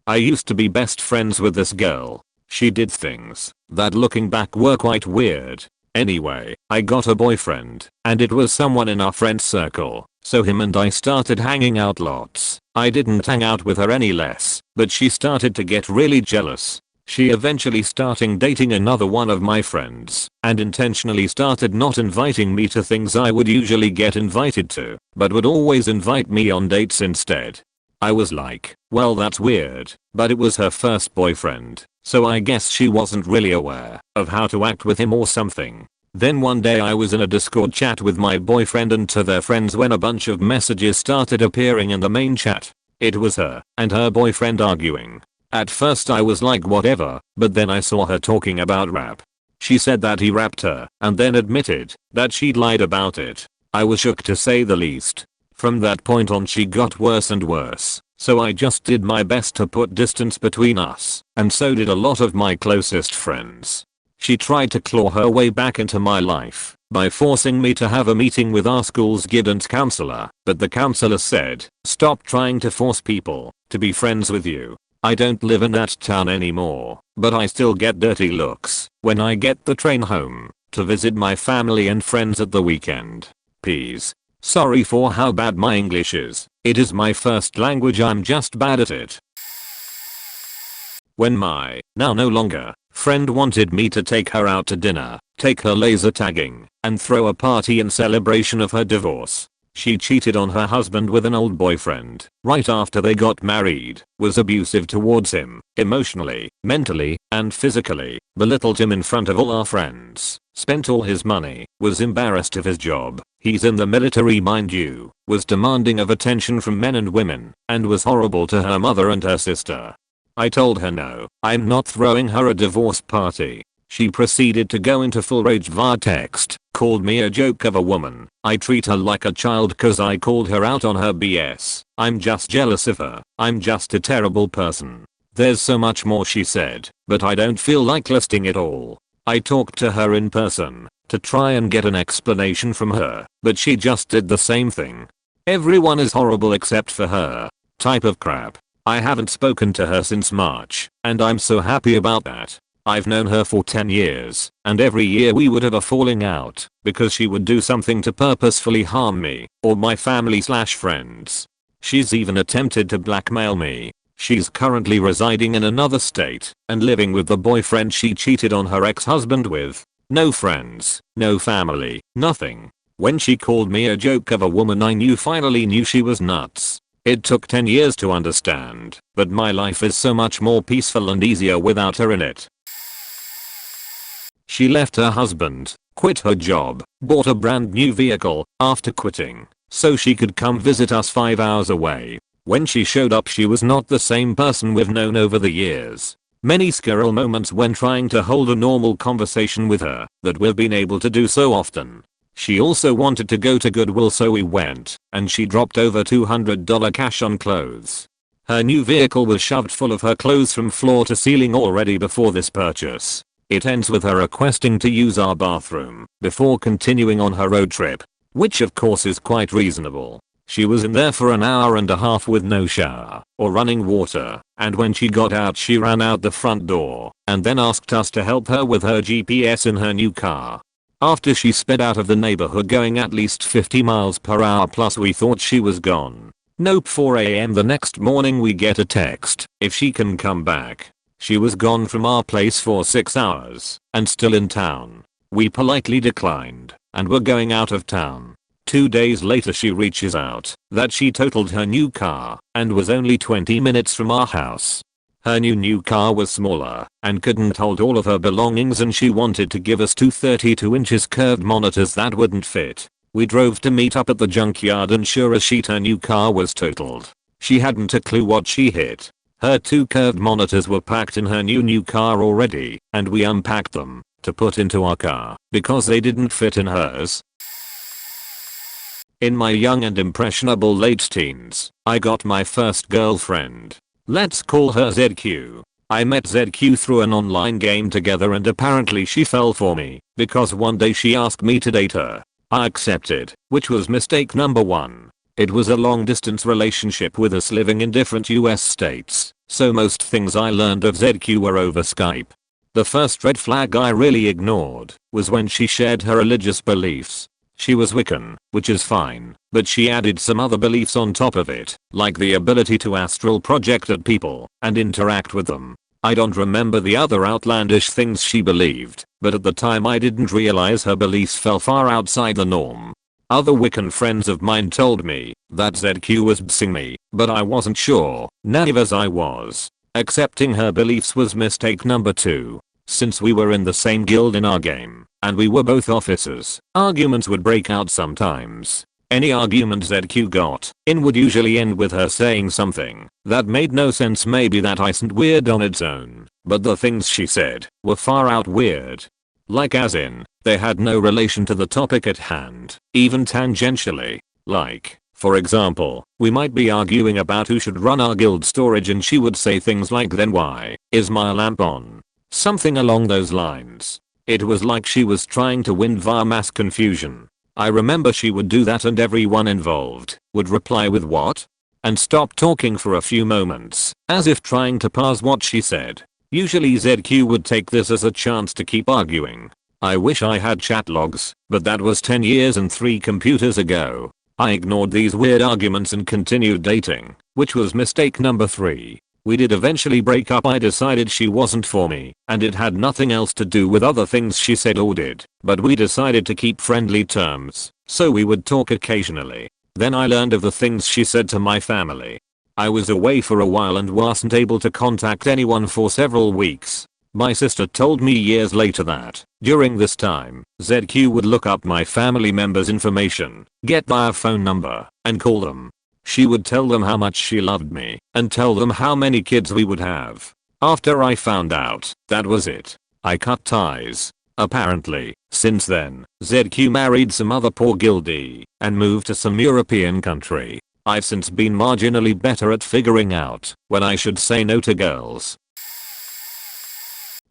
A: I used to be best friends with this girl. She did things that looking back were quite weird. Anyway, I got a boyfriend, and it was someone in our friend circle, so him and I started hanging out lots. I didn't hang out with her any less, but she started to get really jealous. She eventually started dating another one of my friends, and intentionally started not inviting me to things I would usually get invited to, but would always invite me on dates instead. I was like, well, that's weird, but it was her first boyfriend, so I guess she wasn't really aware of how to act with him or something. Then one day I was in a Discord chat with my boyfriend and to their friends when a bunch of messages started appearing in the main chat. It was her and her boyfriend arguing. At first I was like whatever, but then I saw her talking about rap. She said that he rapped her and then admitted that she'd lied about it. I was shook to say the least. From that point on she got worse and worse, so I just did my best to put distance between us, and so did a lot of my closest friends. She tried to claw her way back into my life by forcing me to have a meeting with our school's guidance counselor, but the counselor said, "Stop trying to force people to be friends with you. I don't live in that town anymore, but I still get dirty looks when I get the train home to visit my family and friends at the weekend. Peace. Sorry for how bad my English is. It is my first language, I'm just bad at it." When my, now no longer, friend wanted me to take her out to dinner, take her laser tagging, and throw a party in celebration of her divorce, she cheated on her husband with an old boyfriend right after they got married, was abusive towards him, emotionally, mentally, and physically, belittled him in front of all our friends, spent all his money, was embarrassed of his job, he's in the military mind you, was demanding of attention from men and women, and was horrible to her mother and her sister. I told her no, I'm not throwing her a divorce party. She proceeded to go into full rage via text, called me a joke of a woman. I treat her like a child cause I called her out on her BS. I'm just jealous of her. I'm just a terrible person. There's so much more she said, but I don't feel like listing it all. I talked to her in person to try and get an explanation from her, but she just did the same thing. Everyone is horrible except for her. Type of crap. I haven't spoken to her since March, and I'm so happy about that. I've known her for 10 years, and every year we would have a falling out, because she would do something to purposefully harm me, or my family/friends. She's even attempted to blackmail me. She's currently residing in another state, and living with the boyfriend she cheated on her ex-husband with. No friends, no family, nothing. When she called me a joke of a woman I finally knew she was nuts. It took 10 years to understand, but my life is so much more peaceful and easier without her in it. She left her husband, quit her job, bought a brand new vehicle after quitting, so she could come visit us 5 hours away. When she showed up she was not the same person we've known over the years. Many scurril moments when trying to hold a normal conversation with her that we've been able to do so often. She also wanted to go to Goodwill so we went, and she dropped over $200 cash on clothes. Her new vehicle was shoved full of her clothes from floor to ceiling already before this purchase. It ends with her requesting to use our bathroom before continuing on her road trip, which of course is quite reasonable. She was in there for an hour and a half with no shower or running water, and when she got out she ran out the front door and then asked us to help her with her GPS in her new car. After she sped out of the neighborhood going at least 50 miles per hour plus we thought she was gone. Nope. 4 AM the next morning we get a text if she can come back. She was gone from our place for 6 hours and still in town. We politely declined and were going out of town. 2 days later she reaches out that she totaled her new car and was only 20 minutes from our house. Her new car was smaller and couldn't hold all of her belongings and she wanted to give us two 32-inch curved monitors that wouldn't fit. We drove to meet up at the junkyard and sure as shit her new car was totaled. She hadn't a clue what she hit. Her 2 curved monitors were packed in her new car already, and we unpacked them to put into our car because they didn't fit in hers. In my young and impressionable late teens, I got my first girlfriend. Let's call her ZQ. I met ZQ through an online game together and apparently she fell for me because one day she asked me to date her. I accepted, which was mistake number 1. It was a long distance relationship with us living in different US states, so most things I learned of ZQ were over Skype. The first red flag I really ignored was when she shared her religious beliefs. She was Wiccan, which is fine, but she added some other beliefs on top of it, like the ability to astral project at people and interact with them. I don't remember the other outlandish things she believed, but at the time I didn't realize her beliefs fell far outside the norm. Other Wiccan friends of mine told me that ZQ was bsing me, but I wasn't sure, naive as I was. Accepting her beliefs was mistake number 2. Since we were in the same guild in our game, and we were both officers, arguments would break out sometimes. Any argument ZQ got in would usually end with her saying something that made no sense. Maybe that isn't weird on its own, but the things she said were far out weird. Like as in, they had no relation to the topic at hand, even tangentially. Like, for example, we might be arguing about who should run our guild storage and she would say things like, then why is my lamp on? Something along those lines. It was like she was trying to win via mass confusion. I remember she would do that and everyone involved would reply with what? And stop talking for a few moments, as if trying to parse what she said. Usually ZQ would take this as a chance to keep arguing. I wish I had chat logs, but that was 10 years and 3 computers ago. I ignored these weird arguments and continued dating, which was mistake number 3. We did eventually break up. I decided she wasn't for me, and it had nothing else to do with other things she said or did, but we decided to keep friendly terms, so we would talk occasionally. Then I learned of the things she said to my family. I was away for a while and wasn't able to contact anyone for several weeks. My sister told me years later that, during this time, ZQ would look up my family members' information, get their phone number, and call them. She would tell them how much she loved me, and tell them how many kids we would have. After I found out, that was it. I cut ties. Apparently, since then, ZQ married some other poor guildie, and moved to some European country. I've since been marginally better at figuring out when I should say no to girls.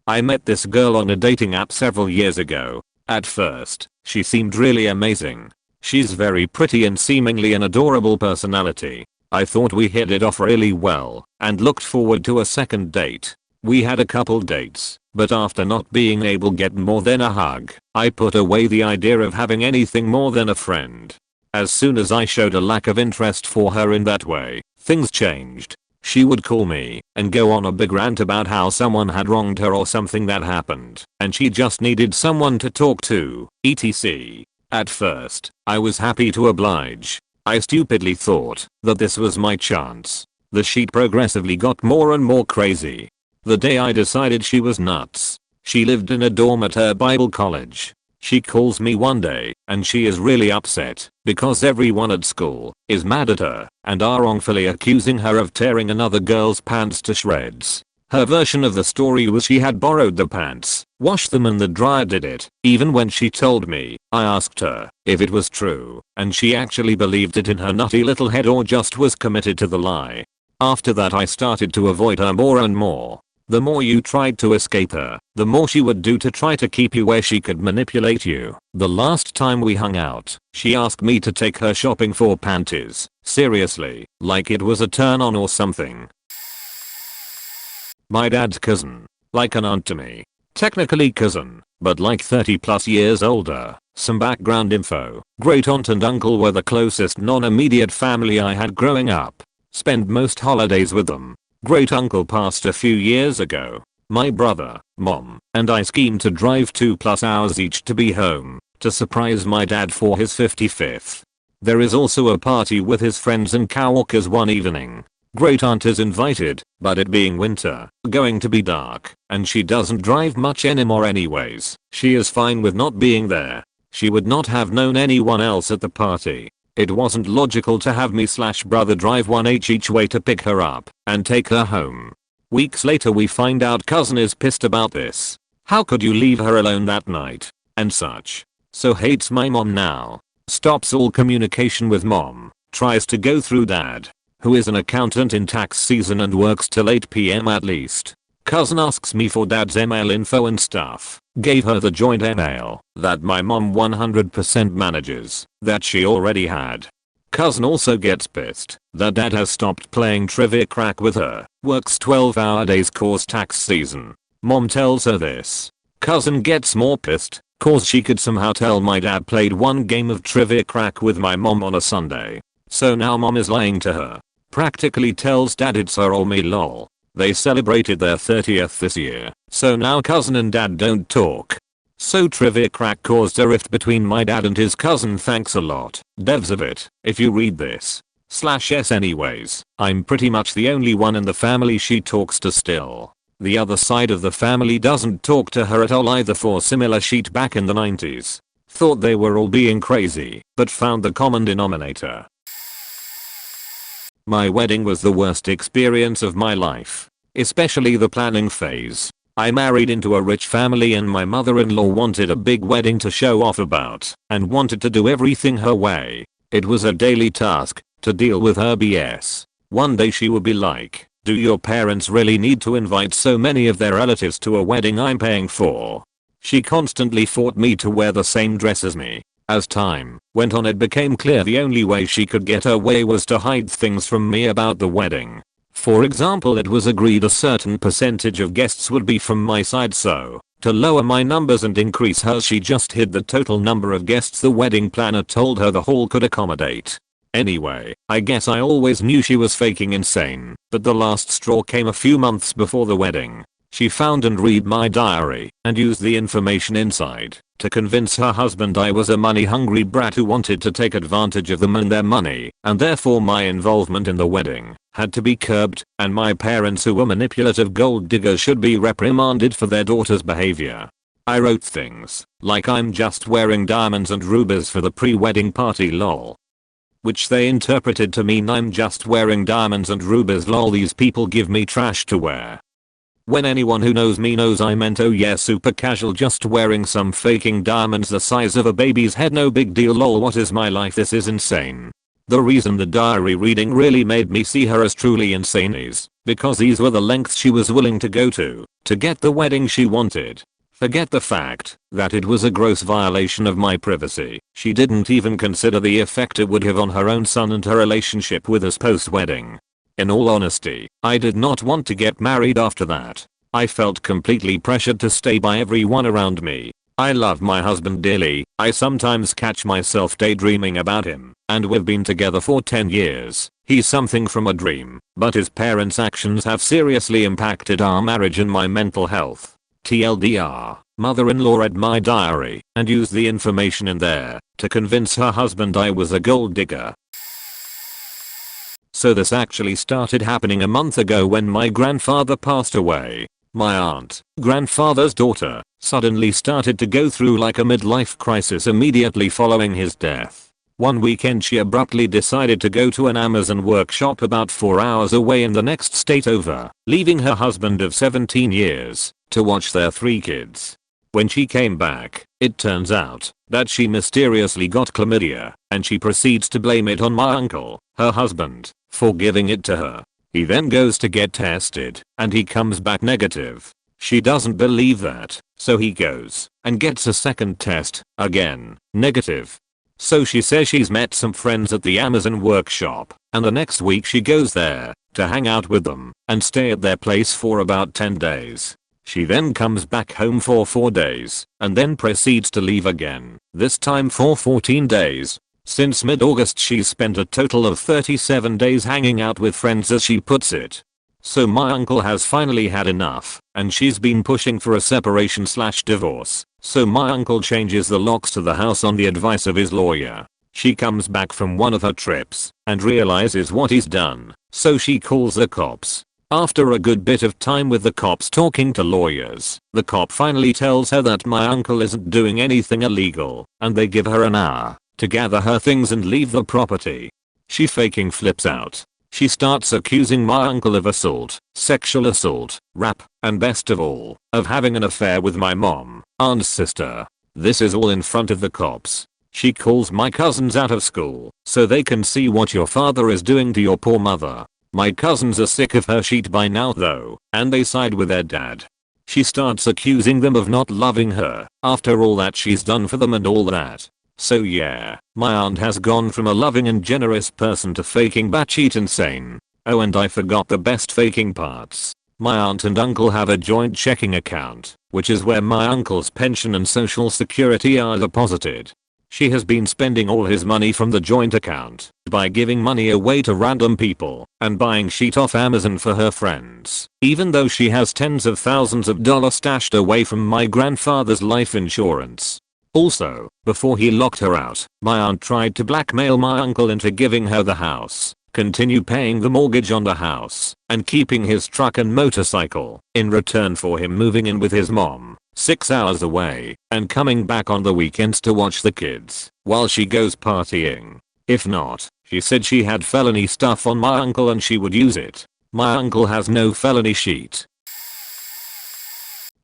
A: I met this girl on a dating app several years ago. At first, she seemed really amazing. She's very pretty and seemingly an adorable personality. I thought we hit it off really well and looked forward to a second date. We had a couple dates, but after not being able to get more than a hug, I put away the idea of having anything more than a friend. As soon as I showed a lack of interest for her in that way, things changed. She would call me and go on a big rant about how someone had wronged her or something that happened, and she just needed someone to talk to, etc. At first, I was happy to oblige. I stupidly thought that this was my chance. The sheet progressively got more and more crazy. The day I decided she was nuts, she lived in a dorm at her Bible college. She calls me one day and she is really upset because everyone at school is mad at her and are wrongfully accusing her of tearing another girl's pants to shreds. Her version of the story was she had borrowed the pants, washed them and the dryer did it. Even when she told me, I asked her if it was true, and she actually believed it in her nutty little head or just was committed to the lie. After that I started to avoid her more and more. The more you tried to escape her, the more she would do to try to keep you where she could manipulate you. The last time we hung out, she asked me to take her shopping for panties. Seriously, like it was a turn on or something. My dad's cousin. Like an aunt to me. Technically cousin, but like 30 plus years older. Some background info. Great aunt and uncle were the closest non-immediate family I had growing up. Spent most holidays with them. Great uncle passed a few years ago. My brother, mom, and I schemed to drive 2+ hours each to be home to surprise my dad for his 55th. There is also a party with his friends and coworkers one evening. Great aunt is invited, but it being winter, going to be dark, and she doesn't drive much anymore anyways. She is fine with not being there. She would not have known anyone else at the party. It wasn't logical to have me/brother drive 1h each way to pick her up and take her home. Weeks later we find out cousin is pissed about this. How could you leave her alone that night? And such. So hates my mom now. Stops all communication with mom. Tries to go through dad, who is an accountant in tax season and works till 8 PM at least. Cousin asks me for dad's email info and stuff. Gave her the joint email that my mom 100% manages that she already had. Cousin also gets pissed that dad has stopped playing trivia crack with her. Works 12-hour days cause tax season. Mom tells her this. Cousin gets more pissed, cause she could somehow tell my dad played one game of trivia crack with my mom on a Sunday. So now mom is lying to her. Practically tells dad it's her or me lol. They celebrated their 30th this year, so now cousin and dad don't talk. So trivia crack caused a rift between my dad and his cousin. Thanks a lot, devs of it, if you read this. /s anyways, I'm pretty much the only one in the family she talks to still. The other side of the family doesn't talk to her at all either for similar shit back in the 90s. Thought they were all being crazy, but found the common denominator. My wedding was the worst experience of my life. Especially the planning phase. I married into a rich family and my mother-in-law wanted a big wedding to show off about and wanted to do everything her way. It was a daily task to deal with her BS. One day she would be like, do your parents really need to invite so many of their relatives to a wedding I'm paying for? She constantly fought me to wear the same dress as me. As time went on it became clear the only way she could get her way was to hide things from me about the wedding. For example, it was agreed a certain percentage of guests would be from my side, so to lower my numbers and increase hers she just hid the total number of guests the wedding planner told her the hall could accommodate. Anyway, I guess I always knew she was faking insane, but the last straw came a few months before the wedding. She found and read my diary and used the information inside to convince her husband I was a money-hungry brat who wanted to take advantage of them and their money, and therefore my involvement in the wedding had to be curbed, and my parents who were manipulative gold diggers should be reprimanded for their daughter's behavior. I wrote things like I'm just wearing diamonds and rubies for the pre-wedding party lol. Which they interpreted to mean I'm just wearing diamonds and rubies lol, these people give me trash to wear. When anyone who knows me knows I meant oh yeah super casual, just wearing some faking diamonds the size of a baby's head, no big deal lol. What is my life? This is insane. The reason the diary reading really made me see her as truly insane is because these were the lengths she was willing to go to get the wedding she wanted. Forget the fact that it was a gross violation of my privacy. She didn't even consider the effect it would have on her own son and her relationship with us post-wedding. In all honesty, I did not want to get married after that. I felt completely pressured to stay by everyone around me. I love my husband dearly. I sometimes catch myself daydreaming about him, and we've been together for 10 years. He's something from a dream, but his parents' actions have seriously impacted our marriage and my mental health. TLDR, mother-in-law read my diary and used the information in there to convince her husband I was a gold digger. So this actually started happening a month ago when my grandfather passed away. My aunt, grandfather's daughter, suddenly started to go through like a midlife crisis immediately following his death. One weekend she abruptly decided to go to an Amazon workshop about 4 hours away in the next state over, leaving her husband of 17 years to watch their 3 kids. When she came back, it turns out that she mysteriously got chlamydia, and she proceeds to blame it on my uncle, her husband, for giving it to her. He then goes to get tested, and he comes back negative. She doesn't believe that, so he goes and gets a second test, again, negative. So she says she's met some friends at the Amazon workshop, and the next week she goes there to hang out with them and stay at their place for about 10 days. She then comes back home for 4 days, and then proceeds to leave again, this time for 14 days. Since mid-August she's spent a total of 37 days hanging out with friends, as she puts it. So my uncle has finally had enough, and she's been pushing for a separation/divorce. So my uncle changes the locks to the house on the advice of his lawyer. She comes back from one of her trips and realizes what he's done, so she calls the cops. After a good bit of time with the cops talking to lawyers, the cop finally tells her that my uncle isn't doing anything illegal, and they give her an hour to gather her things and leave the property. She faking flips out. She starts accusing my uncle of assault, sexual assault, rap, and best of all, of having an affair with my mom, aunt's sister. This is all in front of the cops. She calls my cousins out of school so they can see what your father is doing to your poor mother. My cousins are sick of her shit by now though, and they side with their dad. She starts accusing them of not loving her after all that she's done for them and all that. So yeah, my aunt has gone from a loving and generous person to faking batshit insane. Oh, and I forgot the best faking parts. My aunt and uncle have a joint checking account, which is where my uncle's pension and social security are deposited. She has been spending all his money from the joint account by giving money away to random people and buying shit off Amazon for her friends, even though she has tens of thousands of dollars stashed away from my grandfather's life insurance. Also, before he locked her out, my aunt tried to blackmail my uncle into giving her the house, continue paying the mortgage on the house, and keeping his truck and motorcycle in return for him moving in with his mom 6 hours away and coming back on the weekends to watch the kids while she goes partying. If not, she said she had felony stuff on my uncle and she would use it. My uncle has no felony sheet.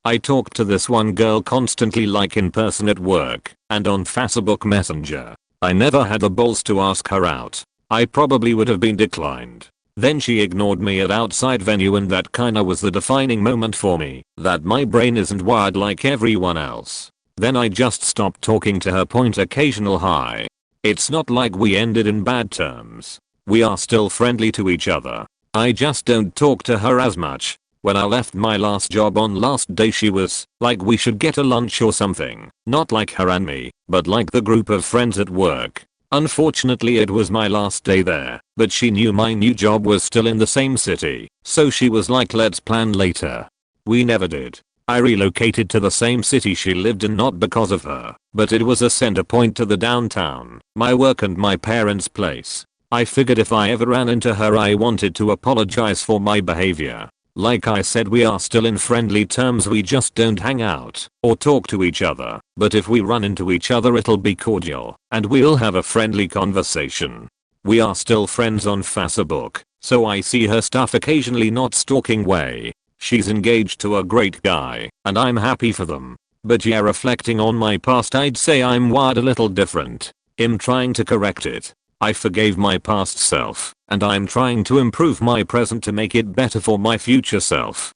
A: I talked to this one girl constantly, like in person at work and on Facebook Messenger. I never had the balls to ask her out. I probably would have been declined. Then she ignored me at outside venue, and that kinda was the defining moment for me that my brain isn't wired like everyone else. Then I just stopped talking to her. Occasional hi. It's not like we ended in bad terms. We are still friendly to each other. I just don't talk to her as much. When I left my last job on last day, she was like, we should get a lunch or something. Not like her and me, but like the group of friends at work. Unfortunately, it was my last day there, but she knew my new job was still in the same city, so she was like, let's plan later. We never did. I relocated to the same city she lived in, not because of her, but it was a center point to the downtown, my work and my parents' place. I figured if I ever ran into her, I wanted to apologize for my behavior. Like I said, we are still in friendly terms, we just don't hang out or talk to each other, but if we run into each other it'll be cordial and we'll have a friendly conversation. We are still friends on Facebook, so I see her stuff occasionally, not stalking way. She's engaged to a great guy and I'm happy for them. But yeah, reflecting on my past, I'd say I'm wired a little different. I'm trying to correct it. I forgave my past self, and I'm trying to improve my present to make it better for my future self.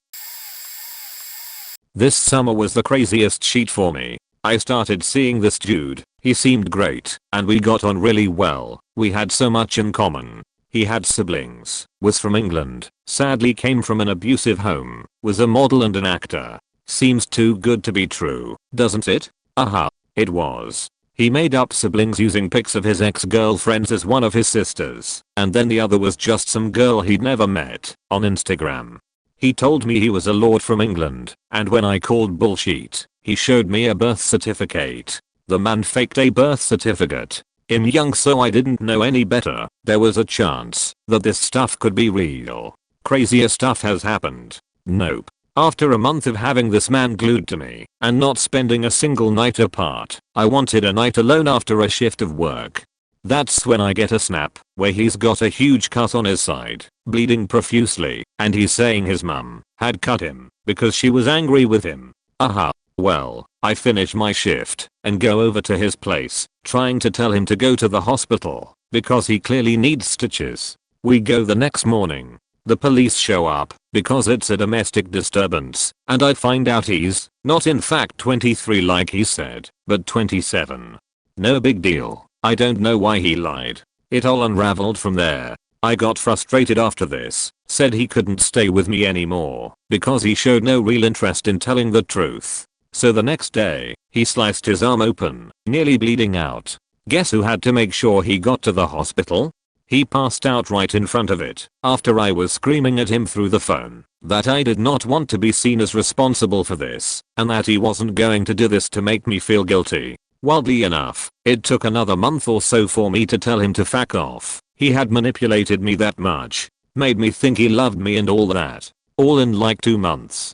A: This summer was the craziest shit for me. I started seeing this dude. He seemed great, and we got on really well. We had so much in common. He had siblings, was from England, sadly came from an abusive home, was a model and an actor. Seems too good to be true, doesn't it? Aha, it was. He made up siblings using pics of his ex-girlfriends as one of his sisters, and then the other was just some girl he'd never met, on Instagram. He told me he was a lord from England, and when I called bullshit, he showed me a birth certificate. The man faked a birth certificate. I'm young, so I didn't know any better. There was a chance that this stuff could be real. Crazier stuff has happened. Nope. After a month of having this man glued to me and not spending a single night apart, I wanted a night alone after a shift of work. That's when I get a snap where he's got a huge cut on his side, bleeding profusely, and he's saying his mum had cut him because she was angry with him. Aha. Well, I finish my shift and go over to his place, trying to tell him to go to the hospital because he clearly needs stitches. We go the next morning. The police show up because it's a domestic disturbance, and I find out he's not in fact 23 like he said, but 27. No big deal. I don't know why he lied. It all unraveled from there. I got frustrated after this, said he couldn't stay with me anymore because he showed no real interest in telling the truth. So the next day, he sliced his arm open, nearly bleeding out. Guess who had to make sure he got to the hospital? He passed out right in front of it after I was screaming at him through the phone that I did not want to be seen as responsible for this and that he wasn't going to do this to make me feel guilty. Wildly enough, it took another month or so for me to tell him to fuck off. He had manipulated me that much, made me think he loved me and all that, all in like 2 months.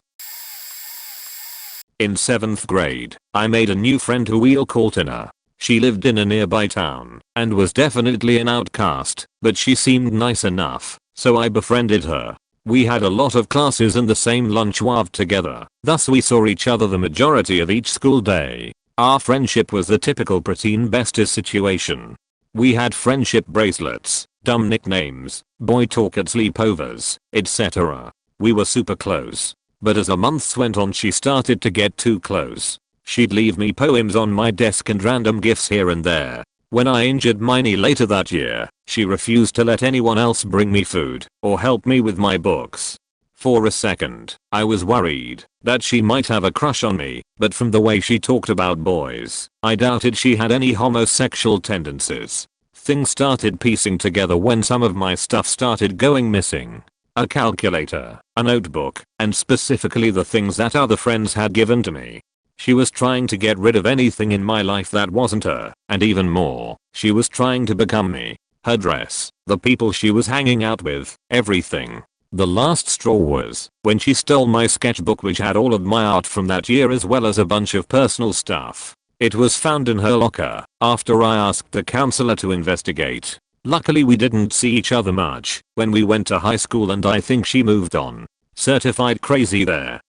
A: In 7th grade, I made a new friend who we'll call Tina. She lived in a nearby town and was definitely an outcast, but she seemed nice enough, so I befriended her. We had a lot of classes and the same lunch wave together, thus we saw each other the majority of each school day. Our friendship was the typical preteen besties situation. We had friendship bracelets, dumb nicknames, boy talk at sleepovers, etc. We were super close. But as the months went on, she started to get too close. She'd leave me poems on my desk and random gifts here and there. When I injured my knee later that year, she refused to let anyone else bring me food or help me with my books. For a second, I was worried that she might have a crush on me, but from the way she talked about boys, I doubted she had any homosexual tendencies. Things started piecing together when some of my stuff started going missing. A calculator, a notebook, and specifically the things that other friends had given to me. She was trying to get rid of anything in my life that wasn't her, and even more, she was trying to become me. Her dress, the people she was hanging out with, everything. The last straw was when she stole my sketchbook, which had all of my art from that year as well as a bunch of personal stuff. It was found in her locker after I asked the counselor to investigate. Luckily we didn't see each other much when we went to high school, and I think she moved on. Certified crazy there.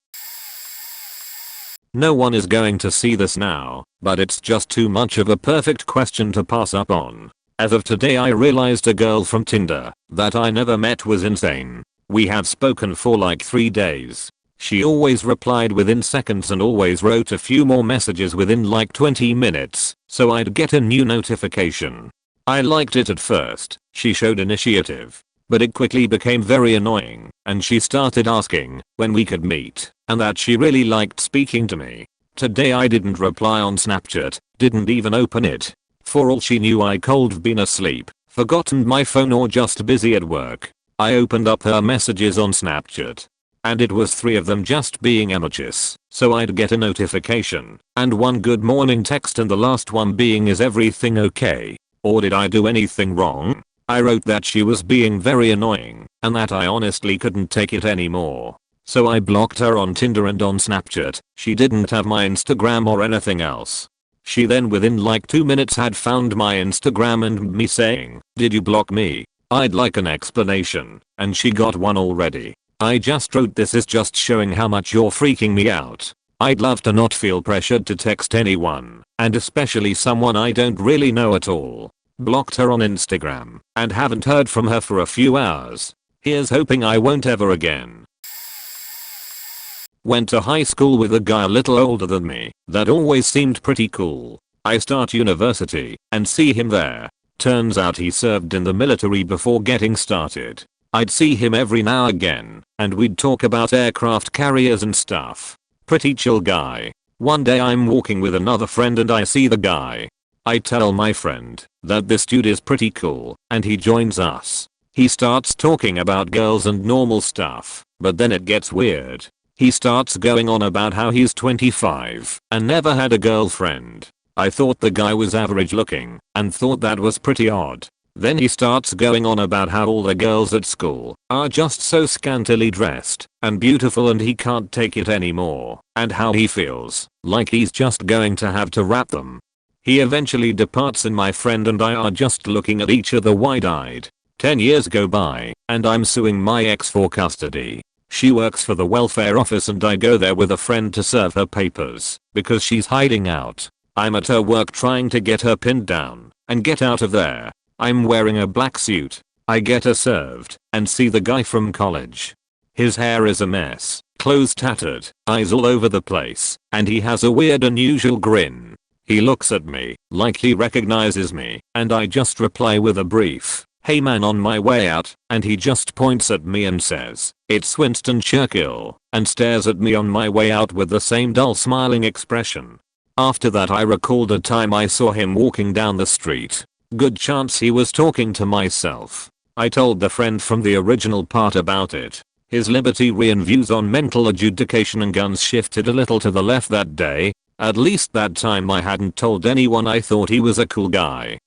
A: No one is going to see this now, but it's just too much of a perfect question to pass up on. As of today I realized a girl from Tinder that I never met was insane. We had spoken for like 3 days. She always replied within seconds and always wrote a few more messages within like 20 minutes, so I'd get a new notification. I liked it at first, she showed initiative. But it quickly became very annoying, and she started asking when we could meet, and that she really liked speaking to me. Today I didn't reply on Snapchat, didn't even open it. For all she knew I could've been asleep, forgotten my phone, or just busy at work. I opened up her messages on Snapchat. And it was 3 of them just being amateurs, so I'd get a notification, and one good morning text, and the last one being is everything okay? Or did I do anything wrong? I wrote that she was being very annoying, and that I honestly couldn't take it anymore. So I blocked her on Tinder and on Snapchat. She didn't have my Instagram or anything else. She then within like 2 minutes had found my Instagram and me saying, "Did you block me? I'd like an explanation," and she got one already. I just wrote, "This is just showing how much you're freaking me out. I'd love to not feel pressured to text anyone, and especially someone I don't really know at all." Blocked her on Instagram, and haven't heard from her for a few hours. Here's hoping I won't ever again. Went to high school with a guy a little older than me that always seemed pretty cool. I start university and see him there. Turns out he served in the military before getting started. I'd see him every now again, and we'd talk about aircraft carriers and stuff. Pretty chill guy. One day I'm walking with another friend and I see the guy. I tell my friend that this dude is pretty cool, and he joins us. He starts talking about girls and normal stuff, but then it gets weird. He starts going on about how he's 25 and never had a girlfriend. I thought the guy was average looking and thought that was pretty odd. Then he starts going on about how all the girls at school are just so scantily dressed and beautiful and he can't take it anymore, and how he feels like he's just going to have to rap them. He eventually departs and my friend and I are just looking at each other wide-eyed. 10 years go by and I'm suing my ex for custody. She works for the welfare office and I go there with a friend to serve her papers because she's hiding out. I'm at her work trying to get her pinned down and get out of there. I'm wearing a black suit. I get her served and see the guy from college. His hair is a mess, clothes tattered, eyes all over the place, and he has a weird unusual grin. He looks at me like he recognizes me, and I just reply with a brief, "Hey man, on my way out," and he just points at me and says, "It's Winston Churchill," and stares at me on my way out with the same dull smiling expression. After that I recalled a time I saw him walking down the street. Good chance he was talking to myself. I told the friend from the original part about it. His libertarian views on mental adjudication and guns shifted a little to the left that day. At least that time I hadn't told anyone. I thought he was a cool guy.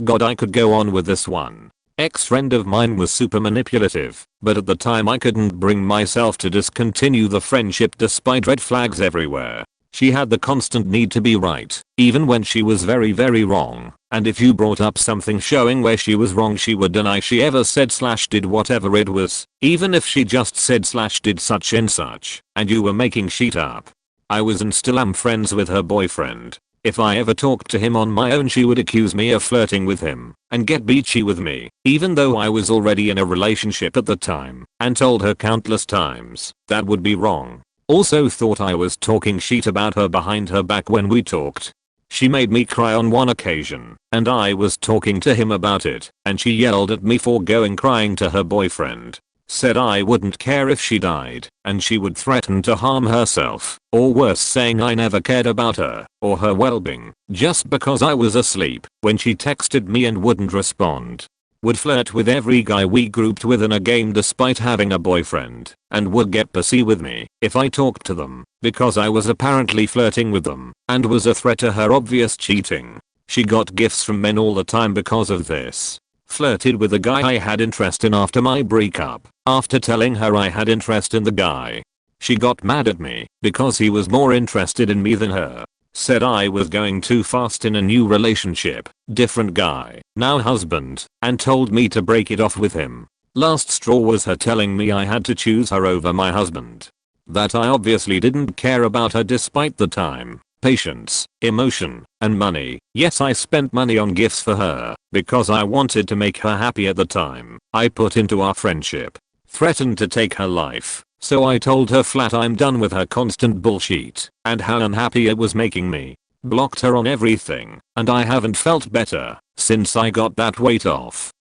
A: God, I could go on with this one. Ex-friend of mine was super manipulative, but at the time I couldn't bring myself to discontinue the friendship despite red flags everywhere. She had the constant need to be right, even when she was very wrong, and if you brought up something showing where she was wrong she would deny she ever said/did whatever it was, even if she just said/did such and such, and you were making shit up. I was and still am friends with her boyfriend. If I ever talked to him on my own she would accuse me of flirting with him and get beachy with me, even though I was already in a relationship at the time, and told her countless times that would be wrong. Also thought I was talking shit about her behind her back when we talked. She made me cry on one occasion, and I was talking to him about it, and she yelled at me for going crying to her boyfriend. said I wouldn't care if she died, and she would threaten to harm herself, or worse, saying I never cared about her or her well-being just because I was asleep when she texted me and wouldn't respond. Would flirt with every guy we grouped with in a game despite having a boyfriend, and would get pissy with me if I talked to them because I was apparently flirting with them and was a threat to her obvious cheating. She got gifts from men all the time because of this. Flirted with the guy I had interest in after my breakup, after telling her I had interest in the guy. She got mad at me because he was more interested in me than her. Said I was going too fast in a new relationship, different guy, now husband, and told me to break it off with him. Last straw was her telling me I had to choose her over my husband. That I obviously didn't care about her despite the time, patience, emotion, and money. Yes, I spent money on gifts for her because I wanted to make her happy at the time I put into our friendship. Threatened to take her life. So I told her flat I'm done with her constant bullshit and how unhappy it was making me. Blocked her on everything, and I haven't felt better since I got that weight off.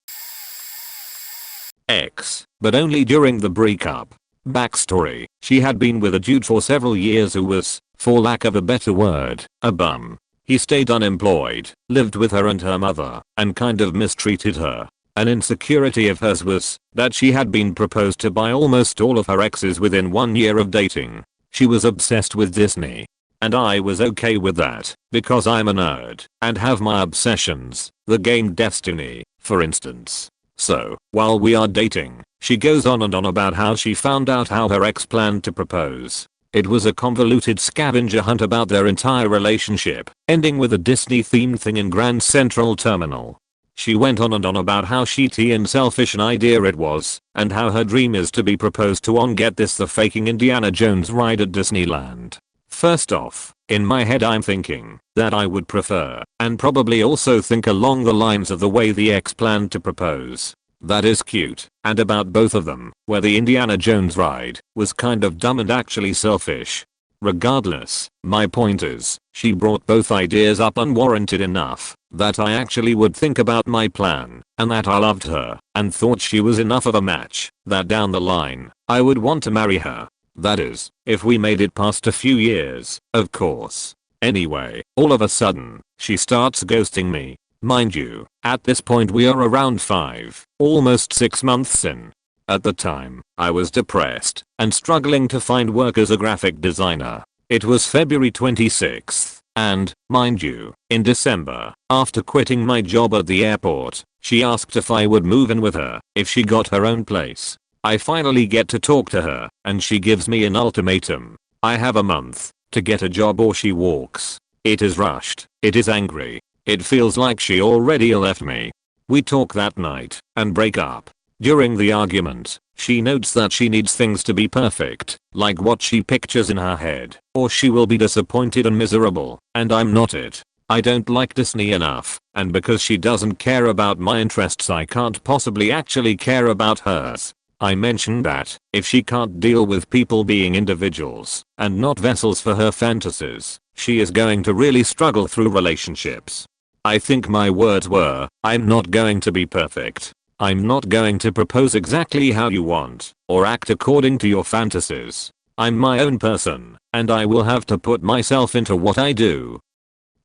A: Ex, but only during the breakup. Backstory, she had been with a dude for several years who was, for lack of a better word, a bum. He stayed unemployed, lived with her and her mother, and kind of mistreated her. An insecurity of hers was that she had been proposed to by almost all of her exes within 1 year of dating. She was obsessed with Disney. And I was okay with that, because I'm a nerd and have my obsessions, the game Destiny, for instance. So, while we are dating, she goes on and on about how she found out how her ex planned to propose. It was a convoluted scavenger hunt about their entire relationship, ending with a Disney-themed thing in Grand Central Terminal. She went on and on about how shitty and selfish an idea it was, and how her dream is to be proposed to on, get this, the faking Indiana Jones ride at Disneyland. First off, in my head I'm thinking that I would prefer, and probably also think along the lines of the way the ex planned to propose. That is cute, and about both of them, where the Indiana Jones ride was kind of dumb and actually selfish. Regardless, my point is, she brought both ideas up unwarranted enough that I actually would think about my plan, and that I loved her and thought she was enough of a match that down the line I would want to marry her. That is, if we made it past a few years, of course. Anyway, all of a sudden, she starts ghosting me. Mind you, at this point we are around 5, almost 6 months in. At the time, I was depressed and struggling to find work as a graphic designer. It was February 26th, and, mind you, in December, after quitting my job at the airport, she asked if I would move in with her if she got her own place. I finally get to talk to her, and she gives me an ultimatum. I have a month to get a job or she walks. It is rushed. It is angry. It feels like she already left me. We talk that night and break up. During the argument, she notes that she needs things to be perfect, like what she pictures in her head, or she will be disappointed and miserable, and I'm not it. I don't like Disney enough, and because she doesn't care about my interests I can't possibly actually care about hers. I mentioned that, if she can't deal with people being individuals, and not vessels for her fantasies, she is going to really struggle through relationships. I think my words were, I'm not going to be perfect. I'm not going to propose exactly how you want, or act according to your fantasies. I'm my own person, and I will have to put myself into what I do.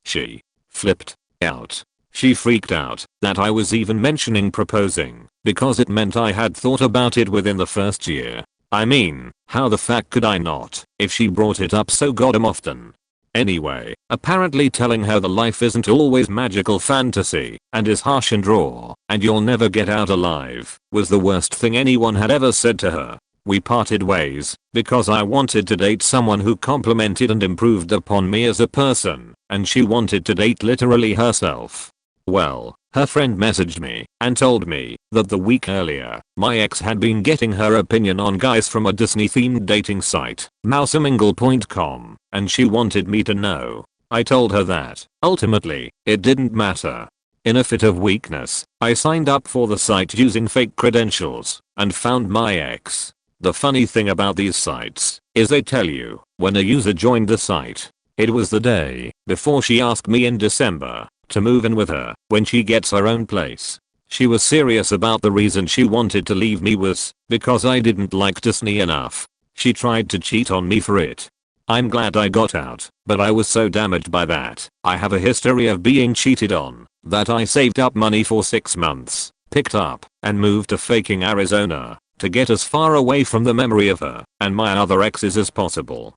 A: She flipped out. She freaked out that I was even mentioning proposing, because it meant I had thought about it within the first year. I mean, how the fuck could I not, if she brought it up so goddamn often? Anyway, apparently telling her the life isn't always magical fantasy, and is harsh and raw, and you'll never get out alive, was the worst thing anyone had ever said to her. We parted ways, because I wanted to date someone who complimented and improved upon me as a person, and she wanted to date literally herself. Well, her friend messaged me and told me that the week earlier, my ex had been getting her opinion on guys from a Disney-themed dating site, mousemingle.com, and she wanted me to know. I told her that, ultimately, it didn't matter. In a fit of weakness, I signed up for the site using fake credentials, and found my ex. The funny thing about these sites is they tell you when a user joined the site. It was the day before she asked me in December to move in with her when she gets her own place. She was serious about the reason she wanted to leave me was because I didn't like Disney enough. She tried to cheat on me for it. I'm glad I got out, but I was so damaged by that. I have a history of being cheated on that I saved up money for 6 months, picked up, and moved to faking Arizona to get as far away from the memory of her and my other exes as possible.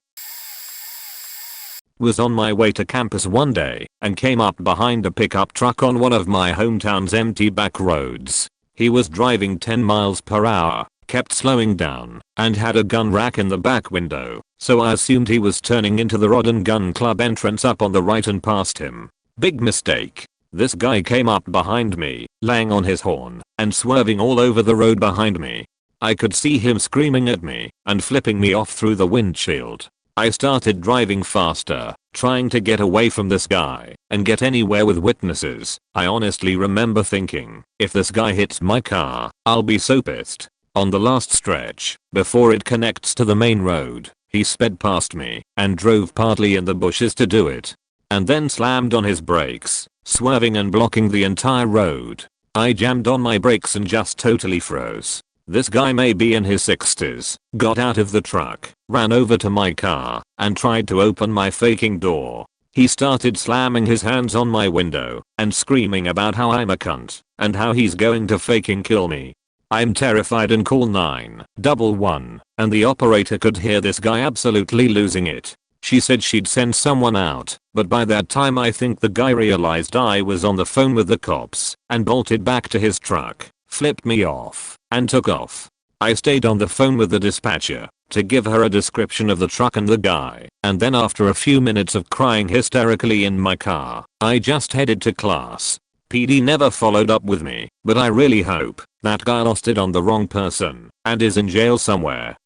A: Was on my way to campus one day and came up behind a pickup truck on one of my hometown's empty back roads. He was driving 10 miles per hour, kept slowing down, and had a gun rack in the back window, so I assumed he was turning into the Rod and Gun Club entrance up on the right and passed him. Big mistake. This guy came up behind me, laying on his horn, and swerving all over the road behind me. I could see him screaming at me and flipping me off through the windshield. I started driving faster, trying to get away from this guy and get anywhere with witnesses. I honestly remember thinking, if this guy hits my car, I'll be so pissed. On the last stretch, before it connects to the main road, he sped past me and drove partly in the bushes to do it. And then slammed on his brakes, swerving and blocking the entire road. I jammed on my brakes and just totally froze. This guy may be in his 60s, got out of the truck, ran over to my car, and tried to open my faking door. He started slamming his hands on my window and screaming about how I'm a cunt and how he's going to faking kill me. I'm terrified and call 911, and the operator could hear this guy absolutely losing it. She said she'd send someone out, but by that time I think the guy realized I was on the phone with the cops and bolted back to his truck, flipped me off, and took off. I stayed on the phone with the dispatcher to give her a description of the truck and the guy, and then after a few minutes of crying hysterically in my car, I just headed to class. PD never followed up with me, but I really hope that guy lost it on the wrong person and is in jail somewhere.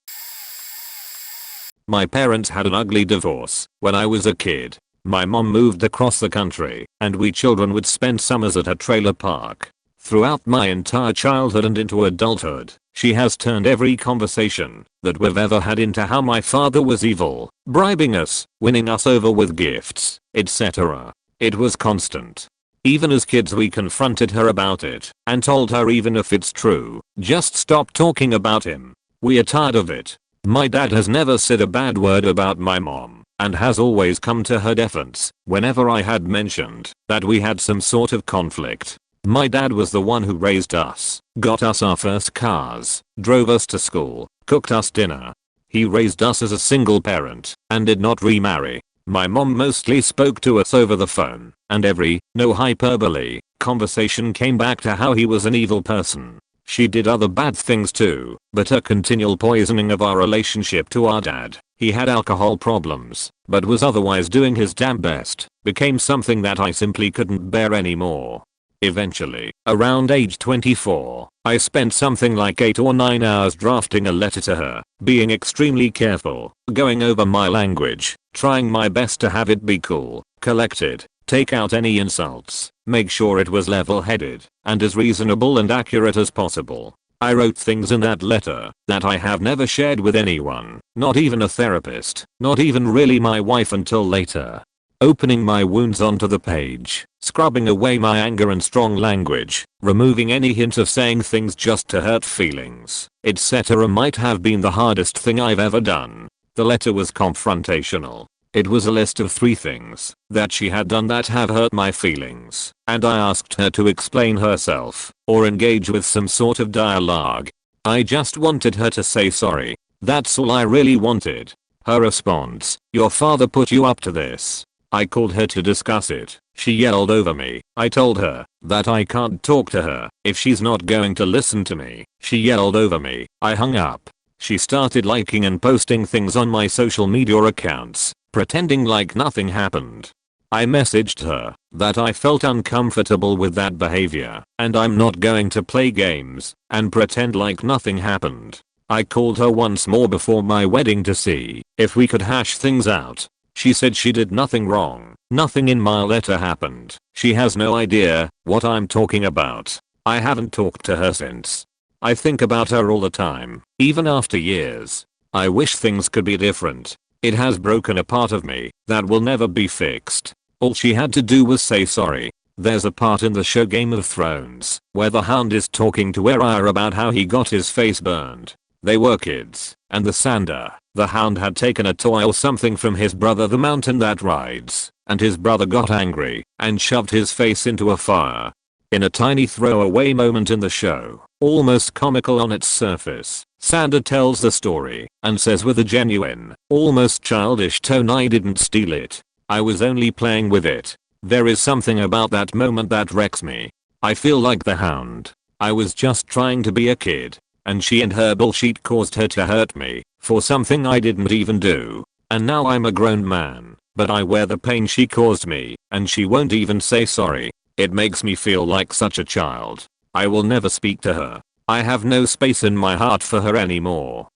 A: My parents had an ugly divorce when I was a kid. My mom moved across the country, and we children would spend summers at a trailer park. Throughout my entire childhood and into adulthood, she has turned every conversation that we've ever had into how my father was evil, bribing us, winning us over with gifts, etc. It was constant. Even as kids we confronted her about it and told her even if it's true, just stop talking about him. We are tired of it. My dad has never said a bad word about my mom and has always come to her defense whenever I had mentioned that we had some sort of conflict. My dad was the one who raised us, got us our first cars, drove us to school, cooked us dinner. He raised us as a single parent and did not remarry. My mom mostly spoke to us over the phone, and every, no hyperbole, conversation came back to how he was an evil person. She did other bad things too, but her continual poisoning of our relationship to our dad, he had alcohol problems, but was otherwise doing his damn best, became something that I simply couldn't bear anymore. Eventually, around age 24, I spent something like 8 or 9 hours drafting a letter to her, being extremely careful, going over my language, trying my best to have it be cool, collected, take out any insults, make sure it was level-headed, and as reasonable and accurate as possible. I wrote things in that letter that I have never shared with anyone, not even a therapist, not even really my wife until later. Opening my wounds onto the page, scrubbing away my anger and strong language, removing any hint of saying things just to hurt feelings, etc. might have been the hardest thing I've ever done. The letter was confrontational. It was a list of 3 things that she had done that have hurt my feelings, and I asked her to explain herself or engage with some sort of dialogue. I just wanted her to say sorry. That's all I really wanted. Her response, "Your father put you up to this." I called her to discuss it. She yelled over me. I told her that I can't talk to her if she's not going to listen to me. She yelled over me. I hung up. She started liking and posting things on my social media accounts, pretending like nothing happened. I messaged her that I felt uncomfortable with that behavior and I'm not going to play games and pretend like nothing happened. I called her once more before my wedding to see if we could hash things out. She said she did nothing wrong. Nothing in my letter happened. She has no idea what I'm talking about. I haven't talked to her since. I think about her all the time, even after years. I wish things could be different. It has broken a part of me that will never be fixed. All she had to do was say sorry. There's a part in the show Game of Thrones where the Hound is talking to Arya about how he got his face burned. They were kids, and the Hound had taken a toy or something from his brother the mountain that rides, and his brother got angry and shoved his face into a fire. In a tiny throwaway moment in the show, almost comical on its surface, Sandra tells the story and says with a genuine, almost childish tone, "I didn't steal it. I was only playing with it." There is something about that moment that wrecks me. I feel like the Hound. I was just trying to be a kid, and she and her bullshit caused her to hurt me for something I didn't even do. And now I'm a grown man, but I wear the pain she caused me, and she won't even say sorry. It makes me feel like such a child. I will never speak to her. I have no space in my heart for her anymore.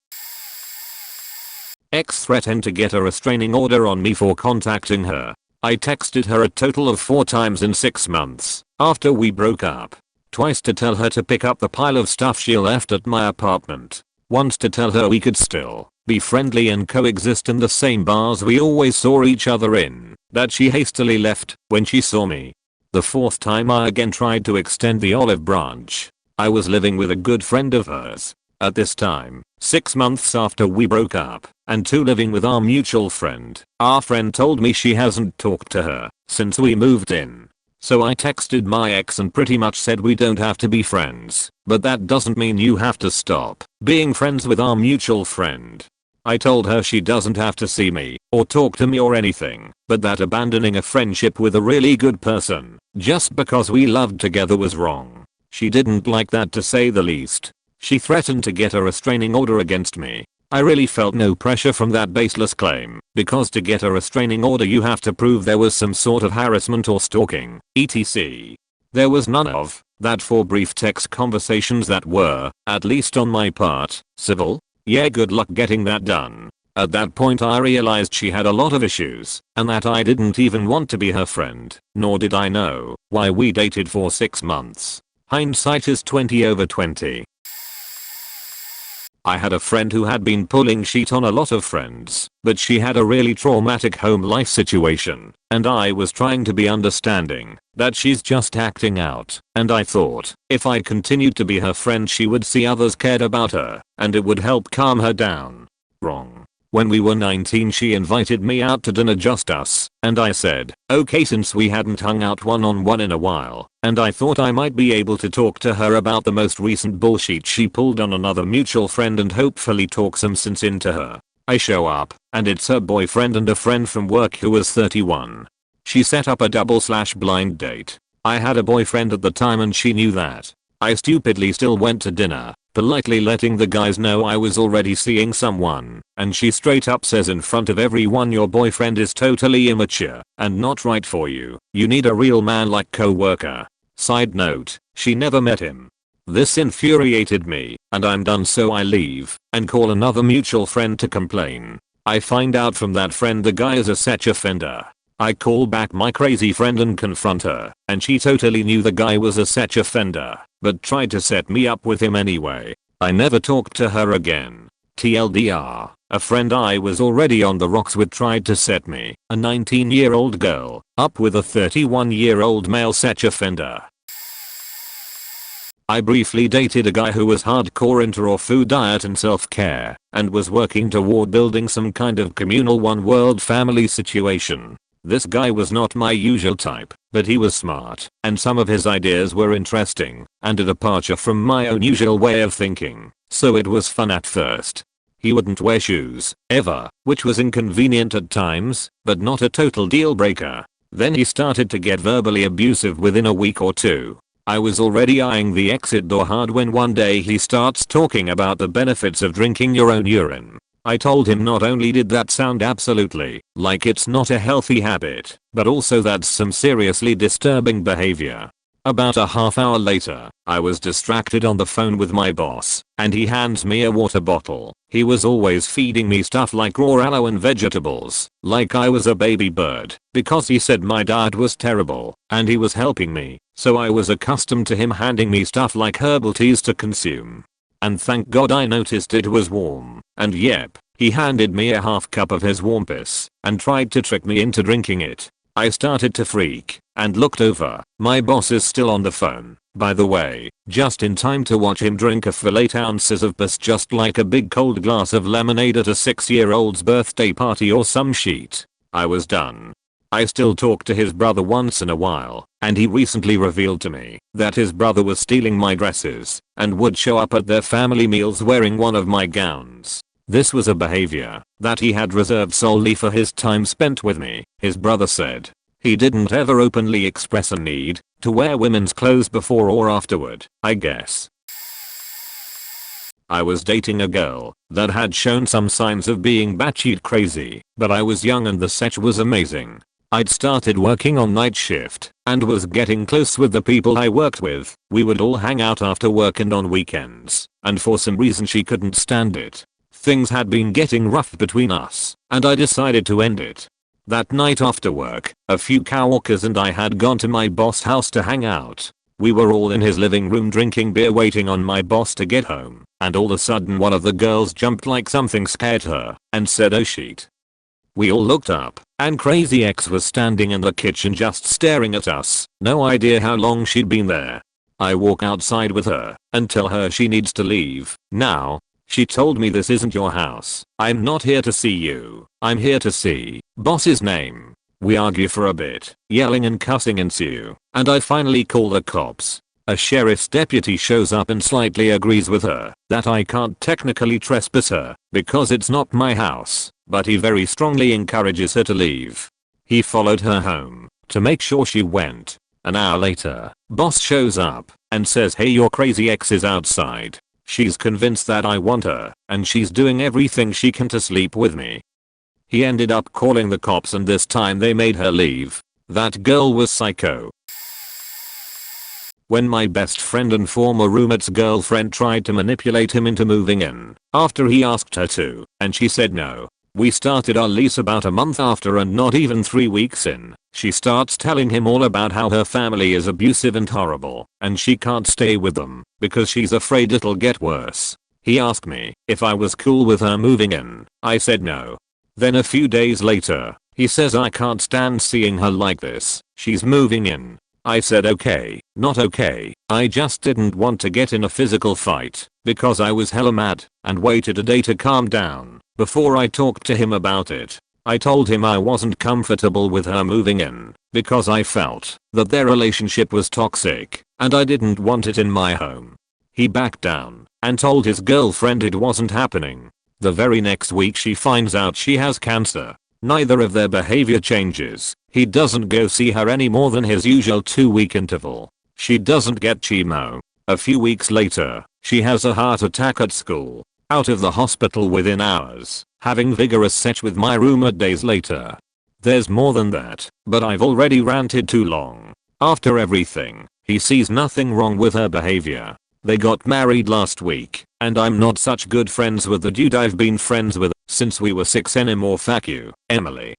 A: Ex threatened to get a restraining order on me for contacting her. I texted her a total of 4 times in 6 months after we broke up. Twice to tell her to pick up the pile of stuff she left at my apartment. Once to tell her we could still be friendly and coexist in the same bars we always saw each other in, that she hastily left when she saw me. The 4th time I again tried to extend the olive branch. I was living with a good friend of hers at this time, 6 months after we broke up, and 2 living with our mutual friend. Our friend told me she hasn't talked to her since we moved in. So I texted my ex and pretty much said we don't have to be friends, but that doesn't mean you have to stop being friends with our mutual friend. I told her she doesn't have to see me or talk to me or anything, but that abandoning a friendship with a really good person just because we loved together was wrong. She didn't like that, to say the least. She threatened to get a restraining order against me. I really felt no pressure from that baseless claim, because to get a restraining order you have to prove there was some sort of harassment or stalking, etc. There was none of that for brief text conversations that were, at least on my part, civil. Yeah, good luck getting that done. At that point I realized she had a lot of issues, and that I didn't even want to be her friend, nor did I know why we dated for 6 months. Hindsight is 20/20. I had a friend who had been pulling shit on a lot of friends, but she had a really traumatic home life situation, and I was trying to be understanding that she's just acting out, and I thought if I continued to be her friend she would see others cared about her, and it would help calm her down. Wrong. When we were 19 she invited me out to dinner, just us, and I said okay since we hadn't hung out one-on-one in a while, and I thought I might be able to talk to her about the most recent bullshit she pulled on another mutual friend and hopefully talk some sense into her. I show up, and it's her boyfriend and a friend from work who was 31. She set up a double/blind date. I had a boyfriend at the time and she knew that. I stupidly still went to dinner, politely letting the guys know I was already seeing someone, and she straight up says in front of everyone, "Your boyfriend is totally immature and not right for you. You need a real man like coworker." Side note, she never met him. This infuriated me, and I'm done, so I leave and call another mutual friend to complain. I find out from that friend the guy is a sex offender. I call back my crazy friend and confront her, and she totally knew the guy was a sex offender, but tried to set me up with him anyway. I never talked to her again. TLDR, a friend I was already on the rocks with tried to set me, a 19-year-old girl, up with a 31-year-old male sex offender. I briefly dated a guy who was hardcore into raw food diet and self-care, and was working toward building some kind of communal one-world family situation. This guy was not my usual type, but he was smart, and some of his ideas were interesting, and a departure from my own usual way of thinking, so it was fun at first. He wouldn't wear shoes, ever, which was inconvenient at times, but not a total deal breaker. Then he started to get verbally abusive within a week or 2. I was already eyeing the exit door hard when one day he starts talking about the benefits of drinking your own urine. I told him not only did that sound absolutely like it's not a healthy habit, but also that's some seriously disturbing behavior. About a half hour later, I was distracted on the phone with my boss, and he hands me a water bottle. He was always feeding me stuff like raw aloe and vegetables, like I was a baby bird, because he said my diet was terrible, and he was helping me, so I was accustomed to him handing me stuff like herbal teas to consume. And thank God I noticed it was warm, and yep, he handed me a half cup of his warm piss, and tried to trick me into drinking it. I started to freak and looked over. My boss is still on the phone, by the way, just in time to watch him drink a full 8 ounces of piss just like a big cold glass of lemonade at a 6-year-old's birthday party or some shit. I was done. I still talk to his brother once in a while, and he recently revealed to me that his brother was stealing my dresses and would show up at their family meals wearing one of my gowns. This was a behavior that he had reserved solely for his time spent with me, his brother said. He didn't ever openly express a need to wear women's clothes before or afterward, I guess. I was dating a girl that had shown some signs of being batshit crazy, but I was young and the sex was amazing. I'd started working on night shift and was getting close with the people I worked with. We would all hang out after work and on weekends, and for some reason she couldn't stand it. Things had been getting rough between us, and I decided to end it. That night after work, a few coworkers and I had gone to my boss' house to hang out. We were all in his living room drinking beer waiting on my boss to get home, and all of a sudden one of the girls jumped like something scared her and said, "Oh shit." We all looked up, and Crazy X was standing in the kitchen just staring at us, no idea how long she'd been there. I walk outside with her and tell her she needs to leave now. She told me, "This isn't your house. I'm not here to see you. I'm here to see boss's name." We argue for a bit, yelling and cussing ensue, and I finally call the cops. A sheriff's deputy shows up and slightly agrees with her that I can't technically trespass her because it's not my house, but he very strongly encourages her to leave. He followed her home to make sure she went. An hour later, boss shows up and says, "Hey, your Crazy Ex is outside. She's convinced that I want her, and she's doing everything she can to sleep with me." He ended up calling the cops and this time they made her leave. That girl was psycho. When my best friend and former roommate's girlfriend tried to manipulate him into moving in after he asked her to, and she said no. We started our lease about a month after, and not even 3 weeks in, she starts telling him all about how her family is abusive and horrible, and she can't stay with them because she's afraid it'll get worse. He asked me if I was cool with her moving in. I said no. Then a few days later, he says, "I can't stand seeing her like this. She's moving in." I said okay, not okay. I just didn't want to get in a physical fight because I was hella mad and waited a day to calm down before I talked to him about it. I told him I wasn't comfortable with her moving in because I felt that their relationship was toxic and I didn't want it in my home. He backed down and told his girlfriend it wasn't happening. The very next week she finds out she has cancer. Neither of their behavior changes. He doesn't go see her any more than his usual 2-week interval. She doesn't get chemo. A few weeks later, she has a heart attack at school. Out of the hospital within hours, having vigorous sex with my roommate days later. There's more than that, but I've already ranted too long. After everything, he sees nothing wrong with her behavior. They got married last week, and I'm not such good friends with the dude I've been friends with since we were 6 anymore. Fuck you, Emily.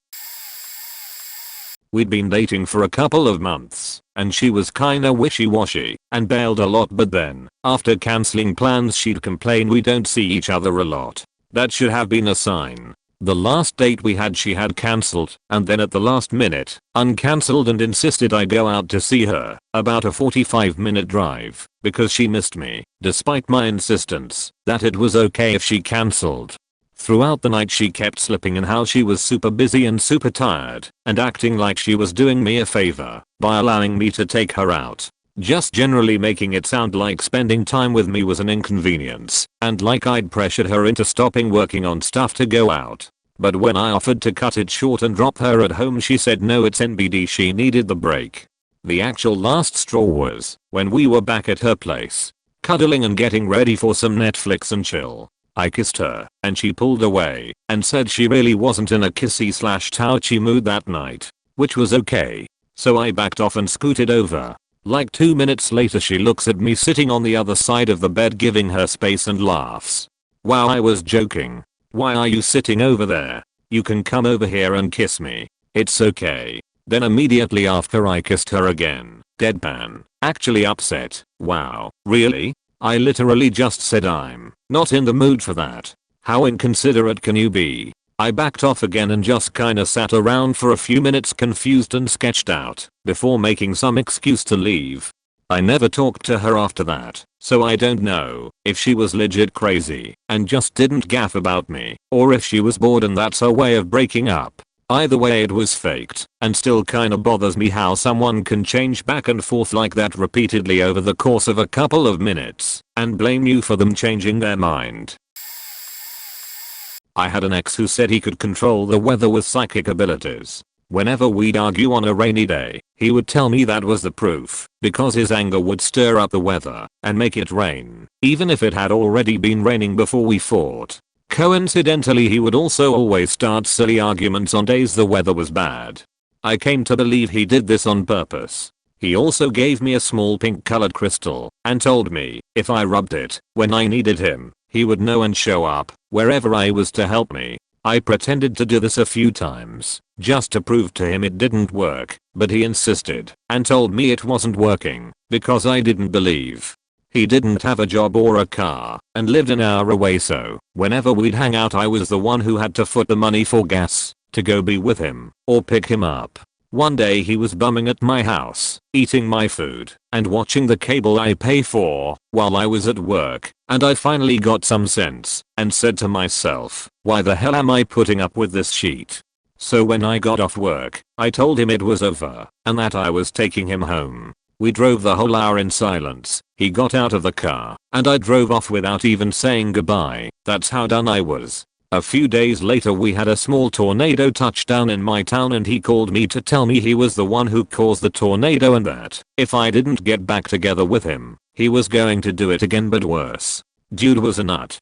A: We'd been dating for a couple of months, and she was kinda wishy-washy and bailed a lot, but then, after cancelling plans, she'd complain we don't see each other a lot. That should have been a sign. The last date we had she had cancelled, and then at the last minute, uncancelled and insisted I go out to see her, about a 45-minute drive, because she missed me, despite my insistence that it was okay if she cancelled. Throughout the night she kept slipping in how she was super busy and super tired, and acting like she was doing me a favor by allowing me to take her out. Just generally making it sound like spending time with me was an inconvenience, and like I'd pressured her into stopping working on stuff to go out. But when I offered to cut it short and drop her at home, she said no, it's NBD, she needed the break. The actual last straw was when we were back at her place, cuddling and getting ready for some Netflix and chill. I kissed her, and she pulled away and said she really wasn't in a kissy/touchy mood that night, which was okay. So I backed off and scooted over. Like 2 minutes later she looks at me sitting on the other side of the bed, giving her space, and laughs. Wow, I was joking. Why are you sitting over there? You can come over here and kiss me. It's okay. Then immediately after I kissed her again, deadpan, actually upset. Wow, really? I literally just said I'm not in the mood for that. How inconsiderate can you be? I backed off again and just kinda sat around for a few minutes confused and sketched out before making some excuse to leave. I never talked to her after that, so I don't know if she was legit crazy and just didn't gaff about me, or if she was bored and that's her way of breaking up. Either way it was faked, and still kinda bothers me how someone can change back and forth like that repeatedly over the course of a couple of minutes, and blame you for them changing their mind. I had an ex who said he could control the weather with psychic abilities. Whenever we'd argue on a rainy day, he would tell me that was the proof, because his anger would stir up the weather and make it rain, even if it had already been raining before we fought. Coincidentally, he would also always start silly arguments on days the weather was bad. I came to believe he did this on purpose. He also gave me a small pink colored crystal and told me if I rubbed it when I needed him, he would know and show up wherever I was to help me. I pretended to do this a few times just to prove to him it didn't work, but he insisted and told me it wasn't working because I didn't believe. He didn't have a job or a car and lived an hour away, so whenever we'd hang out I was the one who had to foot the money for gas to go be with him or pick him up. One day he was bumming at my house, eating my food and watching the cable I pay for while I was at work, and I finally got some sense and said to myself, why the hell am I putting up with this shit? So when I got off work, I told him it was over and that I was taking him home. We drove the whole hour in silence. He got out of the car and I drove off without even saying goodbye. That's how done I was. A few days later we had a small tornado touch down in my town and he called me to tell me he was the one who caused the tornado and that if I didn't get back together with him, he was going to do it again but worse. Dude was a nut.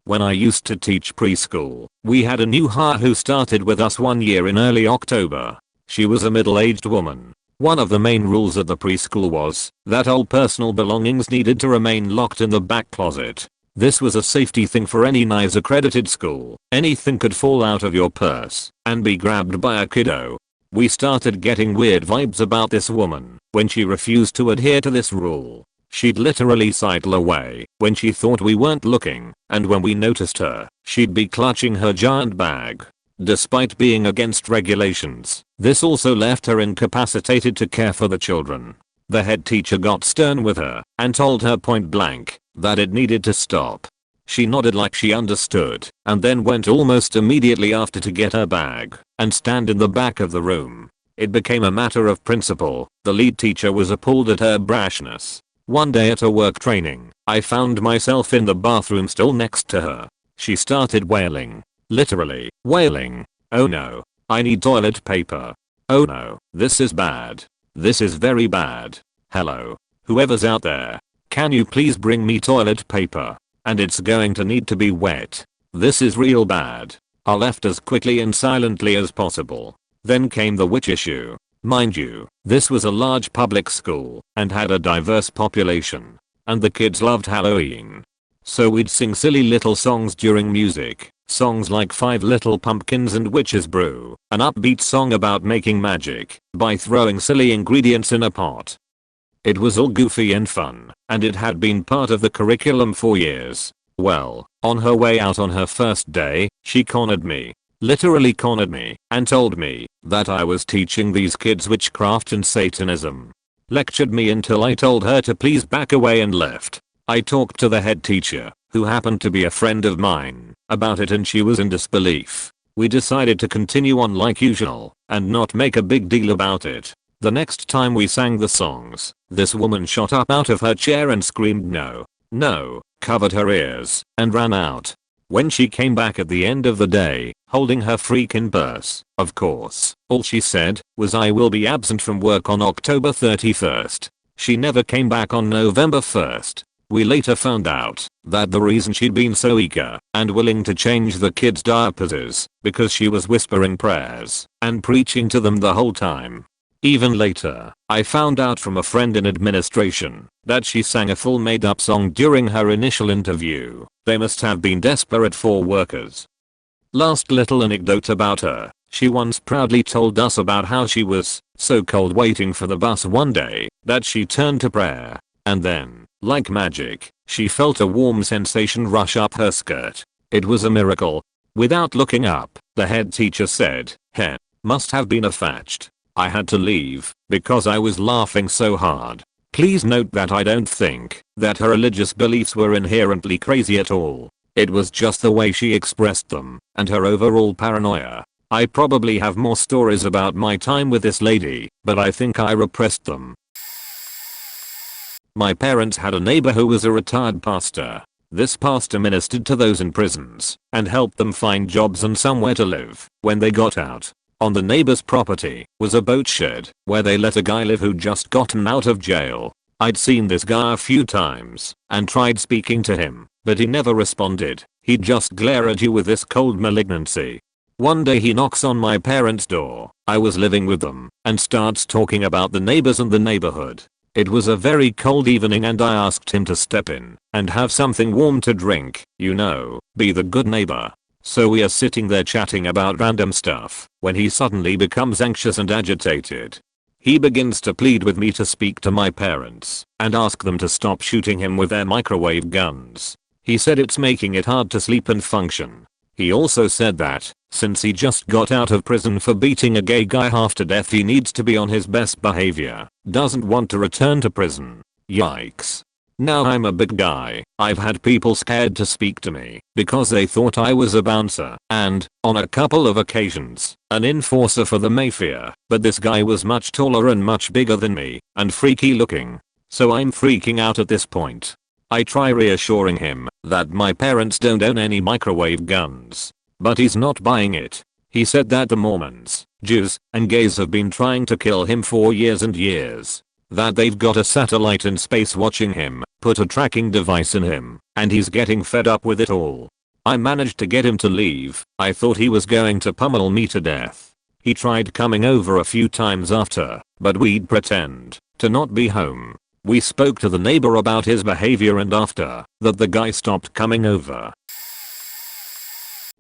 A: When I used to teach preschool, we had a new hire who started with us one year in early October. She was a middle-aged woman. One of the main rules at the preschool was that all personal belongings needed to remain locked in the back closet. This was a safety thing for any NICE accredited school. Anything could fall out of your purse and be grabbed by a kiddo. We started getting weird vibes about this woman when she refused to adhere to this rule. She'd literally sidle away when she thought we weren't looking, and when we noticed her, she'd be clutching her giant bag. Despite being against regulations, this also left her incapacitated to care for the children. The head teacher got stern with her and told her point blank that it needed to stop. She nodded like she understood and then went almost immediately after to get her bag and stand in the back of the room. It became a matter of principle. The lead teacher was appalled at her brashness. One day at a work training, I found myself in the bathroom still next to her. She started wailing. Literally, wailing. Oh no. I need toilet paper. Oh no. This is bad. This is very bad. Hello. Whoever's out there. Can you please bring me toilet paper? And it's going to need to be wet. This is real bad. I left as quickly and silently as possible. Then came the witch issue. Mind you, this was a large public school and had a diverse population. And the kids loved Halloween. So we'd sing silly little songs during music. Songs like 5 Little Pumpkins and Witch's Brew, an upbeat song about making magic by throwing silly ingredients in a pot. It was all goofy and fun, and it had been part of the curriculum for years. Well, on her way out on her first day, she cornered me. Literally cornered me and told me that I was teaching these kids witchcraft and Satanism. Lectured me until I told her to please back away and left. I talked to the head teacher, who happened to be a friend of mine, about it and she was in disbelief. We decided to continue on like usual and not make a big deal about it. The next time we sang the songs, this woman shot up out of her chair and screamed no, no, covered her ears, and ran out. When she came back at the end of the day, holding her freaking purse, of course, all she said was I will be absent from work on October 31st. She never came back on November 1st. We later found out that the reason she'd been so eager and willing to change the kids' diapers is because she was whispering prayers and preaching to them the whole time. Even later, I found out from a friend in administration that she sang a full made-up song during her initial interview. They must have been desperate for workers. Last little anecdote about her. She once proudly told us about how she was so cold waiting for the bus one day that she turned to prayer. And then, like magic, she felt a warm sensation rush up her skirt. It was a miracle. Without looking up, the head teacher said, "Heh, must have been a fetched." I had to leave because I was laughing so hard. Please note that I don't think that her religious beliefs were inherently crazy at all. It was just the way she expressed them and her overall paranoia. I probably have more stories about my time with this lady, but I think I repressed them. My parents had a neighbor who was a retired pastor. This pastor ministered to those in prisons and helped them find jobs and somewhere to live when they got out. On the neighbor's property was a boat shed where they let a guy live who'd just gotten out of jail. I'd seen this guy a few times and tried speaking to him, but he never responded. He'd just glare at you with this cold malignancy. One day he knocks on my parents' door. I was living with them and starts talking about the neighbors and the neighborhood. It was a very cold evening and I asked him to step in and have something warm to drink, you know, be the good neighbor. So we are sitting there chatting about random stuff when he suddenly becomes anxious and agitated. He begins to plead with me to speak to my parents and ask them to stop shooting him with their microwave guns. He said it's making it hard to sleep and function. He also said that, since he just got out of prison for beating a gay guy half to death, he needs to be on his best behavior. Doesn't want to return to prison. Yikes. Now I'm a big guy. I've had people scared to speak to me because they thought I was a bouncer and, on a couple of occasions, an enforcer for the mafia, but this guy was much taller and much bigger than me and freaky looking. So I'm freaking out at this point. I try reassuring him that my parents don't own any microwave guns, but he's not buying it. He said that the Mormons, Jews, and gays have been trying to kill him for years and years. That they've got a satellite in space watching him, put a tracking device in him, and he's getting fed up with it all. I managed to get him to leave. I thought he was going to pummel me to death. He tried coming over a few times after, but we'd pretend to not be home. We spoke to the neighbor about his behavior and after that the guy stopped coming over.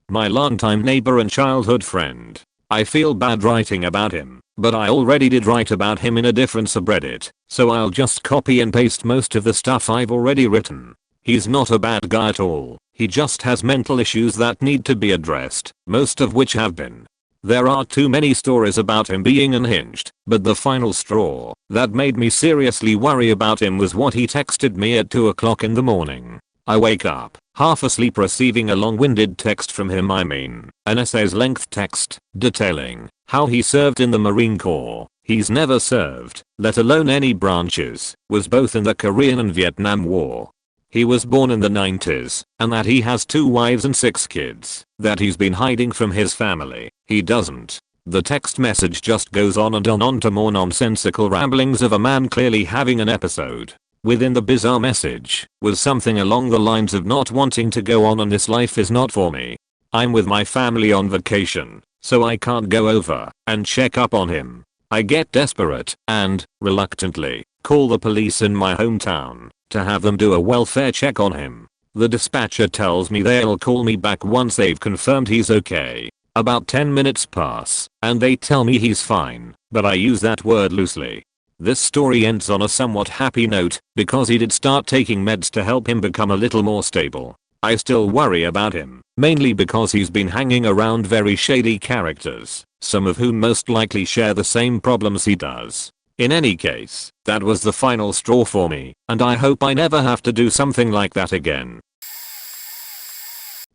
A: My longtime neighbor and childhood friend. I feel bad writing about him, but I already did write about him in a different subreddit, so I'll just copy and paste most of the stuff I've already written. He's not a bad guy at all, he just has mental issues that need to be addressed, most of which have been. There are too many stories about him being unhinged, but the final straw that made me seriously worry about him was what he texted me at 2 o'clock in the morning. I wake up, half asleep, receiving a long-winded text from him. I mean, an essay's length text, detailing how he served in the Marine Corps. He's never served, let alone any branches, was both in the Korean and Vietnam War. He was born in the 90s, and that he has 2 wives and 6 kids, that he's been hiding from his family. He doesn't. The text message just goes on and on to more nonsensical ramblings of a man clearly having an episode. Within the bizarre message was something along the lines of not wanting to go on and this life is not for me. I'm with my family on vacation, so I can't go over and check up on him. I get desperate and, reluctantly, call the police in my hometown to have them do a welfare check on him. The dispatcher tells me they'll call me back once they've confirmed he's okay. About 10 minutes pass, and they tell me he's fine, but I use that word loosely. This story ends on a somewhat happy note, because he did start taking meds to help him become a little more stable. I still worry about him, mainly because he's been hanging around very shady characters, some of whom most likely share the same problems he does. In any case, that was the final straw for me, and I hope I never have to do something like that again.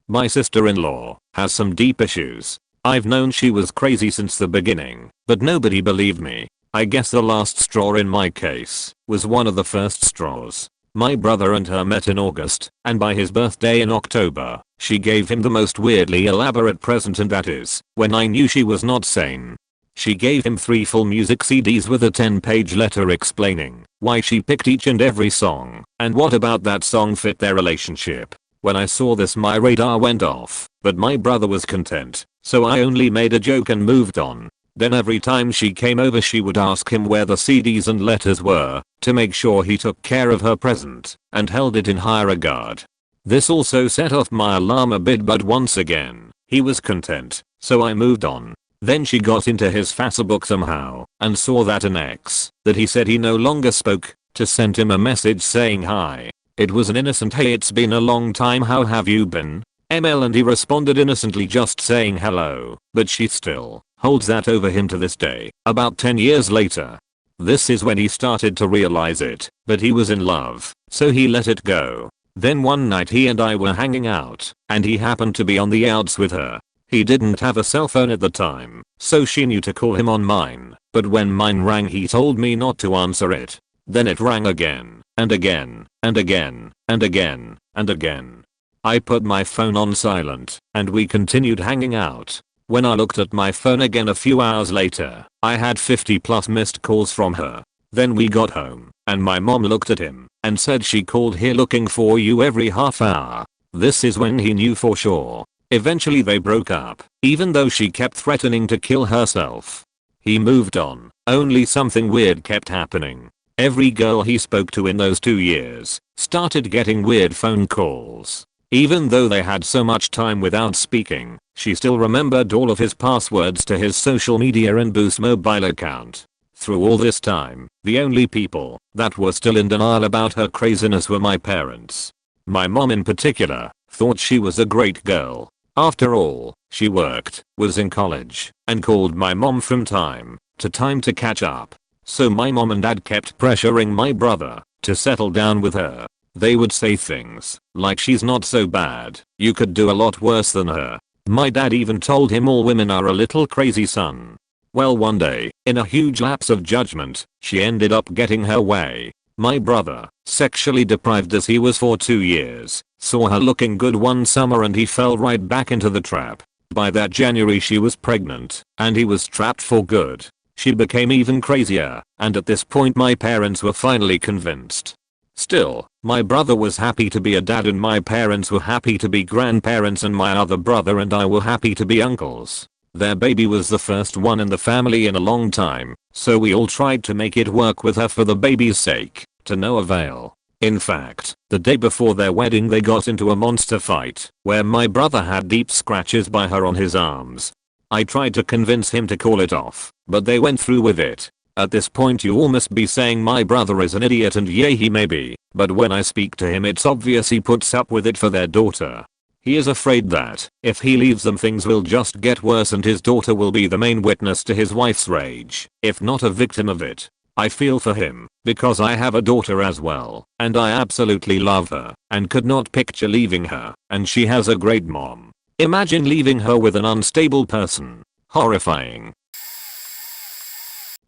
A: My sister-in-law has some deep issues. I've known she was crazy since the beginning, but nobody believed me. I guess the last straw in my case was one of the first straws. My brother and her met in August, and by his birthday in October, she gave him the most weirdly elaborate present, and that is when I knew she was not sane. She gave him 3 full music CDs with a 10-page letter explaining why she picked each and every song and what about that song fit their relationship. When I saw this, my radar went off, but my brother was content, so I only made a joke and moved on. Then every time she came over she would ask him where the CDs and letters were, to make sure he took care of her present and held it in high regard. This also set off my alarm a bit, but once again, he was content, so I moved on. Then she got into his Facebook somehow and saw that an ex that he said he no longer spoke to send him a message saying hi. It was an innocent "Hey, it's been a long time, how have you been?" ML, and he responded innocently just saying hello, but she still holds that over him to this day, about 10 years later. This is when he started to realize it, but he was in love, so he let it go. Then one night he and I were hanging out, and he happened to be on the outs with her. He didn't have a cell phone at the time, so she knew to call him on mine, but when mine rang he told me not to answer it. Then it rang again, and again, and again, and again, and again. I put my phone on silent, and we continued hanging out. When I looked at my phone again a few hours later, I had 50 plus missed calls from her. Then we got home, and my mom looked at him, and said she called here looking for you every half hour. This is when he knew for sure. Eventually they broke up, even though she kept threatening to kill herself. He moved on, only something weird kept happening. Every girl he spoke to in those 2 years started getting weird phone calls. Even though they had so much time without speaking, she still remembered all of his passwords to his social media and Boost mobile account. Through all this time, the only people that were still in denial about her craziness were my parents. My mom in particular thought she was a great girl. After all, she worked, was in college, and called my mom from time to time to catch up. So my mom and dad kept pressuring my brother to settle down with her. They would say things like, she's not so bad, you could do a lot worse than her. My dad even told him all women are a little crazy, son. Well, one day, in a huge lapse of judgment, she ended up getting her way. My brother, sexually deprived as he was for 2 years, saw her looking good one summer and he fell right back into the trap. By that January she was pregnant, and he was trapped for good. She became even crazier, and at this point my parents were finally convinced. Still, my brother was happy to be a dad and my parents were happy to be grandparents, and my other brother and I were happy to be uncles. Their baby was the first one in the family in a long time, so we all tried to make it work with her for the baby's sake, to no avail. In fact, the day before their wedding they got into a monster fight, where my brother had deep scratches by her on his arms. I tried to convince him to call it off, but they went through with it. At this point you all must be saying my brother is an idiot, and yeah, he may be, but when I speak to him it's obvious he puts up with it for their daughter. He is afraid that if he leaves them things will just get worse and his daughter will be the main witness to his wife's rage, if not a victim of it. I feel for him, because I have a daughter as well, and I absolutely love her, and could not picture leaving her, and she has a great mom. Imagine leaving her with an unstable person. Horrifying.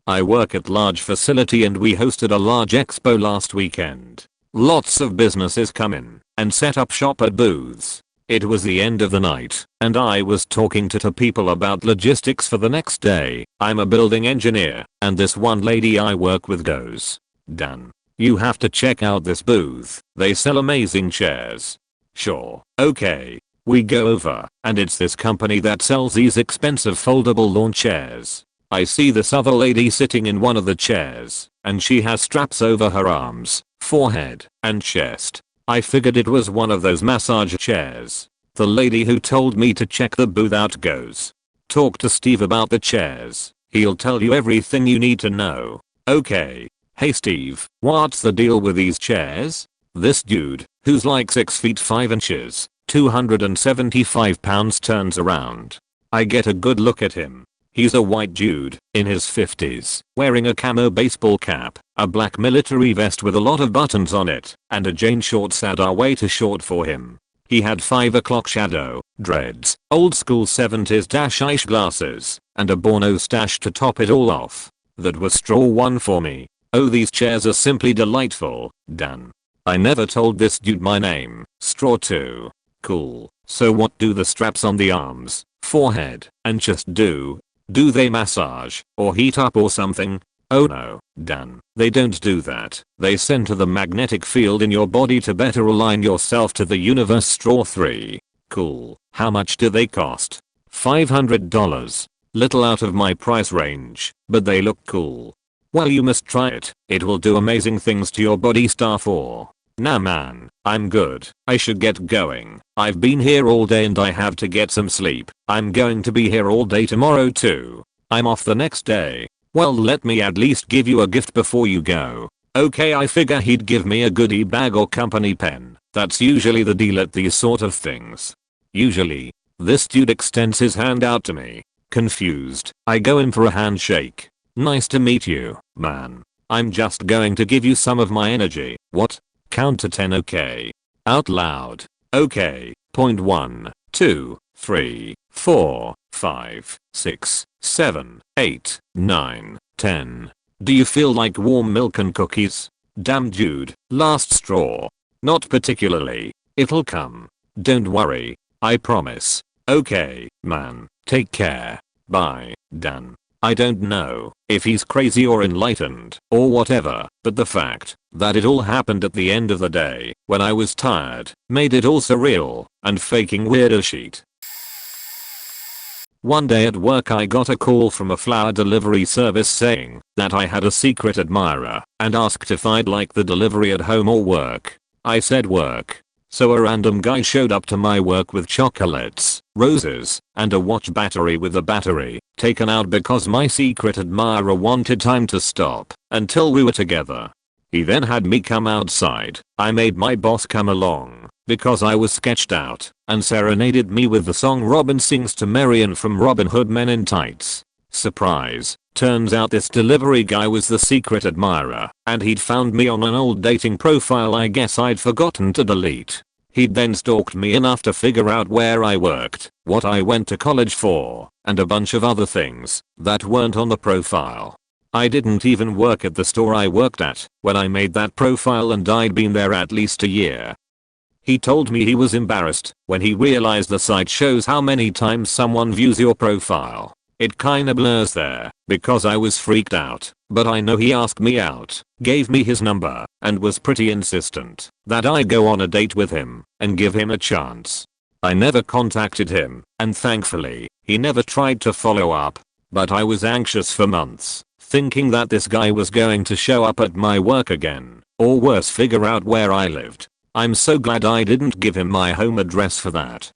A: I work at large facility and we hosted a large expo last weekend. Lots of businesses come in and set up shop at booths. It was the end of the night, and I was talking to people about logistics for the next day. I'm a building engineer, and this one lady I work with goes, "Dan, you have to check out this booth. They sell amazing chairs." Sure, okay. We go over, and it's this company that sells these expensive foldable lawn chairs. I see this other lady sitting in one of the chairs, and she has straps over her arms, forehead, and chest. I figured it was one of those massage chairs. The lady who told me to check the booth out goes, "Talk to Steve about the chairs. He'll tell you everything you need to know." Okay. Hey Steve, what's the deal with these chairs? This dude, who's like 6 feet 5 inches, 275 pounds turns around. I get a good look at him. He's a white dude, in his 50s, wearing a camo baseball cap, a black military vest with a lot of buttons on it, and a jean shorts that are way too short for him. He had 5 o'clock shadow, dreads, old school 70s-ish glasses, and a Bono stash to top it all off. That was straw one for me. Oh, these chairs are simply delightful, Dan. I never told this dude my name. Straw 2. Cool. So what do the straps on the arms, forehead, and chest do? Do they massage, or heat up or something? Oh no, Dan, they don't do that. They center the magnetic field in your body to better align yourself to the universe. Straw 3. Cool. How much do they cost? $500. Little out of my price range, but they look cool. Well, you must try it. It will do amazing things to your body. Star 4. Nah man, I'm good. I should get going. I've been here all day and I have to get some sleep. I'm going to be here all day tomorrow too. I'm off the next day. Well, let me at least give you a gift before you go. Okay, I figure he'd give me a goodie bag or company pen. That's usually the deal at these sort of things. Usually, this dude extends his hand out to me. Confused, I go in for a handshake. Nice to meet you, man. I'm just going to give you some of my energy. What? Count to 10, okay. Out loud. Okay. Point 1, 2, 3, 4, 5, 6, 7, 8, 9, 10. Do you feel like warm milk and cookies? Damn dude, last straw. Not particularly. It'll come. Don't worry. I promise. Okay, man. Take care. Bye, Dan. I don't know if he's crazy or enlightened or whatever, but the fact that it all happened at the end of the day when I was tired made it all surreal and faking weird as shit. One day at work I got a call from a flower delivery service saying that I had a secret admirer and asked if I'd like the delivery at home or work. I said work. So a random guy showed up to my work with chocolates, roses, and a watch battery with the battery taken out because my secret admirer wanted time to stop until we were together. He then had me come outside. I made my boss come along because I was sketched out and serenaded me with the song Robin Sings to Marian from Robin Hood Men in Tights. Surprise. Turns out this delivery guy was the secret admirer and he'd found me on an old dating profile I guess I'd forgotten to delete. He'd then stalked me enough to figure out where I worked, what I went to college for, and a bunch of other things that weren't on the profile. I didn't even work at the store I worked at when I made that profile and I'd been there at least a year. He told me he was embarrassed when he realized the site shows how many times someone views your profile. It kinda blurs there because I was freaked out, but I know he asked me out, gave me his number, and was pretty insistent that I go on a date with him and give him a chance. I never contacted him, and thankfully, he never tried to follow up, but I was anxious for months, thinking that this guy was going to show up at my work again, or worse figure out where I lived. I'm so glad I didn't give him my home address for that.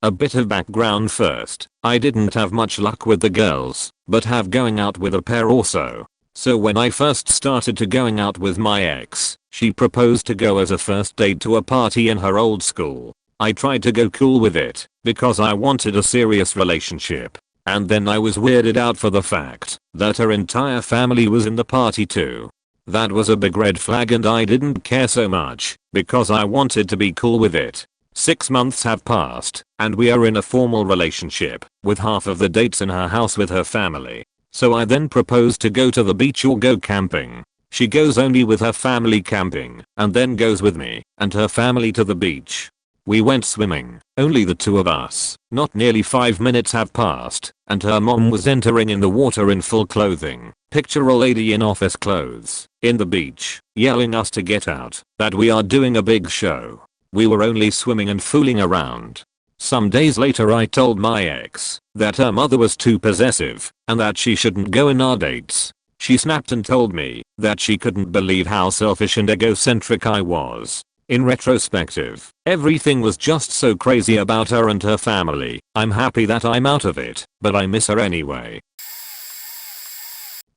A: A bit of background first. I didn't have much luck with the girls, but have going out with a pair also. So when I first started to going out with my ex, she proposed to go as a first date to a party in her old school. I tried to go cool with it, because I wanted a serious relationship. And then I was weirded out for the fact that her entire family was in the party too. That was a big red flag and I didn't care so much, because I wanted to be cool with it. 6 months have passed, and we are in a formal relationship, with half of the dates in her house with her family. So I then proposed to go to the beach or go camping. She goes only with her family camping, and then goes with me and her family to the beach. We went swimming, only the two of us. Not nearly 5 minutes have passed, and her mom was entering in the water in full clothing. Picture a lady in office clothes, in the beach, yelling us to get out, that we are doing a big show. We were only swimming and fooling around. Some days later I told my ex that her mother was too possessive and that she shouldn't go in our dates. She snapped and told me that she couldn't believe how selfish and egocentric I was. In retrospective, everything was just so crazy about her and her family. I'm happy that I'm out of it, but I miss her anyway.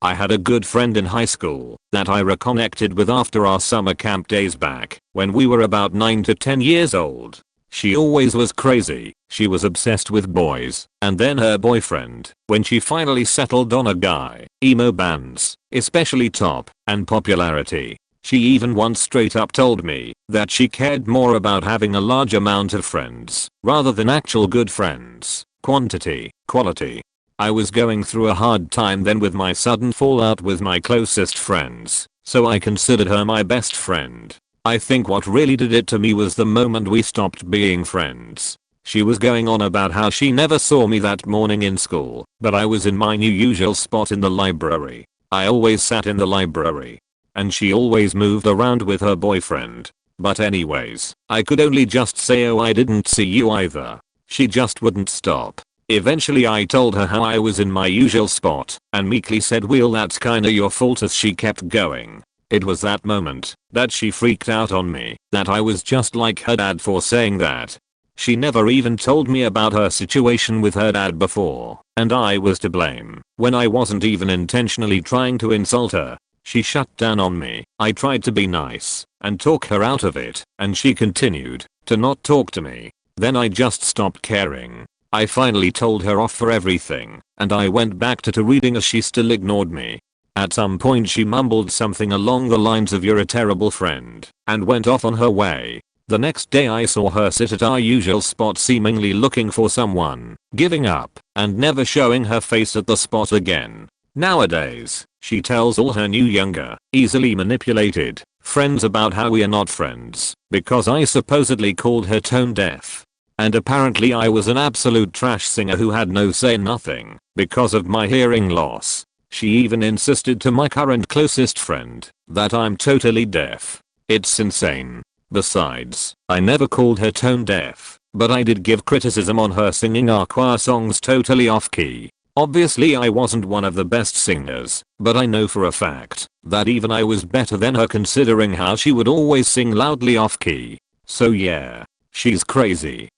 A: I had a good friend in high school that I reconnected with after our summer camp days back when we were about 9 to 10 years old. She always was crazy. She was obsessed with boys, and then her boyfriend, when she finally settled on a guy, emo bands, especially top, and popularity. She even once straight up told me that she cared more about having a large amount of friends rather than actual good friends. Quantity, quality. I was going through a hard time then with my sudden fallout with my closest friends, so I considered her my best friend. I think what really did it to me was the moment we stopped being friends. She was going on about how she never saw me that morning in school, but I was in my new usual spot in the library. I always sat in the library. And she always moved around with her boyfriend. But anyways, I could only just say, oh, I didn't see you either. She just wouldn't stop. Eventually I told her how I was in my usual spot and meekly said, well, that's kinda your fault, as she kept going. It was that moment that she freaked out on me that I was just like her dad for saying that. She never even told me about her situation with her dad before, and I was to blame when I wasn't even intentionally trying to insult her. She shut down on me. I tried to be nice and talk her out of it, and she continued to not talk to me. Then I just stopped caring. I finally told her off for everything, and I went back to reading as she still ignored me. At some point she mumbled something along the lines of "you're a terrible friend," and went off on her way. The next day I saw her sit at our usual spot seemingly looking for someone, giving up, and never showing her face at the spot again. Nowadays, she tells all her new younger, easily manipulated, friends about how we are not friends, because I supposedly called her tone deaf. And apparently I was an absolute trash singer who had no say nothing, because of my hearing loss. She even insisted to my current closest friend, that I'm totally deaf. It's insane. Besides, I never called her tone deaf, but I did give criticism on her singing our choir songs totally off key. Obviously I wasn't one of the best singers, but I know for a fact that even I was better than her considering how she would always sing loudly off key. So yeah, she's crazy.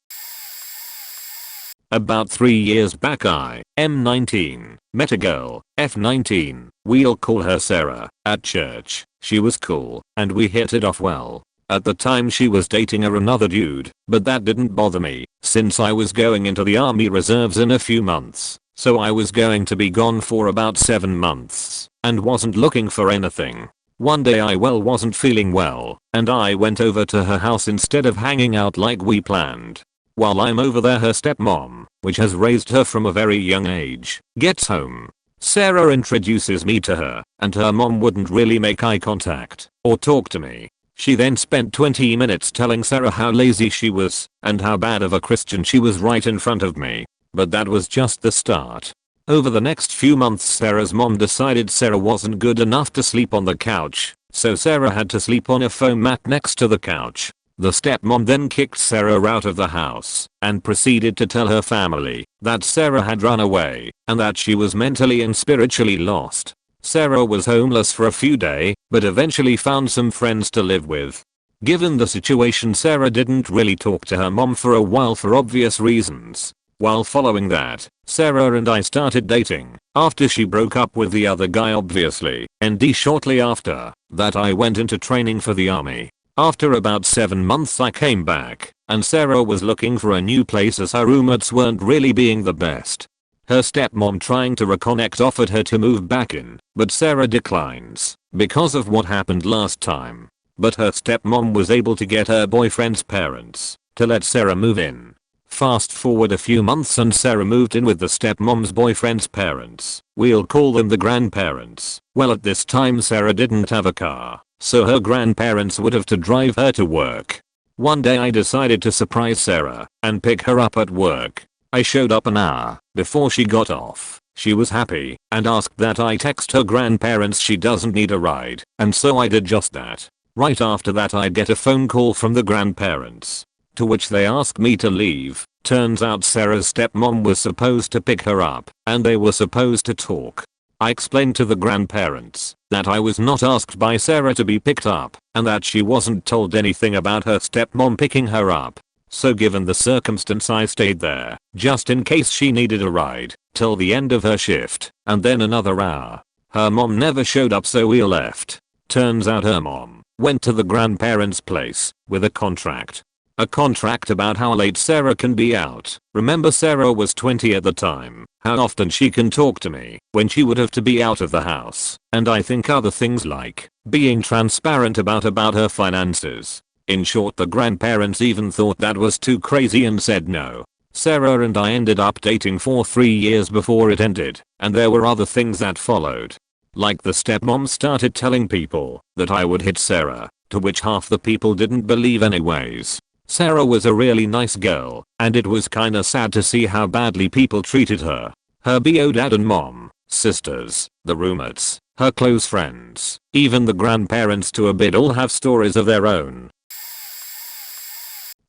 A: About 3 years back I, M19, met a girl, F19, we'll call her Sarah, at church. She was cool, and we hit it off well. At the time she was dating another dude, but that didn't bother me, since I was going into the army reserves in a few months, so I was going to be gone for about 7 months, and wasn't looking for anything. One day I wasn't feeling well, and I went over to her house instead of hanging out like we planned. While I'm over there her stepmom, which has raised her from a very young age, gets home. Sarah introduces me to her, and her mom wouldn't really make eye contact, or talk to me. She then spent 20 minutes telling Sarah how lazy she was, and how bad of a Christian she was right in front of me. But that was just the start. Over the next few months Sarah's mom decided Sarah wasn't good enough to sleep on the couch, so Sarah had to sleep on a foam mat next to the couch. The stepmom then kicked Sarah out of the house, and proceeded to tell her family that Sarah had run away, and that she was mentally and spiritually lost. Sarah was homeless for a few days, but eventually found some friends to live with. Given the situation Sarah didn't really talk to her mom for a while for obvious reasons. While following that, Sarah and I started dating, after she broke up with the other guy obviously, and shortly after that I went into training for the army. After about 7 months I came back, and Sarah was looking for a new place as her roommates weren't really being the best. Her stepmom trying to reconnect offered her to move back in, but Sarah declines, because of what happened last time. But her stepmom was able to get her boyfriend's parents to let Sarah move in. Fast forward a few months and Sarah moved in with the stepmom's boyfriend's parents. We'll call them the grandparents. Well, at this time Sarah didn't have a car, so her grandparents would have to drive her to work. One day I decided to surprise Sarah and pick her up at work. I showed up an hour before she got off. She was happy and asked that I text her grandparents she doesn't need a ride, and so I did just that. Right after that I get a phone call from the grandparents, to which they asked me to leave. Turns out Sarah's stepmom was supposed to pick her up, and they were supposed to talk. I explained to the grandparents that I was not asked by Sarah to be picked up, and that she wasn't told anything about her stepmom picking her up. So given the circumstance I stayed there, just in case she needed a ride, till the end of her shift, and then another hour. Her mom never showed up so we left. Turns out her mom went to the grandparents' place with a contract. A contract about how late Sarah can be out. Remember Sarah was 20 at the time, how often she can talk to me when she would have to be out of the house, and I think other things like being transparent about her finances. In short, the grandparents even thought that was too crazy and said no. Sarah and I ended up dating for 3 years before it ended, and there were other things that followed. Like the stepmom started telling people that I would hit Sarah, to which half the people didn't believe anyways. Sarah was a really nice girl, and it was kinda sad to see how badly people treated her. Her BO dad and mom, sisters, the roommates, her close friends, even the grandparents to a bit all have stories of their own.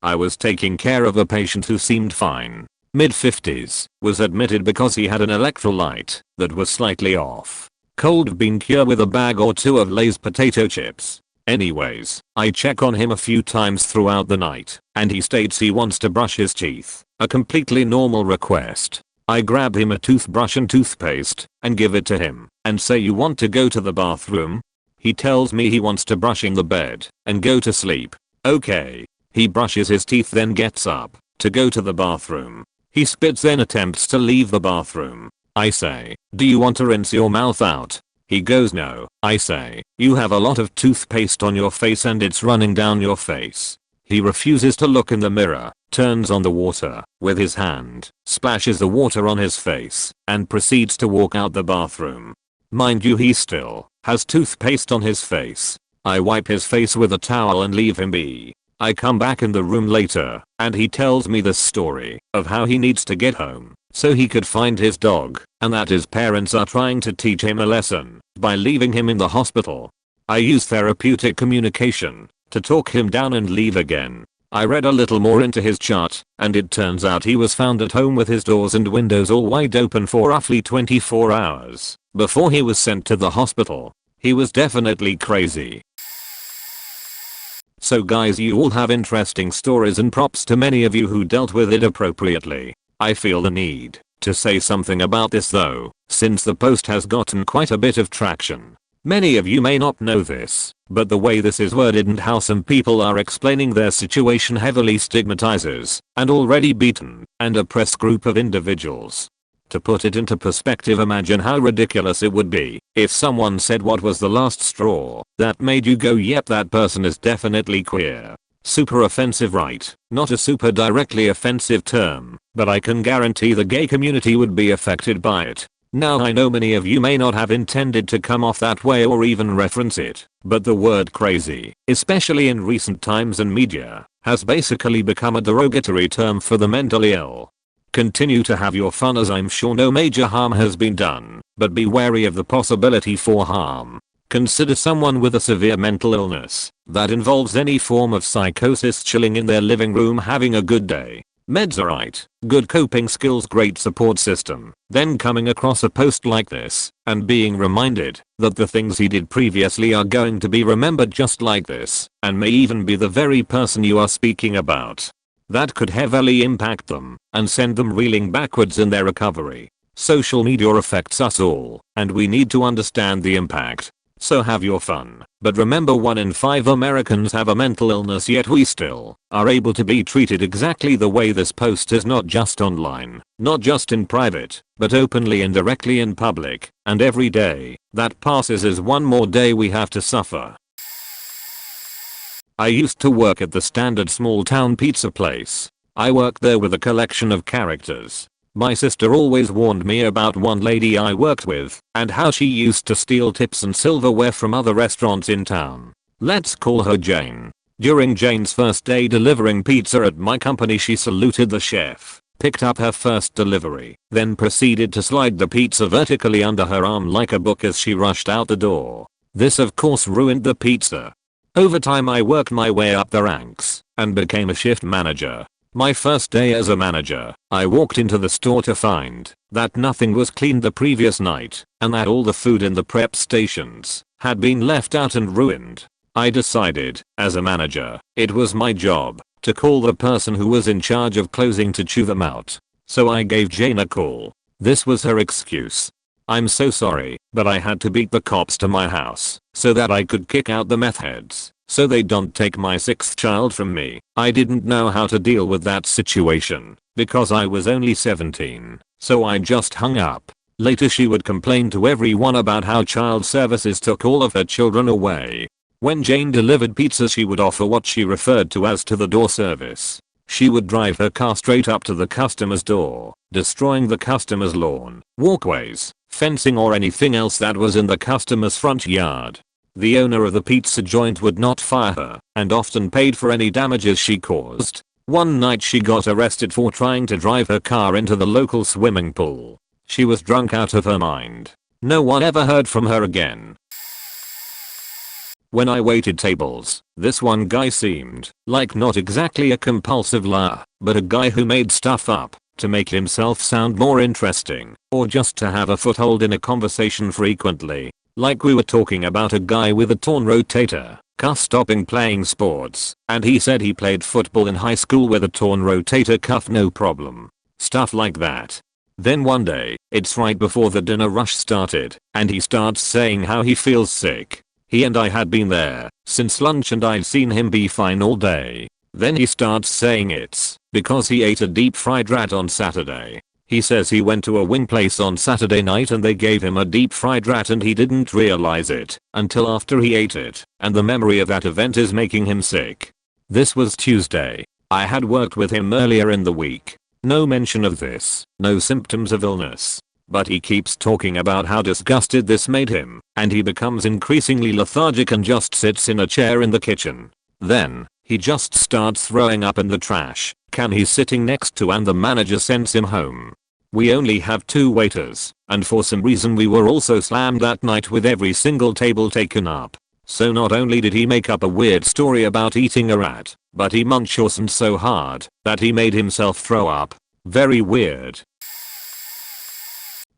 A: I was taking care of a patient who seemed fine. Mid-50s, was admitted because he had an electrolyte that was slightly off. Cold bean cure with a bag or two of Lay's potato chips. Anyways, I check on him a few times throughout the night, and he states he wants to brush his teeth. A completely normal request. I grab him a toothbrush and toothpaste, and give it to him, and say, "You want to go to the bathroom?" He tells me he wants to brush in the bed, and go to sleep. Okay. He brushes his teeth, then gets up to go to the bathroom. He spits, then attempts to leave the bathroom. I say, "Do you want to rinse your mouth out?" He goes, "No." I say, "You have a lot of toothpaste on your face and it's running down your face." He refuses to look in the mirror, turns on the water with his hand, splashes the water on his face, and proceeds to walk out the bathroom. Mind you, he still has toothpaste on his face. I wipe his face with a towel and leave him be. I come back in the room later, and he tells me the story of how he needs to get home so he could find his dog, and that his parents are trying to teach him a lesson by leaving him in the hospital. I use therapeutic communication to talk him down and leave again. I read a little more into his chart, and it turns out he was found at home with his doors and windows all wide open for roughly 24 hours before he was sent to the hospital. He was definitely crazy. So guys, you all have interesting stories, and props to many of you who dealt with it appropriately. I feel the need to say something about this though, since the post has gotten quite a bit of traction. Many of you may not know this, but the way this is worded and how some people are explaining their situation heavily stigmatizes an already beaten and oppressed group of individuals. To put it into perspective, imagine how ridiculous it would be if someone said, "What was the last straw that made you go, yep, that person is definitely queer." Super offensive, right? Not a super directly offensive term, but I can guarantee the gay community would be affected by it. Now I know many of you may not have intended to come off that way or even reference it, but the word crazy, especially in recent times and media, has basically become a derogatory term for the mentally ill. Continue to have your fun, as I'm sure no major harm has been done, but be wary of the possibility for harm. Consider someone with a severe mental illness that involves any form of psychosis chilling in their living room having a good day. Meds are right, good coping skills, great support system, then coming across a post like this and being reminded that the things he did previously are going to be remembered just like this, and may even be the very person you are speaking about. That could heavily impact them and send them reeling backwards in their recovery. Social media affects us all, and we need to understand the impact. So have your fun, but remember 1 in 5 Americans have a mental illness, yet we still are able to be treated exactly the way this post is, not just online, not just in private, but openly and directly in public, and every day that passes is one more day we have to suffer. I used to work at the standard small town pizza place. I worked there with a collection of characters. My sister always warned me about one lady I worked with and how she used to steal tips and silverware from other restaurants in town. Let's call her Jane. During Jane's first day delivering pizza at my company, she saluted the chef, picked up her first delivery, then proceeded to slide the pizza vertically under her arm like a book as she rushed out the door. This of course ruined the pizza. Over time I worked my way up the ranks and became a shift manager. My first day as a manager, I walked into the store to find that nothing was cleaned the previous night and that all the food in the prep stations had been left out and ruined. I decided, as a manager, it was my job to call the person who was in charge of closing to chew them out. So I gave Jane a call. This was her excuse. "I'm so sorry, but I had to beat the cops to my house so that I could kick out the meth heads so they don't take my 6th child from me." I didn't know how to deal with that situation because I was only 17, so I just hung up. Later she would complain to everyone about how child services took all of her children away. When Jane delivered pizza, she would offer what she referred to as to-the-door service. She would drive her car straight up to the customer's door, destroying the customer's lawn, walkways, fencing, or anything else that was in the customer's front yard. The owner of the pizza joint would not fire her and often paid for any damages she caused. One night she got arrested for trying to drive her car into the local swimming pool. She was drunk out of her mind. No one ever heard from her again. When I waited tables, this one guy seemed like not exactly a compulsive liar, but a guy who made stuff up to make himself sound more interesting, or just to have a foothold in a conversation frequently. Like we were talking about a guy with a torn rotator cuff stopping playing sports, and he said he played football in high school with a torn rotator cuff no problem. Stuff like that. Then one day, it's right before the dinner rush started, and he starts saying how he feels sick. He and I had been there since lunch and I'd seen him be fine all day. Then he starts saying it's because he ate a deep fried rat on Saturday. He says he went to a wing place on Saturday night and they gave him a deep fried rat and he didn't realize it until after he ate it, and the memory of that event is making him sick. This was Tuesday. I had worked with him earlier in the week. No mention of this, no symptoms of illness. But he keeps talking about how disgusted this made him, and he becomes increasingly lethargic and just sits in a chair in the kitchen. Then, he just starts throwing up in the trash can he's sitting next to and the manager sends him home. We only have 2 waiters, and for some reason we were also slammed that night with every single table taken up. So not only did he make up a weird story about eating a rat, but he munchausened so hard that he made himself throw up. Very weird.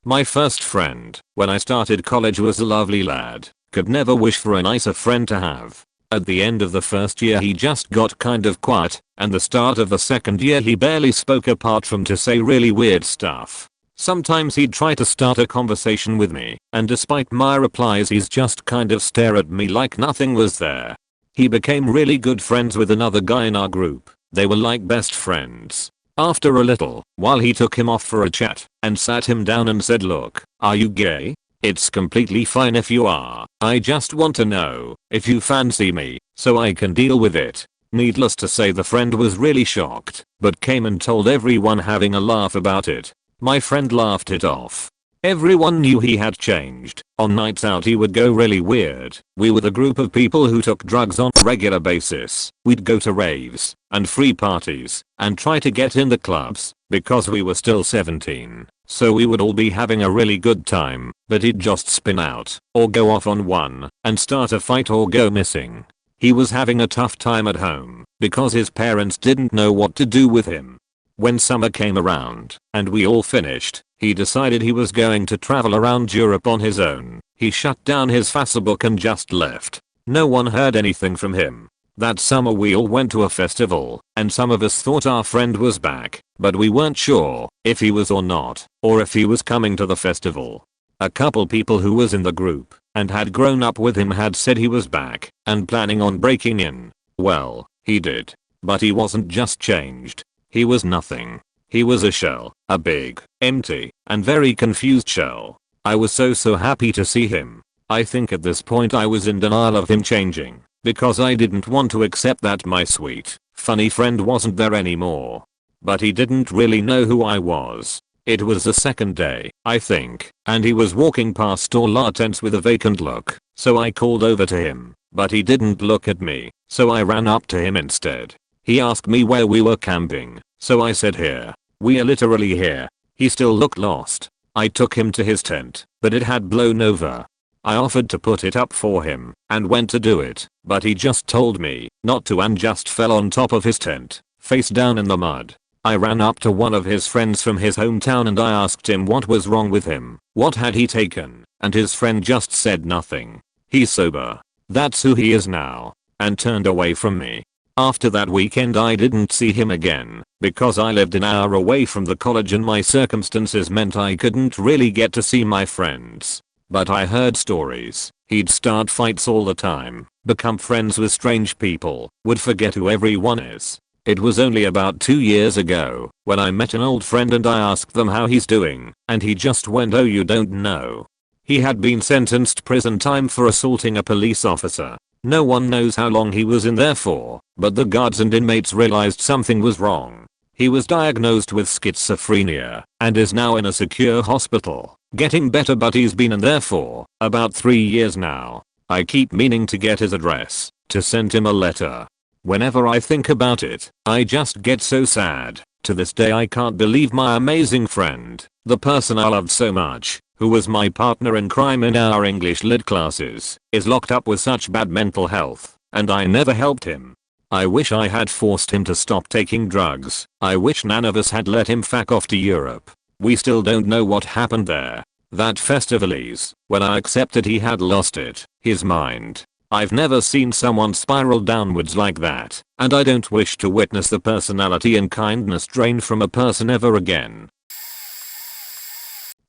A: My first friend, when I started college, was a lovely lad. Could never wish for a nicer friend to have. At the end of the first year he just got kind of quiet, and the start of the second year he barely spoke apart from to say really weird stuff. Sometimes he'd try to start a conversation with me, and despite my replies he's just kind of stare at me like nothing was there. He became really good friends with another guy in our group. They were like best friends. After a little while he took him off for a chat and sat him down and said, "Look, are you gay? It's completely fine if you are. I just want to know if you fancy me so I can deal with it." Needless to say, the friend was really shocked, but came and told everyone, having a laugh about it. My friend laughed it off. Everyone knew he had changed. On nights out he would go really weird. We were the group of people who took drugs on a regular basis. We'd go to raves and free parties and try to get in the clubs because we were still 17. So we would all be having a really good time, but he'd just spin out or go off on one and start a fight or go missing. He was having a tough time at home because his parents didn't know what to do with him. When summer came around and we all finished, he decided he was going to travel around Europe on his own. He shut down his Facebook and just left. No one heard anything from him. That summer we all went to a festival, and some of us thought our friend was back, but we weren't sure if he was or not, or if he was coming to the festival. A couple people who was in the group and had grown up with him had said he was back and planning on breaking in. Well, he did. But he wasn't just changed. He was nothing. He was a shell, a big, empty, and very confused shell. I was so happy to see him. I think at this point I was in denial of him changing, because I didn't want to accept that my sweet, funny friend wasn't there anymore. But he didn't really know who I was. It was the second day, I think, and he was walking past all our tents with a vacant look, so I called over to him, but he didn't look at me, so I ran up to him instead. He asked me where we were camping, so I said here. We are literally here. He still looked lost. I took him to his tent, but it had blown over. I offered to put it up for him and went to do it, but he just told me not to and just fell on top of his tent, face down in the mud. I ran up to one of his friends from his hometown and I asked him what was wrong with him, what had he taken, and his friend just said nothing. He's sober. That's who he is now, and turned away from me. After that weekend I didn't see him again, because I lived an hour away from the college and my circumstances meant I couldn't really get to see my friends. But I heard stories. He'd start fights all the time, become friends with strange people, would forget who everyone is. It was only about 2 years ago when I met an old friend and I asked them how he's doing, and he just went, "Oh, you don't know." He had been sentenced prison time for assaulting a police officer. No one knows how long he was in there for, but the guards and inmates realized something was wrong. He was diagnosed with schizophrenia and is now in a secure hospital, getting better, but he's been in there for about 3 years now. I keep meaning to get his address to send him a letter. Whenever I think about it, I just get so sad. To this day I can't believe my amazing friend, the person I loved so much, who was my partner in crime in our English lit classes, is locked up with such bad mental health, and I never helped him. I wish I had forced him to stop taking drugs. I wish none of us had let him fuck off to Europe. We still don't know what happened there. That festivalese, when I accepted he had lost it, his mind. I've never seen someone spiral downwards like that, and I don't wish to witness the personality and kindness drained from a person ever again.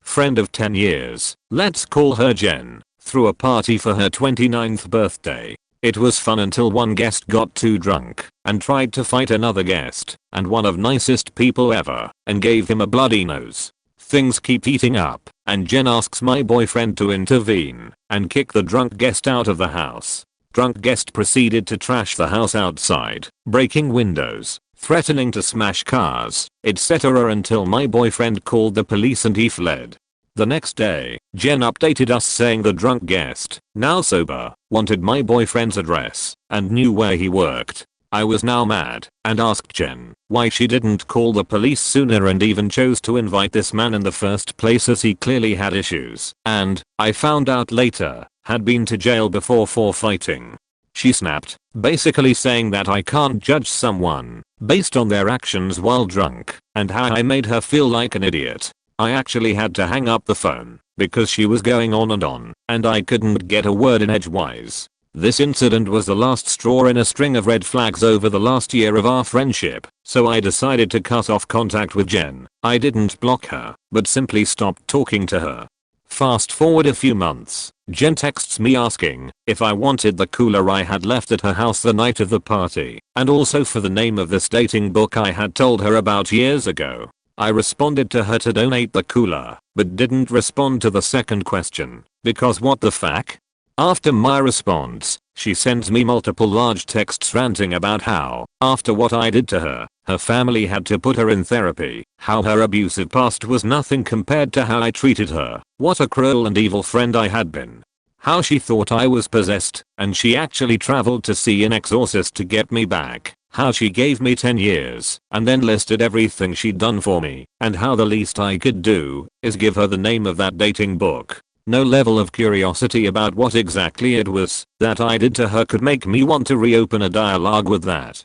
A: Friend of 10 years, let's call her Jen, threw a party for her 29th birthday. It was fun until one guest got too drunk and tried to fight another guest, and one of nicest people ever, and gave him a bloody nose. Things keep heating up, and Jen asks my boyfriend to intervene and kick the drunk guest out of the house. Drunk guest proceeded to trash the house outside, breaking windows, threatening to smash cars, etc. until my boyfriend called the police and he fled. The next day, Jen updated us saying the drunk guest, now sober, wanted my boyfriend's address and knew where he worked. I was now mad and asked Jen why she didn't call the police sooner and even chose to invite this man in the first place, as he clearly had issues and, I found out later, had been to jail before for fighting. She snapped, basically saying that I can't judge someone based on their actions while drunk, and how I made her feel like an idiot. I actually had to hang up the phone because she was going on, and I couldn't get a word in edgewise. This incident was the last straw in a string of red flags over the last year of our friendship, so I decided to cut off contact with Jen. I didn't block her, but simply stopped talking to her. Fast forward a few months, Jen texts me asking if I wanted the cooler I had left at her house the night of the party, and also for the name of this dating book I had told her about years ago. I responded to her to donate the cooler, but didn't respond to the second question, because what the fuck? After my response, she sends me multiple large texts ranting about how, after what I did to her, her family had to put her in therapy, how her abusive past was nothing compared to how I treated her, what a cruel and evil friend I had been, how she thought I was possessed, and she actually traveled to see an exorcist to get me back, how she gave me 10 years, and then listed everything she'd done for me, and how the least I could do is give her the name of that dating book. No level of curiosity about what exactly it was that I did to her could make me want to reopen a dialogue with that.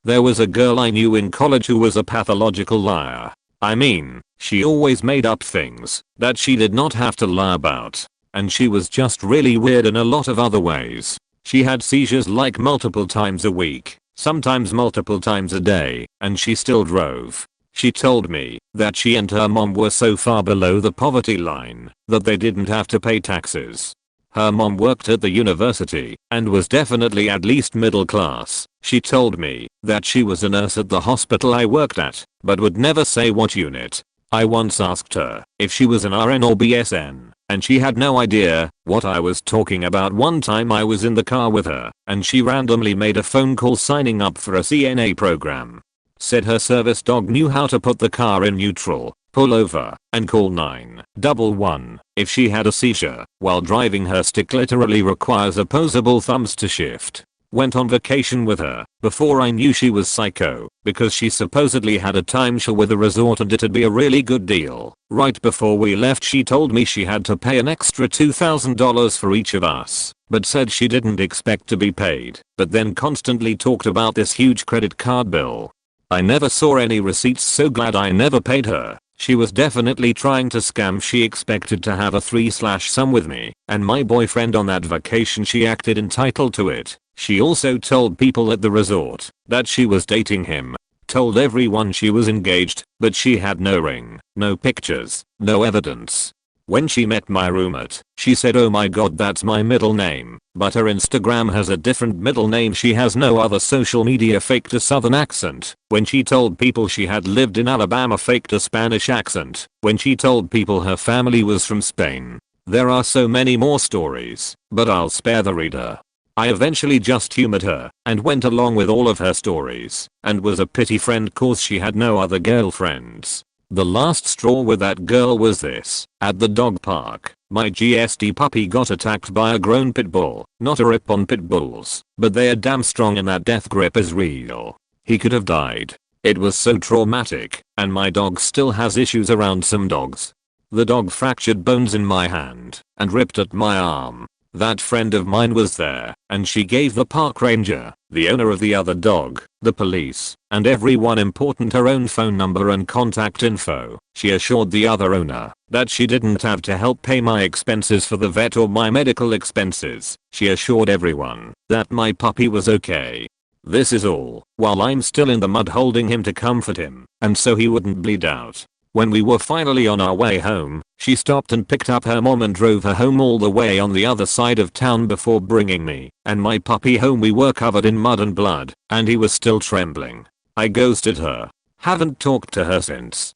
A: There was a girl I knew in college who was a pathological liar. I mean, she always made up things that she did not have to lie about. And she was just really weird in a lot of other ways. She had seizures like multiple times a week, sometimes multiple times a day, and she still drove. She told me that she and her mom were so far below the poverty line that they didn't have to pay taxes. Her mom worked at the university and was definitely at least middle class. She told me that she was a nurse at the hospital I worked at, but would never say what unit. I once asked her if she was an RN or BSN, and she had no idea what I was talking about. One time I was in the car with her, and she randomly made a phone call signing up for a CNA program. Said her service dog knew how to put the car in neutral, pull over, and call 911 if she had a seizure, while driving. Her stick literally requires opposable thumbs to shift. Went on vacation with her before I knew she was psycho, because she supposedly had a timeshare with a resort and it'd be a really good deal. Right before we left she told me she had to pay an extra $2,000 for each of us, but said she didn't expect to be paid, but then constantly talked about this huge credit card bill. I never saw any receipts, so glad I never paid her. She was definitely trying to scam. She expected to have a 3/some with me and my boyfriend on that vacation. She acted entitled to it. She also told people at the resort that she was dating him. Told everyone she was engaged, but she had no ring, no pictures, no evidence. When she met my roommate, she said, "Oh my god, that's my middle name," but her Instagram has a different middle name. She has no other social media, faked a southern accent. When she told people she had lived in Alabama, faked a Spanish accent. When she told people her family was from Spain. There are so many more stories, but I'll spare the reader. I eventually just humored her and went along with all of her stories and was a pity friend cause she had no other girlfriends. The last straw with that girl was this. At the dog park, my GSD puppy got attacked by a grown pit bull. Not a rip on pit bulls, but they are damn strong and that death grip is real. He could have died. It was so traumatic, and my dog still has issues around some dogs. The dog fractured bones in my hand and ripped at my arm. That friend of mine was there, and she gave the park ranger, the owner of the other dog, the police, and everyone important her own phone number and contact info. She assured the other owner that she didn't have to help pay my expenses for the vet or my medical expenses. She assured everyone that my puppy was okay. This is all while I'm still in the mud holding him to comfort him, and so he wouldn't bleed out. When we were finally on our way home, She stopped and picked up her mom and drove her home all the way on the other side of town before bringing me and my puppy home. We were covered in mud and blood, and he was still trembling. I ghosted her. Haven't talked to her since.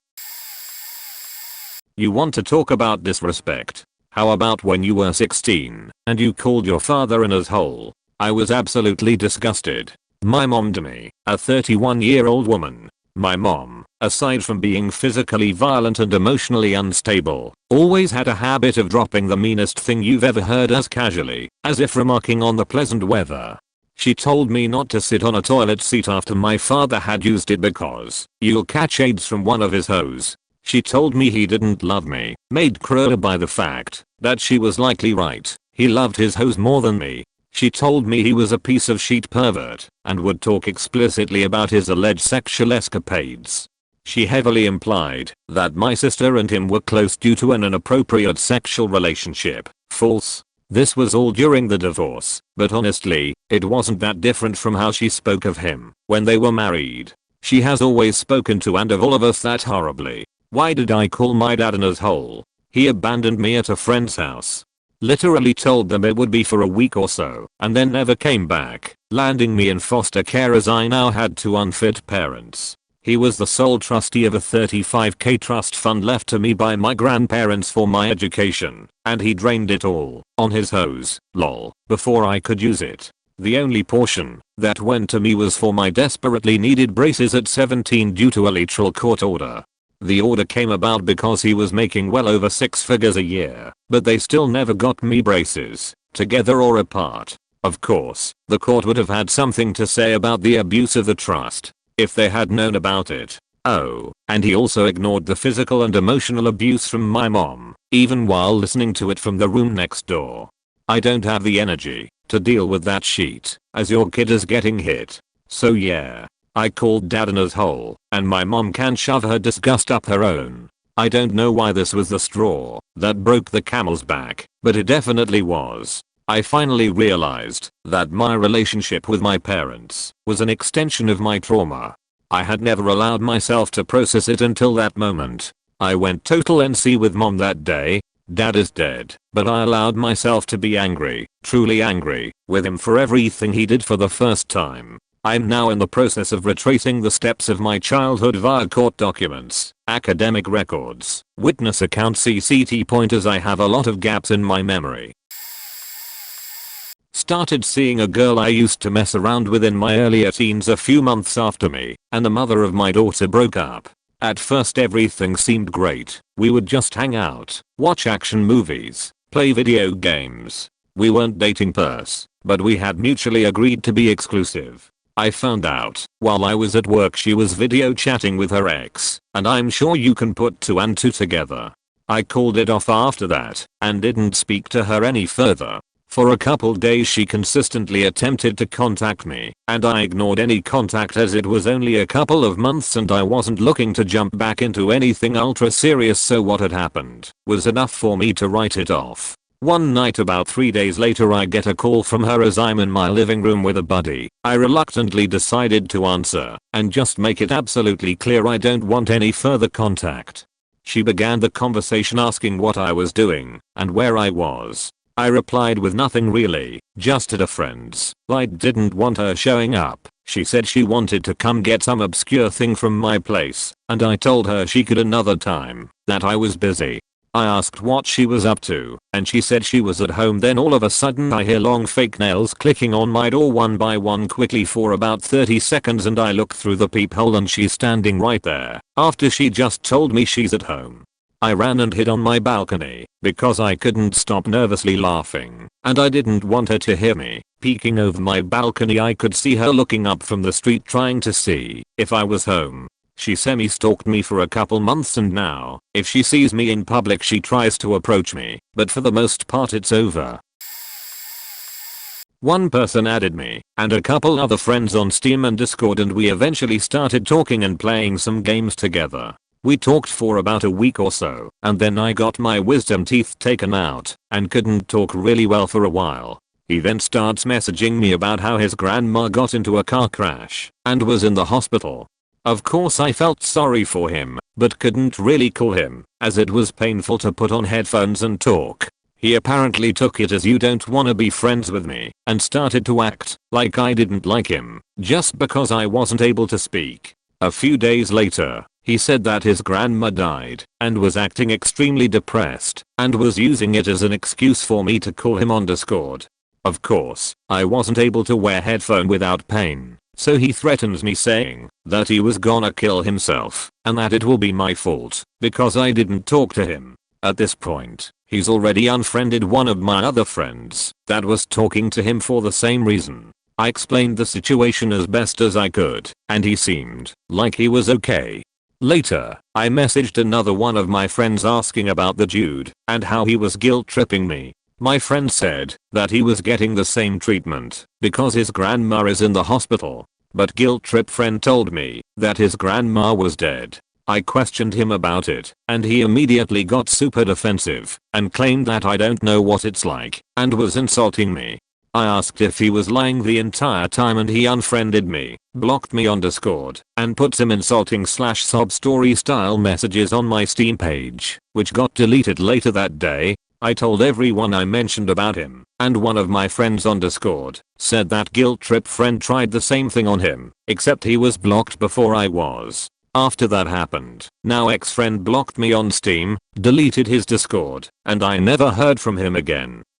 A: You want to talk about disrespect? How about when you were 16 and you called your father an asshole? I was absolutely disgusted. My mom to me, a 31-year-old woman. My mom, aside from being physically violent and emotionally unstable, always had a habit of dropping the meanest thing you've ever heard as casually, as if remarking on the pleasant weather. She told me not to sit on a toilet seat after my father had used it because you'll catch AIDS from one of his hoes. She told me he didn't love me, made crueler by the fact that she was likely right. He loved his hose more than me. She told me he was a piece of shit pervert and would talk explicitly about his alleged sexual escapades. She heavily implied that my sister and him were close due to an inappropriate sexual relationship. False. This was all during the divorce, but honestly, it wasn't that different from how she spoke of him when they were married. She has always spoken to and of all of us that horribly. Why did I call my dad an asshole? He abandoned me at a friend's house. Literally told them it would be for a week or so, and then never came back, landing me in foster care as I now had two unfit parents. He was the sole trustee of a $35k trust fund left to me by my grandparents for my education, and he drained it all on his hose, lol, before I could use it. The only portion that went to me was for my desperately needed braces at 17 due to a literal court order. The order came about because he was making well over 6 figures a year, but they still never got me braces, together or apart. Of course, the court would have had something to say about the abuse of the trust if they had known about it. Oh, and he also ignored the physical and emotional abuse from my mom, even while listening to it from the room next door. I don't have the energy to deal with that shit as your kid is getting hit. So yeah. I called dad an asshole, and my mom can shove her disgust up her own. I don't know why this was the straw that broke the camel's back, but it definitely was. I finally realized that my relationship with my parents was an extension of my trauma. I had never allowed myself to process it until that moment. I went total NC with mom that day. Dad is dead, but I allowed myself to be angry, truly angry, with him for everything he did for the first time. I'm now in the process of retracing the steps of my childhood via court documents, academic records, witness accounts, CCT pointers. I have a lot of gaps in my memory. Started seeing a girl I used to mess around with in my earlier teens a few months after me and the mother of my daughter broke up. At first everything seemed great. We would just hang out, watch action movies, play video games. We weren't dating but we had mutually agreed to be exclusive. I found out while I was at work she was video chatting with her ex, and I'm sure you can put 2 and 2 together. I called it off after that and didn't speak to her any further. For a couple days she consistently attempted to contact me, and I ignored any contact as it was only a couple of months and I wasn't looking to jump back into anything ultra serious, so what had happened was enough for me to write it off. One night about 3 days later I get a call from her as I'm in my living room with a buddy. I reluctantly decided to answer and just make it absolutely clear I don't want any further contact. She began the conversation asking what I was doing and where I was. I replied with nothing really, just at a friend's. I didn't want her showing up. She said she wanted to come get some obscure thing from my place, and I told her she could another time, that I was busy. I asked what she was up to, and she said she was at home. Then all of a sudden I hear long fake nails clicking on my door one by one quickly for about 30 seconds, and I look through the peephole and she's standing right there, after she just told me she's at home. I ran and hid on my balcony, because I couldn't stop nervously laughing, and I didn't want her to hear me. Peeking over my balcony I could see her looking up from the street trying to see if I was home. She semi-stalked me for a couple months, and now, if she sees me in public she tries to approach me, but for the most part it's over. One person added me and a couple other friends on Steam and Discord, and we eventually started talking and playing some games together. We talked for about a week or so, and then I got my wisdom teeth taken out and couldn't talk really well for a while. He then starts messaging me about how his grandma got into a car crash and was in the hospital. Of course I felt sorry for him, but couldn't really call him, as it was painful to put on headphones and talk. He apparently took it as you don't wanna be friends with me and started to act like I didn't like him just because I wasn't able to speak. A few days later, he said that his grandma died and was acting extremely depressed and was using it as an excuse for me to call him on Discord. Of course, I wasn't able to wear headphone without pain, so he threatens me saying that he was gonna kill himself and that it will be my fault because I didn't talk to him. At this point, he's already unfriended one of my other friends that was talking to him for the same reason. I explained the situation as best as I could, and he seemed like he was okay. Later, I messaged another one of my friends asking about the dude and how he was guilt tripping me. My friend said that he was getting the same treatment because his grandma is in the hospital, but guilt trip friend told me that his grandma was dead. I questioned him about it, and he immediately got super defensive and claimed that I don't know what it's like and was insulting me. I asked if he was lying the entire time and he unfriended me, blocked me on Discord, and put some insulting /sob story style messages on my Steam page, which got deleted later that day. I told everyone I mentioned about him, and one of my friends on Discord said that guilt trip friend tried the same thing on him, except he was blocked before I was. After that happened, now ex-friend blocked me on Steam, deleted his Discord, and I never heard from him again.